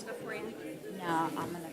stuff for you? No, I'm gonna go.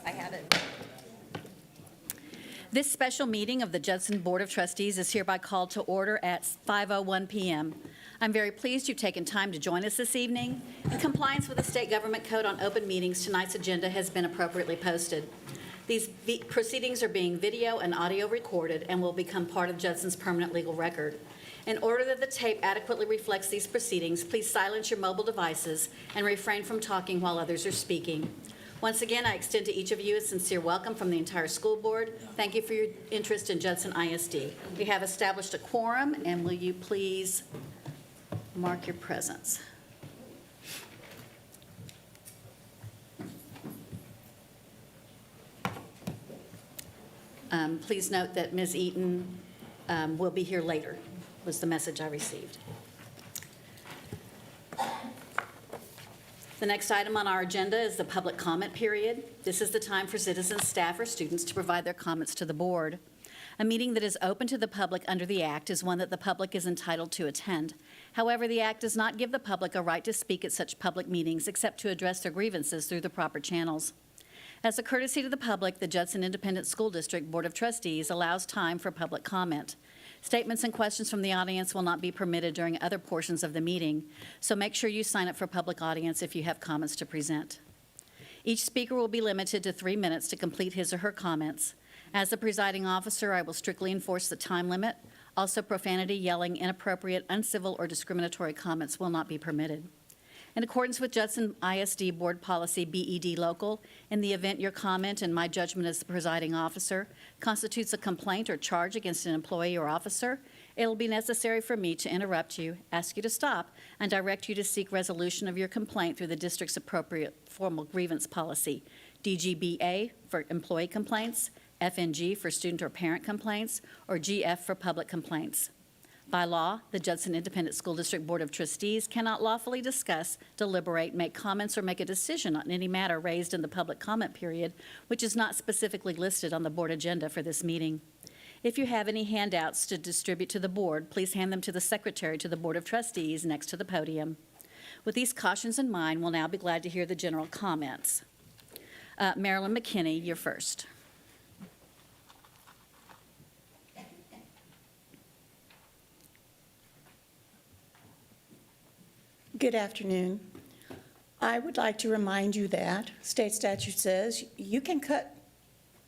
I have it. This special meeting of the Judson Board of Trustees is hereby called to order at 5:01 p.m. I'm very pleased you've taken time to join us this evening. In compliance with the State Government Code on Open Meetings, tonight's agenda has been appropriately posted. These proceedings are being video and audio recorded and will become part of Judson's permanent legal record. In order that the tape adequately reflects these proceedings, please silence your mobile devices and refrain from talking while others are speaking. Once again, I extend to each of you a sincere welcome from the entire school board. Thank you for your interest in Judson ISD. We have established a quorum, and will you please mark your presence? Please note that Ms. Eaton will be here later, was the message I received. The next item on our agenda is the public comment period. This is the time for citizens, staff, or students to provide their comments to the board. A meeting that is open to the public under the Act is one that the public is entitled to attend. However, the Act does not give the public a right to speak at such public meetings except to address their grievances through the proper channels. As a courtesy to the public, the Judson Independent School District Board of Trustees allows time for public comment. Statements and questions from the audience will not be permitted during other portions of the meeting, so make sure you sign up for public audience if you have comments to present. Each speaker will be limited to 3 minutes to complete his or her comments. As the presiding officer, I will strictly enforce the time limit. Also, profanity, yelling, inappropriate, uncivil, or discriminatory comments will not be permitted. In accordance with Judson ISD Board Policy BED Local, in the event your comment, in my judgment as the presiding officer, constitutes a complaint or charge against an employee or officer, it will be necessary for me to interrupt you, ask you to stop, and direct you to seek resolution of your complaint through the district's appropriate formal grievance policy, DGBA for employee complaints, FNG for student or parent complaints, or GF for public complaints. By law, the Judson Independent School District Board of Trustees cannot lawfully discuss, deliberate, make comments, or make a decision on any matter raised in the public comment period, which is not specifically listed on the board agenda for this meeting. If you have any handouts to distribute to the board, please hand them to the secretary to the Board of Trustees next to the podium. With these cautions in mind, we'll now be glad to hear the general comments. Marilyn McKinney, you're first. Good afternoon. I would like to remind you that state statute says you can cut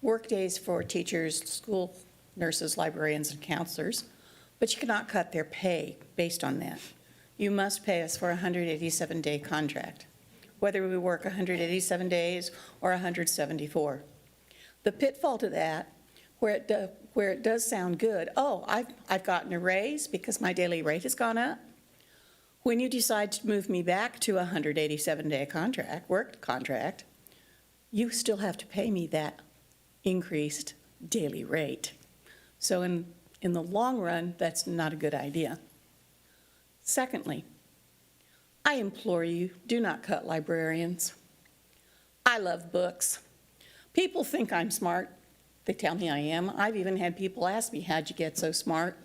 work days for teachers, school nurses, librarians, and counselors, but you cannot cut their pay based on that. You must pay us for a 187-day contract, whether we work 187 days or 174. The pitfall to that, where it does sound good, oh, I've gotten a raise because my daily rate has gone up. When you decide to move me back to a 187-day work contract, you still have to pay me that increased daily rate. So in the long run, that's not a good idea. Secondly, I implore you, do not cut librarians. I love books. People think I'm smart. They tell me I am. I've even had people ask me, how'd you get so smart?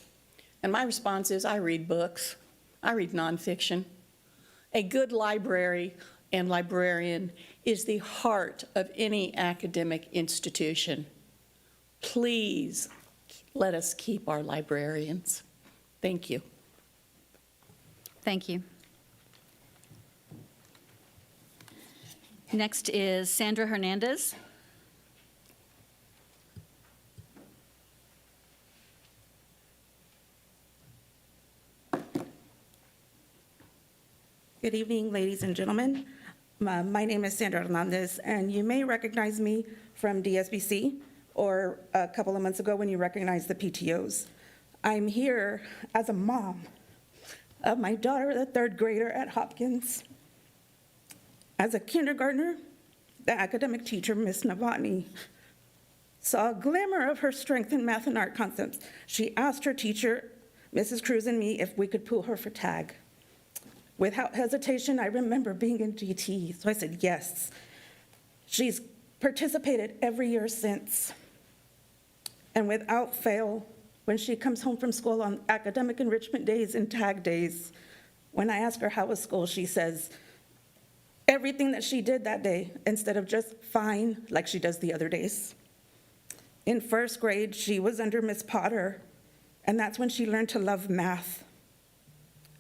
And my response is, I read books. I read nonfiction. A good library and librarian is the heart of any academic institution. Please let us keep our librarians. Thank you. Thank you. Next is Sandra Hernandez. Good evening, ladies and gentlemen. My name is Sandra Hernandez, and you may recognize me from DSBC or a couple of months ago when you recognized the PTOs. I'm here as a mom of my daughter, the third grader at Hopkins. As a kindergartner, the academic teacher, Miss Novotny, saw a glimmer of her strength in math and art concepts. She asked her teacher, Mrs. Cruz, and me if we could pull her for tag. Without hesitation, I remember being in GT, so I said yes. She's participated every year since. And without fail, when she comes home from school on academic enrichment days and tag days, when I ask her how was school, she says everything that she did that day instead of just fine like she does the other days. In first grade, she was under Miss Potter, and that's when she learned to love math.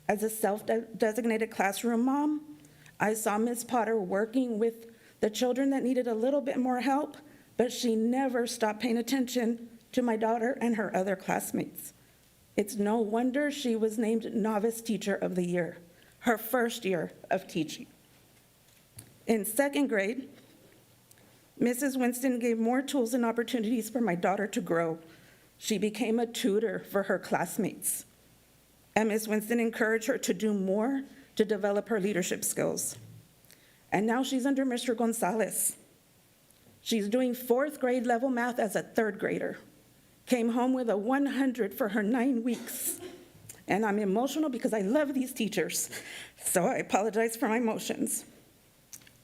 As a self-designated classroom mom, I saw Miss Potter working with the children that needed a little bit more help, but she never stopped paying attention to my daughter and her other classmates. It's no wonder she was named Novice Teacher of the Year, her first year of teaching. In second grade, Mrs. Winston gave more tools and opportunities for my daughter to grow. She became a tutor for her classmates. And Ms. Winston encouraged her to do more to develop her leadership skills. And now she's under Mr. Gonzalez. She's doing fourth grade level math as a third grader. Came home with a 100 for her 9 weeks. And I'm emotional because I love these teachers, so I apologize for my emotions.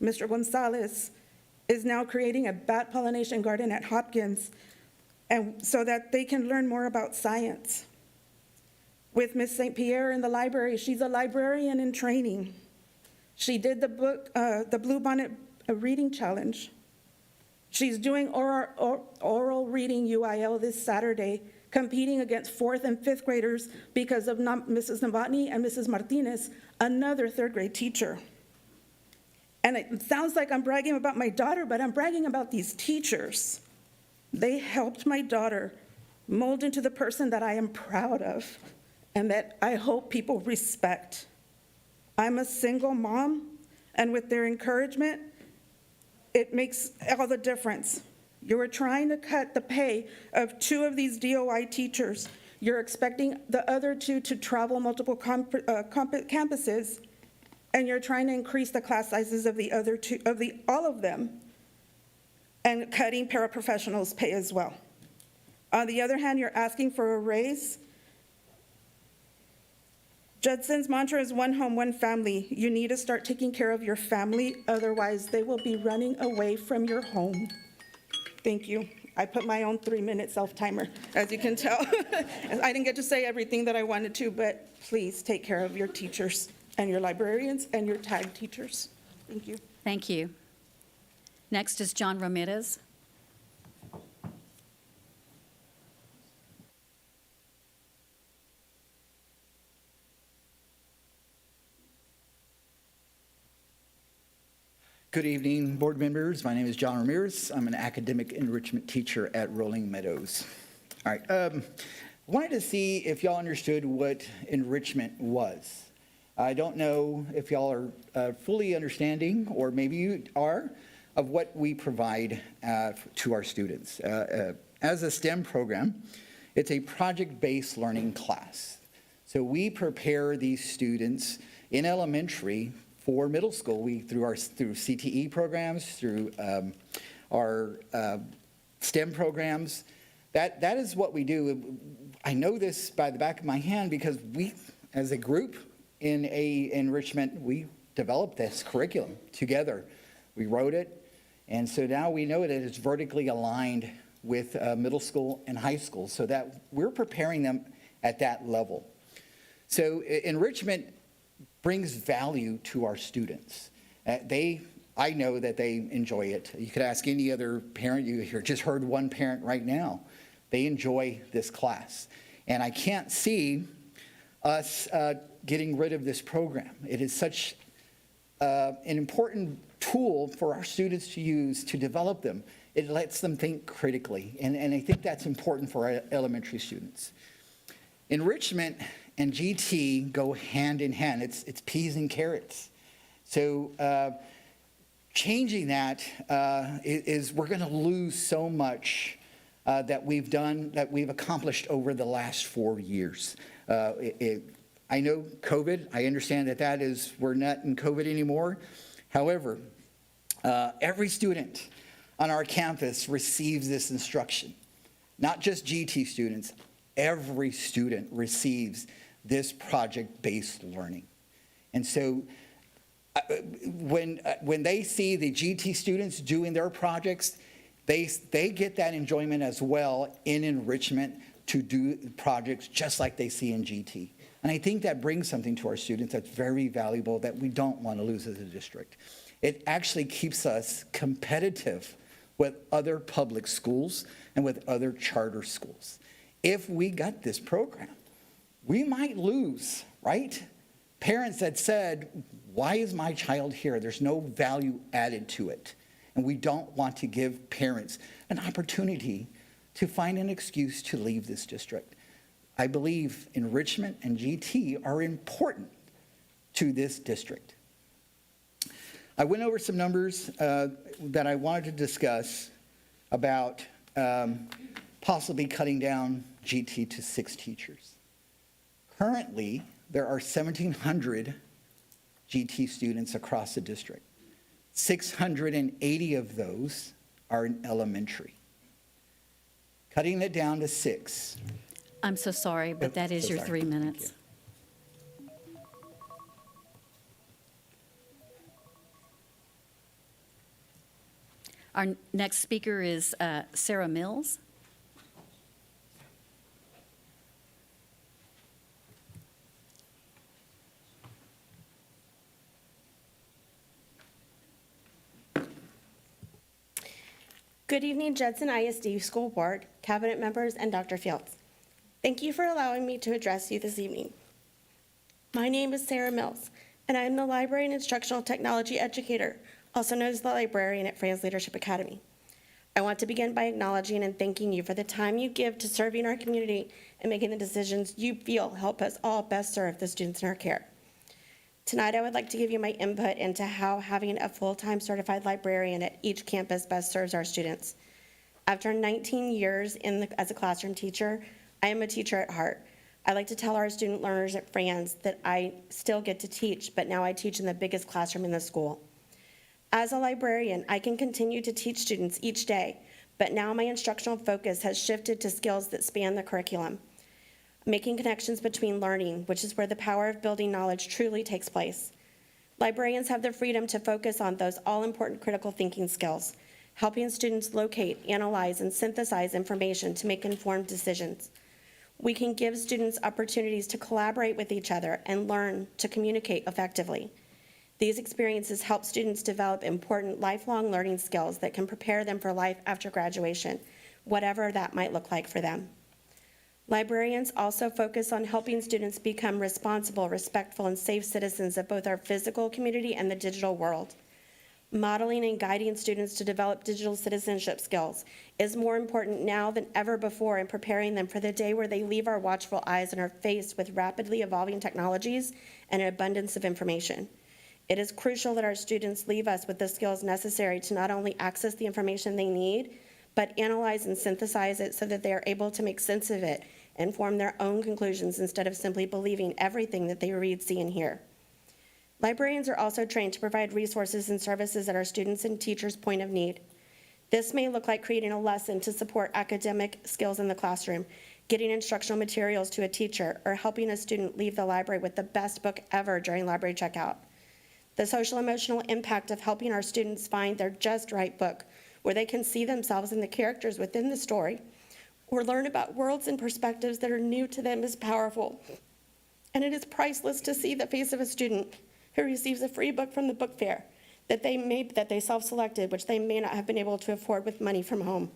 Mr. Gonzalez is now creating a bat pollination garden at Hopkins, and so that they can learn more about science. With Miss St. Pierre in the library, she's a librarian in training. She did the book, the Blue Bonnet Reading Challenge. She's doing oral reading UIL this Saturday, competing against fourth and fifth graders because of Mrs. Novotny and Mrs. Martinez, another third grade teacher. And it sounds like I'm bragging about my daughter, but I'm bragging about these teachers. They helped my daughter mold into the person that I am proud of and that I hope people respect. I'm a single mom, and with their encouragement, it makes all the difference. You are trying to cut the pay of 2 of these DOI teachers. You're expecting the other 2 to travel multiple campuses, and you're trying to increase the class sizes of the other 2, all of them, and cutting paraprofessionals' pay as well. On the other hand, you're asking for a raise. Judson's mantra is one home, one family. You need to start taking care of your family, otherwise they will be running away from your home. Thank you. I put my own 3-minute self-timer, as you can tell. I didn't get to say everything that I wanted to, but please take care of your teachers and your librarians and your tag teachers. Thank you. Thank you. Next is John Ramirez. Good evening, board members. My name is John Ramirez. I'm an academic enrichment teacher at Rolling Meadows. All right, wanted to see if y'all understood what enrichment was. I don't know if y'all are fully understanding, or maybe you are, of what we provide to our students. As a STEM program, it's a project-based learning class. So we prepare these students in elementary for middle school. Through CTE programs, through our STEM programs, that is what we do. I know this by the back of my hand because we, as a group in enrichment, we developed this curriculum together. We wrote it, and so now we know that it's vertically aligned with middle school and high school, so that we're preparing them at that level. So enrichment brings value to our students. I know that they enjoy it. You could ask any other parent. You just heard one parent right now. They enjoy this class. And I can't see us getting rid of this program. It is such an important tool for our students to use to develop them. It lets them think critically. And I think that's important for our elementary students. Enrichment and GT go hand in hand. It's peas and carrots. So changing that is we're going to lose so much that we've accomplished over the last 4 years. I know COVID, I understand that we're not in COVID anymore. However, every student on our campus receives this instruction. Not just GT students, every student receives this project-based learning. And so when they see the GT students doing their projects, they get that enjoyment as well in enrichment to do projects just like they see in GT. And I think that brings something to our students that's very valuable that we don't want to lose as a district. It actually keeps us competitive with other public schools and with other charter schools. If we got this program, we might lose, right? Parents that said, why is my child here? There's no value added to it. And we don't want to give parents an opportunity to find an excuse to leave this district. I believe enrichment and GT are important to this district. I went over some numbers that I wanted to discuss about possibly cutting down GT to 6 teachers. Currently, there are 1,700 GT students across the district. 680 of those are in elementary. Cutting it down to 6. I'm so sorry, but that is So your sorry. 3 minutes. Our next speaker is Sarah Mills. Good evening, Judson ISD School Board, Cabinet members, and Dr. Fields. Thank you for allowing me to address you this evening. My name is Sarah Mills, and I am the Library and Instructional Technology Educator, also known as the Librarian at Franz Leadership Academy. I want to begin by acknowledging and thanking you for the time you give to serving our community and making the decisions you feel help us all best serve the students in our care. Tonight, I would like to give you my input into how having a full-time certified librarian at each campus best serves our students. After 19 years as a classroom teacher, I am a teacher at heart. I like to tell our student learners at Franz that I still get to teach, but now I teach in the biggest classroom in the school. As a librarian, I can continue to teach students each day, but now my instructional focus has shifted to skills that span the curriculum. Making connections between learning, which is where the power of building knowledge truly takes place. Librarians have the freedom to focus on those all-important critical thinking skills, helping students locate, analyze, and synthesize information to make informed decisions. We can give students opportunities to collaborate with each other and learn to communicate effectively. These experiences help students develop important lifelong learning skills that can prepare them for life after graduation, whatever that might look like for them. Librarians also focus on helping students become responsible, respectful, and safe citizens of both our physical community and the digital world. Modeling and guiding students to develop digital citizenship skills is more important now than ever before in preparing them for the day where they leave our watchful eyes and are faced with rapidly evolving technologies and an abundance of information. It is crucial that our students leave us with the skills necessary to not only access the information they need, but analyze and synthesize it so that they are able to make sense of it and form their own conclusions instead of simply believing everything that they read, see, and hear. Librarians are also trained to provide resources and services at our students' and teachers' point of need. This may look like creating a lesson to support academic skills in the classroom, getting instructional materials to a teacher, or helping a student leave the library with the best book ever during library checkout. The social emotional impact of helping our students find their just right book, where they can see themselves in the characters within the story, or learn about worlds and perspectives that are new to them, is powerful. And it is priceless to see the face of a student who receives a free book from the book fair that they self-selected, which they may not have been able to afford with money from home.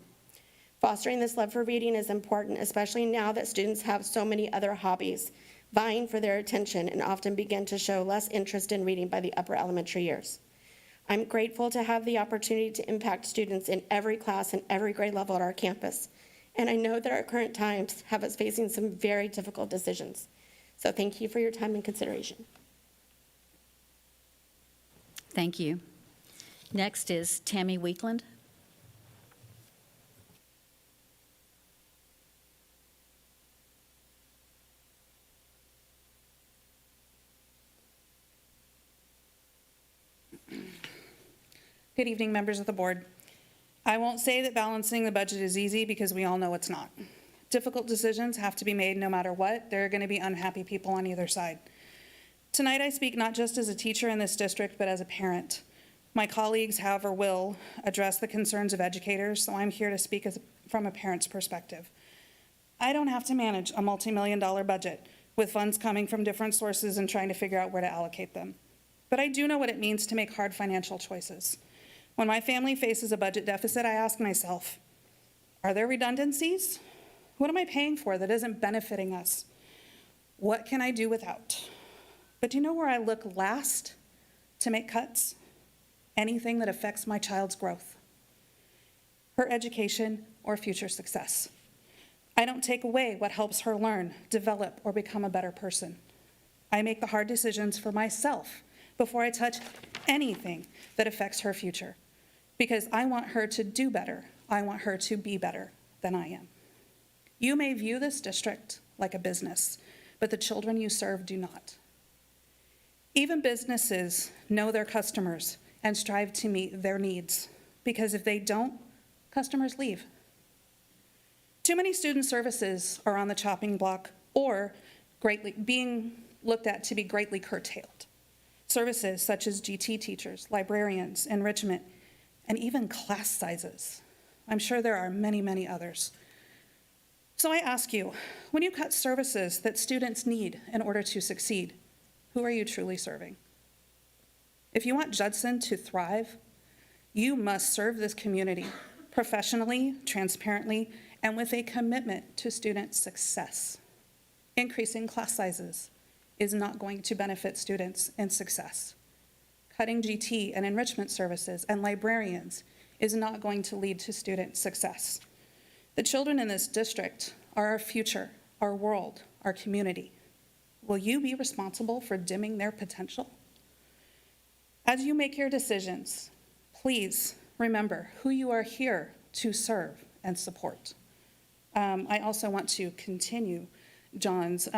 Fostering this love for reading is important, especially now that students have so many other hobbies vying for their attention and often begin to show less interest in reading by the upper elementary years. I'm grateful to have the opportunity to impact students in every class and every grade level at our campus. And I know that our current times have us facing some very difficult decisions. So thank you for your time and consideration. Thank you. Next is Tammy Weekland. Good evening, members of the board. I won't say that balancing the budget is easy because we all know it's not. Difficult decisions have to be made no matter what. There are going to be unhappy people on either side. Tonight, I speak not just as a teacher in this district, but as a parent. My colleagues have or will address the concerns of educators, so I'm here to speak from a parent's perspective. I don't have to manage a multi-million-dollar budget with funds coming from different sources and trying to figure out where to allocate them. But I do know what it means to make hard financial choices. When my family faces a budget deficit, I ask myself, are there redundancies? What am I paying for that isn't benefiting us? What can I do without? But do you know where I look last to make cuts? Anything that affects my child's growth, her education, or future success. I don't take away what helps her learn, develop, or become a better person. I make the hard decisions for myself before I touch anything that affects her future, because I want her to do better. I want her to be better than I am. You may view this district like a business, but the children you serve do not. Even businesses know their customers and strive to meet their needs, because if they don't, customers leave. Too many student services are on the chopping block or being looked at to be greatly curtailed. Services such as GT teachers, librarians, enrichment, and even class sizes. I'm sure there are many, many others. So I ask you, when you cut services that students need in order to succeed, who are you truly serving? If you want Judson to thrive, you must serve this community professionally, transparently, and with a commitment to student success. Increasing class sizes is not going to benefit students in success. Cutting GT and enrichment services and librarians is not going to lead to student success. The children in this district are our future, our world, our community. Will you be responsible for dimming their potential? As you make your decisions, please remember who you are here to serve and support. I also want to continue John's.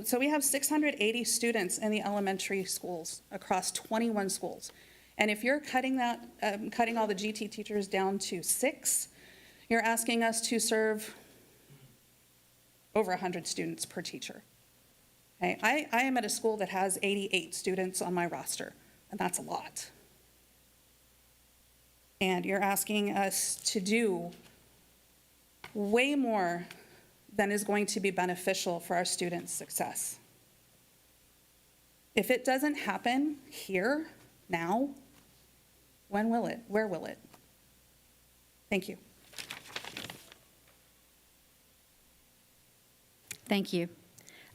So we have 680 students in the elementary schools across 21 schools. And if you're cutting all the GT teachers down to 6, you're asking us to serve over 100 students per teacher. Okay? I am at a school that has 88 students on my roster, and that's a lot. And you're asking us to do way more than is going to be beneficial for our students' success. If it doesn't happen here, now, when will it? Where will it? Thank you. Thank you.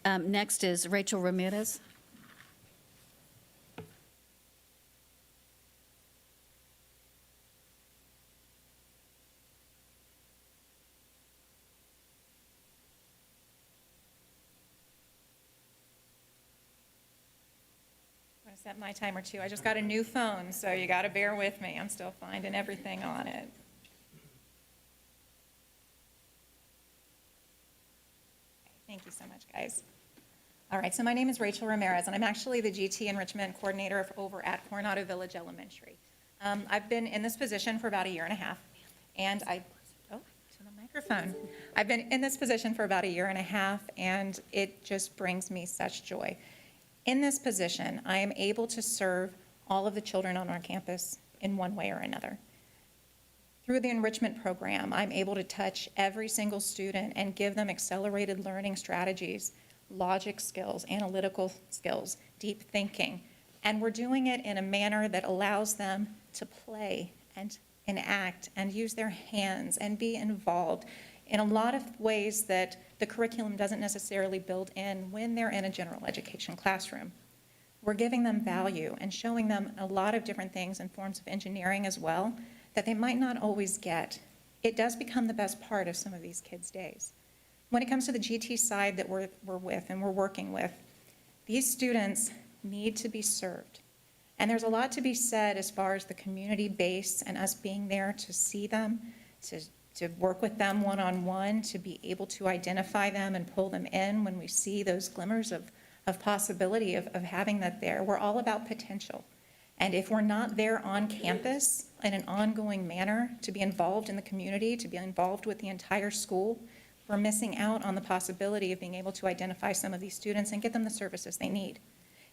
Next is Rachel Ramirez. Want to set my timer too? I just got a new phone, so you got to bear with me. I'm still finding everything on it. Thank you so much, guys. All right, so my name is Rachel Ramirez, and I'm actually the GT Enrichment Coordinator over at Coronado Village Elementary. I've been in this position for about a year and a half, and to the microphone. I've been in this position for about a year and a half, and it just brings me such joy. In this position, I am able to serve all of the children on our campus in one way or another. Through the enrichment program, I'm able to touch every single student and give them accelerated learning strategies, logic skills, analytical skills, deep thinking. And we're doing it in a manner that allows them to play and enact and use their hands and be involved in a lot of ways that the curriculum doesn't necessarily build in when they're in a general education classroom. We're giving them value and showing them a lot of different things in forms of engineering as well that they might not always get. It does become the best part of some of these kids' days. When it comes to the GT side that we're with and we're working with, These students need to be served. And there's a lot to be said as far as the community base and us being there to see them, to work with them one-on-one, to be able to identify them and pull them in when we see those glimmers of possibility of having that there. We're all about potential. And if we're not there on campus in an ongoing manner to be involved in the community, to be involved with the entire school, we're missing out on the possibility of being able to identify some of these students and get them the services they need.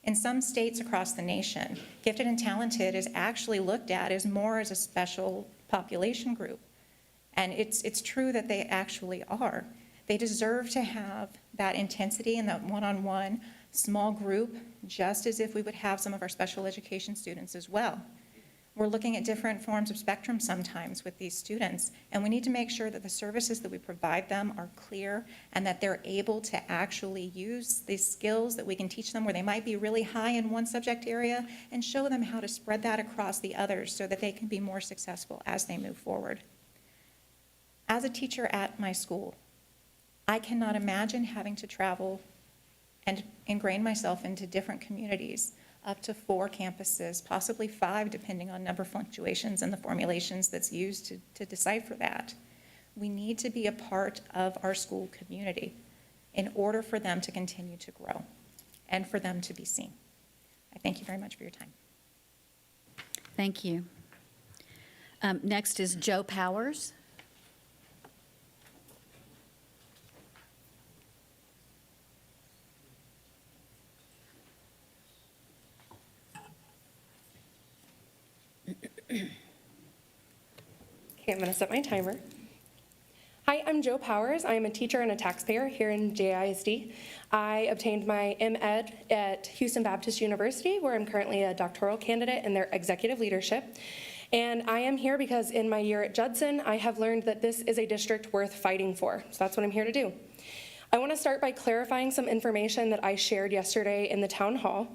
In some states across the nation, gifted and talented is actually looked at as more as a special population group. And it's true that they actually are. They deserve to have that intensity and that one-on-one small group, just as if we would have some of our special education students as well. We're looking at different forms of spectrum sometimes with these students, and we need to make sure that the services that we provide them are clear and that they're able to actually use these skills that we can teach them where they might be really high in one subject area and show them how to spread that across the others so that they can be more successful as they move forward. As a teacher at my school, I cannot imagine having to travel and ingrain myself into different communities, up to 4 campuses, possibly 5, depending on number fluctuations and the formulations that's used to decipher that. We need to be a part of our school community in order for them to continue to grow and for them to be seen. I thank you very much for your time. Thank you. Next is Joe Powers. Okay, I'm going to set my timer. Hi, I'm Joe Powers. I am a teacher and a taxpayer here in JISD. I obtained my MEd at Houston Baptist University, where I'm currently a doctoral candidate in their executive leadership. And I am here because in my year at Judson, I have learned that this is a district worth fighting for. So that's what I'm here to do. I want to start by clarifying some information that I shared yesterday in the town hall.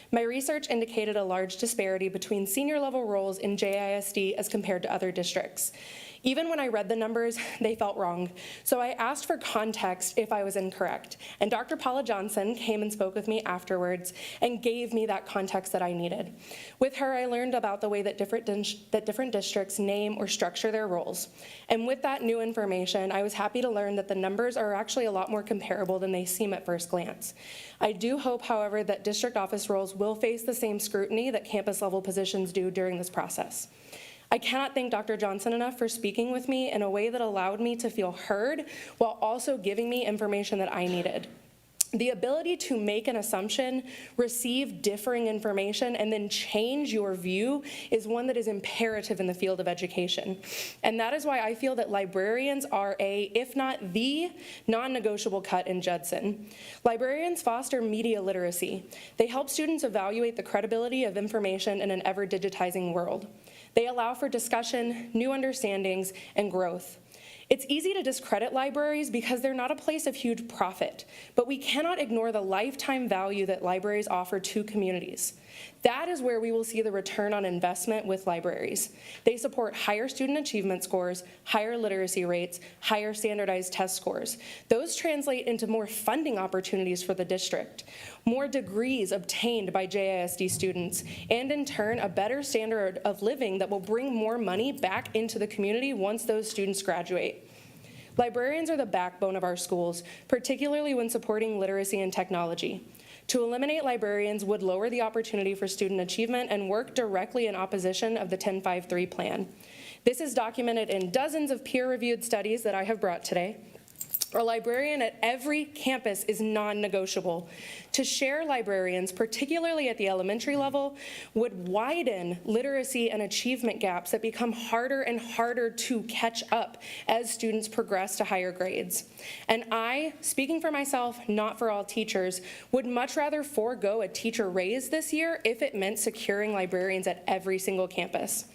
My research indicated a large disparity between senior level roles in JISD as compared to other districts. Even when I read the numbers, they felt wrong. So I asked for context if I was incorrect. And Dr. Paula Johnson came and spoke with me afterwards and gave me that context that I needed. With her, I learned about the way that different districts name or structure their roles. And with that new information, I was happy to learn that the numbers are actually a lot more comparable than they seem at first glance. I do hope, however, that district office roles will face the same scrutiny that campus level positions do during this process. I cannot thank Dr. Johnson enough for speaking with me in a way that allowed me to feel heard while also giving me information that I needed. The ability to make an assumption, receive differing information, and then change your view is one that is imperative in the field of education. And that is why I feel that librarians are if not the, non-negotiable cut in Judson. Librarians foster media literacy. They help students evaluate the credibility of information in an ever-digitizing world. They allow for discussion, new understandings, and growth. It's easy to discredit libraries because they're not a place of huge profit, but we cannot ignore the lifetime value that libraries offer to communities. That is where we will see the return on investment with libraries. They support higher student achievement scores, higher literacy rates, higher standardized test scores. Those translate into more funding opportunities for the district, more degrees obtained by JISD students, and in turn, a better standard of living that will bring more money back into the community once those students graduate. Librarians are the backbone of our schools, particularly when supporting literacy and technology. To eliminate librarians would lower the opportunity for student achievement and work directly in opposition of the 1053 plan. This is documented in dozens of peer-reviewed studies that I have brought today. A librarian at every campus is non-negotiable. To share librarians, particularly at the elementary level, would widen literacy and achievement gaps that become harder and harder to catch up as students progress to higher grades. And I, speaking for myself, not for all teachers, would much rather forego a teacher raise this year if it meant securing librarians at every single campus.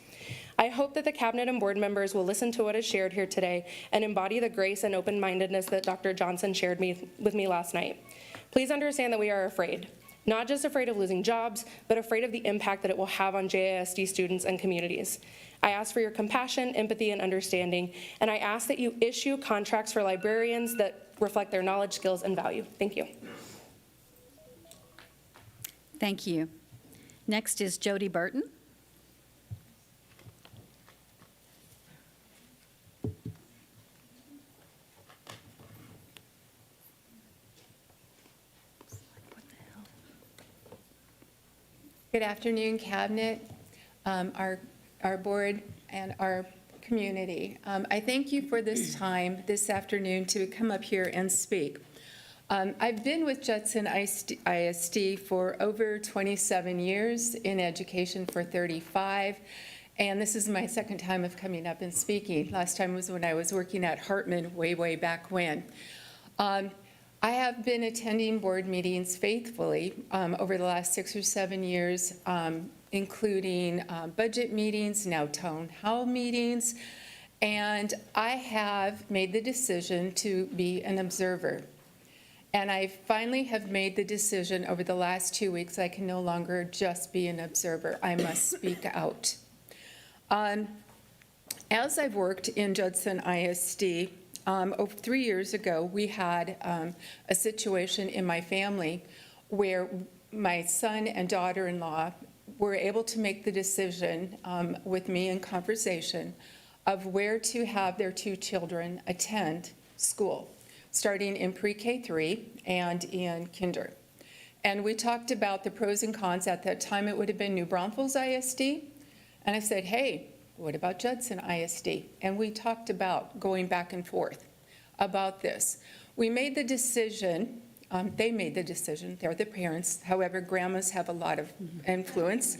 I hope that the cabinet and board members will listen to what is shared here today and embody the grace and open-mindedness that Dr. Johnson shared with me last night. Please understand that we are afraid, not just afraid of losing jobs, but afraid of the impact that it will have on JISD students and communities. I ask for your compassion, empathy, and understanding, and I ask that you issue contracts for librarians that reflect their knowledge, skills, and value. Thank you. Thank you. Next is Jody Burton. Good afternoon, Cabinet, our board, and our community. I thank you for this time this afternoon to come up here and speak. I've been with Judson ISD for over 27 years, in education for 35, and this is my second time of coming up and speaking. Last time was when I was working at Hartman way back when. I have been attending board meetings faithfully over the last 6 or 7 years, including budget meetings, now town hall meetings, and I have made the decision to be an observer. And I finally have made the decision over the last 2 weeks I can no longer just be an observer. I must speak out. As I've worked in Judson ISD, over 3 years ago, we had a situation in my family where my son and daughter-in-law were able to make the decision with me in conversation of where to have their 2 children attend school, starting in pre-K 3 and in kinder. And we talked about the pros and cons. At that time, it would have been New Braunfels ISD. And I said, hey, what about Judson ISD? And we talked about going back and forth about this. We made the decision, they made the decision, they're the parents, however, grandmas have a lot of influence,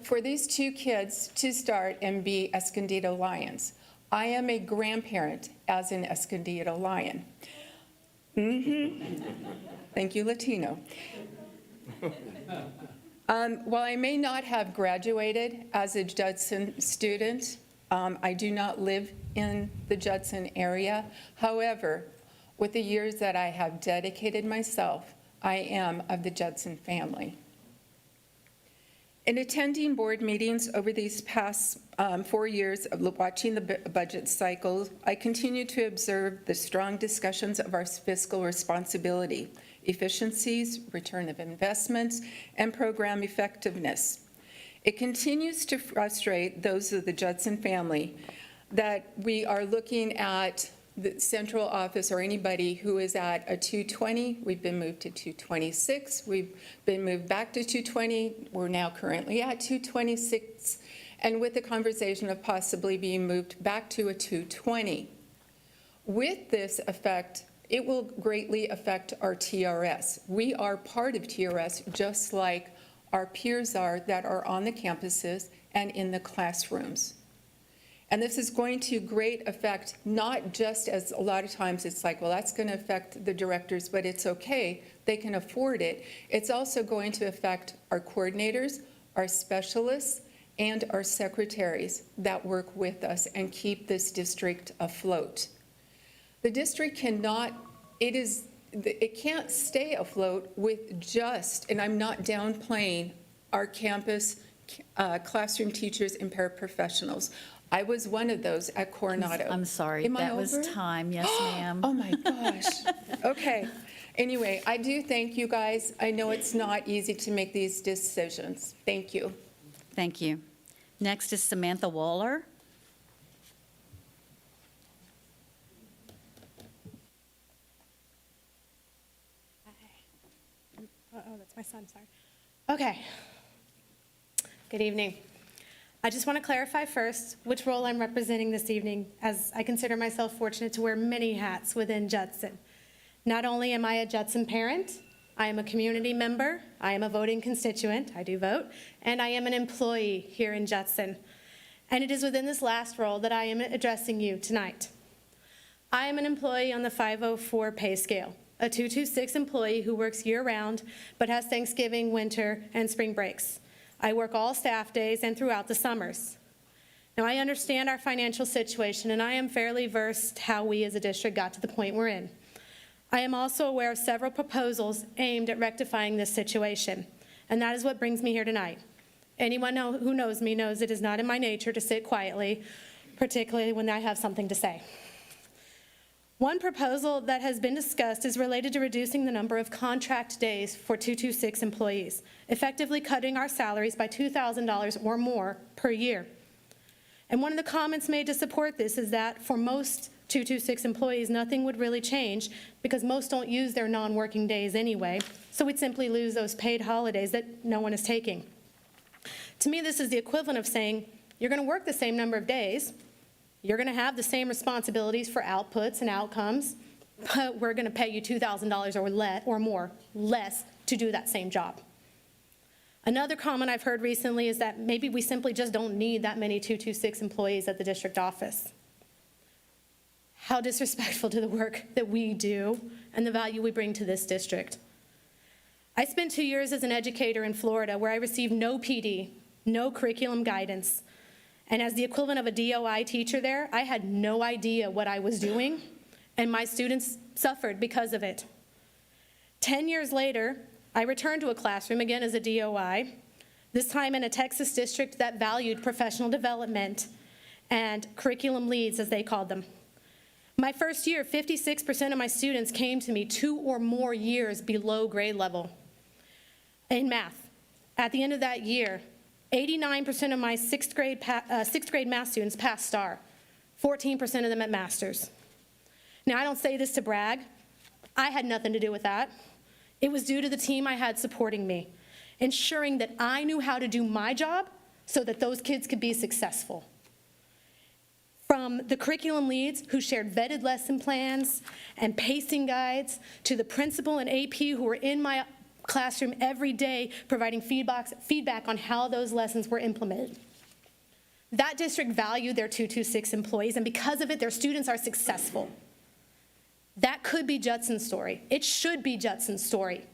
for these 2 kids to start and be Escondido Lions. I am a grandparent as an Escondido Lion. Thank you, Latino. While I may not have graduated as a Judson student, I do not live in the Judson area. However, with the years that I have dedicated myself, I am of the Judson family. In attending board meetings over these past 4 years of watching the budget cycle, I continue to observe the strong discussions of our fiscal responsibility, efficiencies, return of investments, and program effectiveness. It continues to frustrate those of the Judson family that we are looking at the central office or anybody who is at a 220. We've been moved to 226. We've been moved back to 220. We're now currently at 226, and with the conversation of possibly being moved back to a 220. With this effect, it will greatly affect our TRS. We are part of TRS just like our peers are that are on the campuses and in the classrooms. And this is going to great effect, not just as a lot of times it's like, well, that's going to affect the directors, but it's okay, they can afford it. It's also going to affect our coordinators, our specialists, and our secretaries that work with us and keep this district afloat. The district cannot, it can't stay afloat with just, and I'm not downplaying, our campus classroom teachers and paraprofessionals. I was one of those at Coronado. I'm sorry, Am I that was over? time. Yes, ma'am. Oh my gosh. Okay. Anyway, I do thank you guys. I know it's not easy to make these decisions. Thank you. Thank you. Next is Samantha Waller. Oh, that's my son, sorry. Okay. Good evening. I just want to clarify first which role I'm representing this evening, as I consider myself fortunate to wear many hats within Judson. Not only am I a Judson parent, I am a community member, I am a voting constituent, I do vote, and I am an employee here in Judson. And it is within this last role that I am addressing you tonight. I am an employee on the 504 pay scale, a 226 employee who works year-round but has Thanksgiving, winter, and spring breaks. I work all staff days and throughout the summers. Now, I understand our financial situation, and I am fairly versed how we as a district got to the point we're in. I am also aware of several proposals aimed at rectifying this situation, and that is what brings me here tonight. Anyone who knows me knows it is not in my nature to sit quietly, particularly when I have something to say. One proposal that has been discussed is related to reducing the number of contract days for 226 employees, effectively cutting our salaries by $2,000 or more per year. And one of the comments made to support this is that for most 226 employees, nothing would really change because most don't use their non-working days anyway, so we'd simply lose those paid holidays that no one is taking. To me, this is the equivalent of saying, you're going to work the same number of days, you're going to have the same responsibilities for outputs and outcomes, but we're going to pay you $2,000 or more less to do that same job. Another comment I've heard recently is that maybe we simply just don't need that many 226 employees at the district office. How disrespectful to the work that we do and the value we bring to this district. I spent 2 years as an educator in Florida where I received no PD, no curriculum guidance. And as the equivalent of a DOI teacher there, I had no idea what I was doing, and my students suffered because of it. 10 years later, I returned to a classroom again as a DOI, this time in a Texas district that valued professional development and curriculum leads, as they called them. My first year, 56% of my students came to me 2 or more years below grade level in math. At the end of that year, 89% of my sixth grade math students passed STAR, 14% of them at masters. Now, I don't say this to brag. I had nothing to do with that. It was due to the team I had supporting me, ensuring that I knew how to do my job so that those kids could be successful. From the curriculum leads who shared vetted lesson plans and pacing guides to the principal and AP who were in my classroom every day providing feedback on how those lessons were implemented. That district valued their 226 employees, and because of it, their students are successful. That could be Judson's story. It should be Judson's story.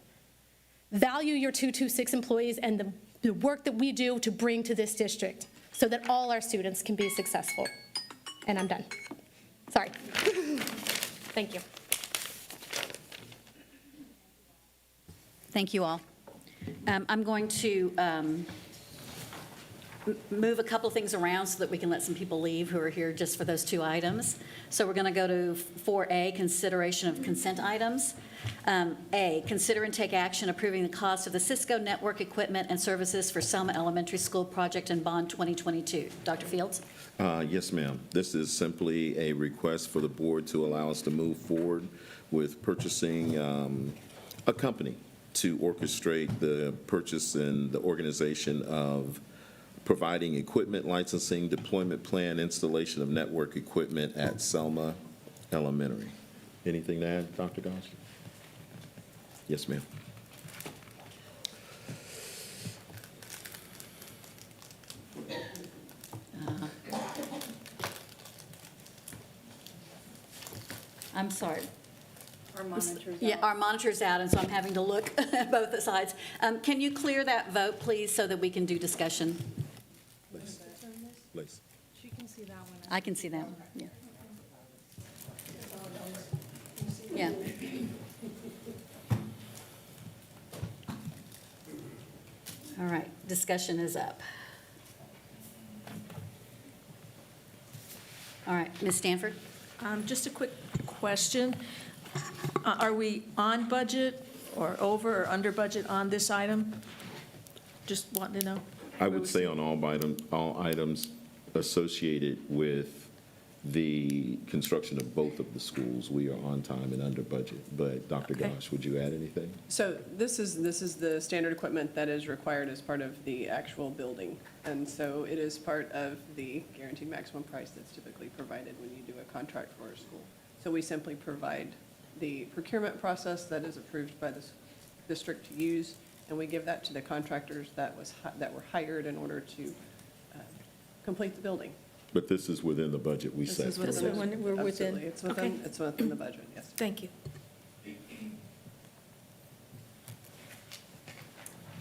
Value your 226 employees and the work that we do to bring to this district so that all our students can be successful. And I'm done. Sorry. Thank you. Thank you all. I'm going to move a couple things around so that we can let some people leave who are here just for those 2 items. So we're going to go to 4A, consideration of consent items. A, consider and take action approving the cost of the Cisco network equipment and services for Selma Elementary School project and bond 2022. Dr. Fields? Yes, ma'am. This is simply a request for the board to allow us to move forward with purchasing a company to orchestrate the purchase and the organization of providing equipment licensing, deployment plan, installation of network equipment at Selma Elementary. Anything to add, Dr. Goss? Yes, ma'am. I'm sorry. Our monitor's out. Yeah, our monitor's out, and so I'm having to look at both the sides. Can you clear that vote, please, so that we can do discussion? Please. I can see that one, yeah. Yeah. All right, discussion is up. All right, Ms. Stanford? Just a quick question. Are we on budget or over or under budget on this item? Just wanting to know. I would say on all items associated with the construction of both of the schools, we are on time and under budget. But Dr. Okay. Gosh, would you add anything? So this is the standard equipment that is required as part of the actual building. And so it is part of the guaranteed maximum price that's typically provided when you do a contract for a school. So we simply provide the procurement process that is approved by the district to use, and we give that to the contractors that were hired in order to complete the building. But this is within the budget we set. This is within, we're within. Absolutely. It's within the budget, yes. Thank you.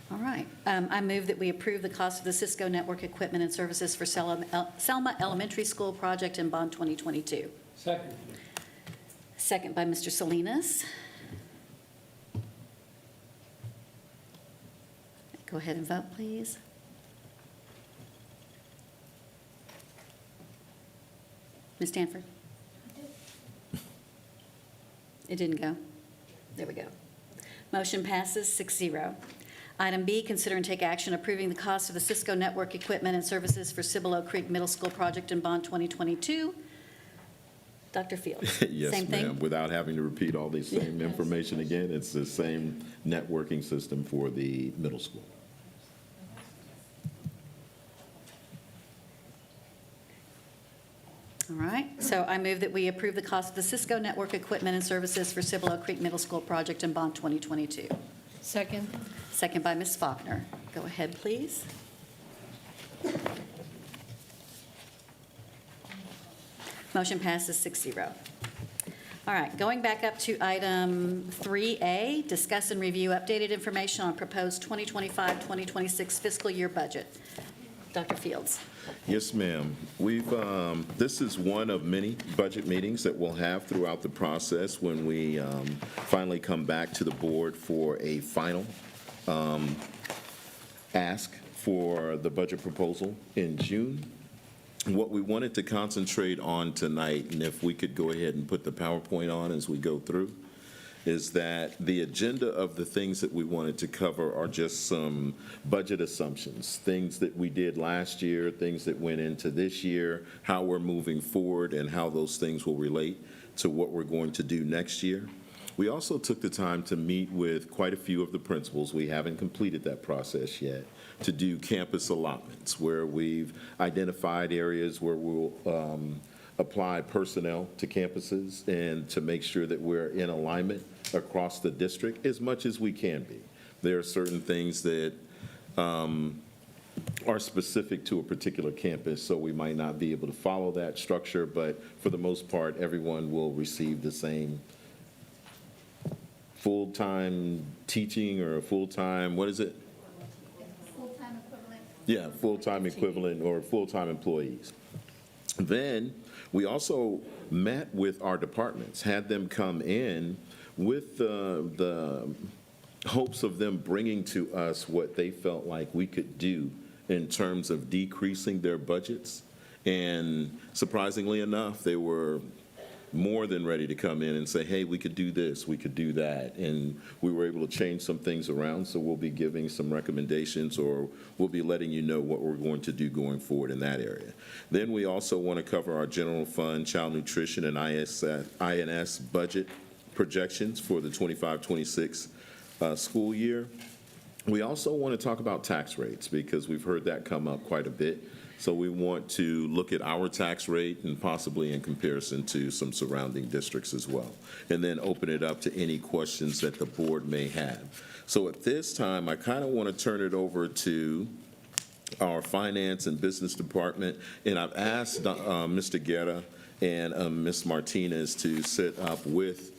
All right. I move that we approve the cost of the Cisco network equipment and services for Selma Elementary School project and bond 2022. Second. Second by Mr. Salinas. Go ahead and vote, please. Ms. Stanford? It didn't go? There we go. Motion passes 6-0. Item B, consider and take action approving the cost of the Cisco network equipment and services for Cibolo Creek Middle School project in bond 2022. Dr. Fields? Yes, Same thing? ma'am. Without having to repeat all the same information again, it's the same networking system for the middle school. All right, so I move that we approve the cost of the Cisco network equipment and services for Cibolo Creek Middle School project in bond 2022. Second. Second by Ms. Faulkner. Go ahead, please. Motion passes 6-0. All right, going back up to item 3A, discuss and review updated information on proposed 2025-2026 fiscal year budget. Dr. Fields? Yes, ma'am. This is one of many budget meetings that we'll have throughout the process when we finally come back to the board for a final ask for the budget proposal in June. What we wanted to concentrate on tonight, and if we could go ahead and put the PowerPoint on as we go through, is that the agenda of the things that we wanted to cover are just some budget assumptions, things that we did last year, things that went into this year, how we're moving forward, and how those things will relate to what we're going to do next year. We also took the time to meet with quite a few of the principals. We haven't completed that process yet, to do campus allotments, where we've identified areas where we'll apply personnel to campuses and to make sure that we're in alignment across the district as much as we can be. There are certain things that are specific to a particular campus, so we might not be able to follow that structure, but for the most part, everyone will receive the same full-time teaching or full-time, what is it? Full-time equivalent. Yeah, full-time equivalent or full-time employees. Then, we also met with our departments, had them come in with the hopes of them bringing to us what they felt like we could do in terms of decreasing their budgets. And surprisingly enough, they were more than ready to come in and say, hey, we could do this, we could do that. And we were able to change some things around, so we'll be giving some recommendations, or we'll be letting you know what we're going to do going forward in that area. Then we also want to cover our general fund, child nutrition, and INS budget projections for the 25-26 school year. We also want to talk about tax rates, because we've heard that come up quite a bit. So we want to look at our tax rate and possibly in comparison to some surrounding districts as well, and then open it up to any questions that the board may have. So at this time, I kind of want to turn it over to our finance and business department, and I've asked Mr. Guerra and Ms. Martinez to sit up with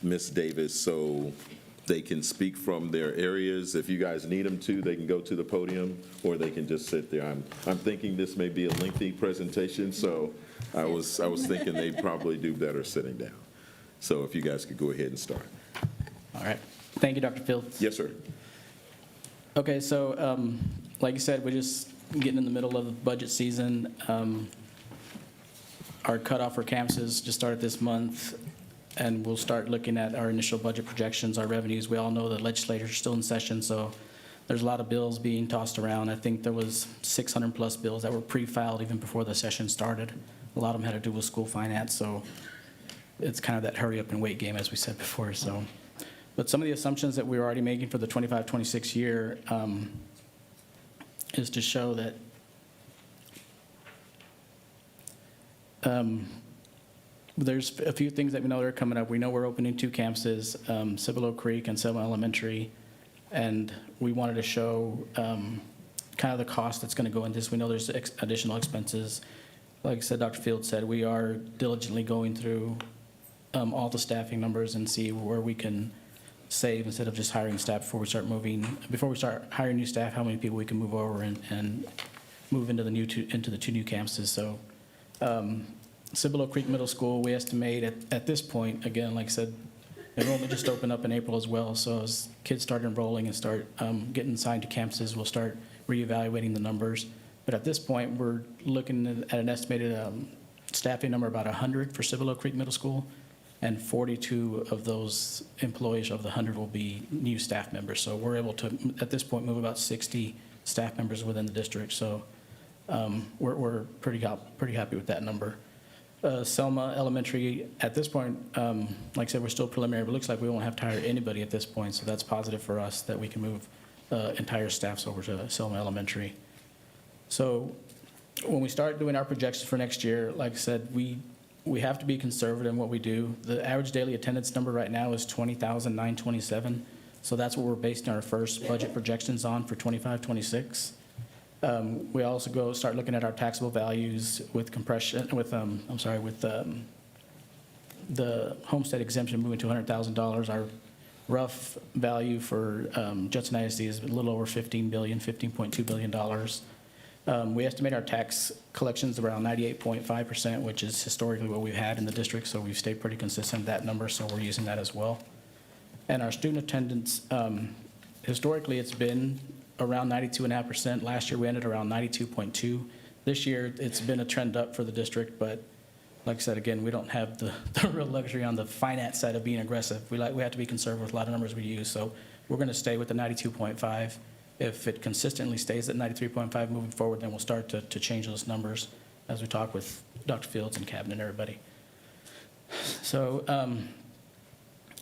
Ms. Davis so they can speak from their areas. If you guys need them to, they can go to the podium, or they can just sit there. I'm thinking this may be a lengthy presentation, so I was thinking they'd probably do better sitting down. So if you guys could go ahead and start. All right. Thank you, Dr. Fields. Yes, sir. Okay, so like you said, we're just getting in the middle of the budget season. Our cutoff for campuses just started this month, and we'll start looking at our initial budget projections, our revenues. We all know the legislators are still in session, so there's a lot of bills being tossed around. I think there was 600-plus bills that were pre-filed even before the session started. A lot of them had to do with school finance, so it's kind of that hurry up and wait game, as we said before. So, but some of the assumptions that we're already making for the 25-26 year is to show that there's a few things that we know that are coming up. We know we're opening 2 campuses, Cibolo Creek and Selma Elementary, and we wanted to show kind of the cost that's going to go into this. We know there's additional expenses. Like I said, Dr. Fields said, we are diligently going through all the staffing numbers and see where we can save instead of just hiring staff before we start hiring new staff, how many people we can move over and move into the 2 new campuses. So Cibolo Creek Middle School, we estimate at this point, again, like I said, enrollment just opened up in April as well. So as kids start enrolling and start getting assigned to campuses, we'll start reevaluating the numbers. But at this point, we're looking at an estimated staffing number about 100 for Cibolo Creek Middle School, and 42 of those employees of the 100 will be new staff members. So we're able to, at this point, move about 60 staff members within the district. So we're pretty happy with that number. Selma Elementary, at this point, like I said, we're still preliminary, but it looks like we won't have to hire anybody at this point, so that's positive for us that we can move entire staffs over to Selma Elementary. So when we start doing our projections for next year, like I said, we have to be conservative in what we do. The average daily attendance number right now is 20,927, so that's what we're basing our first budget projections on for 25-26. We also start looking at our taxable values with the homestead exemption moving to $100,000. Our rough value for Judson ISD is a little over $15.2 billion. We estimate our tax collections around 98.5%, which is historically what we've had in the district, so we've stayed pretty consistent with that number, so we're using that as well. And our student attendance, historically, it's been around 92.5%. Last year, we ended around 92.2. This year, it's been a trend up for the district, but like I said, again, we don't have the real luxury on the finance side of being aggressive. We have to be conservative with a lot of numbers we use, so we're going to stay with the 92.5. If it consistently stays at 93.5 moving forward, then we'll start to change those numbers as we talk with Dr. Fields and cabinet and everybody. So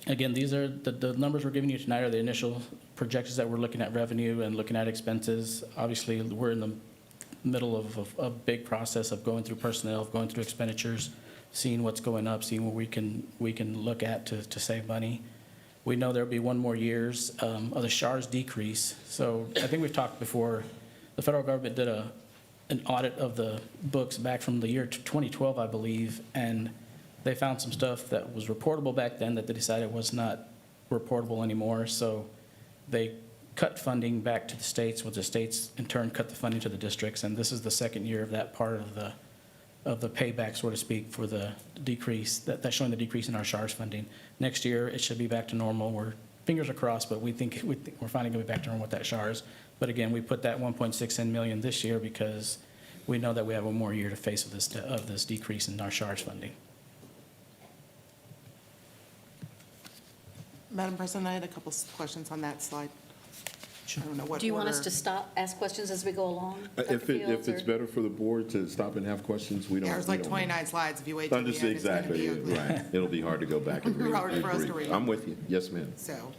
again, these are the numbers we're giving you tonight are the initial projections that we're looking at revenue and looking at expenses. Obviously, we're in the middle of a big process of going through personnel, going through expenditures, seeing what's going up, seeing what we can look at to save money. We know there'll be one more years of the SHARS decrease. So I think we've talked before, the federal government did an audit of the books back from the year 2012, I believe, and they found some stuff that was reportable back then that they decided was not reportable anymore. So they cut funding back to the states, which the states in turn cut the funding to the districts, and this is the second year of that part of the payback, so to speak, for the decrease, that's showing the decrease in our SHARS funding. Next year, it should be back to normal. Fingers are crossed, but we think we're finally going to be back to normal with that SHARS. But again, we put that $1.6 million this year because we know that we have one more year to face of this decrease in our SHARS funding. Madam President, I had a couple questions on that slide. I don't know what Do you want us order. to ask questions as we go along? If it's better for the board to stop and have questions, we don't. There's like 29 slides. If you wait till the end, Understood, it's going to be exactly, ugly. right. It'll be hard to go back and read. Hard for us to read. I'm with you. Yes, ma'am. So,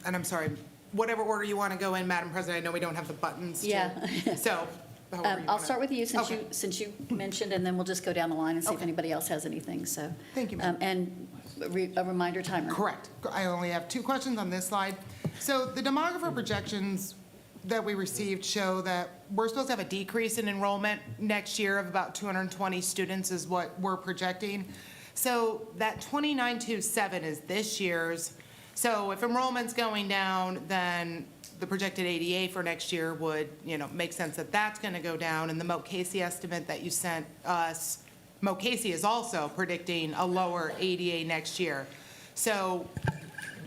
and I'm sorry, whatever order you want to go in, Madam President, I know we don't have the buttons. Yeah. So, however you I'll wanna- start with you Okay. since you mentioned, and then we'll just go down the line and see if Okay. anybody else has anything, so. Thank you, ma'am. And a reminder timer. Correct. I only have two questions on this slide. So the demographer projections that we received show that we're supposed to have a decrease in enrollment next year of about 220 students is what we're projecting. So that 2927 is this year's. So if enrollment's going down, then the projected ADA for next year would, make sense that that's going to go down. And the Moat Casey estimate that you sent us, Moat Casey is also predicting a lower ADA next year. So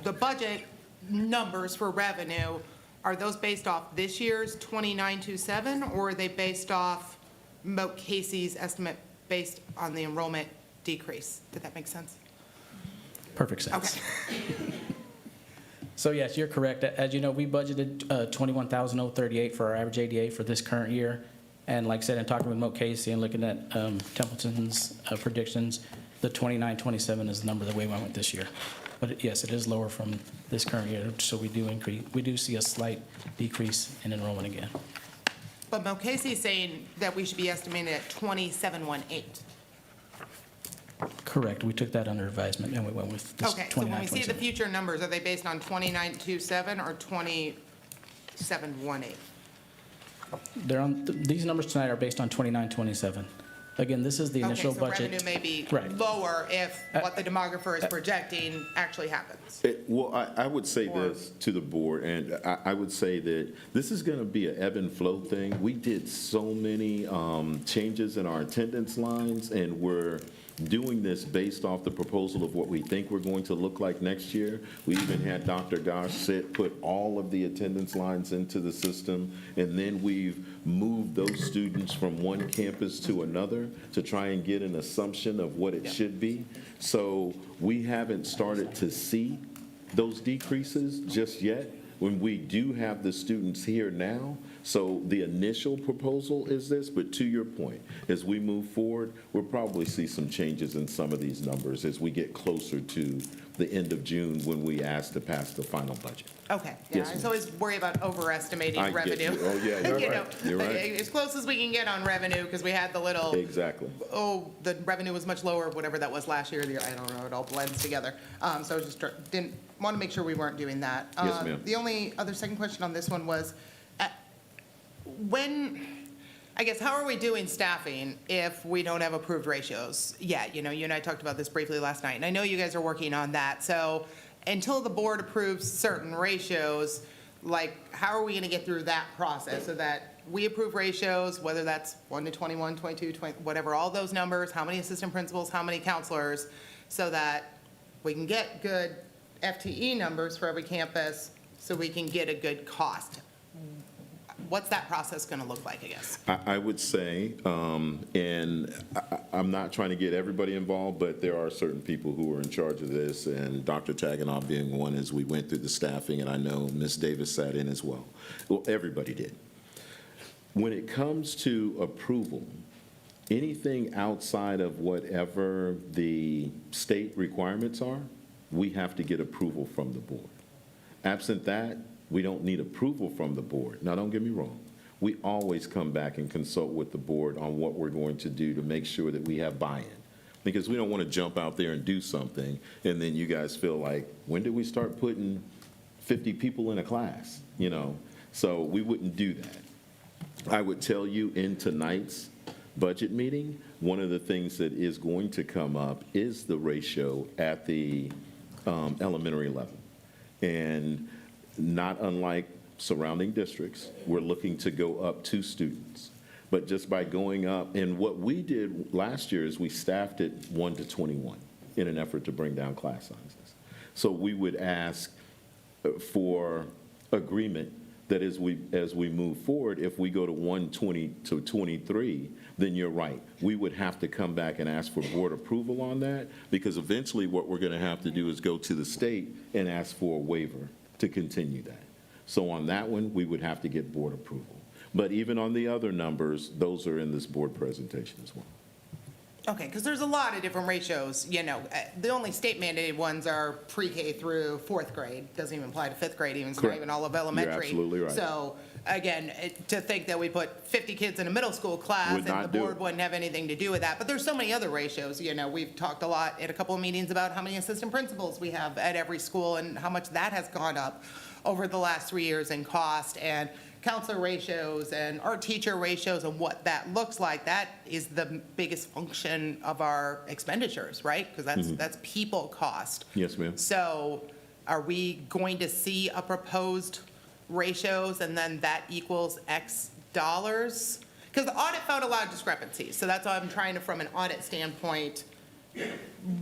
the budget numbers for revenue, are those based off this year's 2927, or are they based off Moat Casey's estimate based on the enrollment decrease? Did that make sense? Perfect sense. Okay. So yes, you're correct. As you know, we budgeted $21,038 for our average ADA for this current year. And like I said, in talking with Moat Casey and looking at Templeton's predictions, the 2927 is the number that we went with this year. But yes, it is lower from this current year, so we do see a slight decrease in enrollment again. But Moat Casey is saying that we should be estimating at 2718. Correct. We took that under advisement and we went with this Okay, so when we see the 2927. future numbers, are they based on 2927 or 2718? These numbers tonight are based on 2927. Again, this is the initial Okay, budget. so revenue may be Right. lower if what the demographer is projecting actually happens. Well, I would say this to the board, and I would say that this is going to be an ebb and flow thing. We did so many changes in our attendance lines, and we're doing this based off the proposal of what we think we're going to look like next year. We even had Dr. Gosh put all of the attendance lines into the system, and then we've moved those students from one campus to another to try and get an assumption of what it should be. So we haven't started to see those decreases just yet, when we do have the students here now. So the initial proposal is this, but to your point, as we move forward, we'll probably see some changes in some of these numbers as we get closer to the end of June when we ask to pass the final budget. Okay, yeah, Yes, I ma'am. always worry about overestimating I get revenue. you. Oh, yeah, you're You know, right. You're right. As close as we can get on revenue, because we had the little, Exactly. oh, the revenue was much lower, whatever that was last year, I don't know, it all blends together. So I was just, didn't, want to make sure we weren't doing that. Yes, ma'am. The only other second question on this one was, when, I guess, how are we doing staffing if we don't have approved ratios yet? You know, you and I talked about this briefly last night, and I know you guys are working on that. So until the board approves certain ratios, like, how are we going to get through that process so that we approve ratios, whether that's 1 to 21, 22, 20, whatever, all those numbers, how many assistant principals, how many counselors, so that we can get good FTE numbers for every campus, so we can get a good cost? What's that process going to look like, I guess? I would say, and I'm not trying to get everybody involved, but there are certain people who are in charge of this, and Dr. Taganoff being one as we went through the staffing, and I know Ms. Davis sat in as well. Well, everybody did. When it comes to approval, anything outside of whatever the state requirements are, we have to get approval from the board. Absent that, we don't need approval from the board. Now, don't get me wrong. We always come back and consult with the board on what we're going to do to make sure that we have buy-in. Because we don't want to jump out there and do something, and then you guys feel like, when did we start putting 50 people in a class? You know, so we wouldn't do that. I would tell you in tonight's budget meeting, one of the things that is going to come up is the ratio at the elementary level. And not unlike surrounding districts, we're looking to go up 2 students. But just by going up, and what we did last year is we staffed it 1 to 21 in an effort to bring down class sizes. So we would ask for agreement that as we move forward, if we go to 120 to 23, then you're right. We would have to come back and ask for board approval on that, because eventually what we're going to have to do is go to the state and ask for a waiver to continue that. So on that one, we would have to get board approval. But even on the other numbers, those are in this board presentation as well. Okay, because there's a lot of different ratios, you know. The only state mandated ones are pre-K through 4th grade. Doesn't even apply to 5th grade, even, it's not Correct. even all of elementary. You're absolutely right. So, again, to think that we put 50 kids in a middle school class Would and not the do board it. wouldn't have anything to do with that. But there's so many other ratios, you know. We've talked a lot at a couple of meetings about how many assistant principals we have at every school and how much that has gone up over the last 3 years in cost, and counselor ratios and our teacher ratios and what that looks like. That is the biggest function of our expenditures, right? Because that's people cost. Yes, ma'am. So are we going to see a proposed ratios and then that equals X dollars? Because the audit found a lot of discrepancies. So that's why I'm trying to, from an audit standpoint,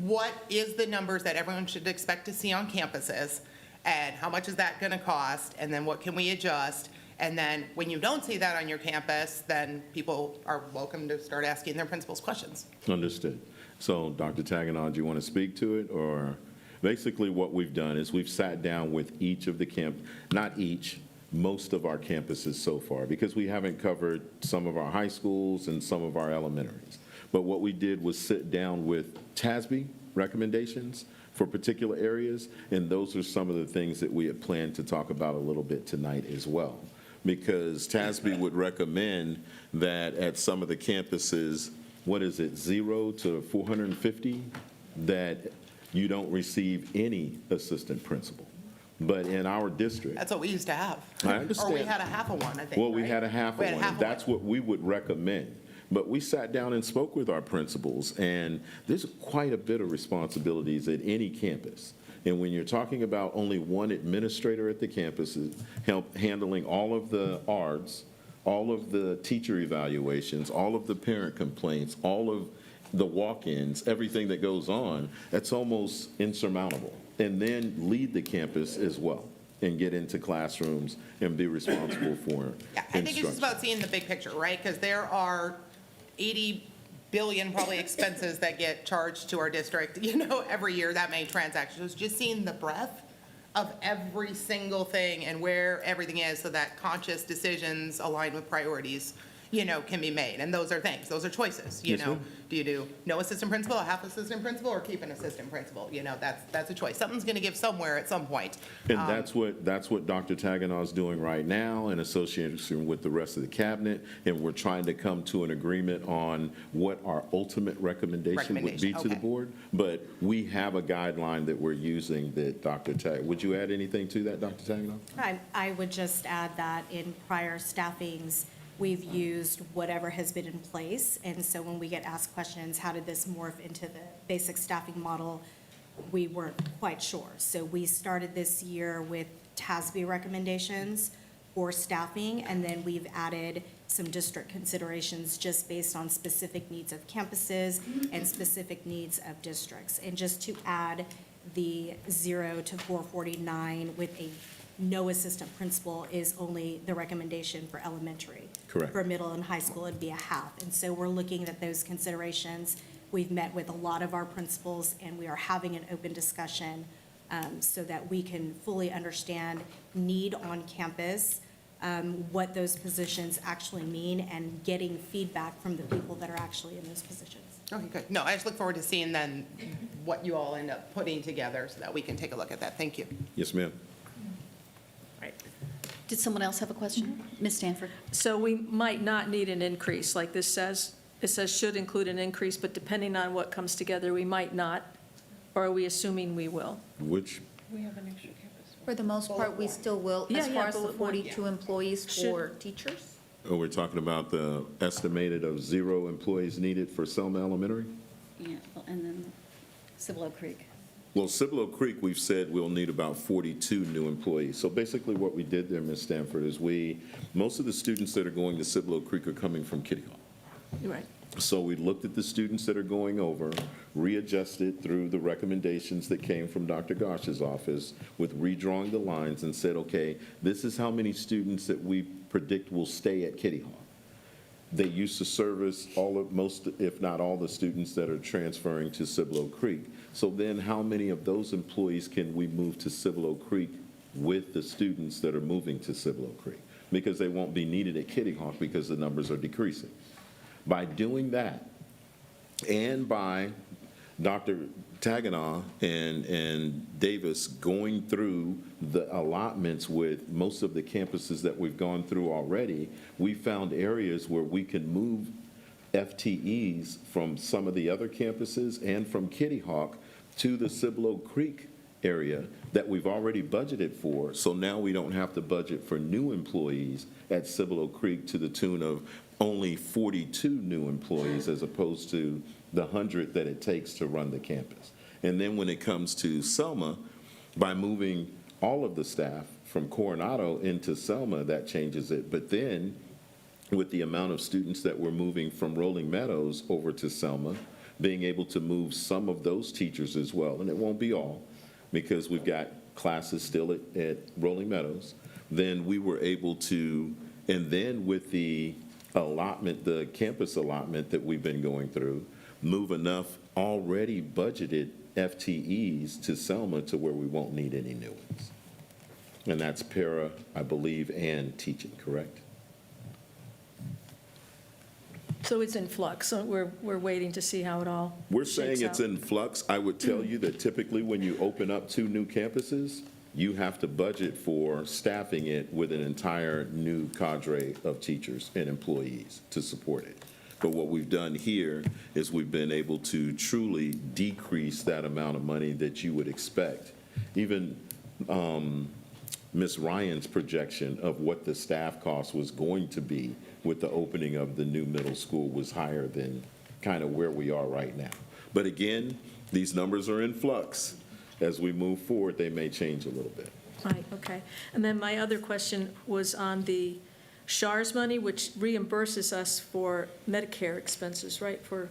what is the numbers that everyone should expect to see on campuses? And how much is that going to cost? And then what can we adjust? And then when you don't see that on your campus, then people are welcome to start asking their principals questions. Understood. So, Dr. Taganoff, do you want to speak to it? Or basically what we've done is we've sat down with each of the not each, most of our campuses so far, because we haven't covered some of our high schools and some of our elementaries. But what we did was sit down with TASB recommendations for particular areas, and those are some of the things that we had planned to talk about a little bit tonight as well. Because TASB would recommend that at some of the campuses, 0 to 450, that you don't receive any assistant principal. But in our district, That's what we used to have. I understand. Or we had a half of one, I think, well, we right? had a half We of had a one, half and of that's one. what we would recommend. But we sat down and spoke with our principals, and there's quite a bit of responsibilities at any campus. And when you're talking about only one administrator at the campus handling all of the ARDs, all of the teacher evaluations, all of the parent complaints, all of the walk-ins, everything that goes on, that's almost insurmountable. And then lead the campus as well and get into classrooms and be responsible for Yeah, I think it's just instruction. about seeing the big picture, right? Because there are 80 billion probably expenses that get charged to our district, every year, that many transactions. Just seeing the breadth of every single thing and where everything is so that conscious decisions aligned with priorities, can be made. And those are things, those are choices, Yes, ma'am. Do you do no assistant principal, a half assistant principal, or keep an assistant principal? That's a choice. Something's going to give somewhere at some point. And that's what Dr. Taganow is doing right now in association with the rest of the cabinet. And we're trying to come to an agreement on what our ultimate recommendation would be to the okay. board. But we have a guideline that we're using that Dr. Would you add anything to that, Dr. Taganow? I would just add that in prior staffings, we've used whatever has been in place. And so when we get asked questions, how did this morph into the basic staffing model, we weren't quite sure. So we started this year with TASB recommendations for staffing, and then we've added some district considerations just based on specific needs of campuses and specific needs of districts. And just to add the 0 to 449 with a no assistant principal is only the recommendation for elementary. Correct. For middle and high school, it'd be a half. And so we're looking at those considerations. We've met with a lot of our principals, and we are having an open discussion so that we can fully understand need on campus, what those positions actually mean, and getting feedback from the people that are actually in those positions. Okay, good. No, I just look forward to seeing then what you all end up putting together so that we can take a look at that. Thank you. Yes, ma'am. Did someone else have a question? Ms. Stanford? So we might not need an increase, like this says. It says should include an increase, but depending on what comes together, we might not. Or are we assuming we will? Which, For the most part, we still will, Yeah, as yeah, far as the bullet one, 42 employees Should- for teachers. we're talking about the estimated of 0 employees needed for Selma Elementary? Yeah, and then Cibolo Creek. Well, Cibolo Creek, we've said we'll need about 42 new employees. So basically what we did there, Ms. Stanford, is most of the students that are going to Cibolo Creek are coming from Kitty Hawk. You're right. So we looked at the students that are going over, readjusted through the recommendations that came from Dr. Gosh's office with redrawing the lines and said, okay, this is how many students that we predict will stay at Kitty Hawk. They used to service most, if not all, the students that are transferring to Cibolo Creek. So then how many of those employees can we move to Cibolo Creek with the students that are moving to Cibolo Creek? Because they won't be needed at Kitty Hawk because the numbers are decreasing. By doing that, and by Dr. Taganow and Davis going through the allotments with most of the campuses that we've gone through already, we found areas where we can move FTEs from some of the other campuses and from Kitty Hawk to the Cibolo Creek area that we've already budgeted for. So now we don't have to budget for new employees at Cibolo Creek to the tune of only 42 new employees as opposed to the 100 that it takes to run the campus. And then when it comes to Selma, by moving all of the staff from Coronado into Selma, that changes it. But then with the amount of students that we're moving from Rolling Meadows over to Selma, being able to move some of those teachers as well, and it won't be all, because we've got classes still at Rolling Meadows, then we were able to, and then with the allotment, the campus allotment that we've been going through, move enough already budgeted FTEs to Selma to where we won't need any new ones. And that's para, I believe, and teaching, correct? So it's in flux, so we're waiting to see how it all We're saying shakes it's out. in flux. I would tell you that typically when you open up 2 new campuses, you have to budget for staffing it with an entire new cadre of teachers and employees to support it. But what we've done here is we've been able to truly decrease that amount of money that you would expect. Even Ms. Ryan's projection of what the staff cost was going to be with the opening of the new middle school was higher than kind of where we are right now. But again, these numbers are in flux. As we move forward, they may change a little bit. Right, okay. And then my other question was on the SHARS money, which reimburses us for Medicare expenses, right? For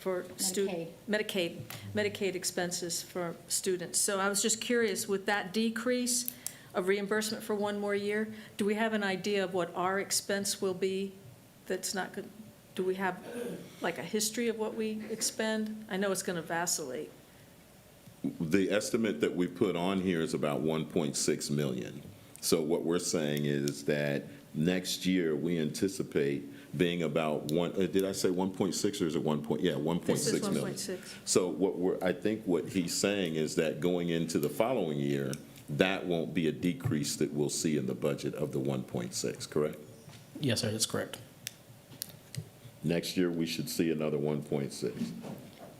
for student, Medicaid expenses for students. So I was just curious, with that decrease of reimbursement for one more year, do we have an idea of what our expense will be that's not good? Do we have like a history of what we expend? I know it's going to vacillate. The estimate that we put on here is about 1.6 million. So what we're saying is that next year, we anticipate being about did I say 1.6 or is it 1 point? Yeah, 1.6 This is million. 1.6. So I think what he's saying is that going into the following year, that won't be a decrease that we'll see in the budget of the 1.6, correct? Yes, sir, that's correct. Next year, we should see another 1.6.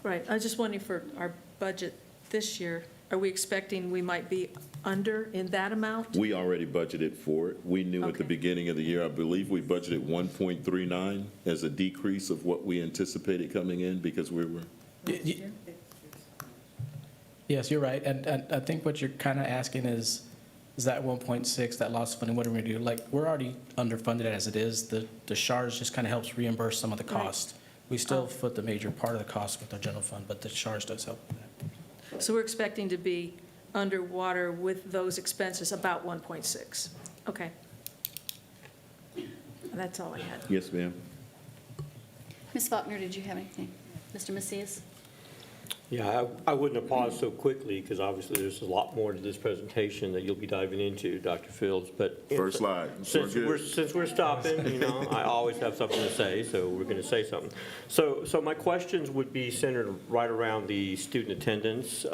Right, I was just wondering for our budget this year, are we expecting we might be under in that amount? We already budgeted for it. We knew at the Okay. beginning of the year, I believe we budgeted 1.39 as a decrease of what we anticipated coming in because we were. Yes, you're right, and I think what you're kind of asking is that 1.6, that loss of funding, what are we going to do? Like, we're already underfunded as it is. The SHARS just kind of helps reimburse some of the Right. cost. We still foot the major part of the cost with our general fund, but the SHARS does help with that. So we're expecting to be underwater with those expenses, about 1.6. Okay. That's all I had. Yes, ma'am. Ms. Faulkner, did you have anything? Mr. Macias? Yeah, I wouldn't have paused so quickly because obviously there's a lot more to this presentation that you'll be diving into, Dr. Fields, but. First slide. Since we're stopping, I always have something to say, so we're going to say something. So my questions would be centered right around the student attendance.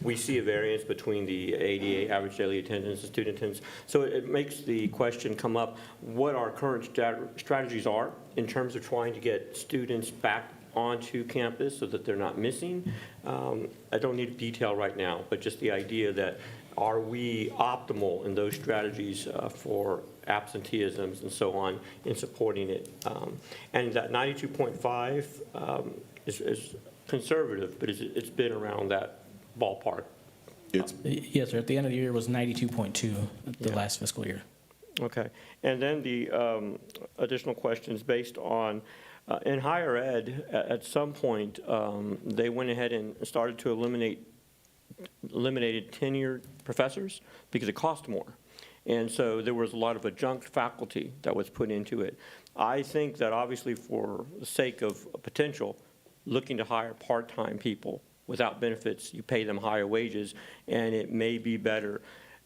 We see a variance between the ADA, average daily attendance, and student attendance. So it makes the question come up, what our current strategies are in terms of trying to get students back onto campus so that they're not missing. I don't need detail right now, but just the idea that are we optimal in those strategies for absenteeisms and so on in supporting it. And that 92.5 is conservative, but it's been around that ballpark. Yes, sir, at the end of the year it was 92.2, the last fiscal year. Okay. And then the additional questions based on in higher ed, at some point, they went ahead and started to eliminated tenured professors because it cost more. And so there was a lot of adjunct faculty that was put into it. I think that obviously for the sake of potential, looking to hire part-time people without benefits, you pay them higher wages, and it may be better.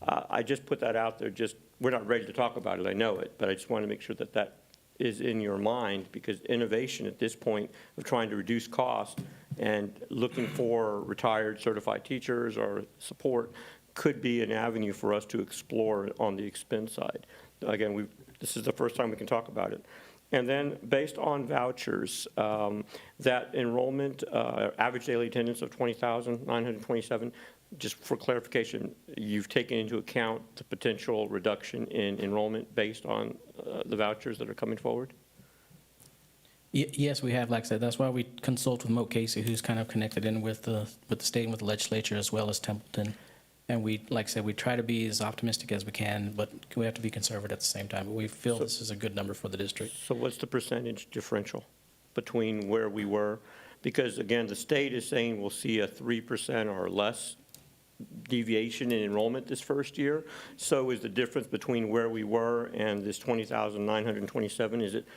I just put that out there. We're not ready to talk about it, I know it, but I just want to make sure that that is in your mind, because innovation at this point of trying to reduce cost and looking for retired certified teachers or support could be an avenue for us to explore on the expense side. Again, this is the first time we can talk about it. And then based on vouchers, that enrollment, average daily attendance of 20,927, just for clarification, you've taken into account the potential reduction in enrollment based on the vouchers that are coming forward? Yes, we have, like I said, that's why we consult with Moat Casey, who's kind of connected in with the state and with the legislature as well as Templeton. And we, like I said, we try to be as optimistic as we can, but we have to be conservative at the same time. But we feel this is a good number for the district. So what's the percentage differential between where we were? Because again, the state is saying we'll see a 3% or less deviation in enrollment this first year. So is the difference between where we were and this 20,927, is it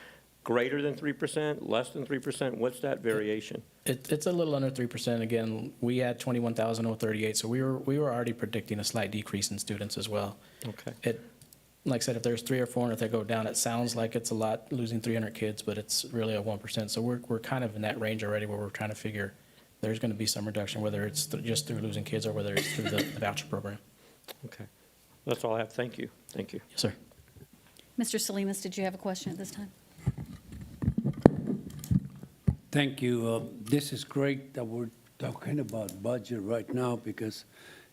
greater than 3%, less than 3%? What's that variation? It's a little under 3%. Again, we had 21,038, so we were already predicting a slight decrease in students as well. Okay. Like I said, if there's 3 or 4 and if they go down, it sounds like it's a lot, losing 300 kids, but it's really a 1%. So we're kind of in that range already where we're trying to figure there's going to be some reduction, whether it's just through losing kids or whether it's through the voucher program. Okay. That's all I have. Thank you. Thank you. Yes, sir. Mr. Salimas, did you have a question at this time? Thank you. This is great that we're talking about budget right now because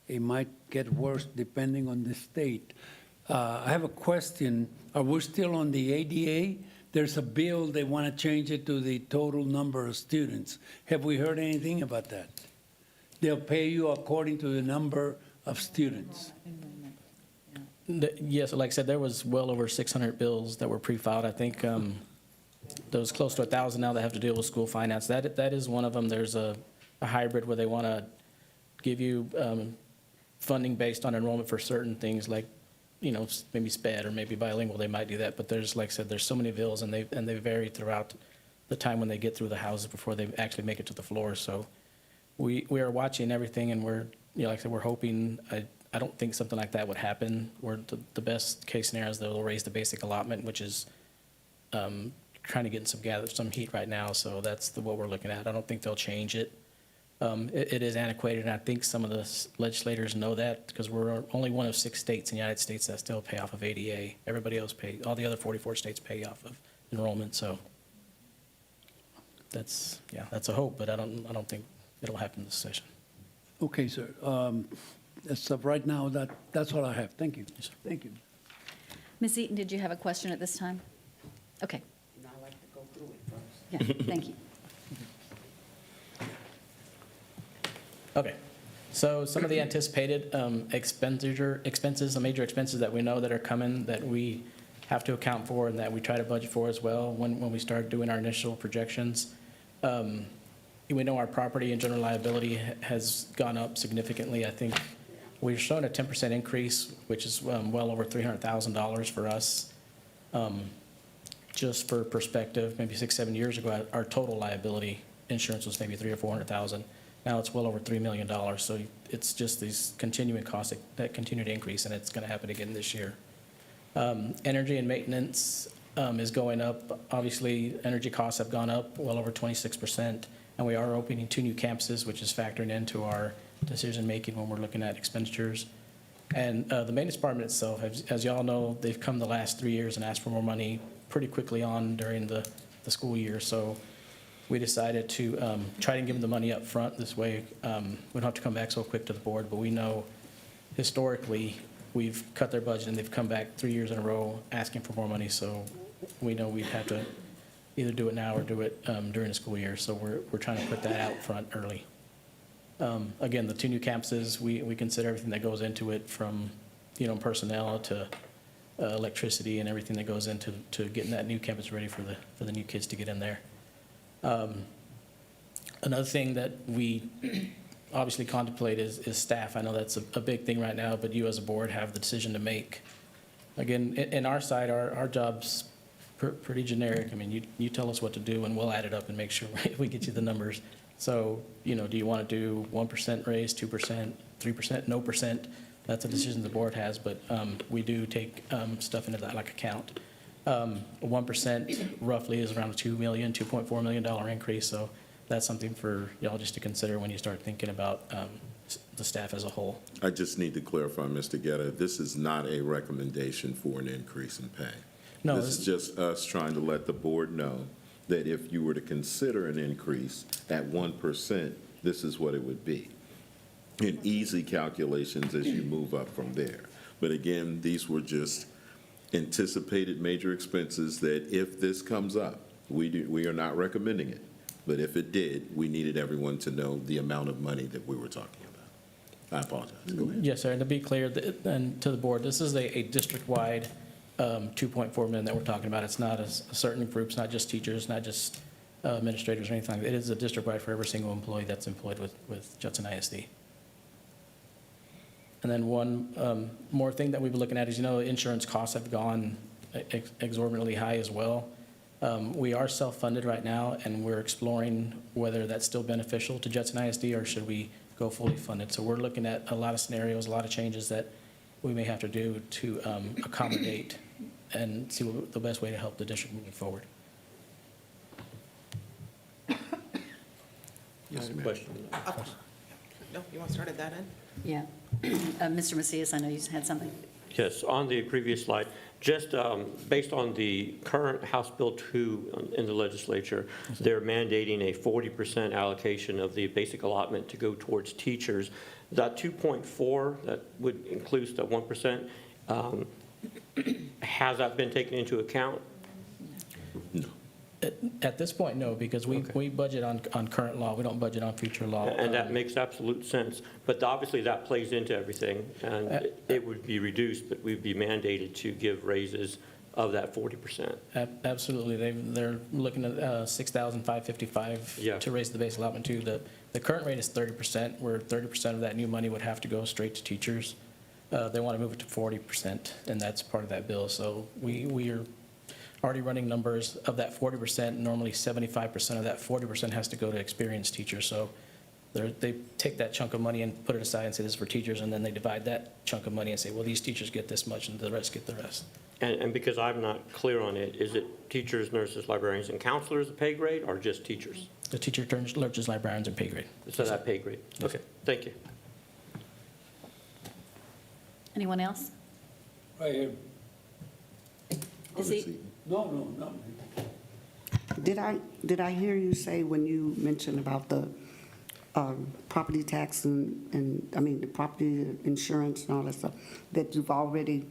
it might get worse depending on the state. I have a question. Are we still on the ADA? There's a bill, they want to change it to the total number of students. Have we heard anything about that? They'll pay you according to the number of students. Yes, like I said, there was well over 600 bills that were pre-filed. I think those close to 1,000 now that have to deal with school finance. That is one of them. There's a hybrid where they want to give you funding based on enrollment for certain things like, maybe SPED or maybe bilingual, they might do that. But there's, like I said, there's so many bills and they vary throughout the time when they get through the houses before they actually make it to the floor. So we are watching everything and we're, like I said, we're hoping, I don't think something like that would happen. The best case scenario is they'll raise the basic allotment, which is trying to get some heat right now. So that's what we're looking at. I don't think they'll change it. It is antiquated, and I think some of the legislators know that because we're only one of 6 states in the United States that still pay off of ADA. Everybody else all the other 44 states pay off of enrollment, so that's a hope, but I don't think it'll happen this session. Okay, sir. As of right now, that's all I have. Thank you. Yes, sir. Thank you. Ms. Eaton, did you have a question at this time? Okay. Now I like to go through it first. Yeah, thank you. Okay, so some of the anticipated expenses, the major expenses that we know that are coming that we have to account for and that we try to budget for as well when we start doing our initial projections. We know our property and general liability has gone up significantly. I think we're showing a 10% increase, which is well over $300,000 for us. Just for perspective, maybe 6-7 years ago, our total liability insurance was maybe $300,000 or $400,000. Now it's well over $3 million. So it's just these continuing costs that continue to increase, and it's going to happen again this year. Energy and maintenance is going up. Obviously, energy costs have gone up well over 26%, and we are opening 2 new campuses, which is factoring into our decision-making when we're looking at expenditures. And the maintenance department itself, as y'all know, they've come the last 3 years and asked for more money pretty quickly on during the school year. So we decided to try to give them the money up front. This way, we don't have to come back so quick to the board. But we know historically, we've cut their budget and they've come back 3 years in a row asking for more money. So we know we'd have to either do it now or do it during the school year. So we're trying to put that out front early. Again, the 2 new campuses, we consider everything that goes into it from, personnel to electricity and everything that goes into getting that new campus ready for the new kids to get in there. Another thing that we obviously contemplate is staff. I know that's a big thing right now, but you as a board have the decision to make. Again, in our side, our job's pretty generic. I mean, you tell us what to do and we'll add it up and make sure we get you the numbers. So, do you want to do 1% raise, 2%, 3%, no percent? That's a decision the board has, but we do take stuff into that like account. 1% roughly is around a $2.4 million increase. So that's something for y'all just to consider when you start thinking about the staff as a whole. I just need to clarify, Mr. Guetta, this is not a recommendation for an increase in pay. No, This is just us trying to let the board know that if you were to consider an increase at 1%, this is what it would be. In easy calculations as you move up from there. But again, these were just anticipated major expenses that if this comes up, we are not recommending it. But if it did, we needed everyone to know the amount of money that we were talking about. I apologize. Go ahead. Yes, sir. And to be clear, and to the board, this is a district-wide 2.4 million that we're talking about. It's not a certain groups, not just teachers, not just administrators or anything like that. It is a district-wide for every single employee that's employed with Judson ISD. And then one more thing that we've been looking at is, insurance costs have gone exorbitantly high as well. We are self-funded right now, and we're exploring whether that's still beneficial to Judson ISD or should we go fully funded. So we're looking at a lot of scenarios, a lot of changes that we may have to do to accommodate and see what the best way to help the district moving forward. Yes, ma'am. Question. No, you want to start at that end? Yeah. Mr. Macias, I know you had something. Yes, on the previous slide, just based on the current House Bill 2 in the legislature, they're mandating a 40% allocation of the basic allotment to go towards teachers. That 2.4, that would include the 1%, has that been taken into account? No. At this point, no, because we budget on current law. We don't budget on future law. And that makes absolute sense. But obviously, that plays into everything, and it would be reduced, but we'd be mandated to give raises of that 40%. Absolutely. They're looking at 6,555 Yeah. to raise the base allotment to. The current rate is 30%, where 30% of that new money would have to go straight to teachers. They want to move it to 40%, and that's part of that bill. So we are already running numbers of that 40%. Normally 75% of that 40% has to go to experienced teachers. So they take that chunk of money and put it aside and say this is for teachers, and then they divide that chunk of money and say, well, these teachers get this much and the rest get the rest. And because I'm not clear on it, is it teachers, nurses, librarians, and counselors, the pay grade, or just teachers? The teacher turns nurses, librarians, and pay grade. So that pay grade? Okay, thank you. Anyone else? Right here. Is he, No, no. Did I hear you say when you mentioned about the property tax and I mean, the property insurance and all that stuff, that you've already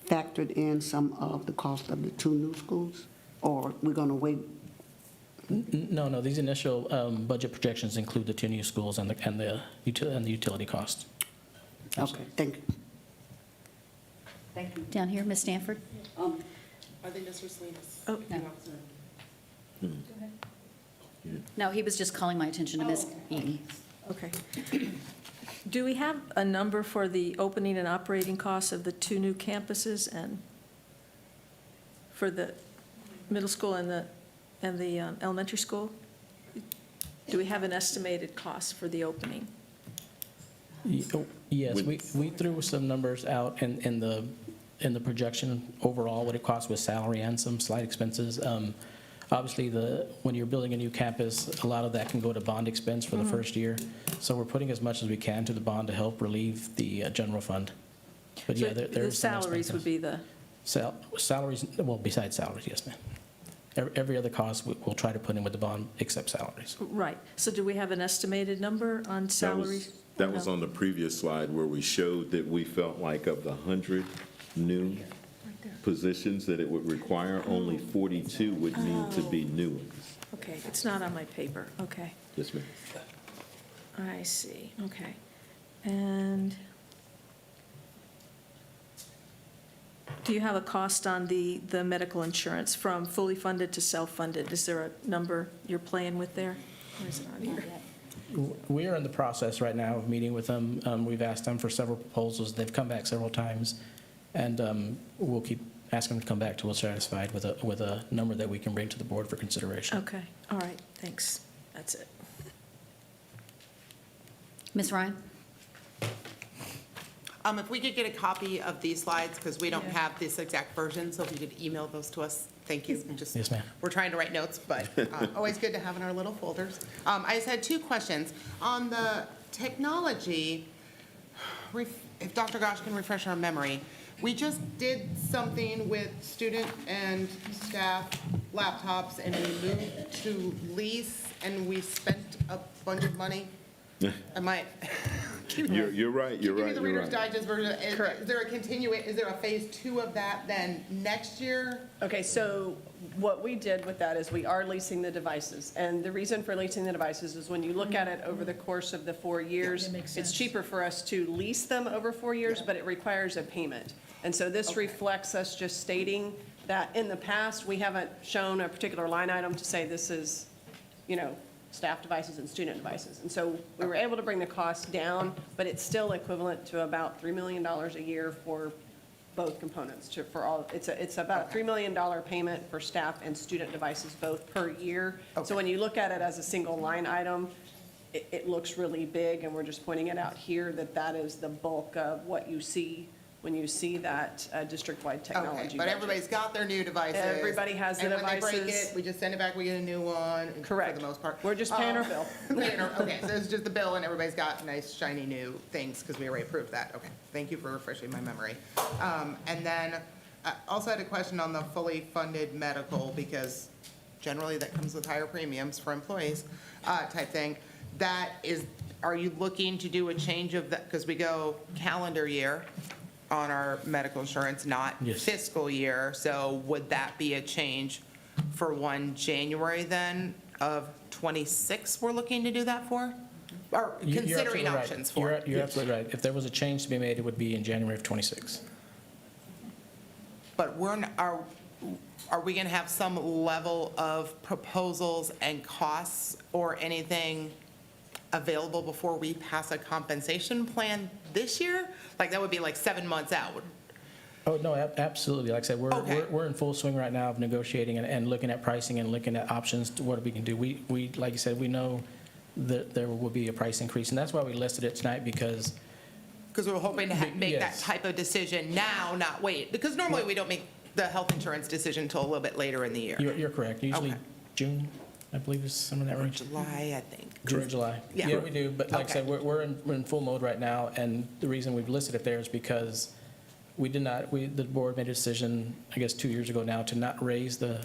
factored in some of the cost of the 2 new schools? Or we're going to wait? No, these initial budget projections include the 2 new schools and the utility cost. Okay, thank you. thank you. Down here, Ms. Stanford? I think Mr. Salinas. Oh, no. No, he was just calling my attention to Ms. Eaton. Okay. Do we have a number for the opening and operating costs of the 2 new campuses and for the middle school and the elementary school? Do we have an estimated cost for the opening? Yes, we threw some numbers out in the projection overall, what it costs with salary and some slight expenses. Obviously, when you're building a new campus, a lot of that can go to bond expense for the first year. So we're putting as much as we can to the bond to help relieve the general fund. But yeah, So there's the salaries would be the, salaries, well, besides salaries, yes, ma'am. Every other cost we'll try to put in with the bond except salaries. right. So do we have an estimated number on salaries? That was No. on the previous slide where we showed that we felt like of the 100 new positions that it would require, only 42 would need to be new ones. Okay, it's not on my paper. Okay. Yes, ma'am. I see, okay. And do you have a cost on the medical insurance from fully funded to self-funded? Is there a number you're playing with there? Or is it on here? We are in the process right now of meeting with them. We've asked them for several proposals. They've come back several times, and we'll keep asking them to come back till we're satisfied with a number that we can bring to the board for consideration. Okay, all right, thanks. That's it. Ms. Ryan? If we could get a copy of these slides, because we don't have this exact version, so if you could email those to us, thank you. Yes, ma'am. We're trying to write notes, but always good to have in our little folders. I just had 2 questions. On the technology, if Dr. Gosh can refresh our memory, we just did something with student and staff laptops, and we moved to lease, and we spent a bunch of money. Am I? You're right, Give me the Reader's Digest version. Is there is there a phase 2 of that then next year? Okay, so what we did with that is we are leasing the devices. And the reason for leasing the devices is when you look at it over the course of the 4 years, it's cheaper for us to lease them over 4 years, but it requires a payment. And so this reflects us just stating that in the past, we haven't shown a particular line item to say this is, staff devices and student devices. And so we were able to bring the cost down, but it's still equivalent to about $3 million a year for both components, it's about a $3 million payment for staff and student devices both per year. So when you look at it as a single line item, it looks really big, and we're just pointing it out here that is the bulk of what you see when you see that district-wide technology Okay, but budget. everybody's got their new devices. Everybody has the And when they break devices. it, we just send it back, we get a new one. Correct. For the most part. We're just paying our bill. Okay, so it's just the bill, and everybody's got nice, shiny new things, because we already approved that. Okay, thank you for refreshing my memory. And then, I also had a question on the fully funded medical, because generally that comes with higher premiums for employees, type thing. Are you looking to do a change of that, because we go calendar year on our medical insurance, not Yes. fiscal year, so would that be a change for 1 January then of '26 we're looking to do that for? Or You're considering absolutely right. options for? You're absolutely right. If there was a change to be made, it would be in January of '26. but are we going to have some level of proposals and costs or anything available before we pass a compensation plan this year? Like, that would be like 7 months out. Oh, no, absolutely. Like I said, Okay. we're in full swing right now of negotiating and looking at pricing and looking at options to what we can do. We, like you said, we know that there will be a price increase, and that's why we listed it tonight, because Because we're hoping to make that Yes. type of decision now, not wait. Because normally we don't make the health insurance decision until a little bit later in the year. you're correct. Usually Okay. June, I believe, is somewhere in that range. July, I think. June or July. Yeah. We do, but like I Okay. said, we're in full mode right now, and the reason we've listed it there is because the board made a decision, I guess, 2 years ago now, to not raise the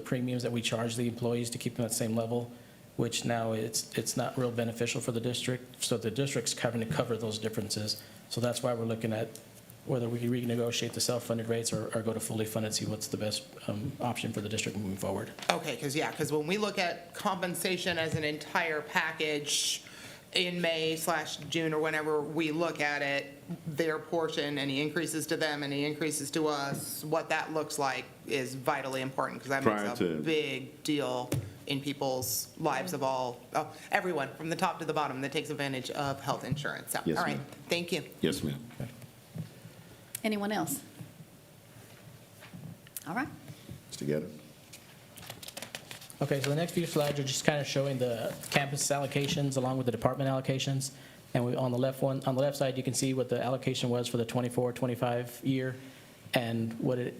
premiums that we charge the employees to keep them at the same level, which now it's not real beneficial for the district, so the district's having to cover those differences. So that's why we're looking at whether we can renegotiate the self-funded rates or go to fully funded, see what's the best option for the district moving forward. Okay, because when we look at compensation as an entire package in May/June or whenever we look at it, their portion, any increases to them, any increases to us, what that looks like is vitally important, because that Prior makes a to- big deal in people's lives of everyone, from the top to the bottom, that takes advantage of health insurance. So, Yes, all right, ma'am. thank you. Yes, ma'am. Anyone else? All right. Mr. Getter? Okay, so the next few slides are just kind of showing the campus allocations along with the department allocations. And on the left side, you can see what the allocation was for the 24-25 year and what it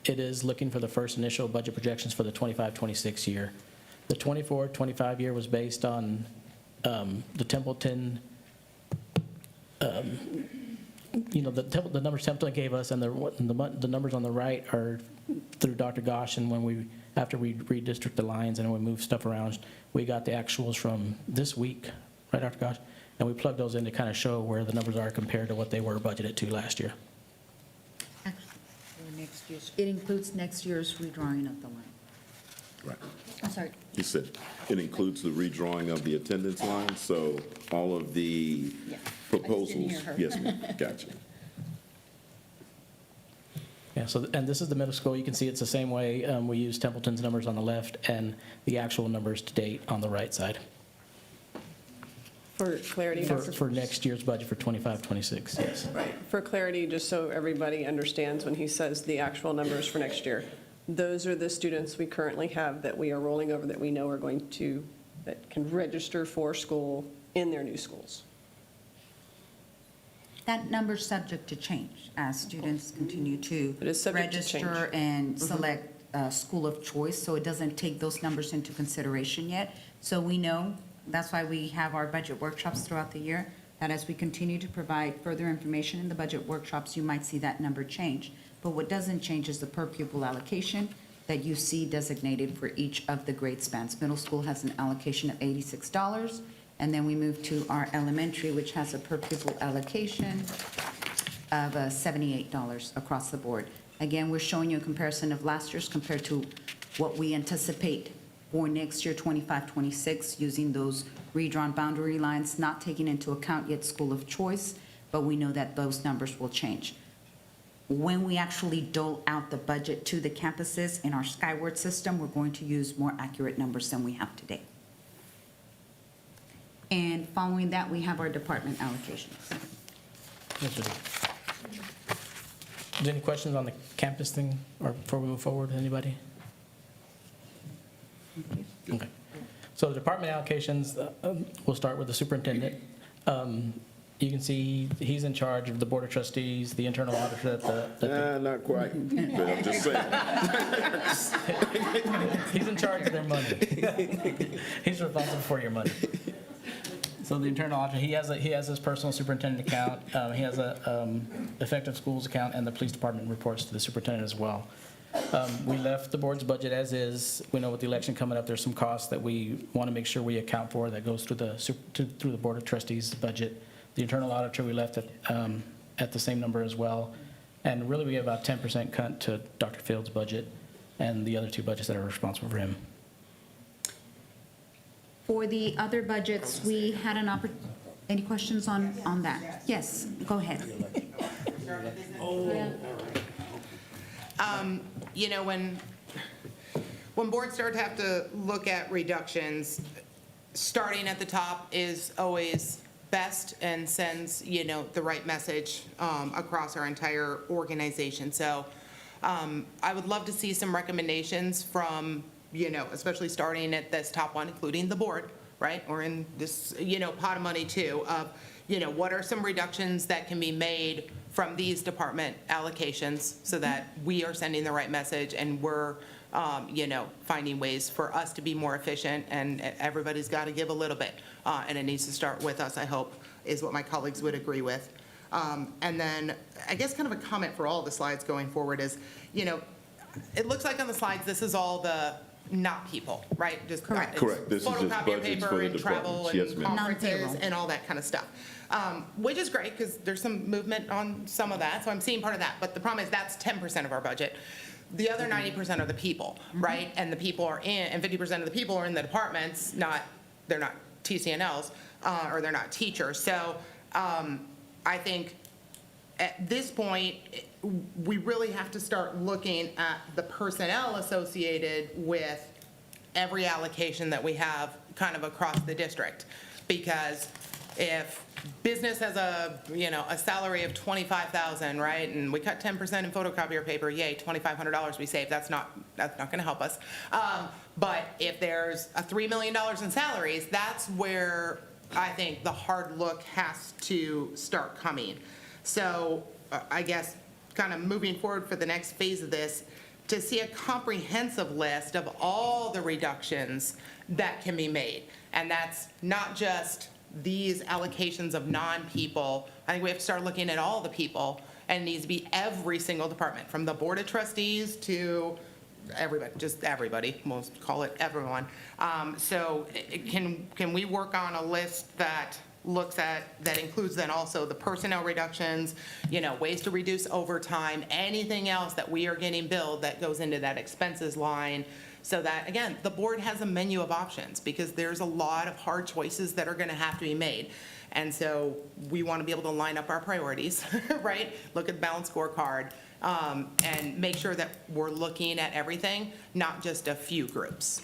is looking for the first initial budget projections for the 25-26 year. The 24-25 year was based on the Templeton, the numbers Templeton gave us, and the numbers on the right are through Dr. Gosh, and after we redistrict the lines and we move stuff around, we got the actuals from this week, right, Dr. Gosh? And we plugged those in to kind of show where the numbers are compared to what they were budgeted to last year. It includes next year's redrawing of the line. Right. I'm sorry. He said it includes the redrawing of the attendance line, so all of the proposals. hear her. Yes, ma'am. Gotcha. Yeah, and this is the middle school. You can see it's the same way. We use Templeton's numbers on the left and the actual numbers to date on the right side For clarity. for next year's budget for 25-26, yes. Right. For clarity, just so everybody understands, when he says the actual numbers for next year, those are the students we currently have that we are rolling over that we know are that can register for school in their new schools. That number's subject to change as students continue to It is subject to change. register and select school of choice, so it doesn't take those numbers into consideration yet. So we know, that's why we have our budget workshops throughout the year, that as we continue to provide further information in the budget workshops, you might see that number change. But what doesn't change is the per pupil allocation that you see designated for each of the grade spans. Middle school has an allocation of $86, and then we move to our elementary, which has a per pupil allocation of $78 across the board. Again, we're showing you a comparison of last year's compared to what we anticipate for next year, 25-26, using those redrawn boundary lines, not taking into account yet school of choice, but we know that those numbers will change. When we actually dole out the budget to the campuses in our Skyward system, we're going to use more accurate numbers than we have today. And following that, we have our department allocations. Yes, we do. Is there any questions on the campus thing or before we move forward, anybody? Okay. So the department allocations, we'll start with the superintendent. You can see he's in charge of the board of trustees, the internal auditor, Not quite, but I'm just saying. he's in charge of their money. He's responsible for your money. So the internal auditor, he has his personal superintendent account, he has a effective schools account, and the police department reports to the superintendent as well. We left the board's budget as is. We know with the election coming up, there's some costs that we want to make sure we account for that goes through the board of trustees budget. The internal auditor, we left at the same number as well. And really, we have about 10% cut to Dr. Field's budget and the other two budgets that are responsible for him. For the other budgets, we had any questions on that? Yes, go ahead. You know, when boards start to have to look at reductions, starting at the top is always best and sends, you know, the right message across our entire organization. So I would love to see some recommendations from, you know, especially starting at this top one, including the board, right? Or in this, you know, pot of money too, of, you know, what are some reductions that can be made from these department allocations so that we are sending the right message and we're, you know, finding ways for us to be more efficient, and everybody's got to give a little bit. And it needs to start with us, I hope, is what my colleagues would agree with. And then I guess kind of a comment for all the slides going forward is, you know, it looks like on the slides, this is all the not people, right? Just Correct. This is just photocopier budgets for paper the and travel departments. Yes, and ma'am. conferences Non-payroll. and all that kind of stuff, which is great because there's some movement on some of that. So I'm seeing part of that. But the problem is that's 10% of our budget. The other 90% are the people, right? And the people are in, and 50% of the people are in the departments, they're not TCNLs, or they're not teachers. So I think at this point, we really have to start looking at the personnel associated with every allocation that we have kind of across the district. Because if business has a, you know, a salary of $25,000, right, and we cut 10% in photocopier paper, yay, $2,500 we save, that's not gonna help us. But if there's a $3 million in salaries, that's where I think the hard look has to start coming. So I guess kind of moving forward for the next phase of this, to see a comprehensive list of all the reductions that can be made. And that's not just these allocations of non-people. I think we have to start looking at all the people, and it needs to be every single department, from the Board of Trustees to everybody, just everybody, we'll call it everyone. So can we work on a list that looks at, that includes then also the personnel reductions, you know, ways to reduce overtime, anything else that we are getting billed that goes into that expenses line, so that, again, the board has a menu of options, because there's a lot of hard choices that are going to have to be made. And so we want to be able to line up our priorities, right? Look at the balanced scorecard, and make sure that we're looking at everything, not just a few groups.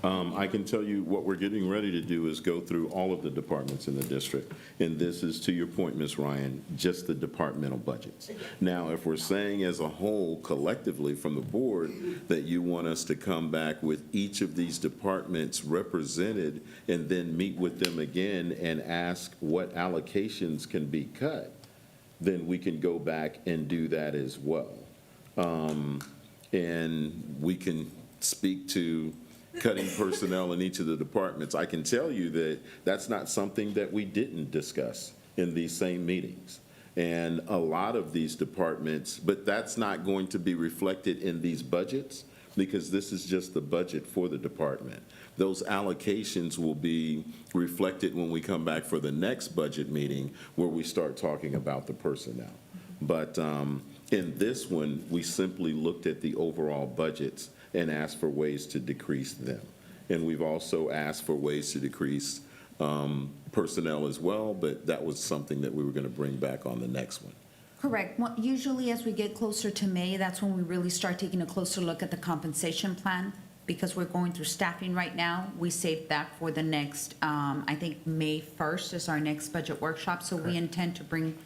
I can tell you what we're getting ready to do is go through all of the departments in the district. And this is, to your point, Ms. Ryan, just the departmental budgets. Now, if we're saying as a whole, collectively from the board, that you want us to come back with each of these departments represented and then meet with them again and ask what allocations can be cut, then we can go back and do that as well. And we can speak to cutting personnel in each of the departments. I can tell you that that's not something that we didn't discuss in these same meetings. And a lot of these departments, but that's not going to be reflected in these budgets, because this is just the budget for the department. Those allocations will be reflected when we come back for the next budget meeting, where we start talking about the personnel. But in this one, we simply looked at the overall budgets and asked for ways to decrease them. And we've also asked for ways to decrease personnel as well, but that was something that we were going to bring back on the next one. Correct. Well, usually as we get closer to May, that's when we really start taking a closer look at the compensation plan, because we're going through staffing right now. We saved that for the next, I think May 1st is our next budget workshop, so we intend to bring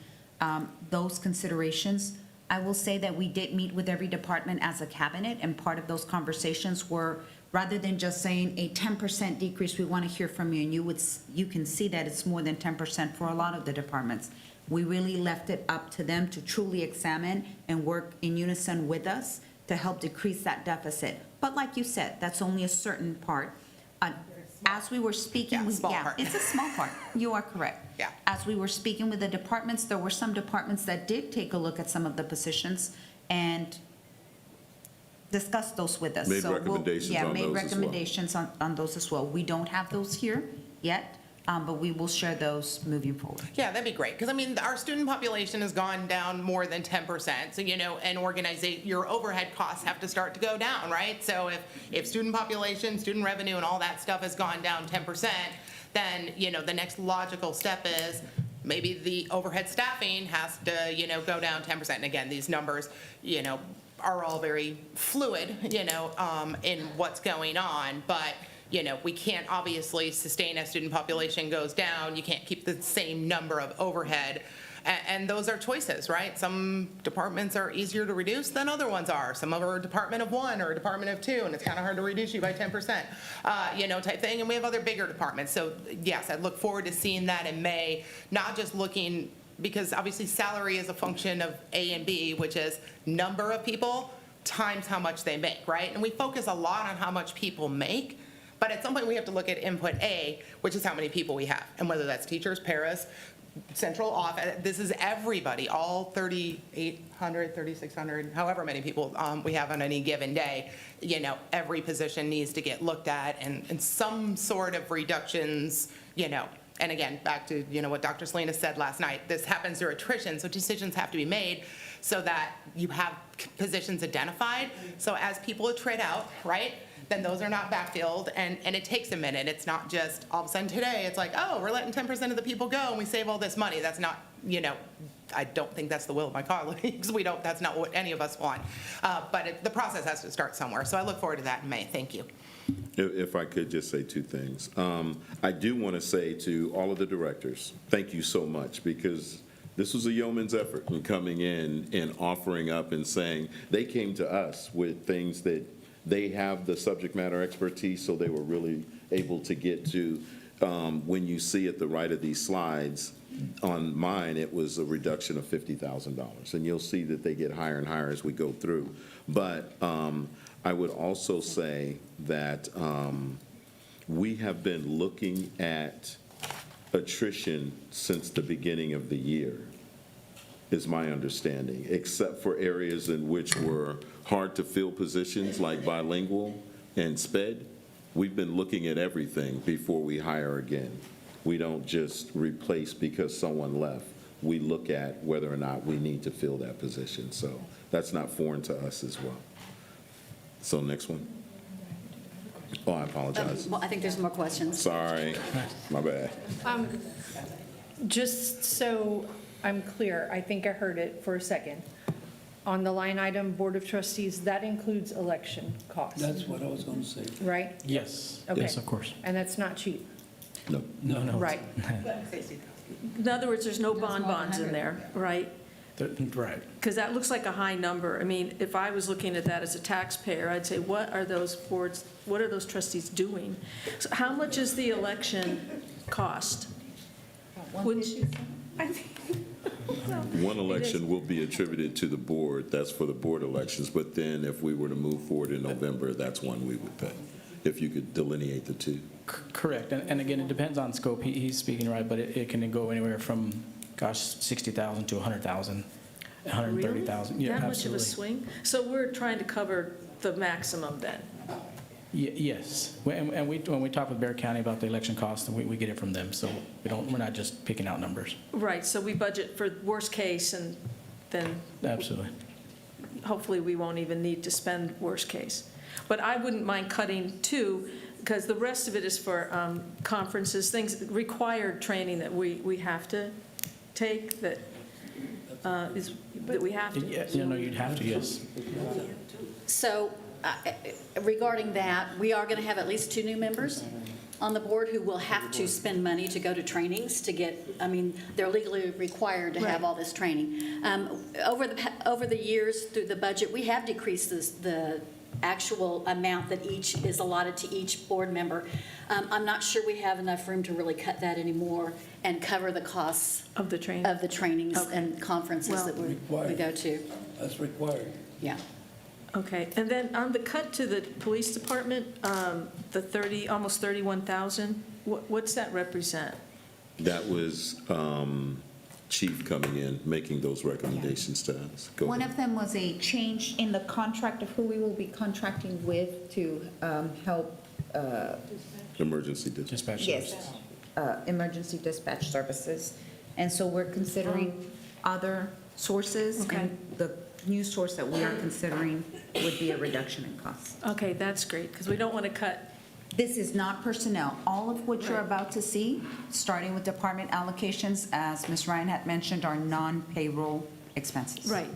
those considerations. I will say that we did meet with every department as a cabinet, and part of those conversations were, rather than just saying a 10% decrease, we want to hear from you, and you can see that it's more than 10% for a lot of the departments. We really left it up to them to truly examine and work in unison with us to help decrease that deficit. But like you said, that's only a certain part. As we were speaking, it's a small part. You are correct. Yeah. As we were speaking with the departments, there were some departments that did take a look at some of the positions and discussed those with us. Made So recommendations on made those as well. recommendations on those as well. We don't have those here yet, but we will share those moving forward. Yeah, that'd be great, because I mean, our student population has gone down more than 10%, so, you know, and your overhead costs have to start to go down, right? So if student population, student revenue, and all that stuff has gone down 10%, then, you know, the next logical step is maybe the overhead staffing has to, go down 10%. And again, these numbers, are all very fluid, in what's going on, but, we can't obviously sustain as student population goes down. You can't keep the same number of overhead. And those are choices, right? Some departments are easier to reduce than other ones are. Some of them are a department of 1 or a department of 2, and it's kind of hard to reduce you by 10%, type thing. And we have other bigger departments. So yes, I look forward to seeing that in May, not just looking, because obviously salary is a function of A and B, which is number of people times how much they make, right? And we focus a lot on how much people make, but at some point we have to look at input A, which is how many people we have. And whether that's teachers, paras, central office, this is everybody, all 3,800, 3,600, however many people we have on any given day. Every position needs to get looked at, and some sort of reductions, and again, back to, what Dr. Salinas said last night, this happens through attrition, so decisions have to be made so that you have positions identified. So as people attrit out, right, then those are not backfilled, and it takes a minute. It's not just all of a sudden today, it's like, oh, we're letting 10% of the people go and we save all this money. That's not, I don't think that's the will of my colleagues. That's not what any of us want. But the process has to start somewhere. So I look forward to that in May. Thank you. If I could just say two things. I do want to say to all of the directors, thank you so much, because this was a yeoman's effort in coming in and offering up and saying they came to us with things that they have the subject matter expertise, so they were really able to get to. When you see at the right of these slides, on mine, it was a reduction of $50,000. And you'll see that they get higher and higher as we go through. But I would also say that we have been looking at attrition since the beginning of the year, is my understanding, except for areas in which were hard to fill positions like bilingual and SPED. We've been looking at everything before we hire again. We don't just replace because someone left. We look at whether or not we need to fill that position. So that's not foreign to us as well. So next one. Oh, I apologize. Well, I think there's more questions. Sorry, my bad. Just so I'm clear, I think I heard it for a second. On the line item, Board of Trustees, that includes election costs, That's what I was going to say. right? Yes, Okay. yes, of course. And that's not cheap, No. No. right? In other words, there's no bonbons in there, right? Right. Because that looks like a high number. I mean, if I was looking at that as a taxpayer, I'd say, what are those boards, what are those trustees doing? So how much is the election cost? One election will be attributed to the board, that's for the board elections, but then if we were to move forward in November, that's one we would pay, if you could delineate the two. Correct, and again, it depends on scope. He's speaking right, but it can go anywhere from, gosh, 60,000 to 100,000, 130,000. Yeah, That much of a absolutely. swing? So we're trying to cover the maximum then? Yes, and when we talk with Bear County about the election costs, we get it from them, so we're not just picking out numbers. Right, so we budget for worst case, and then Absolutely. hopefully we won't even need to spend worst case. But I wouldn't mind cutting too, because the rest of it is for conferences, things, required training that we have to take, that we have to. Yeah, you'd have to, yes. So regarding that, we are going to have at least 2 new members on the board who will have to spend money to go to trainings to get, they're legally required to have all this training. Over the years through the budget, we have decreased the actual amount that each is allotted to each board member. I'm not sure we have enough room to really cut that anymore and cover the costs of the training, of the trainings and conferences that we go to. That's required. Yeah. Okay, and then on the cut to the police department, the almost 31,000, what's that represent? That was chief coming in, making those recommendations to us. Go One ahead. of them was a change in the contract of who we will be contracting with to help. Emergency dispatch. Yes, emergency dispatch services. And so we're considering other sources. Okay. And the new source that we are considering would be a reduction in costs. Okay, that's great, because we don't want to cut This is not personnel. All of what you're about to see, starting with department allocations, as Ms. Ryan had mentioned, are non-payroll expenses. Right,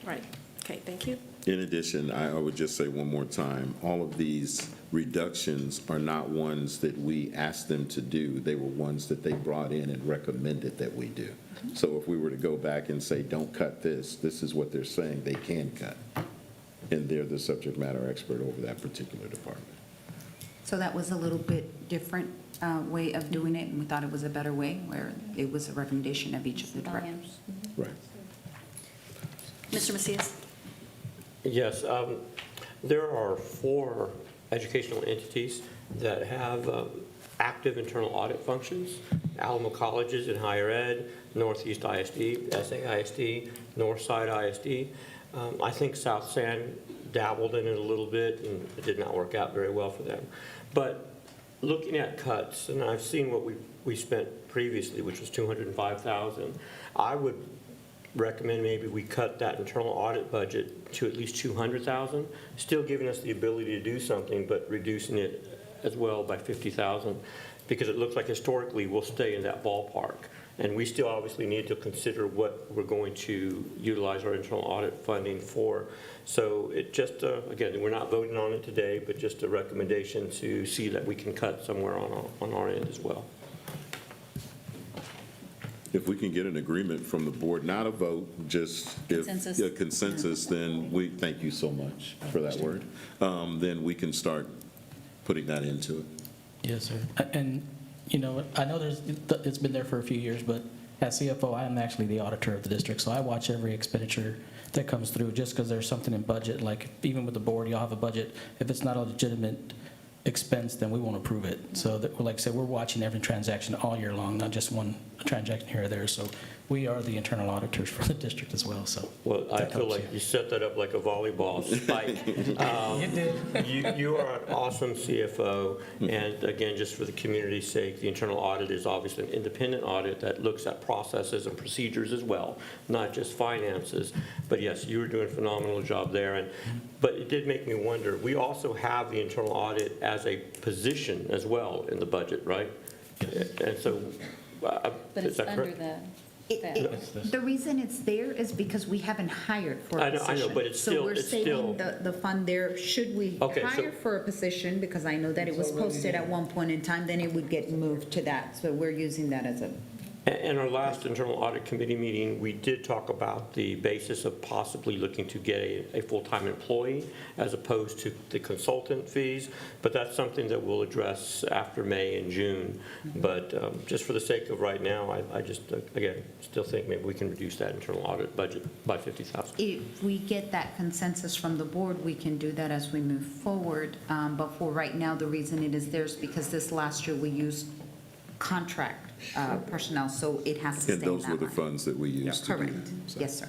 right. Okay, thank you. In addition, I would just say one more time, all of these reductions are not ones that we asked them to do. They were ones that they brought in and recommended that we do. So if we were to go back and say, don't cut this, this is what they're saying they can cut. And they're the subject matter expert over that particular department. So that was a little bit different way of doing it, and we thought it was a better way, where it was a recommendation of each of the directors. Right. Mr. Macias? Yes, there are 4 educational entities that have active internal audit functions. Alamo Colleges in higher ed, Northeast ISD, SAISD, Northside ISD. I think South San dabbled in it a little bit, and it did not work out very well for them. But looking at cuts, and I've seen what we spent previously, which was $205,000, I would recommend maybe we cut that internal audit budget to at least $200,000, still giving us the ability to do something, but reducing it as well by $50,000, because it looks like historically we'll stay in that ballpark. And we still obviously need to consider what we're going to utilize our internal audit funding for. So it just, again, we're not voting on it today, but just a recommendation to see that we can cut somewhere on our end as well. If we can get an agreement from the board, not a vote, just if Consensus. a consensus, then we, thank you so much for that word, then we can start putting that into it. Yes, sir. And, you know, I know it's been there for a few years, but as CFO, I am actually the auditor of the district, so I watch every expenditure that comes through, just because there's something in budget, like even with the board, y'all have a budget. If it's not a legitimate expense, then we won't approve it. So that, like I said, we're watching every transaction all year long, not just one transaction here or there. So we are the internal auditors for the district as well, so. Well, I feel like you set that up like a volleyball spike. You did. You are an awesome CFO, and again, just for the community's sake, the internal audit is obviously an independent audit that looks at processes and procedures as well, not just finances. But yes, you were doing a phenomenal job there, but it did make me wonder, we also have the internal audit as a position as well in the budget, right? And so, But is it's that under correct? The reason it's there is because we haven't hired for a I know, position. but it's So still- we're it's saving still- the fund there. Should we Okay, so- hire for a position, because I know that it was posted at one point in time, then it would get moved to that. So we're using that as a, In our last internal audit committee meeting, we did talk about the basis of possibly looking to get a full-time employee as opposed to the consultant fees, but that's something that we'll address after May and June. But just for the sake of right now, I just, again, still think maybe we can reduce that internal audit budget by $50,000. if we get that consensus from the board, we can do that as we move forward. But for right now, the reason it is there is because this last year we used contract personnel, so it has to stay in And that those were the line. funds that we used to do. Correct. So. Yes, sir.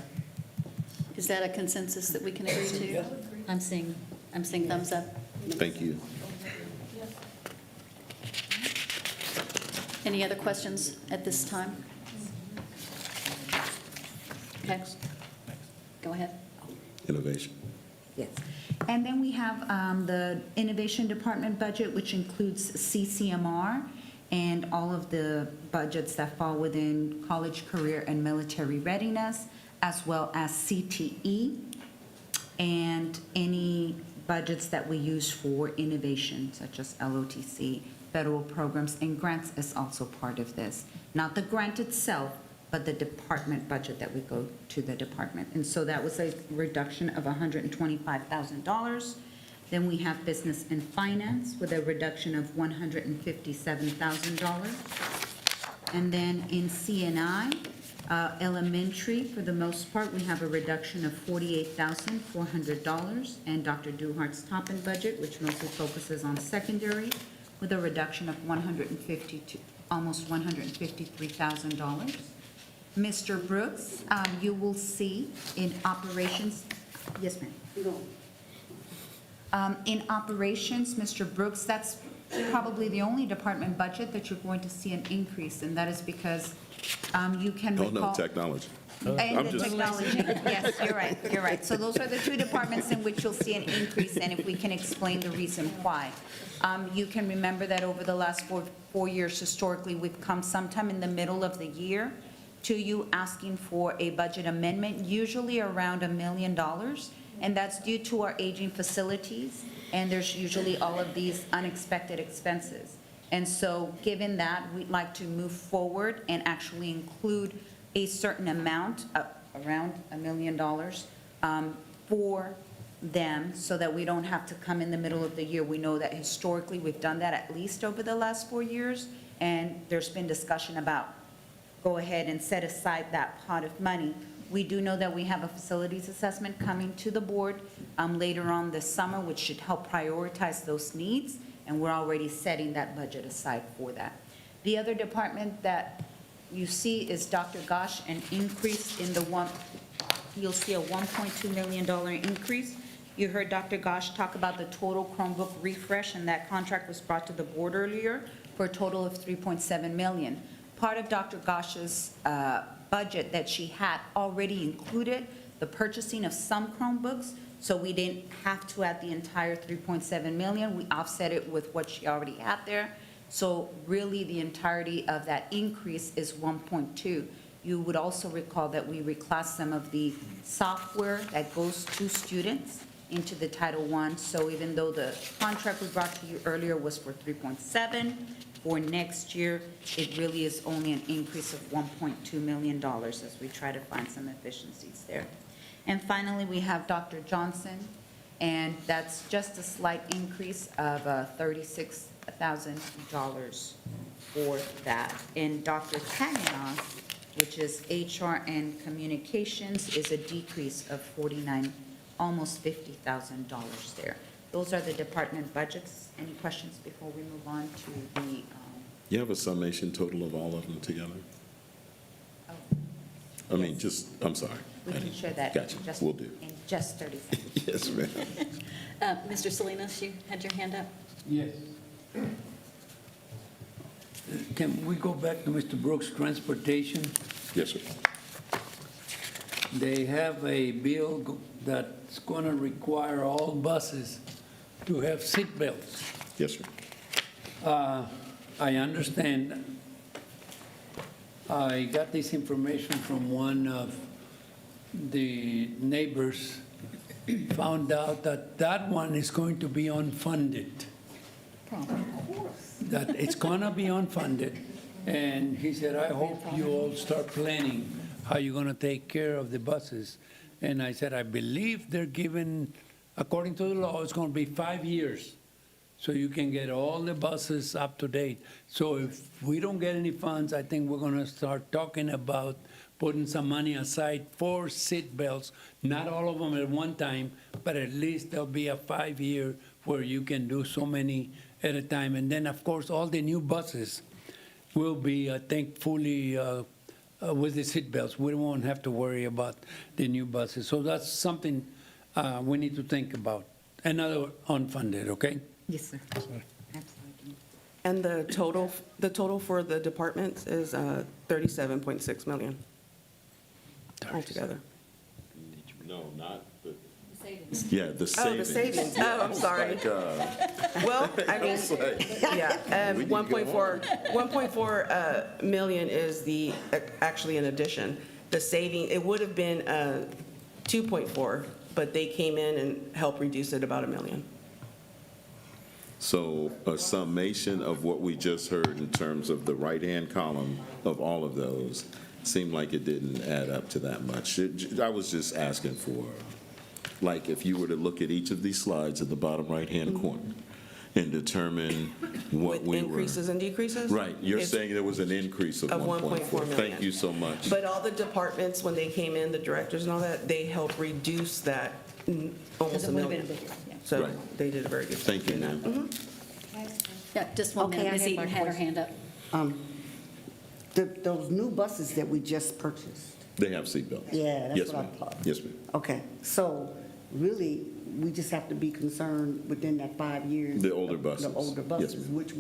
Is that a consensus that we can agree to? I'm seeing thumbs up. Thank you. Any other questions at this time? Okay. Go ahead. Innovation. Yes. And then we have the Innovation Department budget, which includes CCMR and all of the budgets that fall within college, career, and military readiness, as well as CTE, and any budgets that we use for innovation, such as LOTC, federal programs, and grants is also part of this. Not the grant itself, but the department budget that we go to the department. And so that was a reduction of $125,000. Then we have business and finance with a reduction of $157,000. And then in CNI, elementary, for the most part, we have a reduction of $48,400. And Dr. Duhart's top-end budget, which mostly focuses on secondary, with a reduction of almost $153,000. Mr. Brooks, you will see in operations, yes, ma'am. In operations, Mr. Brooks, that's probably the only department budget that you're going to see an increase, and that is because you can Oh, recall. no, technology. And I'm the just- technology, yes, you're right. So those are the two departments in which you'll see an increase, and if we can explain the reason why. You can remember that over the last four years, historically, we've come sometime in the middle of the year to you asking for a budget amendment, usually around $1 million, and that's due to our aging facilities, and there's usually all of these unexpected expenses. And so, given that, we'd like to move forward and actually include a certain amount, around $1 million, for them, so that we don't have to come in the middle of the year. We know that historically, we've done that at least over the last 4 years, and there's been discussion about go ahead and set aside that pot of money. We do know that we have a facilities assessment coming to the board later on this summer, which should help prioritize those needs, and we're already setting that budget aside for that. The other department that you see is Dr. Gosh, an increase in you'll see a $1.2 million increase. You heard Dr. Gosh talk about the total Chromebook refresh, and that contract was brought to the board earlier for a total of $3.7 million. Part of Dr. Gosh's budget that she had already included the purchasing of some Chromebooks, so we didn't have to add the entire $3.7 million. We offset it with what she already had there. So really, the entirety of that increase is 1.2. You would also recall that we reclassed some of the software that goes to students into the Title I. So even though the contract we brought to you earlier was for 3.7, for next year, it really is only an increase of $1.2 million as we try to find some efficiencies there. And finally, we have Dr. Johnson, and that's just a slight increase of $36,000 for that. And Dr. Kavanaugh, which is HR and Communications, is a decrease of almost $50,000 there. Those are the department budgets. Any questions before we move on to the? You have a summation total of all of them together? I mean, I'm sorry. We can share that. Gotcha, just- will do. In just 30 seconds. Yes, ma'am. Mr. Salinas, you had your hand up? Yes. Can we go back to Mr. Brooks' transportation? Yes, sir. They have a bill that's going to require all buses to have seat belts. Yes, sir. I understand. I got this information from one of the neighbors, found out that that one is going to be unfunded. That it's going to be unfunded. And he said, I hope you all start planning how you're going to take care of the buses. And I said, I believe they're given, according to the law, it's going to be 5 years. So you can get all the buses up to date. So if we don't get any funds, I think we're going to start talking about putting some money aside for seat belts, not all of them at one time, but at least there'll be a 5-year where you can do so many at a time. And then, of course, all the new buses will be, I think, fully with the seat belts. We won't have to worry about the new buses. So that's something we need to think about. Another unfunded, okay? Yes, sir. Absolutely. And the total for the departments is 37.6 million altogether. No, not the. Yeah, the savings. Oh, the savings. Oh, I'm sorry. Well, I mean, yeah, 1.4 million is actually an addition. The saving, it would have been 2.4, but they came in and helped reduce it about $1 million. So a summation of what we just heard in terms of the right-hand column of all of those seemed like it didn't add up to that much. I was just asking for, like, if you were to look at each of these slides at the bottom right-hand corner and determine what we were. Increases and decreases? Right, you're saying there was an increase of 1.4 million. Thank you so much. But all the departments, when they came in, the directors and all that, they helped reduce that almost $1 million. So Right. they did a very good job. Thank you, doing that. ma'am. Yeah, just one minute. Ms. Eaton had her hand up. Those new buses that we just purchased. They have seatbelts. Yeah, that's Yes, what I ma'am. thought. Yes, ma'am. Okay, so really, we just have to be concerned within that 5 years. The older buses. The older Yes, buses, ma'am. which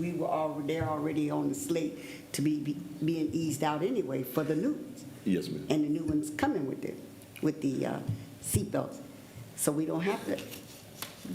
they're already on the slate to be being eased out anyway for the new. Yes, ma'am. And the new ones coming with the seatbelts. So we don't have to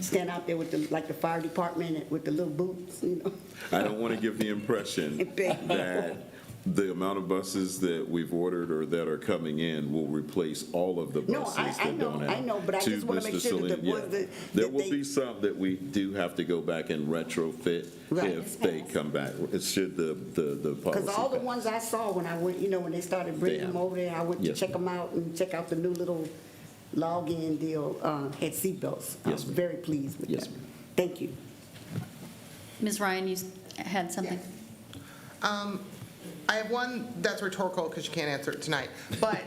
stand out there with like the fire department with the little boots, you know. I don't want to give the impression that the amount of buses that we've ordered or that are coming in will replace all of the No, buses I that don't have. know, I know, but I To just wanna make Mr. sure that the Celine, ones that there will they- be some that we do have to go back and retrofit Right. if they come back. It should the policy. Because all the pass. ones I saw when I went, you know, when they started bringing have. them over there, I went to Yes, check them out and check out the new little login deal, had seatbelts. I was Yes, ma'am. very pleased with Yes, that. ma'am. Thank you. Ms. Ryan, you had something? I have one that's rhetorical because you can't answer it tonight. But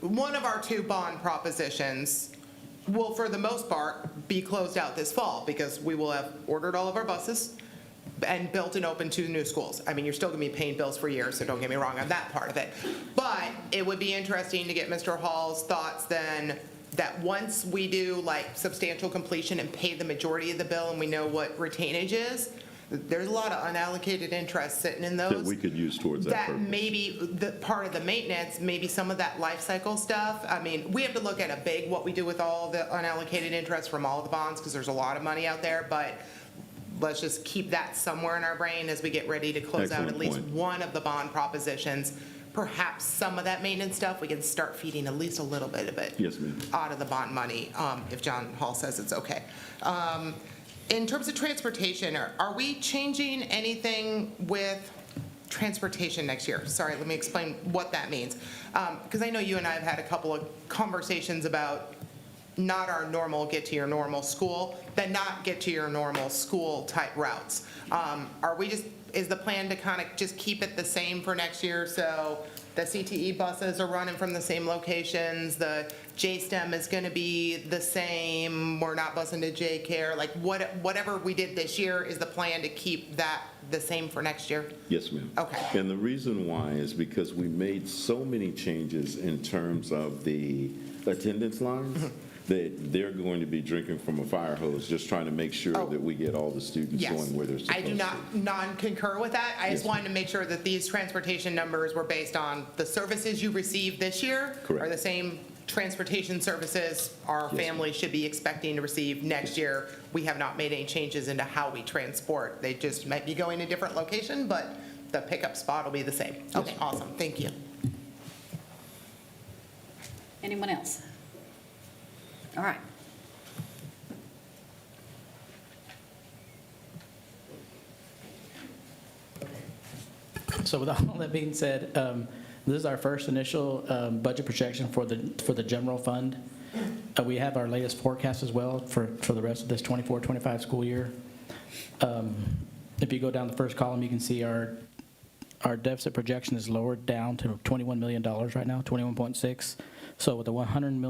one of our two bond propositions will, for the most part, be closed out this fall because we will have ordered all of our buses and built and opened two new schools. I mean, you're still going to be paying bills for years, so don't get me wrong on that part of it. But it would be interesting to get Mr. Hall's thoughts then that once we do like substantial completion and pay the majority of the bill and we know what retainage is, there's a lot of unallocated interest sitting in those. That we could use towards that purpose. Maybe the part of the maintenance, maybe some of that life cycle stuff. I mean, we have to look at a big, what we do with all the unallocated interest from all the bonds, because there's a lot of money out there, but let's just keep that somewhere in our brain as we get ready to close out Excellent at least point. one of the bond propositions. Perhaps some of that maintenance stuff, we can start feeding at least a little bit of it Yes, ma'am. out of the bond money, if John Hall says it's okay. In terms of transportation, are we changing anything with transportation next year? Sorry, let me explain what that means. Because I know you and I have had a couple of conversations about not our normal get to your normal school, then not get to your normal school type routes. Is the plan to kind of just keep it the same for next year? So the CTE buses are running from the same locations, the JSTEM is going to be the same, we're not busing to JCare, like whatever we did this year, is the plan to keep that the same for next year? Yes, ma'am. Okay. And the reason why is because we made so many changes in terms of the attendance lines that they're going to be drinking from a fire hose, just trying to make sure that we get all the students Yes. going where they're supposed I to. do not non-concur with that. I just Yes. wanted to make sure that these transportation numbers were based on the services you received this year. Correct. Are the same transportation services our Yes, family should be expecting to receive next year. We have not made any changes into how we transport. They just might be going a different location, but the pickup spot will be the same. Okay, awesome. Thank you. Anyone else? All right. So with all that being said, this is our first initial budget projection for the general fund. We have our latest forecast as well for the rest of this 24-25 school year. If you go down the first column, you can see our deficit projection is lowered down to $21 million right now, 21.6. So with a $101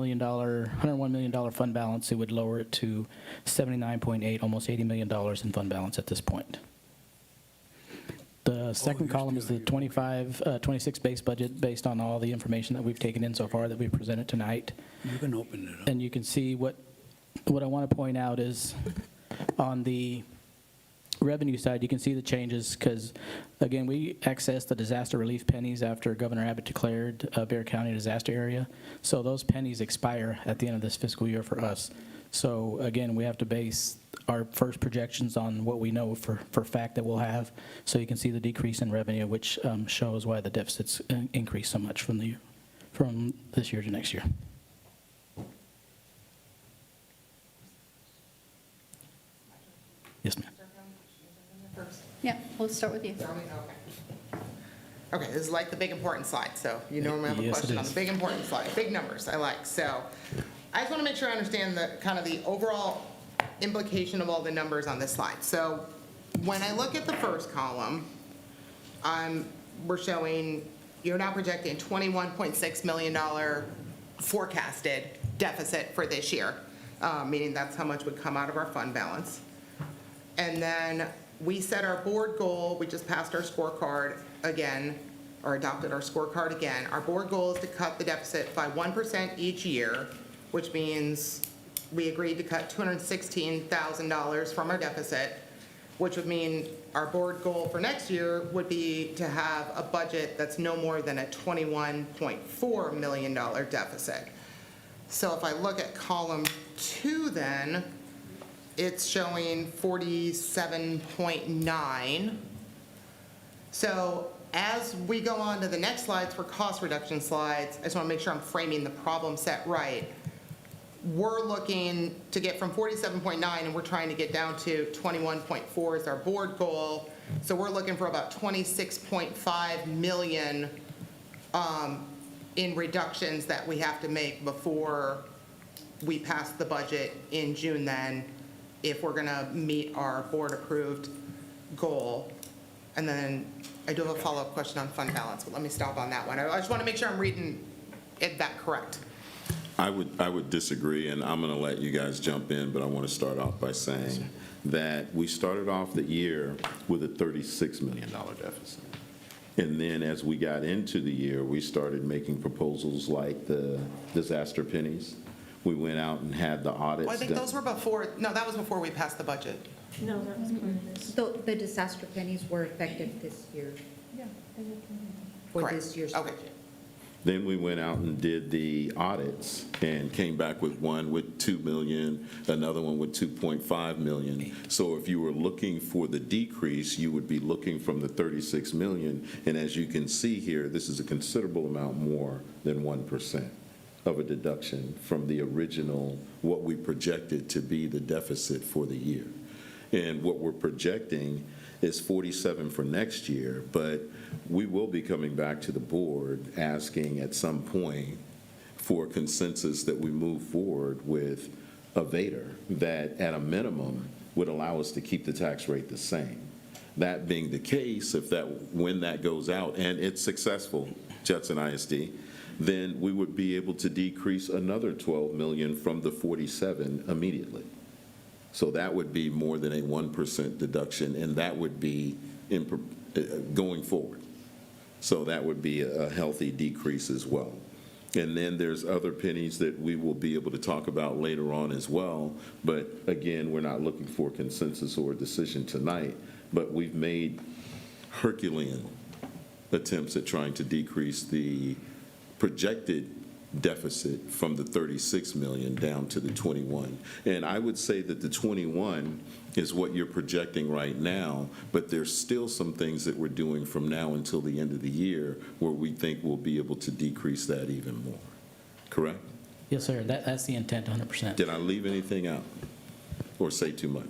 million fund balance, it would lower it to 79.8, almost $80 million in fund balance at this point. The second column is the 26 base budget based on all the information that we've taken in so far that we've presented tonight. You can open it up. And you can see what I want to point out is on the revenue side, you can see the changes because, again, we accessed the disaster relief pennies after Governor Abbott declared Bexar County a disaster area. So those pennies expire at the end of this fiscal year for us. So again, we have to base our first projections on what we know for fact that we'll have. So you can see the decrease in revenue, which shows why the deficits increased so much from this year to next year. Yes, ma'am. Yeah, we'll start with you. Okay, this is like the big important slide, so you normally have a Yes, it question on is. the big important slide, big numbers, I like. So I just want to make sure I understand the kind of the overall implication of all the numbers on this slide. So when I look at the first column, we're showing, you're now projecting $21.6 million forecasted deficit for this year, meaning that's how much would come out of our fund balance. And then we set our board goal, we just passed our scorecard again, or adopted our scorecard again. Our board goal is to cut the deficit by 1% each year, which means we agreed to cut $216,000 from our deficit. which would mean our board goal for next year would be to have a budget that's no more than a $21.4 million deficit. So if I look at column 2 then, it's showing 47.9. So as we go on to the next slides for cost reduction slides, I just want to make sure I'm framing the problem set right. We're looking to get from 47.9 and we're trying to get down to 21.4 is our board goal. So we're looking for about 26.5 million in reductions that we have to make before we pass the budget in June then, if we're gonna meet our board-approved goal. And then I do have a follow-up question on fund balance, but let me stop on that one. I just want to make sure I'm reading that correct. I would disagree, and I'm going to let you guys jump in, but I want to start off by saying that we started off the year with a $36 million deficit. And then as we got into the year, we started making proposals like the disaster pennies. We went out and had the audits Well, I think done. those were before, no, that was before we passed the budget. No, that was part of this. The disaster pennies were effective this year, for Correct. this year's Okay. budget. Then we went out and did the audits and came back with one with 2 million, another one with 2.5 million. So if you were looking for the decrease, you would be looking from the 36 million. And as you can see here, this is a considerable amount more than 1% of a deduction from the original, what we projected to be the deficit for the year. And what we're projecting is 47 for next year, but we will be coming back to the board asking at some point for consensus that we move forward with a Vader that at a minimum would allow us to keep the tax rate the same. That being the case, when that goes out and it's successful, Judson ISD, then we would be able to decrease another 12 million from the 47 immediately. So that would be more than a 1% deduction, and that would be going forward. So that would be a healthy decrease as well. And then there's other pennies that we will be able to talk about later on as well. But again, we're not looking for consensus or a decision tonight, but we've made Herculean attempts at trying to decrease the projected deficit from the 36 million down to the 21. And I would say that the 21 is what you're projecting right now, but there's still some things that we're doing from now until the end of the year where we think we'll be able to decrease that even more. Correct? Yes, sir, that's the intent, 100%. Did I leave anything out or say too much?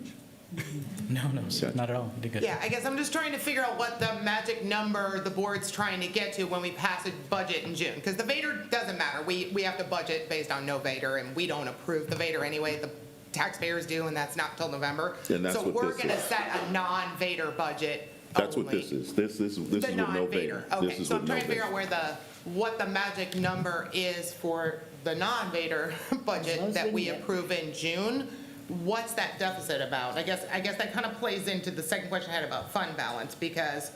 No, sir, not at all. You did good. Yeah, I guess I'm just trying to figure out what the magic number the board's trying to get to when we pass a budget in June. Because the Vader doesn't matter. We have to budget based on no Vader, and we don't approve the Vader anyway. The taxpayers do, and that's not till November. And that's so what we're this going to is. set a non-Vader budget That's what only. this is. This is with The no non-Vader. Vader. Okay, This is so with I'm no trying to figure Vader. out what the magic number is for the non-Vader budget that we approve in June. What's that deficit about? I guess that kind of plays into the second question I had about fund balance, because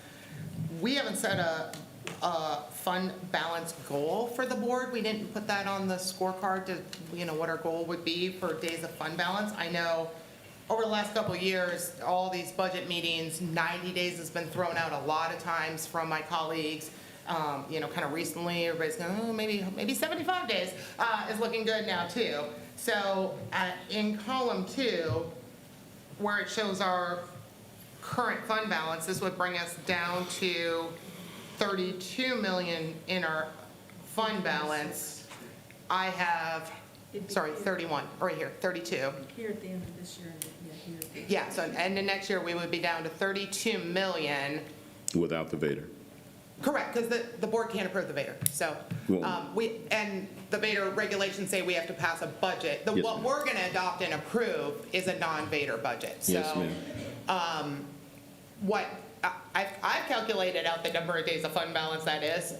we haven't set a fund balance goal for the board. We didn't put that on the scorecard to, what our goal would be for days of fund balance. I know over the last couple of years, all these budget meetings, 90 days has been thrown out a lot of times from my colleagues. Kind of recently, everybody's going, oh, maybe 75 days is looking good now too. So in column 2, where it shows our current fund balance, this would bring us down to 32 million in our fund balance. I have, 31, right here, 32. Here at the end of this year, here at the end. Yeah, so and the next year we would be down to 32 million. Without the Vader. Correct, because the board can't approve the Vader. So and the Vader regulations say we have to pass a budget. Yes, What ma'am. we're going to adopt and approve is a non-Vader budget. So Yes, ma'am. what I've calculated out the number of days of fund balance that is. Do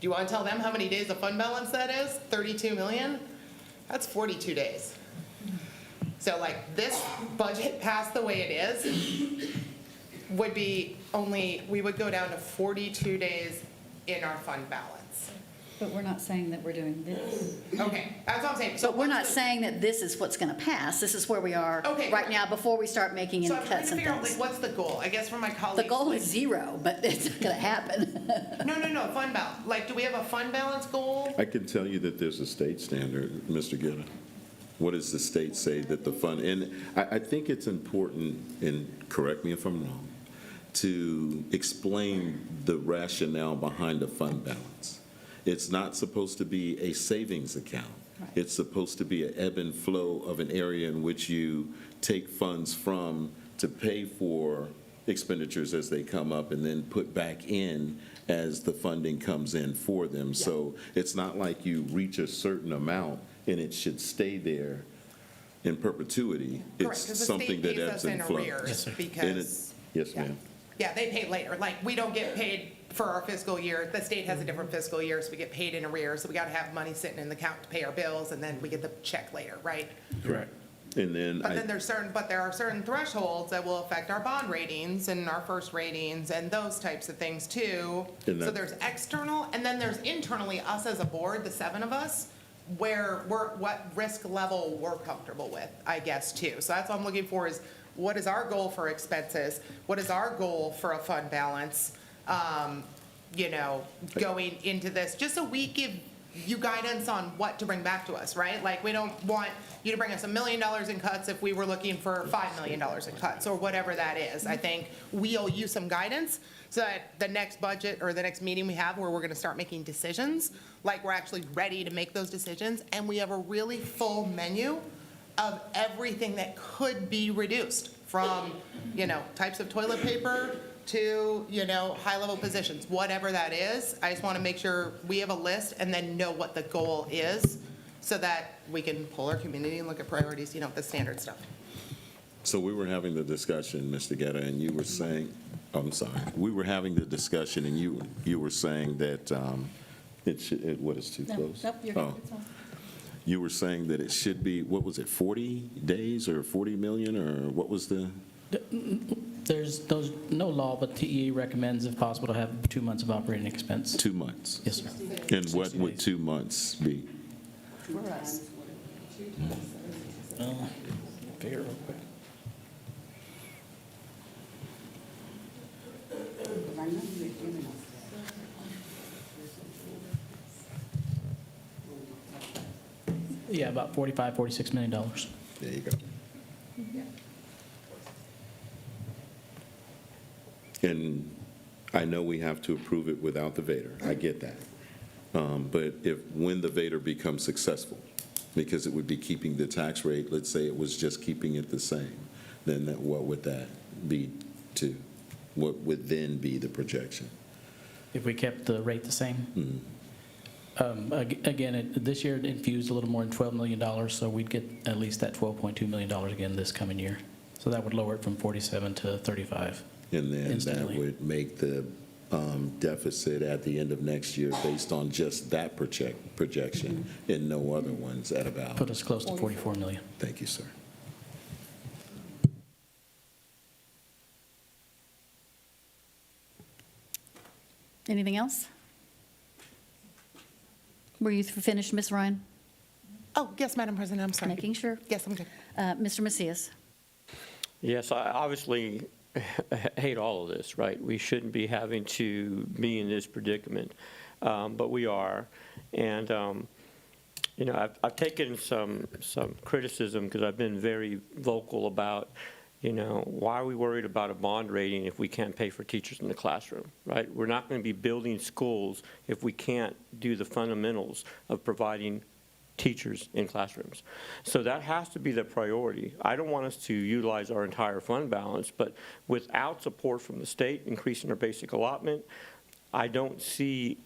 you want to tell them how many days of fund balance that is? 32 million? That's 42 days. So like this budget passed the way it is would be we would go down to 42 days in our fund balance. But we're not saying that we're doing this. Okay, that's what I'm saying. So But we're not what's the- saying that this is what's going to pass. This is where we are Okay, right now before we start making any So I'm trying cuts to and figure out, like, things. what's the goal? I guess for my The colleagues. goal like- is 0, but it's not going to happen. No, fund balance. Like, do we have a fund balance goal? I can tell you that there's a state standard, Mr. Guetta. What does the state say that the fund, and I think it's important, and correct me if I'm wrong, to explain the rationale behind a fund balance. It's not supposed to be a savings account. It's supposed to be an ebb and flow of an area in which you take funds from to pay for expenditures as they come up and then put back in as the funding comes in for them. So it's not like you reach a certain amount and it should stay there in perpetuity. Correct, It's 'cause the something state that pays ebbs us and in flows. arrears And it- because, Yes, ma'am. yeah, they pay later. Like, we don't get paid for our fiscal year. The state has a different fiscal year, so we get paid in arrears. So we got to have money sitting in the account to pay our bills, and then we get the check later, right? Correct. And then But then there are certain thresholds that will affect our bond ratings and our first ratings and those types of things too. And So that- there's external, and then there's internally, us as a board, the 7 of us, where what risk level we're comfortable with, I guess, too. So that's what I'm looking for is, what is our goal for expenses? What is our goal for a fund balance? Going into this, just so we give you guidance on what to bring back to us, right? Like, we don't want you to bring us $1 million in cuts if we were looking for $5 million in cuts, or whatever that is. I think we owe you some guidance, so that the next budget or the next meeting we have where we're gonna start making decisions, like, we're actually ready to make those decisions, and we have a really full menu of everything that could be reduced, from, types of toilet paper to, high-level positions, whatever that is. I just want to make sure we have a list and then know what the goal is, so that we can pull our community and look at priorities, the standard stuff. So we were having the discussion, Mr. Guetta, and you were saying, I'm sorry, we were having the discussion, and you were saying that what is too close? Nope, you're good. Oh. It's fine. You were saying that it should be, what was it, 40 days or 40 million, or what was the? There's no law, but TEA recommends, if possible, to have 2 months of operating expense. 2 months? Yes, sir. And what would 2 months be? For us. Figure it real quick. Yeah, about $45-46 million. There you go. And I know we have to approve it without the Vader, I get that. But when the Vader becomes successful, because it would be keeping the tax rate, let's say it was just keeping it the same, then what would that be to? What would then be the projection? If we kept the rate the same? Mhm. Again, this year it infused a little more than $12 million, so we'd get at least that $12.2 million again this coming year. So that would lower it from 47 to 35. And then that Instantly. would make the deficit at the end of next year, based on just that projection and no other ones, at about? Put us close to 44 million. Thank you, sir. Anything else? Were you finished, Ms. Ryan? Oh, yes, Madam President, I'm sorry. Making sure. Yes, I'm good. Mr. Macias? Yes, I obviously hate all of this, right? We shouldn't be having to be in this predicament, but we are. And, I've taken some criticism, because I've been very vocal about, why are we worried about a bond rating if we can't pay for teachers in the classroom, right? We're not going to be building schools if we can't do the fundamentals of providing teachers in classrooms. So that has to be the priority. I don't want us to utilize our entire fund balance, but without support from the state, increasing our basic allotment, I don't see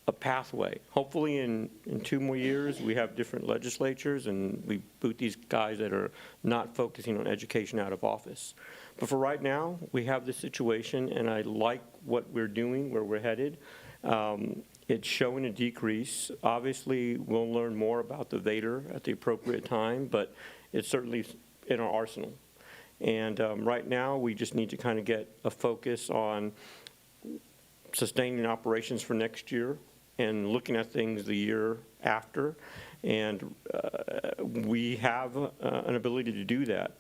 a pathway. Hopefully in 2 more years, we have different legislatures and we boot these guys that are not focusing on education out of office. But for right now, we have this situation, and I like what we're doing, where we're headed. It's showing a decrease. Obviously, we'll learn more about the Vader at the appropriate time, but it's certainly in our arsenal. And right now, we just need to kind of get a focus on sustaining operations for next year, and looking at things the year after, and we have an ability to do that.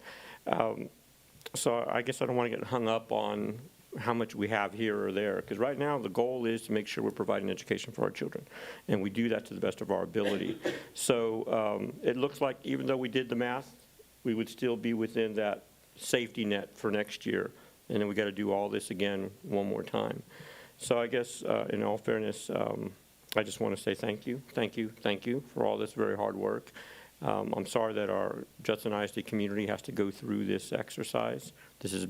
So I guess I don't want to get hung up on how much we have here or there, because right now the goal is to make sure we're providing education for our children, and we do that to the best of our ability. So it looks like even though we did the math, we would still be within that safety net for next year, and then we got to do all this again one more time. So I guess in all fairness, I just want to say thank you for all this very hard work. I'm sorry that our Judson ISD community has to go through this exercise. This is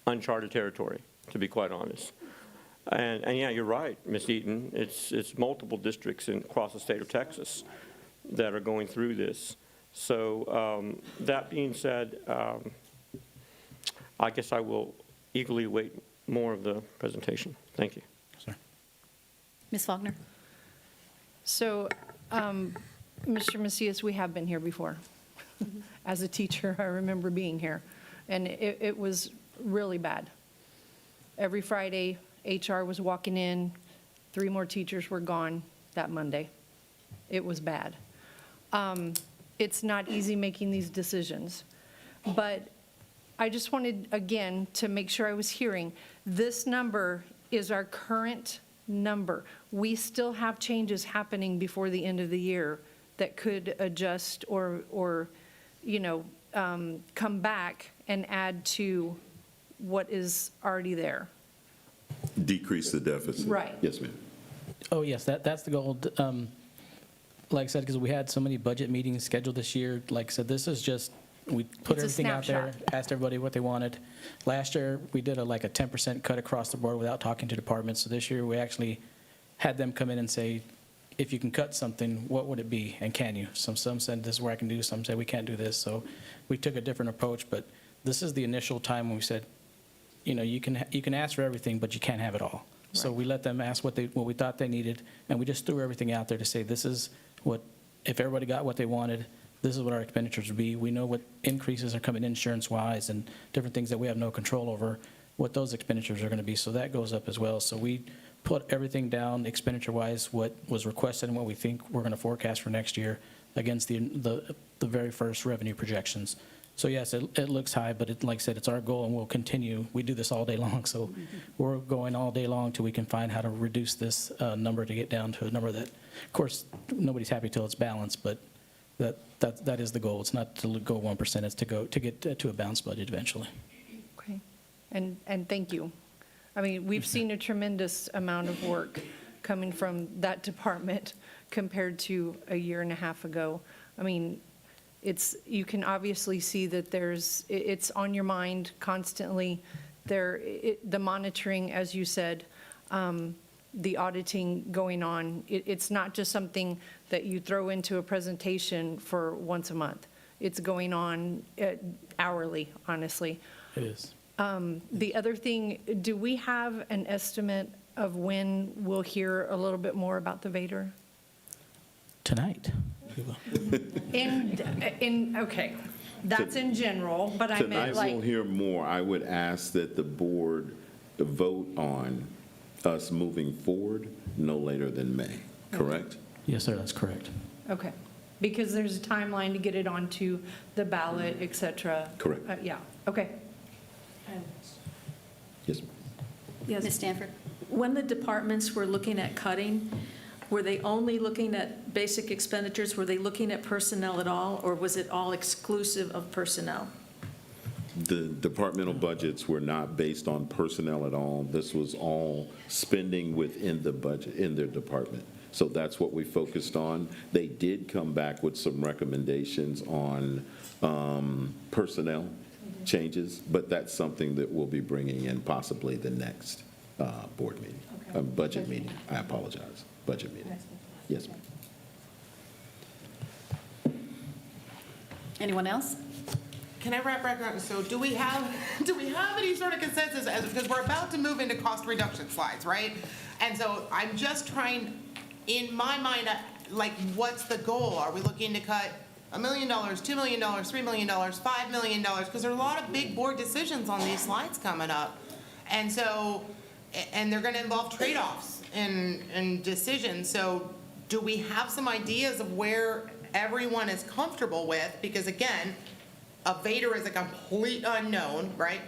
uncharted territory, to be quite honest. And yeah, you're right, Ms. Eaton. It's multiple districts across the state of Texas that are going through this. So that being said, I guess I will eagerly await more of the presentation. Thank you. Ms. Faulkner? So, Mr. Macias, we have been here before. As a teacher, I remember being here, and it was really bad. Every Friday, HR was walking in, 3 more teachers were gone that Monday. It was bad. It's not easy making these decisions, but I just wanted, again, to make sure I was hearing, this number is our current number. We still have changes happening before the end of the year that could adjust or come back and add to what is already there. Decrease the deficit. Right. Yes, ma'am. Oh, yes, that's the goal. Like I said, because we had so many budget meetings scheduled this year, like I said, this is just, we put It's a everything out there, snapshot. asked everybody what they wanted. Last year, we did a 10% cut across the board without talking to departments. So this year, we actually had them come in and say, if you can cut something, what would it be, and can you? Some said, this is where I can do, some said, we can't do this. So we took a different approach, but this is the initial time when we said, you can ask for everything, but you can't have it all. So we let them ask what we thought they needed, and we just threw everything out there to say, this is what, if everybody got what they wanted, this is what our expenditures would be. We know what increases are coming insurance-wise and different things that we have no control over, what those expenditures are going to be. So that goes up as well. So we put everything down expenditure-wise, what was requested and what we think we're going to forecast for next year against the very first revenue projections. So yes, it looks high, but like I said, it's our goal, and we'll continue. We do this all day long, so we're going all day long till we can find how to reduce this number to get down to a number that, of course, nobody's happy till it's balanced, but that is the goal. It's not to go 1%, it's to get to a balanced budget eventually. Okay. And thank you. I mean, we've seen a tremendous amount of work coming from that department compared to a year and a half ago. I mean, you can obviously see that it's on your mind constantly. The monitoring, as you said, the auditing going on. It's not just something that you throw into a presentation for once a month. It's going on hourly, honestly. It is. The other thing, do we have an estimate of when we'll hear a little bit more about the Vader? Tonight. We will. Okay, that's in general, but I meant Tonight we'll hear more. I would ask that the board vote on us moving forward no later than May, correct? Yes, sir, that's correct. okay, because there's a timeline to get it onto the ballot, et cetera. Correct. Yeah, okay. Yes, ma'am. Yes. Ms. Stanford? When the departments were looking at cutting, were they only looking at basic expenditures? Were they looking at personnel at all, or was it all exclusive of personnel? The departmental budgets were not based on personnel at all. This was all spending within the budget, in their department. So that's what we focused on. They did come back with some recommendations on personnel changes, but that's something that we'll be bringing in possibly the next board meeting, budget meeting. I apologize, budget meeting. Yes, ma'am. Anyone else? Can I wrap back up? So do we have any sort of consensus, because we're about to move into cost reduction slides, right? And so I'm just trying, in my mind, what's the goal? Are we looking to cut $1 million, $2 million, $3 million, $5 million? Because there are a lot of big board decisions on these slides coming up. And so, and they're going to involve trade-offs. in decisions. So do we have some ideas of where everyone is comfortable with? Because again, a Vader is a complete unknown, right?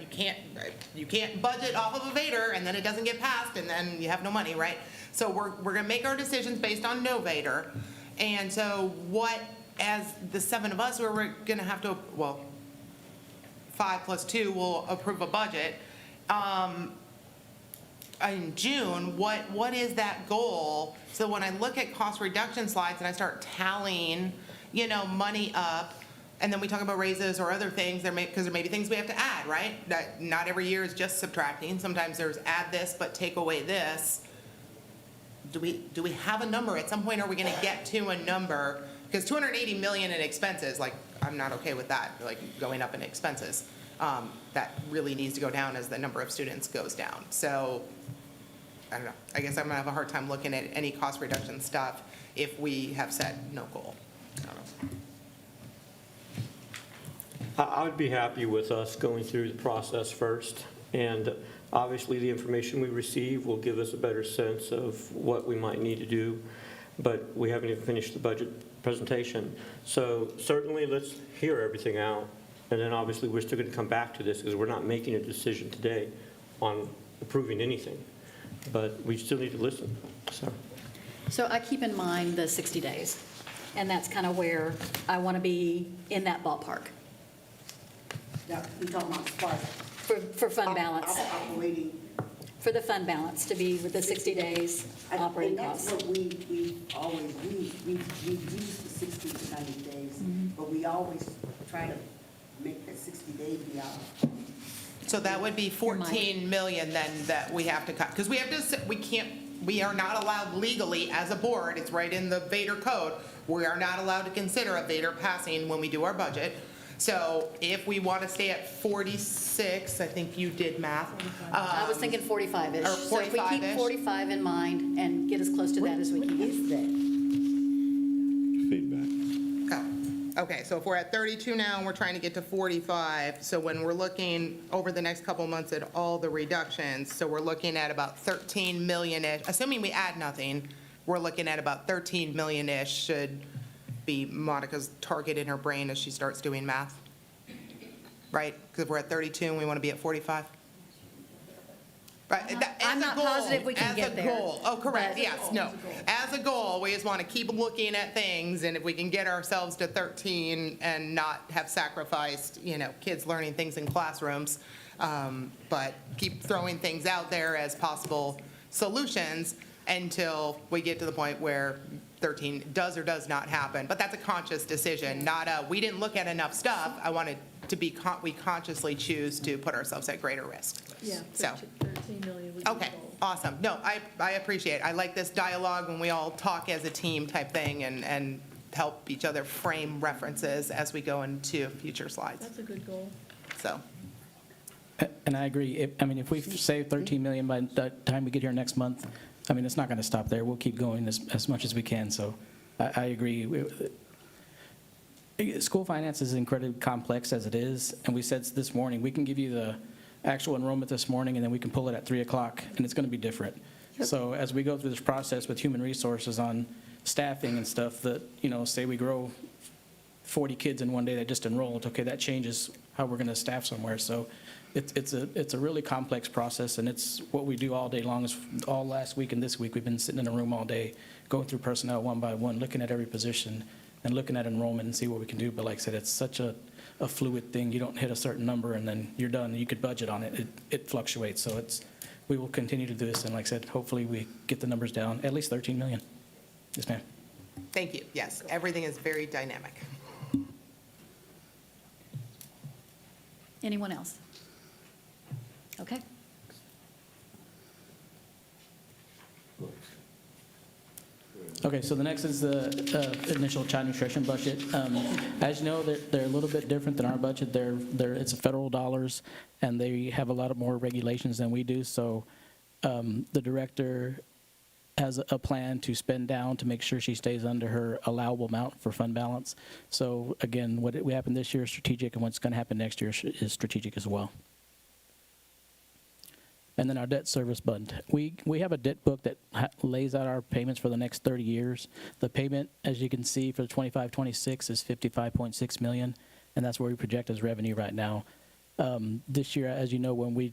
You can't budget off of a Vader and then it doesn't get passed and then you have no money, right? So we're gonna make our decisions based on no Vader. And so what, as the 7 of us, we're gonna have to, well, 5 + 2 will approve a budget. In June, what is that goal? So when I look at cost reduction slides and I start tallying, money up, and then we talk about raises or other things, because there may be things we have to add, right? That not every year is just subtracting. Sometimes there's add this, but take away this. Do we have a number? At some point, are we gonna get to a number? Because 280 million in expenses, like, I'm not okay with that, like, going up in expenses. That really needs to go down as the number of students goes down. So, I don't know. I guess I'm gonna have a hard time looking at any cost reduction stuff if we have set no goal. I don't know. I would be happy with us going through the process first, and obviously the information we receive will give us a better sense of what we might need to do, but we haven't even finished the budget presentation. So certainly let's hear everything out, and then obviously we're still going to come back to this because we're not making a decision today on approving anything, but we still need to listen, so. So I keep in mind the 60 days, and that's kind of where I want to be in that ballpark Now, you're talking about SPARS. for fund balance, Operating. for the fund balance, to be with the 60 days operating And costs. that's what we always use. We use the 60 to 90 days, Mm-hmm. but we always try to make that 60 days be our. So that would be 14 million then that we have to cut, because we are not allowed legally as a board, it's right in the Vader code, we are not allowed to consider a Vader passing when we do our budget. So if we want to stay at 46, I think you did math. I was thinking 45-ish. Or So if we keep 45-ish. 45 in mind and get as close to that as we can. Feedback. Oh, okay, so if we're at 32 now and we're trying to get to 45, so when we're looking over the next couple months at all the reductions, so we're looking at about 13 million-ish, assuming we add nothing, we're looking at about 13 million-ish should be Monica's target in her brain as she starts doing math, right? Because if we're at 32 and we want to be at 45? Right, I'm not positive we can get there. As a goal, oh, correct, but- yes, no. As a goal, we just want to keep looking at things, and if we can get ourselves to 13 and not have sacrificed, kids learning things in classrooms, but keep throwing things out there as possible solutions until we get to the point where 13 does or does not happen. But that's a conscious decision, not a, we didn't look at enough stuff. I wanted to be, we consciously choose to put ourselves at greater risk. Yeah, So. 13 million would be Okay, the goal. awesome. No, I appreciate it. I like this dialogue when we all talk as a team type thing and help each other frame references as we go into future slides. That's a good goal. So, And I agree. If we save 13 million by the time we get here next month, it's not going to stop there. We'll keep going as much as we can. So I agree. School finance is incredibly complex as it is. And we said this morning, we can give you the actual enrollment this morning, and then we can pull it at 3 o'clock, and it's going to be different. So as we go through this process with human resources on staffing and stuff, that, say we grow 40 kids in one day that just enrolled, okay, that changes how we're going to staff somewhere. So it's a really complex process, and it's what we do all day long. Is all last week and this week, we've been sitting in a room all day, going through personnel one by one, looking at every position and looking at enrollment and see what we can do. But like I said, it's such a fluid thing. You don't hit a certain number and then you're done. You could budget on it. It fluctuates. So we will continue to do this. And like I said, hopefully we get the numbers down, at least 13 million. Yes, ma'am. thank you. Yes, everything is very dynamic. Anyone else? Okay. Okay, so the next is the initial child nutrition budget. As you know, they're a little bit different than our budget. It's federal dollars, and they have a lot of more regulations than we do. So the director has a plan to spend down to make sure she stays under her allowable amount for fund balance. So again, what happened this year is strategic, and what's going to happen next year is strategic as well. And then our debt service fund. We have a debt book that lays out our payments for the next 30 years. The payment, as you can see, for the 25-26 is $55.6 million, and that's where we project as revenue right now. This year, as you know, when we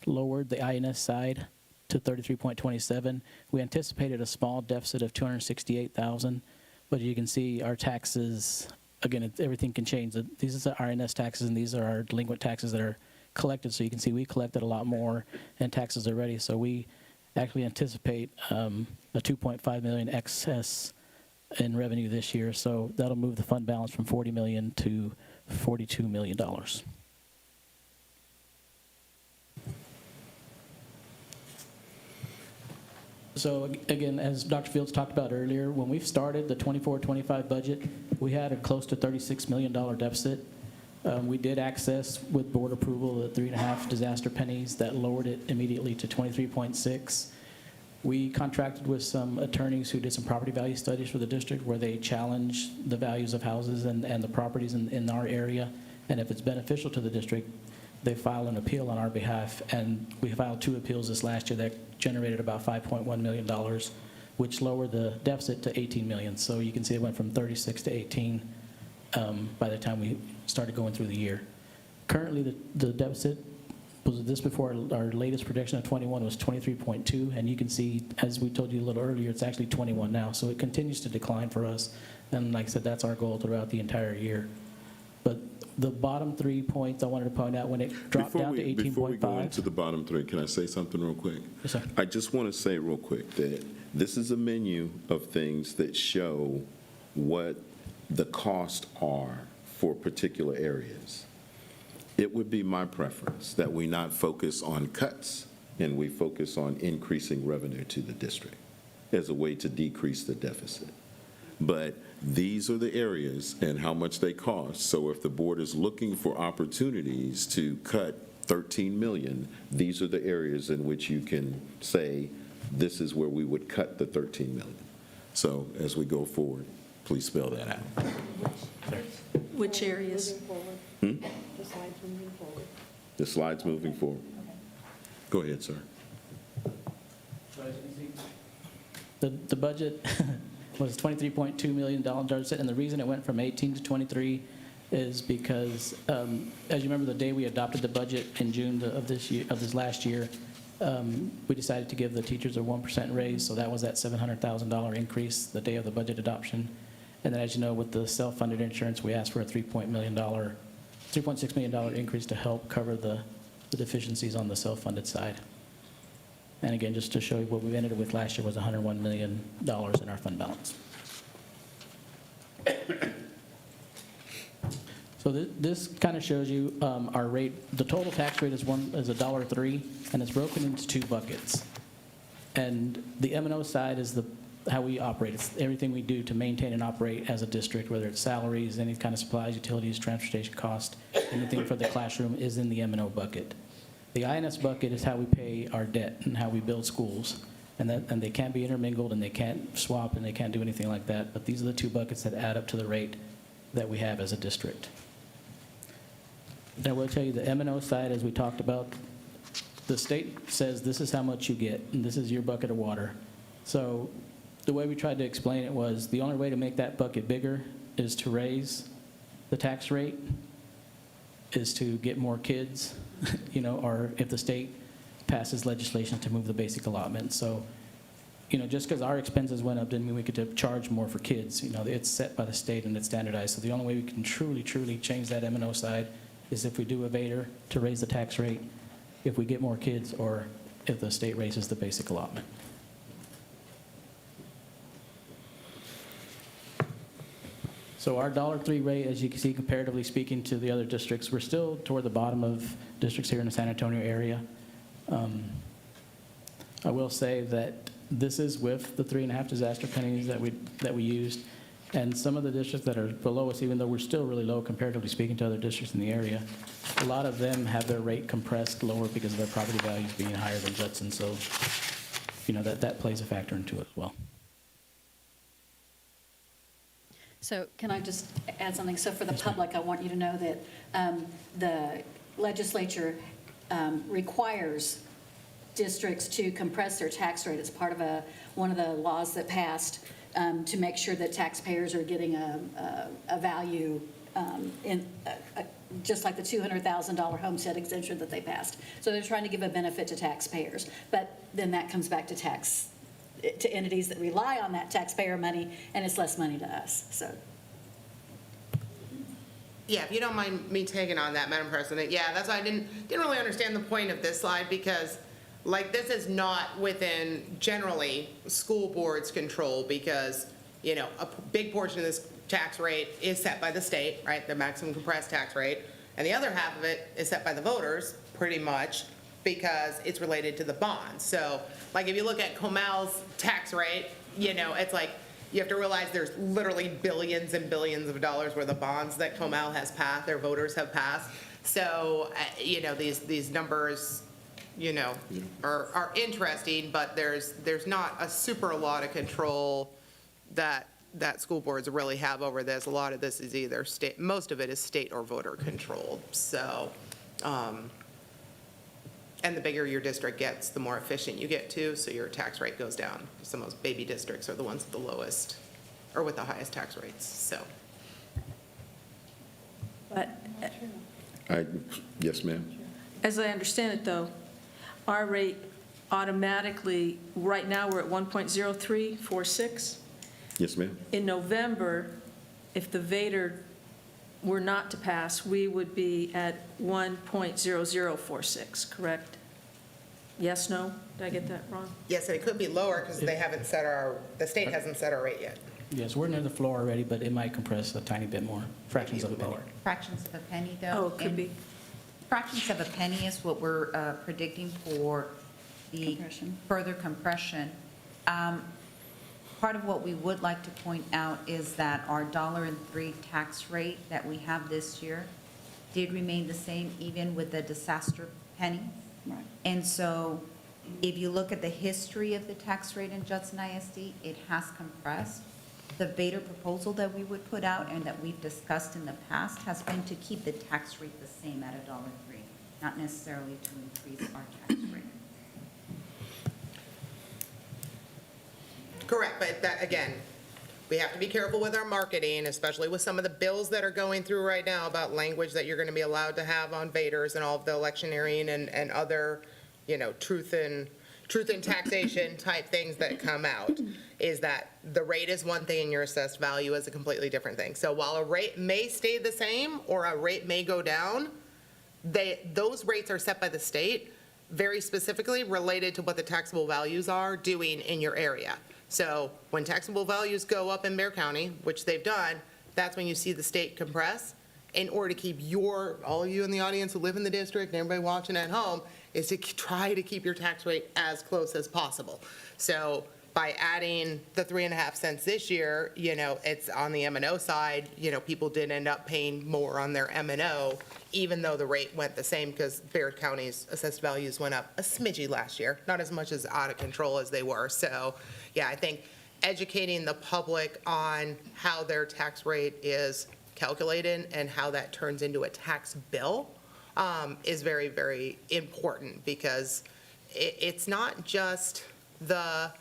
lowered the INS side to 33.27, we anticipated a small deficit of $268,000, but you can see our taxes, again, everything can change. These are our INS taxes, and these are our delinquent taxes that are collected, so you can see we collected a lot more and taxes are ready. So we actually anticipate a $2.5 million excess in revenue this year. So that'll move the fund balance from $40 million to $42 million. So again, as Dr. Fields talked about earlier, when we started the 24-25 budget, we had a close to $36 million deficit. We did access, with board approval, the 3.5 disaster pennies that lowered it immediately to 23.6. We contracted with some attorneys who did some property value studies for the district where they challenged the values of houses and the properties in our area. And if it's beneficial to the district, they file an appeal on our behalf. And we filed 2 appeals this last year that generated about $5.1 million, which lowered the deficit to $18 million. So you can see it went from 36 to 18 by the time we started going through the year. Currently, the deficit, was this before our latest projection of 21 was 23.2, and you can see, as we told you a little earlier, it's actually 21 now, so it continues to decline for us, and like I said, that's our goal throughout the entire year. But the bottom 3 points I wanted to point out, when it dropped down to 18.5. Before we go into the bottom 3, can I say something real quick? Yes, sir. I just want to say real quick that this is a menu of things that show what the costs are for particular areas. It would be my preference that we not focus on cuts and we focus on increasing revenue to the district as a way to decrease the deficit. But these are the areas and how much they cost. So if the board is looking for opportunities to cut 13 million, these are the areas in which you can say, this is where we would cut the 13 million. So as we go forward, please spell that out. Which areas? The slide's moving forward. Go ahead, sir. The budget was $23.2 million deficit, and the reason it went from 18 to 23 is because, as you remember, the day we adopted the budget in June of this last year, we decided to give the teachers a 1% raise, so that was that $700,000 increase the day of the budget adoption. And then, as you know, with the self-funded insurance, we asked for a $3.6 million increase to help cover the deficiencies on the self-funded side. And again, just to show you what we ended with last year was $101 million in our fund balance. So this kind of shows you our rate. The total tax rate is $1.03, and it's broken into 2 buckets. And the M&O side is how we operate. It's everything we do to maintain and operate as a district, whether it's salaries, any kind of supplies, utilities, transportation cost, anything for the classroom is in the M&O bucket. The INS bucket is how we pay our debt and how we build schools. And they can't be intermingled, and they can't swap, and they can't do anything like that. But these are the 2 buckets that add up to the rate that we have as a district. Now, I will tell you the M&O side, as we talked about, the state says this is how much you get, and this is your bucket of water. So the way we tried to explain it was the only way to make that bucket bigger is to raise the tax rate, is to get more kids, or if the state passes legislation to move the basic allotment. So, just because our expenses went up didn't mean we could charge more for kids. It's set by the state and it's standardized. So the only way we can truly change that M&O side is if we do a Vader to raise the tax rate, if we get more kids, or if the state raises the basic allotment. So our $1.03 rate, as you can see, comparatively speaking to the other districts, we're still toward the bottom of districts here in the San Antonio area. I will say that this is with the 3.5 disaster pennies that we used, and some of the districts that are below us, even though we're still really low comparatively speaking to other districts in the area, a lot of them have their rate compressed lower because of their property values being higher than Judson. So, that plays a factor into it as well. So can I just add something? So for the public, I want you to know that the legislature requires districts to compress their tax rate. It's part of one of the laws that passed to make sure that taxpayers are getting a value just like the $200,000 homestead exemption that they passed. So they're trying to give a benefit to taxpayers. But then that comes back to entities that rely on that taxpayer money, and it's less money to us, so. Yeah, if you don't mind me taking on that, Madam President, yeah, that's why I didn't really understand the point of this slide, because like this is not within generally school board's control, because, you know, a big portion of this tax rate is set by the state, right, the maximum compressed tax rate, and the other half of it is set by the voters, pretty much, because it's related to the bonds. So, like, if you look at Comal's tax rate, you know, it's like, you have to realize there's literally billions and billions of dollars worth of bonds that Comal has passed, their voters have passed. So, you know, these numbers, you know, are interesting, but there's not a super lot of control that school boards really have over this. A lot of this is either state, most of it is state or voter controlled. So, and the bigger your district gets, the more efficient you get too, so your tax rate goes down. Some of those baby districts are the ones with the lowest, or with the highest tax rates, so. But Yes, ma'am. as I understand it, though, our rate automatically, right now, we're at 1.0346. Yes, ma'am. In November, if the Vader were not to pass, we would be at 1.0046, correct? Yes, no? Did I get that wrong? Yes, and it could be lower because they haven't set the state hasn't set our rate yet. Yes, we're near the floor already, but it might compress a tiny bit more, fractions of a penny. Fractions of a penny, though. Oh, it could and be. Fractions of a penny is what we're predicting for the further compression. Part of what we would like to point out is that our $1.03 tax rate that we have this year did remain the same even with the disaster penny. Right. And so if you look at the history of the tax rate in Judson ISD, it has compressed. The Vader proposal that we would put out and that we've discussed in the past has been to keep the tax rate the same at $1.03, not necessarily to increase our tax rate. Correct, but that, again, we have to be careful with our marketing, especially with some of the bills that are going through right now about language that you're going to be allowed to have on Vaders and all of the electioneering and other, you know, truth and taxation type things that come out, is that the rate is one thing and your assessed value is a completely different thing. So while a rate may stay the same or a rate may go down, those rates are set by the state, very specifically related to what the taxable values are doing in your area. So when taxable values go up in Bexar County, which they've done, that's when you see the state compress. In order to keep all of you in the audience who live in the district and everybody watching at home, is to try to keep your tax rate as close as possible. So by adding the 3.5 cents this year, you know, it's on the M&O side, you know, people did end up paying more on their M&O, even though the rate went the same, because Bexar County's assessed values went up a smidgy last year, not as much as out of control as they were. So, yeah, I think educating the public on how their tax rate is calculated and how that turns into a tax bill is very, very important, because it's not just the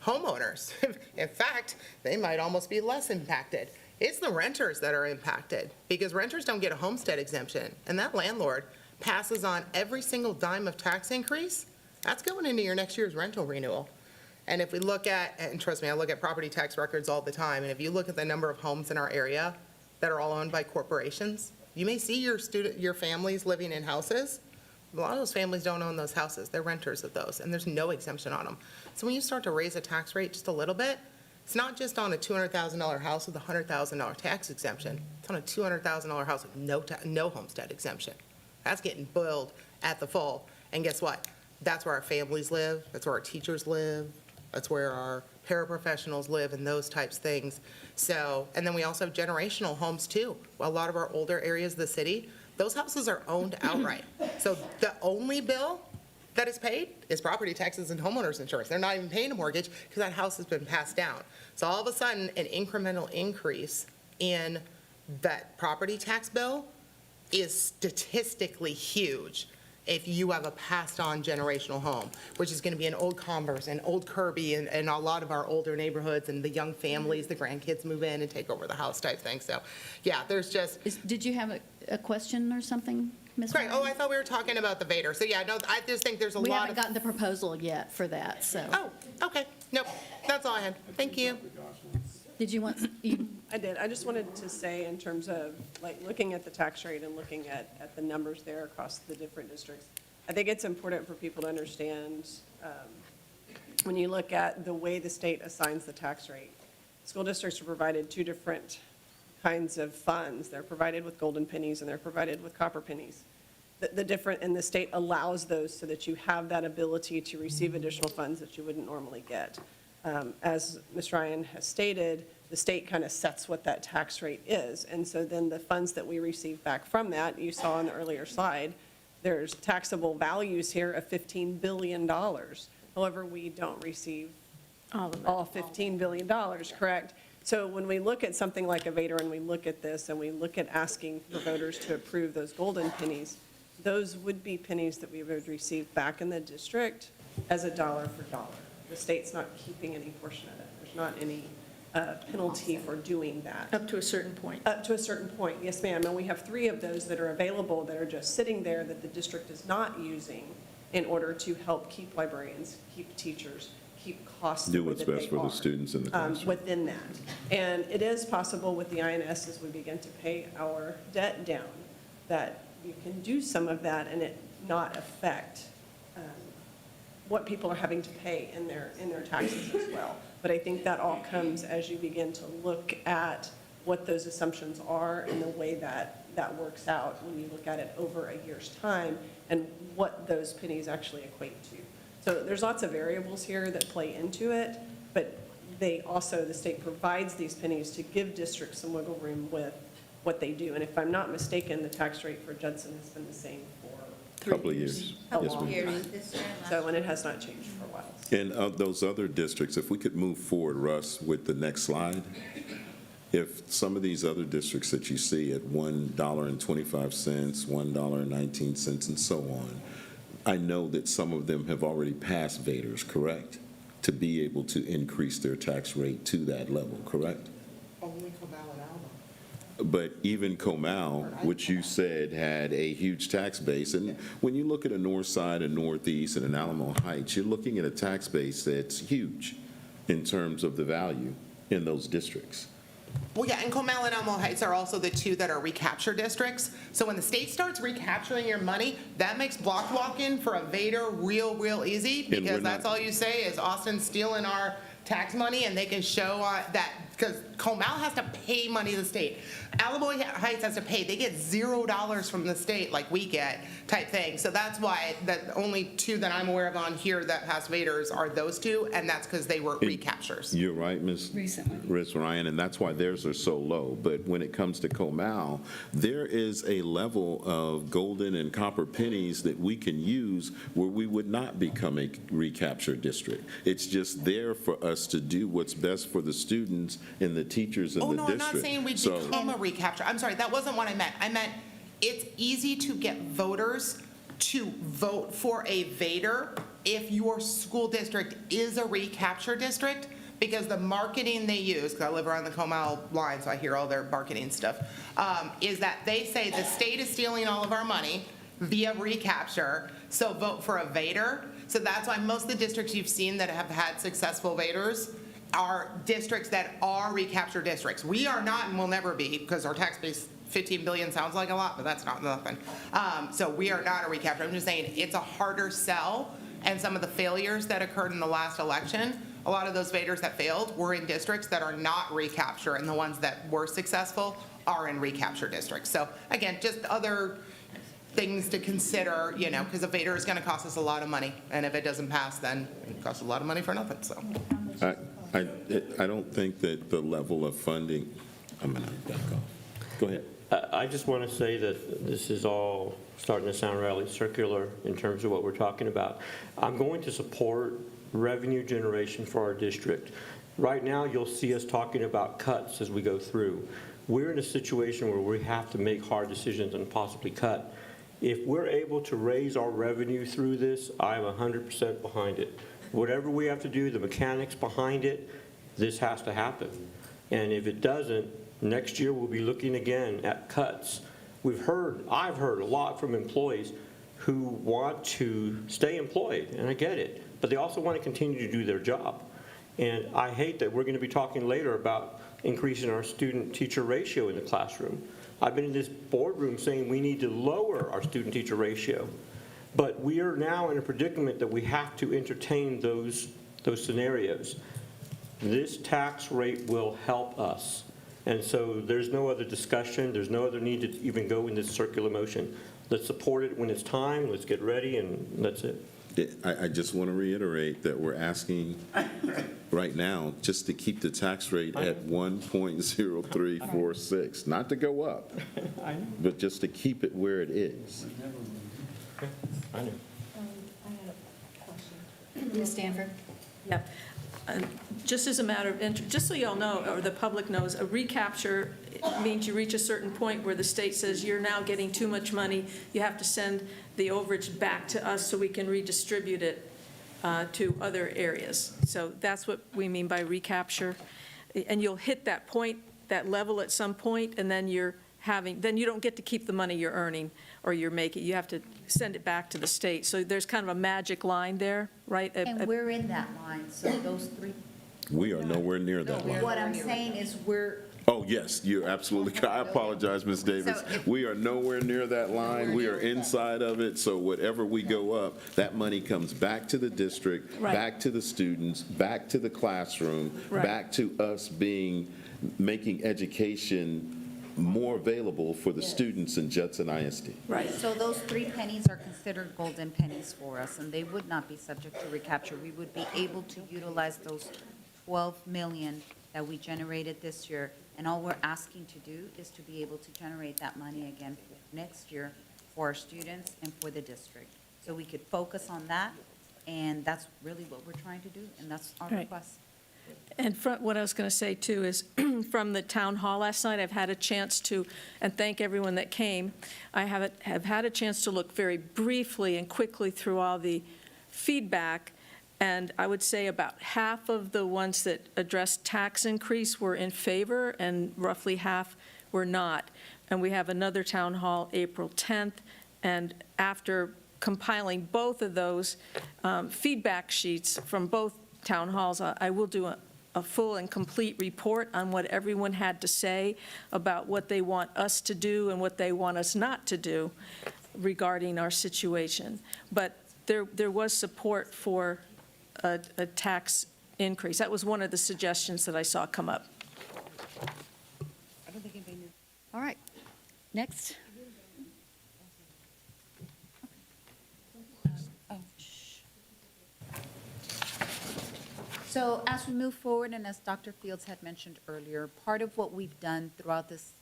homeowners. In fact, they might almost be less impacted. It's the renters that are impacted, because renters don't get a homestead exemption, and that landlord passes on every single dime of tax increase. That's going into your next year's rental renewal. And if we look at, and trust me, I look at property tax records all the time, and if you look at the number of homes in our area that are all owned by corporations, you may see your families living in houses. A lot of those families don't own those houses. They're renters of those, and there's no exemption on them. So when you start to raise a tax rate just a little bit, it's not just on a $200,000 house with a $100,000 tax exemption. It's on a $200,000 house with no homestead exemption. That's getting billed at the full. And guess what? That's where our families live. That's where our teachers live. That's where our paraprofessionals live, and those types of things. So, and then we also have generational homes too. Well, a lot of our older areas of the city, those houses are owned outright. So the only bill that is paid is property taxes and homeowners insurance. They're not even paying a mortgage because that house has been passed down. So all of a sudden, an incremental increase in that property tax bill is statistically huge. if you have a passed-on generational home, which is going to be an old Converse, an old Kirby, and a lot of our older neighborhoods, and the young families, the grandkids move in and take over the house type thing. So, yeah, there's just. Did you have a question or something, Ms. Right, oh, I thought we were talking about the Vader. So, yeah, no, I just think there's a We lot haven't of. gotten the proposal yet for that, so. Oh, okay, nope, that's all I had. Thank you. Did you want, I did. I just wanted to say in terms of like looking at the tax rate and looking at the numbers there across the different districts, I think it's important for people to understand when you look at the way the state assigns the tax rate. School districts are provided two different kinds of funds. They're provided with golden pennies and they're provided with copper pennies. The different, and the state allows those so that you have that ability to receive additional funds that you wouldn't normally get. As Ms. Ryan has stated, the state kind of sets what that tax rate is. And so then the funds that we receive back from that, you saw on the earlier slide, there's taxable values here of $15 billion. However, we don't receive all $15 billion, correct? So when we look at something like a Vader and we look at this and we look at asking for voters to approve those golden pennies, those would be pennies that we would receive back in the district as a dollar for dollar. The state's not keeping any portion of it. There's not any penalty for doing that. Up to a certain point. Up to a certain point, yes, ma'am. And we have 3 of those that are available that are just sitting there that the district is not using in order to help keep librarians, keep teachers, keep costs Do the way what's that best they for the are, students in the classroom. within that. And it is possible with the INS as we begin to pay our debt down, that you can do some of that and it not affect what people are having to pay in their taxes as well. But I think that all comes as you begin to look at what those assumptions are and the way that works out when you look at it over a year's time and what those pennies actually equate to. So there's lots of variables here that play into it, but the state provides these pennies to give districts some wiggle room with what they do. And if I'm not mistaken, the tax rate for Judson has been the same for 3 Couple of years. A Yes, long ma'am. time. So, and it has not changed for a while. And of those other districts, if we could move forward, Russ, with the next slide. If some of these other districts that you see at $1.25, $1.19, and so on, I know that some of them have already passed Vaders, correct? To be able to increase their tax rate to that level, correct? Only Comal and Alma. But even Comal, which you said had a huge tax base, and when you look at a north side, a northeast, and an Alamo Heights, you're looking at a tax base that's huge in terms of the value in those districts. Well, yeah, and Comal and Alamo Heights are also the 2 that are recapture districts. So when the state starts recapturing your money, that makes block walking for a Vader real easy, we're because not- that's all you say is Austin's stealing our tax money, and they can show that, because Comal has to pay money to the state. Alamo Heights has to pay. They get $0 from the state like we get type thing. So that's why the only 2 that I'm aware of on here that pass Vaders are those 2, and that's because they were recaptures. You're right, Ms. Ryan, and that's why theirs are so low. But when it comes to Comal, there is a level of golden and copper pennies that we can use where we would not become a recapture district. It's just there for us to do what's best for the students and the teachers in the district. Oh, no, I'm not saying we'd So- become a recapture. I'm sorry, that wasn't what I meant. I meant it's easy to get voters to vote for a Vader if your school district is a recapture district, because the marketing they use, because I live around the Comal line, so I hear all their marketing stuff, is that they say the state is stealing all of our money via recapture, so vote for a Vader. So that's why most of the districts you've seen that have had successful Vaders are districts that are recapture districts. We are not and will never be, because our tax base, 15 billion sounds like a lot, but that's not nothing. So we are not a recapture. I'm just saying it's a harder sell, and some of the failures that occurred in the last election, a lot of those Vaders that failed were in districts that are not recapture, and the ones that were successful are in recapture districts. So again, just other things to consider, because a Vader is going to cost us a lot of money, and if it doesn't pass, then it costs a lot of money for nothing, so. I don't think that the level of funding, I'm going to back off. Go ahead. I just want to say that this is all starting to sound really circular in terms of what we're talking about. I'm going to support revenue generation for our district. Right now, you'll see us talking about cuts as we go through. We're in a situation where we have to make hard decisions and possibly cut. If we're able to raise our revenue through this, I'm 100% behind it. Whatever we have to do, the mechanics behind it, this has to happen. And if it doesn't, next year we'll be looking again at cuts. I've heard a lot from employees who want to stay employed, and I get it, but they also want to continue to do their job. And I hate that we're going to be talking later about increasing our student-teacher ratio in the classroom. I've been in this boardroom saying we need to lower our student-teacher ratio. But we are now in a predicament that we have to entertain those scenarios. This tax rate will help us. And so there's no other discussion, there's no other need to even go in this circular motion. Let's support it when it's time, let's get ready, and that's it. I just want to reiterate that we're asking right now just to keep the tax rate at 1.0346, not to go up, but just to keep it where it is. I know. Ms. Stanford? Yeah. Just as a matter of interest, just so y'all know, or the public knows, a recapture means you reach a certain point where the state says you're now getting too much money, you have to send the overage back to us so we can redistribute it to other areas. So that's what we mean by recapture. And you'll hit that point, that level at some point, and then then you don't get to keep the money you're earning or you're making. You have to send it back to the state. So there's kind of a magic line there, right? And we're in that line, so those three. We are nowhere near that line. What I'm saying is we're, Oh, yes, you're absolutely, I apologize, Ms. Davis. We are nowhere near that line. We are inside of it, so whatever we go up, that money comes back to the district, Right. back to the students, back to the classroom, Right. back to us making education more available for the students in Judson ISD. Right. so those 3 pennies are considered golden pennies for us, and they would not be subject to recapture. We would be able to utilize those 12 million that we generated this year, and all we're asking to do is to be able to generate that money again for next year for our students and for the district. So we could focus on that, and that's really what we're trying to do, and that's our Right. request. And what I was going to say, too, is from the town hall last night, I've had a chance to, and thank everyone that came, I have had a chance to look very briefly and quickly through all the feedback, and I would say about half of the ones that addressed tax increase were in favor, and roughly half were not. And we have another town hall April 10th, and after compiling both of those feedback sheets from both town halls, I will do a full and complete report on what everyone had to say about what they want us to do and what they want us not to do regarding our situation. But there was support for a tax increase. That was one of the suggestions that I saw come up. I don't think anybody knew. All right, next. So as we move forward, and as Dr. Fields had mentioned earlier, part of what we've done throughout this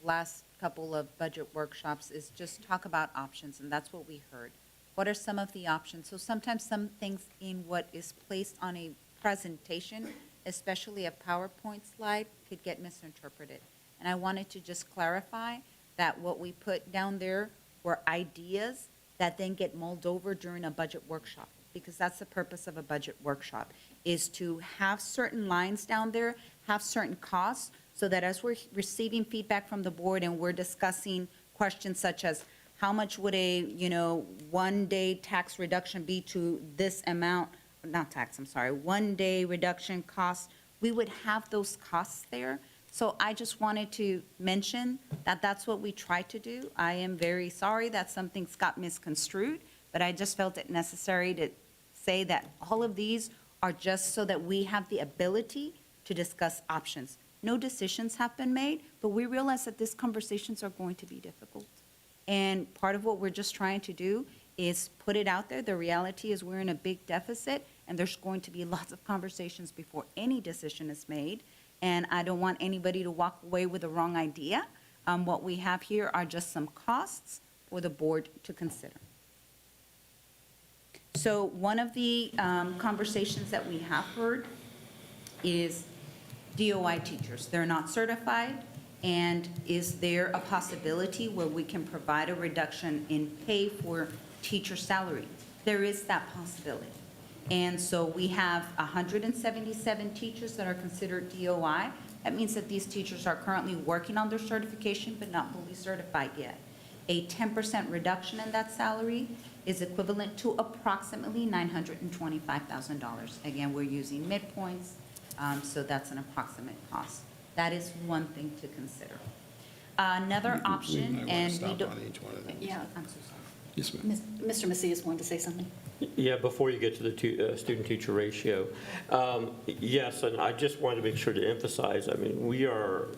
last couple of budget workshops is just talk about options, and that's what we heard. What are some of the options? So sometimes some things in what is placed on a presentation, especially a PowerPoint slide, could get misinterpreted. And I wanted to just clarify that what we put down there were ideas that then get mulled over during a budget workshop, because that's the purpose of a budget workshop, is to have certain lines down there, have certain costs, so that as we're receiving feedback from the board and we're discussing questions such as, how much would a, one-day tax reduction be to this amount, not tax, I'm sorry, one-day reduction cost, we would have those costs there. So I just wanted to mention that that's what we try to do. I am very sorry that some things got misconstrued, but I just felt it necessary to say that all of these are just so that we have the ability to discuss options. No decisions have been made, but we realize that these conversations are going to be difficult. And part of what we're just trying to do is put it out there. The reality is we're in a big deficit, and there's going to be lots of conversations before any decision is made. And I don't want anybody to walk away with the wrong idea. What we have here are just some costs for the board to consider. So one of the conversations that we have heard is DOI teachers. They're not certified, And is there a possibility where we can provide a reduction in pay for teacher salary? There is that possibility. And so we have 177 teachers that are considered DOI. That means that these teachers are currently working on their certification but not fully certified yet. A 10% reduction in that salary is equivalent to approximately $925,000. Again, we're using midpoints, so that's an approximate cost. That is one thing to consider. Another option, and we don't. Yeah, I'm so sorry. Yes, ma'am. Mr. Macias wanted to say something. Yeah, before you get to the student-teacher ratio, yes, and I just wanted to make sure to emphasize, I mean, we are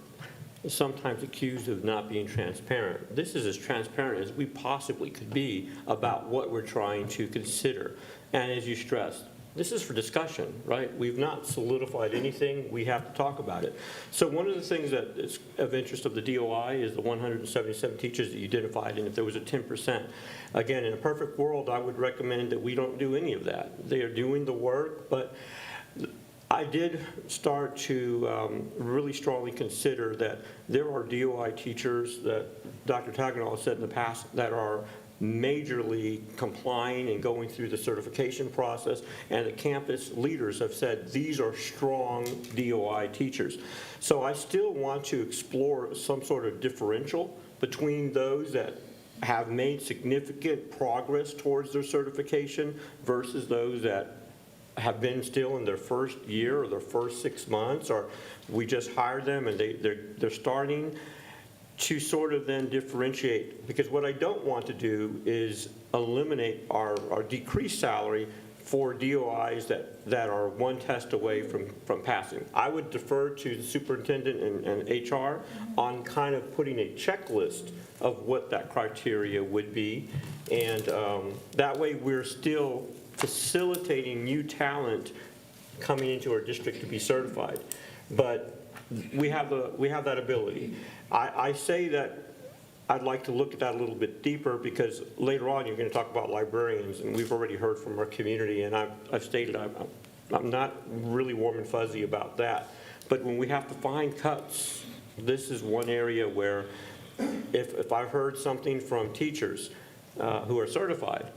sometimes accused of not being transparent. This is as transparent as we possibly could be about what we're trying to consider. And as you stressed, this is for discussion, right? We've not solidified anything. We have to talk about it. So one of the things that is of interest of the DOI is the 177 teachers that you identified, and if there was a 10%. Again, in a perfect world, I would recommend that we don't do any of that. They are doing the work, but I did start to really strongly consider that there are DOI teachers that Dr. Tagenall said in the past that are majorly complying and going through the certification process, and the campus leaders have said these are strong DOI teachers. So I still want to explore some sort of differential between those that have made significant progress towards their certification versus those that have been still in their first year or their first 6 months, or we just hired them and they're starting to sort of then differentiate. Because what I don't want to do is eliminate our decreased salary for DOIs that are one test away from passing. I would defer to the superintendent and HR on kind of putting a checklist of what that criteria would be. And that way we're still facilitating new talent coming into our district to be certified. But we have that ability. I say that I'd like to look at that a little bit deeper, because later on you're going to talk about librarians, and we've already heard from our community, and I've stated I'm not really warm and fuzzy about that. But when we have to find cuts, this is one area where if I've heard something from teachers who are certified,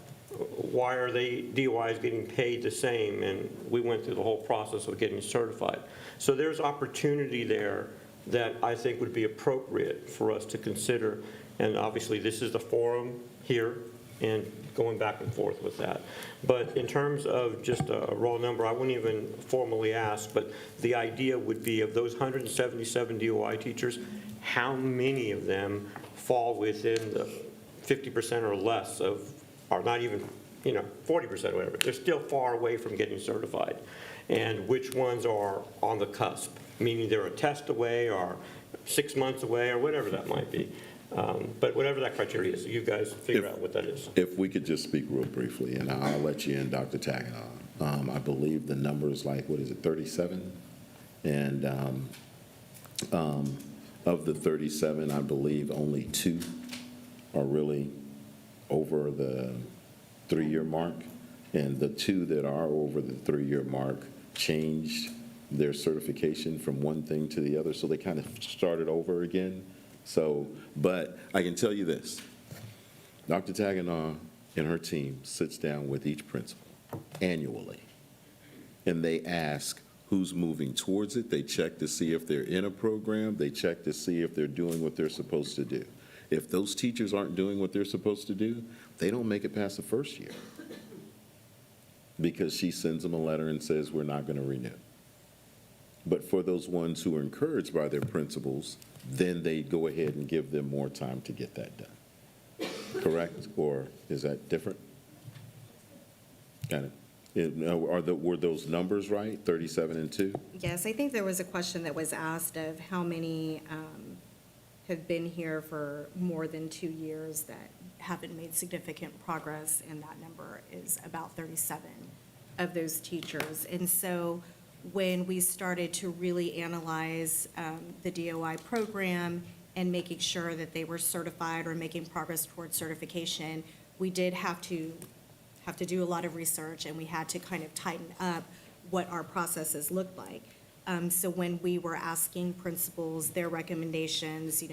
why are they DOIs getting paid the same? And we went through the whole process of getting certified. So there's opportunity there that I think would be appropriate for us to consider. And obviously this is the forum here and going back and forth with that. But in terms of just a raw number, I wouldn't even formally ask, but the idea would be of those 177 DOI teachers, how many of them fall within the 50% or less of, or not even, 40% or whatever. They're still far away from getting certified. And which ones are on the cusp, meaning they're a test away or 6 months away or whatever that might be. But whatever that criteria is, you guys figure out what that is. If we could just speak real briefly, and I'll let you in, Dr. Tagenall. I believe the number is like, 37? And of the 37, I believe only 2 are really over the 3-year mark. And the 2 that are over the 3-year mark changed their certification from one thing to the other, so they kind of started over again. So, but I can tell you this, Dr. Tagenall and her team sits down with each principal annually, and they ask who's moving towards it. They check to see if they're in a program. They check to see if they're doing what they're supposed to do. If those teachers aren't doing what they're supposed to do, they don't make it past the first year, because she sends them a letter and says, we're not going to renew. But for those ones who are encouraged by their principals, then they go ahead and give them more time to get that done. Correct? Or is that different? Got it. Were those numbers right, 37 and 2? Yes, I think there was a question that was asked of how many have been here for more than 2 years that haven't made significant progress, and that number is about 37 of those teachers. And so when we started to really analyze the DOI program and making sure that they were certified or making progress towards certification, we did have to do a lot of research, and we had to kind of tighten up what our processes looked like. So when we were asking principals their recommendations,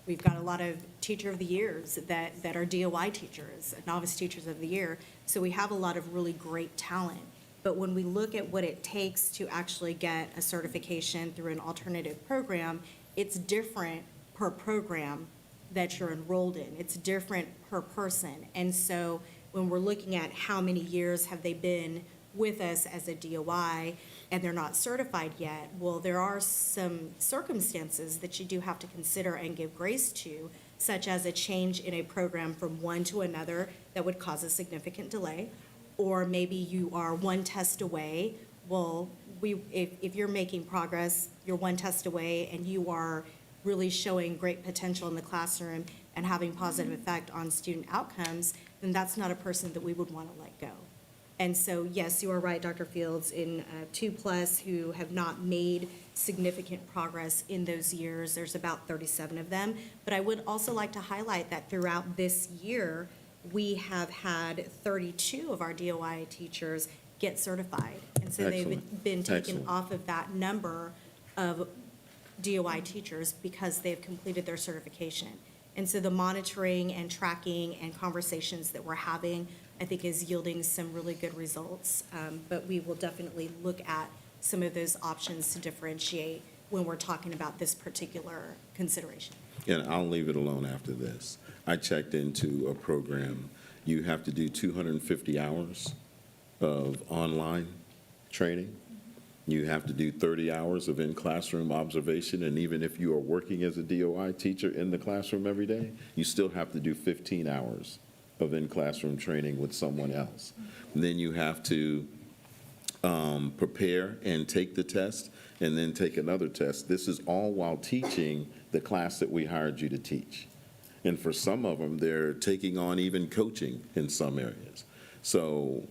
we've got a lot of teacher of the years that are DOI teachers, novice teachers of the year. So we have a lot of really great talent. But when we look at what it takes to actually get a certification through an alternative program, it's different per program that you're enrolled in. It's different per person. And so when we're looking at how many years have they been with us as a DOI and they're not certified yet, well, there are some circumstances that you do have to consider and give grace to, such as a change in a program from one to another that would cause a significant delay. Or maybe you are one test away. Well, if you're making progress, you're one test away and you are really showing great potential in the classroom and having positive effect on student outcomes, then that's not a person that we would want to let go. And so, yes, you are right, Dr. Fields, in 2+ who have not made significant progress in those years, there's about 37 of them. But I would also like to highlight that throughout this year, we have had 32 of our DOI teachers get certified. And so they've been taken off of that number of DOI teachers because they've completed their certification. And so the monitoring and tracking and conversations that we're having, I think, is yielding some really good results. But we will definitely look at some of those options to differentiate when we're talking about this particular consideration. And I'll leave it alone after this. I checked into a program. You have to do 250 hours of online training. You have to do 30 hours of in-classroom observation, and even if you are working as a DOI teacher in the classroom every day, you still have to do 15 hours of in-classroom training with someone else. And then you have to prepare and take the test, and then take another test. This is all while teaching the class that we hired you to teach. And for some of them, they're taking on even coaching in some areas. So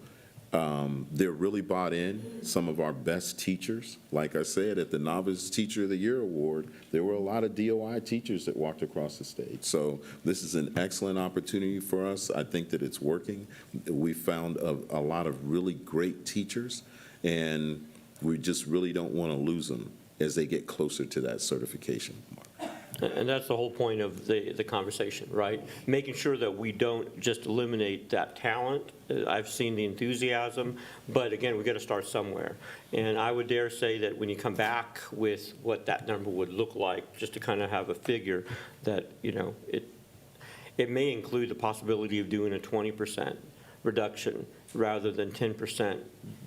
they're really bought in. Some of our best teachers, like I said, at the Novice Teacher of the Year Award, there were a lot of DOI teachers that walked across the stage. So this is an excellent opportunity for us. I think that it's working. We found a lot of really great teachers, and we just really don't want to lose them as they get closer to that certification mark. And that's the whole point of the conversation, right? Making sure that we don't just eliminate that talent. I've seen the enthusiasm, but again, we've got to start somewhere. And I would dare say that when you come back with what that number would look like, just to kind of have a figure that, it may include the possibility of doing a 20% reduction rather than 10%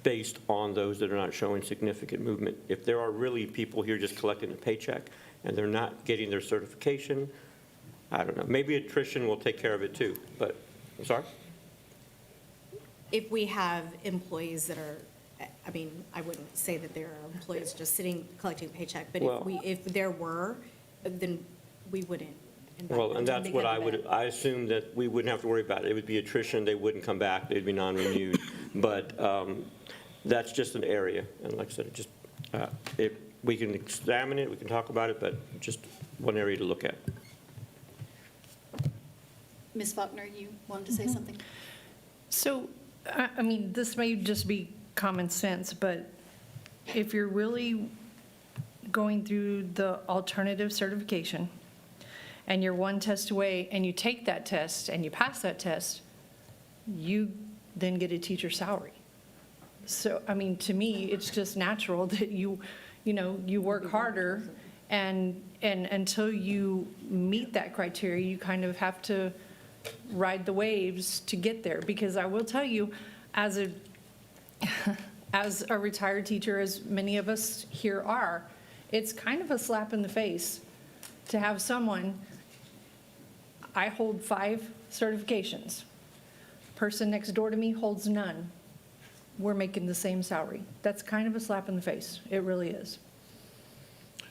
based on those that are not showing significant movement. If there are really people here just collecting a paycheck, and they're not getting their certification, I don't know. Maybe attrition will take care of it too, but, I'm sorry? If we have employees that are, I wouldn't say that there are employees just sitting, collecting a paycheck, but if there were, then we wouldn't invite Well, them and to that's become what a I assume that we wouldn't have to worry about it. It would be attrition, they wouldn't come back, they'd be non-renewed. But that's just an area, and like I said, we can examine it, we can talk about it, but just one area to look at. Ms. Faulkner, you wanted to say something? So, this may just be common sense, but if you're really going through the alternative certification and you're one test away and you take that test and you pass that test, you then get a teacher salary. So, to me, it's just natural that you work harder and until you meet that criteria, you kind of have to ride the waves to get there. Because I will tell you, as a retired teacher, as many of us here are, it's kind of a slap in the face to have someone, I hold 5 certifications. Person next door to me holds none. We're making the same salary. That's kind of a slap in the face. It really is.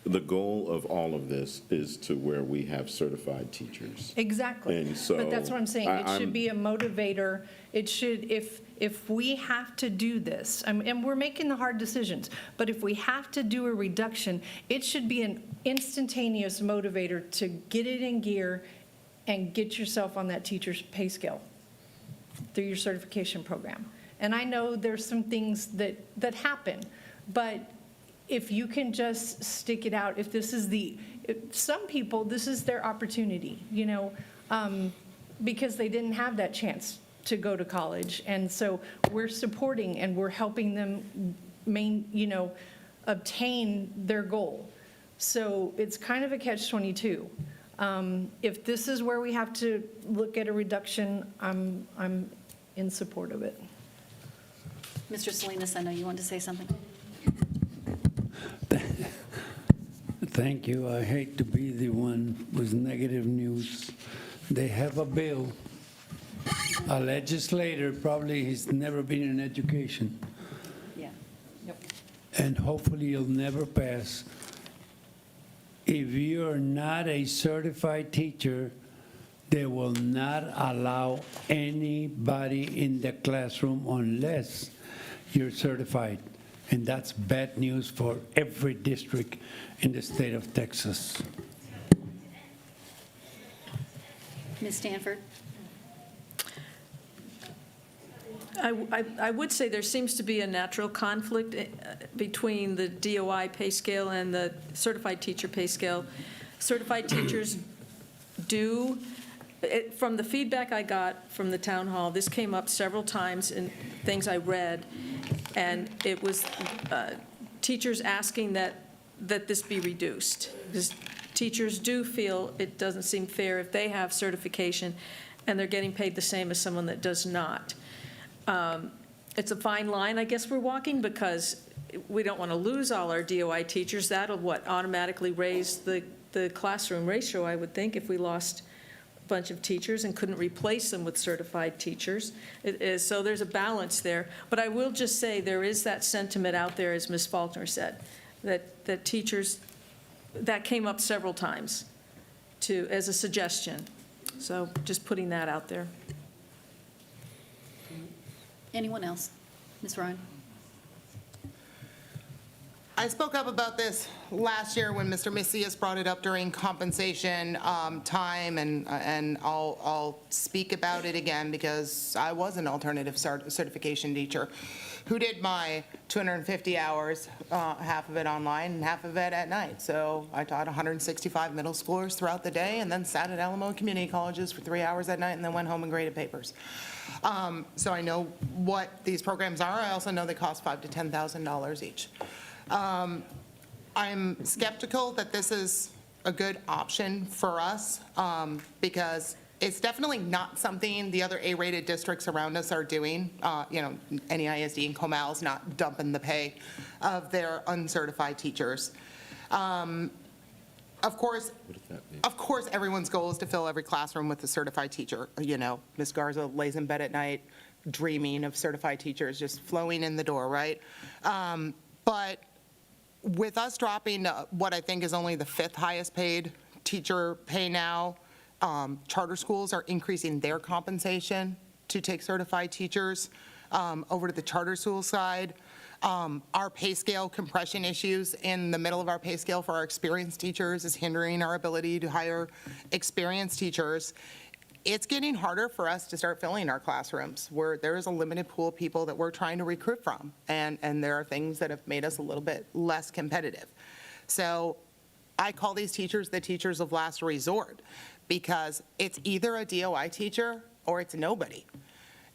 The goal of all of this is to where we have certified teachers. Exactly. And so But that's what I'm saying. It should be a motivator. It should, if we have to do this, and we're making the hard decisions, but if we have to do a reduction, it should be an instantaneous motivator to get it in gear and get yourself on that teacher's pay scale through your certification program. And I know there's some things that happen, but if you can just stick it out, if this is some people, this is their opportunity, because they didn't have that chance to go to college. And so we're supporting and we're helping them obtain their goal. So it's kind of a catch-22. If this is where we have to look at a reduction, I'm in support of it. Mr. Salinas, I know you wanted to say something. Thank you. I hate to be the one with negative news. They have a bill. A legislator, probably he's never been in education, Yeah. Yep. and hopefully it'll never pass. If you're not a certified teacher, they will not allow anybody in the classroom unless you're certified. And that's bad news for every district in the state of Texas. Ms. Stanford? I would say there seems to be a natural conflict between the DOI pay scale and the certified teacher pay scale. Certified teachers do, from the feedback I got from the town hall, this came up several times in things I read, and it was teachers asking that this be reduced. Because teachers do feel it doesn't seem fair if they have certification and they're getting paid the same as someone that does not. It's a fine line, I guess, we're walking, because we don't want to lose all our DOI teachers. That'll, automatically raise the classroom ratio, I would think, if we lost a bunch of teachers and couldn't replace them with certified teachers. So there's a balance there. But I will just say there is that sentiment out there, as Ms. Faulkner said, that teachers, that came up several times as a suggestion. So just putting that out there. Anyone else? Ms. Ryan? I spoke up about this last year when Mr. Macias brought it up during compensation time, and I'll speak about it again because I was an alternative certification teacher who did my 250 hours, half of it online and half of it at night. So I taught 165 middle schoolers throughout the day and then sat at Alamo Community Colleges for 3 hours at night and then went home and graded papers. So I know what these programs are. I also know they cost $5,000 to $10,000 each. I'm skeptical that this is a good option for us because it's definitely not something the other A-rated districts around us are doing. NEISD and Comal's not dumping the pay of their uncertified teachers. Of course, everyone's goal is to fill every classroom with a certified teacher. Ms. Garza lays in bed at night dreaming of certified teachers just flowing in the door, right? But with us dropping what I think is only the 5th highest paid teacher pay now, charter schools are increasing their compensation to take certified teachers over to the charter school side. Our pay scale compression issues in the middle of our pay scale for our experienced teachers is hindering our ability to hire experienced teachers. It's getting harder for us to start filling our classrooms where there is a limited pool of people that we're trying to recruit from, and there are things that have made us a little bit less competitive. So I call these teachers the teachers of last resort because it's either a DOI teacher or it's nobody.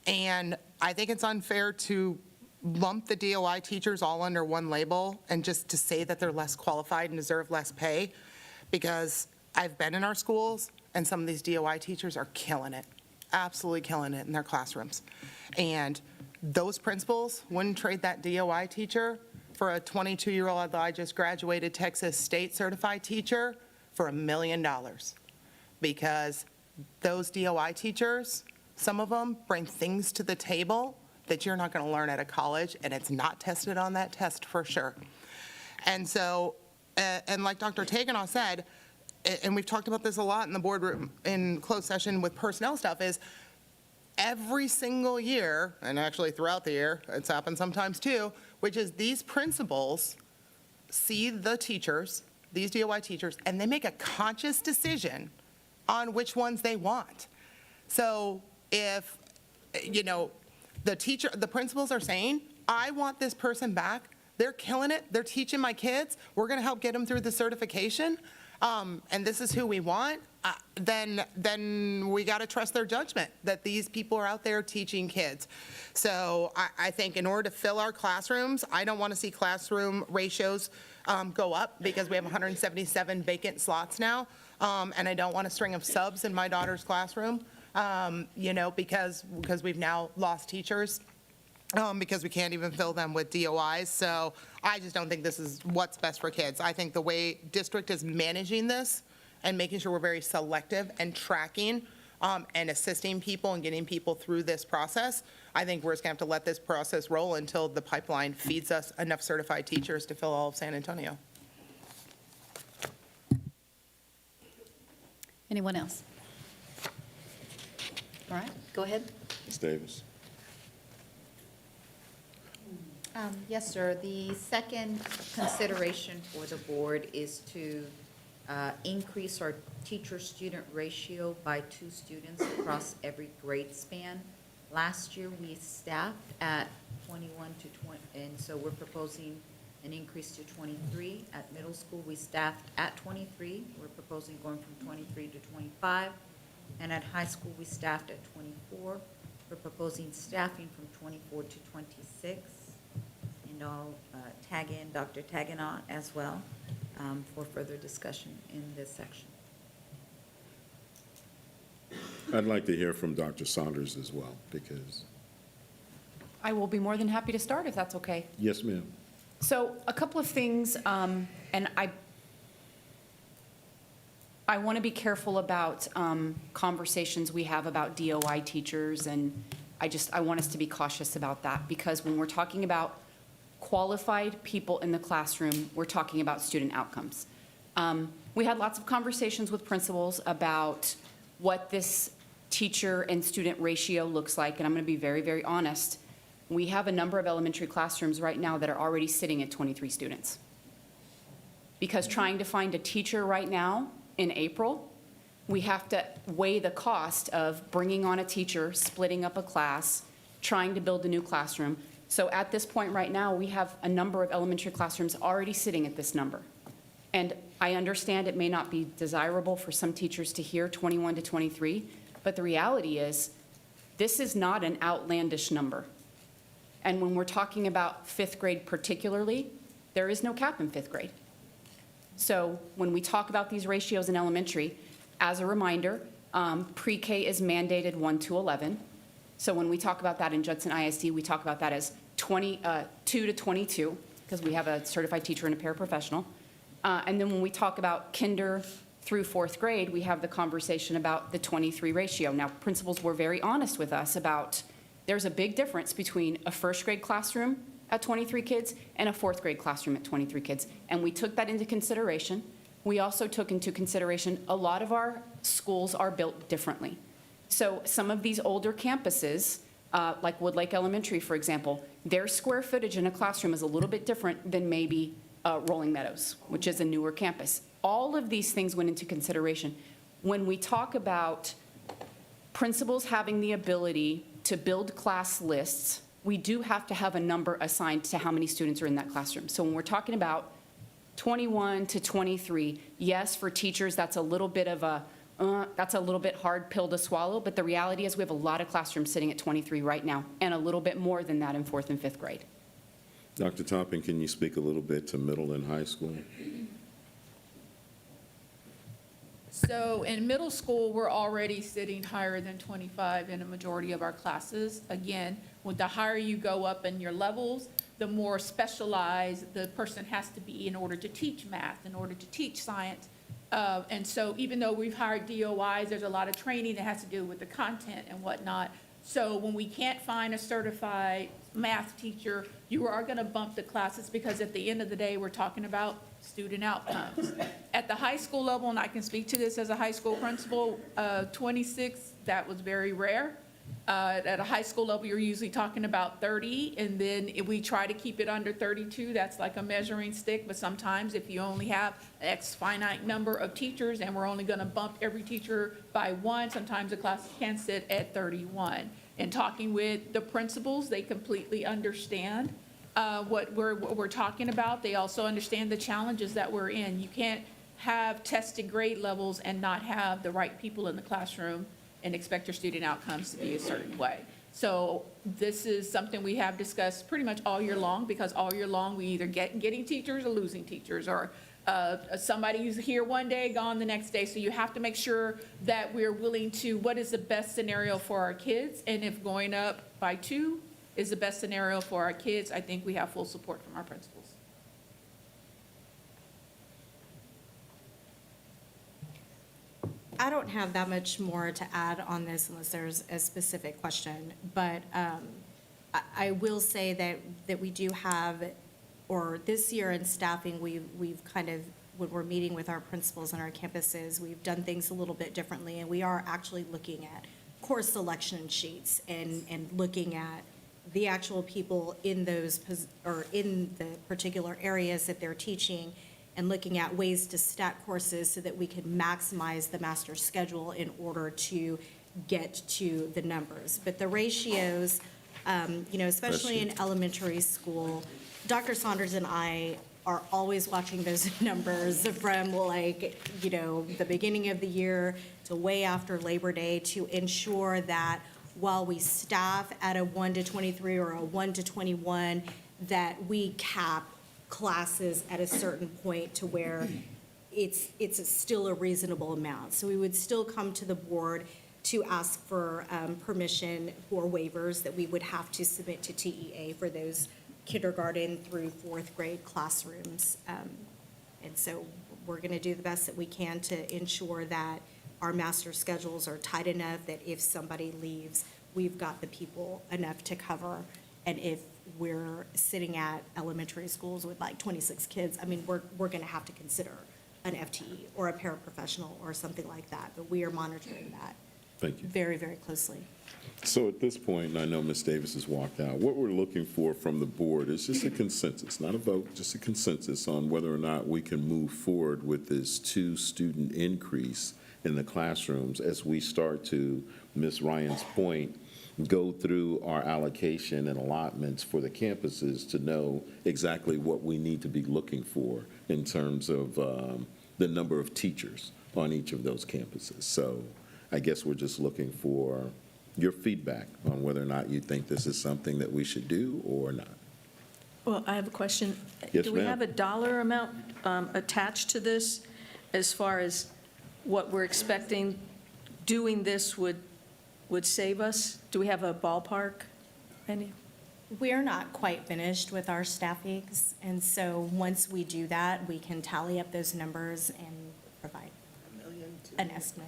And I think it's unfair to lump the DOI teachers all under one label and just to say that they're less qualified and deserve less pay, because I've been in our schools and some of these DOI teachers are killing it, absolutely killing it in their classrooms. And those principals wouldn't trade that DOI teacher for a 22-year-old I just graduated Texas State certified teacher for $1 million, because those DOI teachers, some of them bring things to the table that you're not going to learn at a college, and it's not tested on that test for sure. And so, and like Dr. Taganoff said, and we've talked about this a lot in the boardroom in closed session with personnel stuff, is every single year, and actually throughout the year, it's happened sometimes too, which is these principals see the teachers, these DOI teachers, and they make a conscious decision on which ones they want. So if, the principals are saying, I want this person back they're killing it, they're teaching my kids, we're going to help get them through the certification, and this is who we want, then we got to trust their judgment that these people are out there teaching kids. So I think in order to fill our classrooms, I don't want to see classroom ratios go up because we have 177 vacant slots now, and I don't want a string of subs in my daughter's classroom, because we've now lost teachers. Because we can't even fill them with DOIs. So I just don't think this is what's best for kids. I think the way district is managing this and making sure we're very selective and tracking and assisting people and getting people through this process, I think we're just going to have to let this process roll until the pipeline feeds us enough certified teachers to fill all of San Antonio. Anyone else? All right, go ahead. Ms. Davis. Yes, sir. The second consideration for the board is to increase our teacher-student ratio by 2 students across every grade span. Last year, we staffed at 21 to 20, and so we're proposing an increase to 23. At middle school, we staffed at 23. We're proposing going from 23 to 25. And at high school, we staffed at 24. We're proposing staffing from 24 to 26. And I'll tag in Dr. Tagana as well for further discussion in this section. I'd like to hear from Dr. Saunders as well, because, I will be more than happy to start if that's okay. yes, ma'am. So a couple of things, and I want to be careful about conversations we have about DOI teachers, and I want us to be cautious about that, because when we're talking about qualified people in the classroom, we're talking about student outcomes. We had lots of conversations with principals about what this teacher and student ratio looks like, and I'm going to be very, very honest. We have a number of elementary classrooms right now that are already sitting at 23 students. Because trying to find a teacher right now in April, we have to weigh the cost of bringing on a teacher, splitting up a class, trying to build a new classroom. So at this point right now, we have a number of elementary classrooms already sitting at this number. And I understand it may not be desirable for some teachers to hear 21 to 23, but the reality is this is not an outlandish number. And when we're talking about 5th grade particularly, there is no cap in 5th grade. So when we talk about these ratios in elementary, as a reminder, pre-K is mandated 1 to 11. So when we talk about that in Judson ISD, we talk about that as 2 to 22, because we have a certified teacher and a paraprofessional. And then when we talk about kinder through 4th grade, we have the conversation about the 23 ratio. Now, principals were very honest with us about there's a big difference between a 1st grade classroom at 23 kids and a 4th grade classroom at 23 kids. And we took that into consideration. We also took into consideration a lot of our schools are built differently. So some of these older campuses, like Woodlake Elementary, for example, their square footage in a classroom is a little bit different than maybe Rolling Meadows, which is a newer campus. All of these things went into consideration. When we talk about principals having the ability to build class lists, we do have to have a number assigned to how many students are in that classroom. So when we're talking about 21 to 23, yes, for teachers, that's a little bit of a, that's a little bit hard pill to swallow, but the reality is we have a lot of classrooms sitting at 23 right now, and a little bit more than that in 4th and 5th grade. Dr. Toppin, can you speak a little bit to middle and high school? So in middle school, we're already sitting higher than 25 in a majority of our classes. Again, with the higher you go up in your levels, the more specialized the person has to be in order to teach math, in order to teach science. And so even though we've hired DOIs, there's a lot of training that has to do with the content and whatnot. So when we can't find a certified math teacher, you are going to bump the classes, because at the end of the day, we're talking about student outcomes. At the high school level, and I can speak to this as a high school principal, 26, that was very rare. At a high school level, you're usually talking about 30, and then if we try to keep it under 32, that's like a measuring stick. But sometimes if you only have X finite number of teachers and we're only going to bump every teacher by 1, sometimes the class can sit at 31. And talking with the principals, they completely understand. what we're talking about. They also understand the challenges that we're in. You can't have tested grade levels and not have the right people in the classroom and expect your student outcomes to be a certain way. So this is something we have discussed pretty much all year long, because all year long, we either getting teachers or losing teachers, or somebody who's here one day, gone the next day. So you have to make sure that we're willing to, what is the best scenario for our kids? And if going up by 2 is the best scenario for our kids, I think we have full support from our principals. I don't have that much more to add on this unless there's a specific question, but I will say that we do have, or this year in staffing, we've kind of, when we're meeting with our principals on our campuses, we've done things a little bit differently, and we are actually looking at course selection sheets and looking at the actual people in those, or in the particular areas that they're teaching, and looking at ways to stack courses so that we can maximize the master's schedule in order to get to the numbers. But the ratios, especially in elementary school, Dr. Saunders and I are always watching those numbers from the beginning of the year to way after Labor Day to ensure that while we staff at a 1 to 23 or a 1 to 21, that we cap classes at a certain point to where it's still a reasonable amount. So we would still come to the board to ask for permission for waivers that we would have to submit to TEA for those kindergarten through 4th grade classrooms. And so we're going to do the best that we can to ensure that our master schedules are tight enough that if somebody leaves, we've got the people enough to cover. And if we're sitting at elementary schools with like 26 kids, I mean, we're going to have to consider an FTE or a paraprofessional or something like that. But we are monitoring that Thank you. very, very closely. So at this point, and I know Ms. Davis has walked out, what we're looking for from the board is just a consensus, not a vote, just a consensus on whether or not we can move forward with this 2-student increase in the classrooms as we start to, Ms. Ryan's point, go through our allocation and allotments for the campuses to know exactly what we need to be looking for in terms of the number of teachers on each of those campuses. So I guess we're just looking for your feedback on whether or not you think this is something that we should do or not. Well, I have a question. Yes, Do we ma'am. have a dollar amount attached to this as far as what we're expecting doing this would save us? Do we have a ballpark? Any? We're not quite finished with our staffings, and so once we do that, we can tally up those numbers and provide an estimate.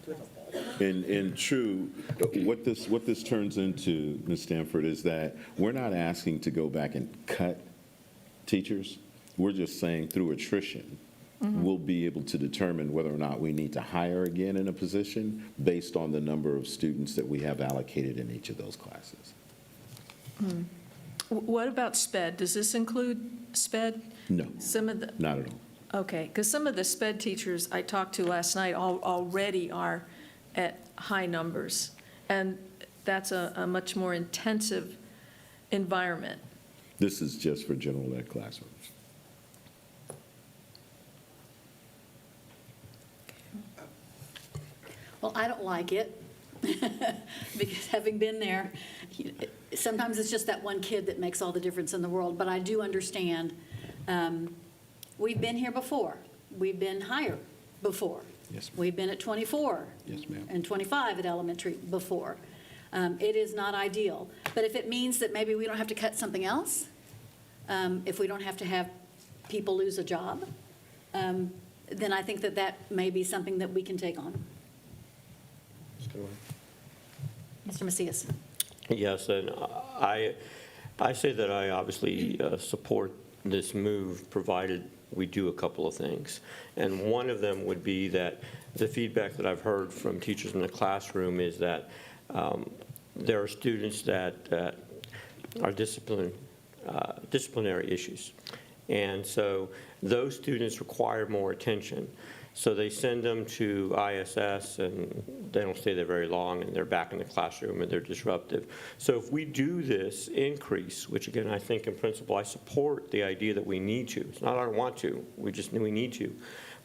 And true, what this turns into, Ms. Stanford, is that we're not asking to go back and cut teachers. We're just saying through attrition, we'll be able to determine whether or not we need to hire again in a position based on the number of students that we have allocated in each of those classes. What about SPED? Does this include SPED? No, Some of the, not at all. okay, because some of the SPED teachers I talked to last night already are at high numbers, and that's a much more intensive environment. This is just for general ed classrooms. Well, I don't like it, because having been there, sometimes it's just that one kid that makes all the difference in the world, but I do understand. We've been here before. We've been higher before. Yes, ma'am. We've been at 24. Yes, ma'am. And 25 at elementary before. It is not ideal, but if it means that maybe we don't have to cut something else, if we don't have to have people lose a job, then I think that may be something that we can take on. Mr. Macias. Yes, and I say that I obviously support this move, provided we do a couple of things. And one of them would be that the feedback that I've heard from teachers in the classroom is that there are students that are disciplinary issues. And so those students require more attention. So they send them to ISS, and they don't stay there very long, and they're back in the classroom, and they're disruptive. So if we do this increase, which again, I think in principle, I support the idea that we need to. It's not I don't want to, we need to.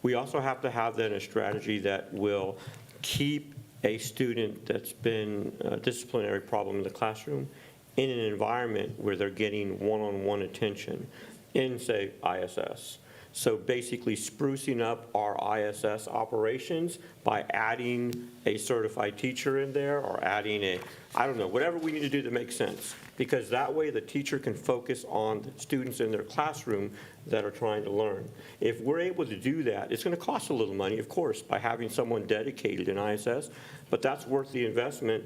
We also have to have then a strategy that will keep a student that's been a disciplinary problem in the classroom in an environment where they're getting one-on-one attention in, say, ISS. So basically sprucing up our ISS operations by adding a certified teacher in there or adding a, I don't know, whatever we need to do to make sense. Because that way the teacher can focus on the students in their classroom that are trying to learn. If we're able to do that, it's going to cost a little money, of course, by having someone dedicated in ISS, but that's worth the investment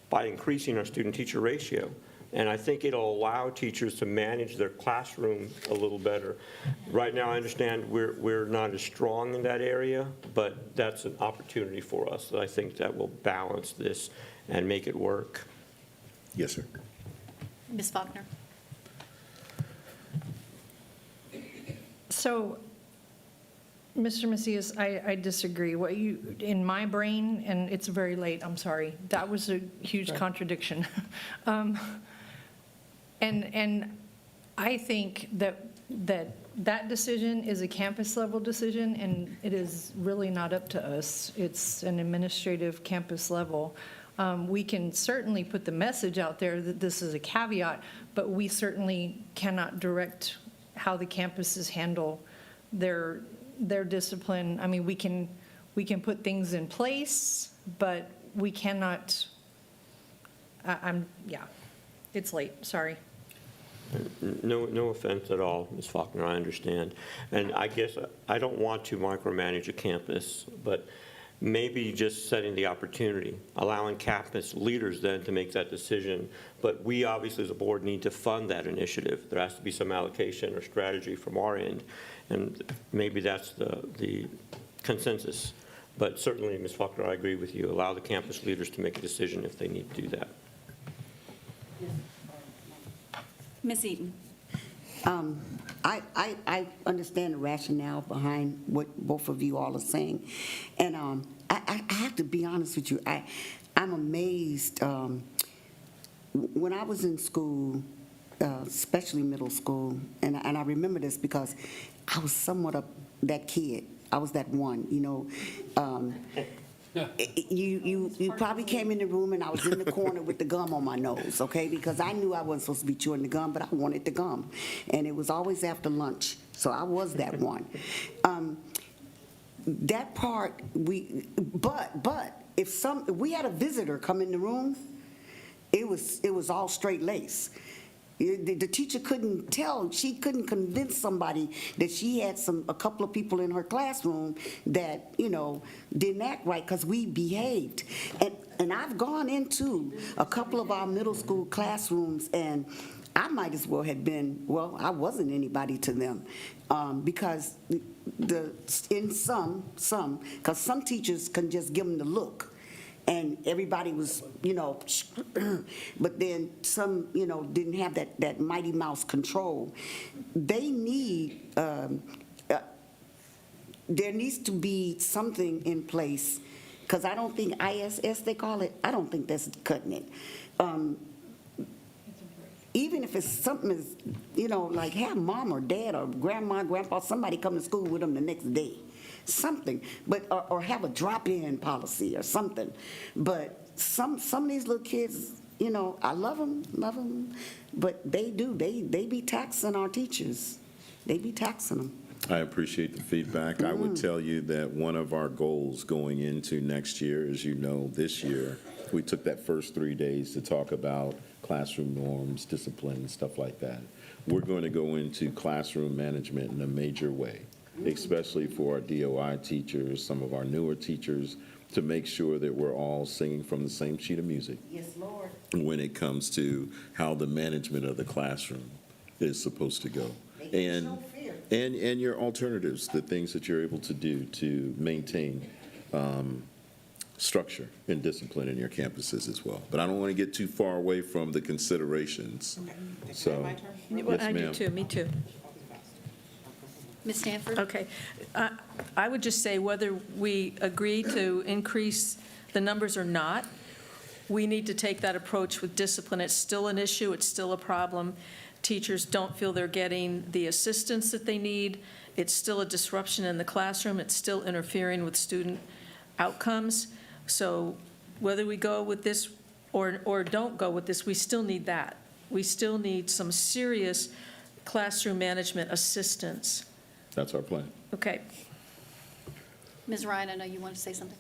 by increasing our student-teacher ratio. And I think it'll allow teachers to manage their classroom a little better. Right now, I understand we're not as strong in that area, but that's an opportunity for us that I think that will balance this and make it work. Yes, sir. Ms. Faulkner? So, Mr. Macias, I disagree. What you, in my brain, and it's very late, I'm sorry, that was a huge contradiction. And I think that decision is a campus-level decision, and it is really not up to us. It's an administrative campus level. We can certainly put the message out there that this is a caveat, but we certainly cannot direct how the campuses handle their discipline. I mean, we can put things in place, but we cannot, yeah, it's late, sorry. No offense at all, Ms. Faulkner, I understand. And I guess I don't want to micromanage a campus, but maybe just setting the opportunity, allowing campus leaders then to make that decision. But we obviously as a board need to fund that initiative. There has to be some allocation or strategy from our end, and maybe that's the consensus. But certainly, Ms. Faulkner, I agree with you. Allow the campus leaders to make a decision if they need to do that. Ms. Eaton? I understand the rationale behind what both of you all are saying. And I have to be honest with you, I'm amazed. When I was in school, especially middle school, and I remember this because I was somewhat of that kid. I was that one, you know. You probably came in the room and I was in the corner with the gum on my nose, okay? Because I knew I wasn't supposed to be chewing the gum, but I wanted the gum. And it was always after lunch, so I was that one. That part, but if we had a visitor come in the room, it was all straight lace. The teacher couldn't tell, she couldn't convince somebody that she had a couple of people in her classroom that, you know, didn't act right because we behaved. And I've gone into a couple of our middle school classrooms and I might as well have been, well, I wasn't anybody to them because because some teachers can just give them the look. And everybody was, you know, but then some, you know, didn't have that Mighty Mouse control. They need, there needs to be something in place, because I don't think ISS, they call it, I don't think that's cutting it. Even if it's something, you know, like have mom or dad or grandma, grandpa, somebody come to school with them the next day. Something, but or have a drop-in policy or something. But some of these little kids, you know, I love them, but they be taxing our teachers. They be taxing them. I appreciate the feedback. I would tell you that one of our goals going into next year, as you know, this year, we took that first 3 days to talk about classroom norms, discipline, and stuff like that. We're going to go into classroom management in a major way, especially for our DOI teachers, some of our newer teachers, to make sure that we're all singing from the same sheet of music. Yes, Lord. When it comes to how the management of the classroom is supposed to go. And your alternatives, the things that you're able to do to maintain structure and discipline in your campuses as well. But I don't want to get too far away from the considerations. So, Well, yes, I do ma'am. too, me too. Ms. Stanford? Okay. I would just say whether we agree to increase the numbers or not, we need to take that approach with discipline. It's still an issue, it's still a problem. Teachers don't feel they're getting the assistance that they need. It's still a disruption in the classroom. It's still interfering with student outcomes. So whether we go with this or don't go with this, we still need that. We still need some serious classroom management assistance. That's our plan. Okay. Ms. Ryan, I know you wanted to say something.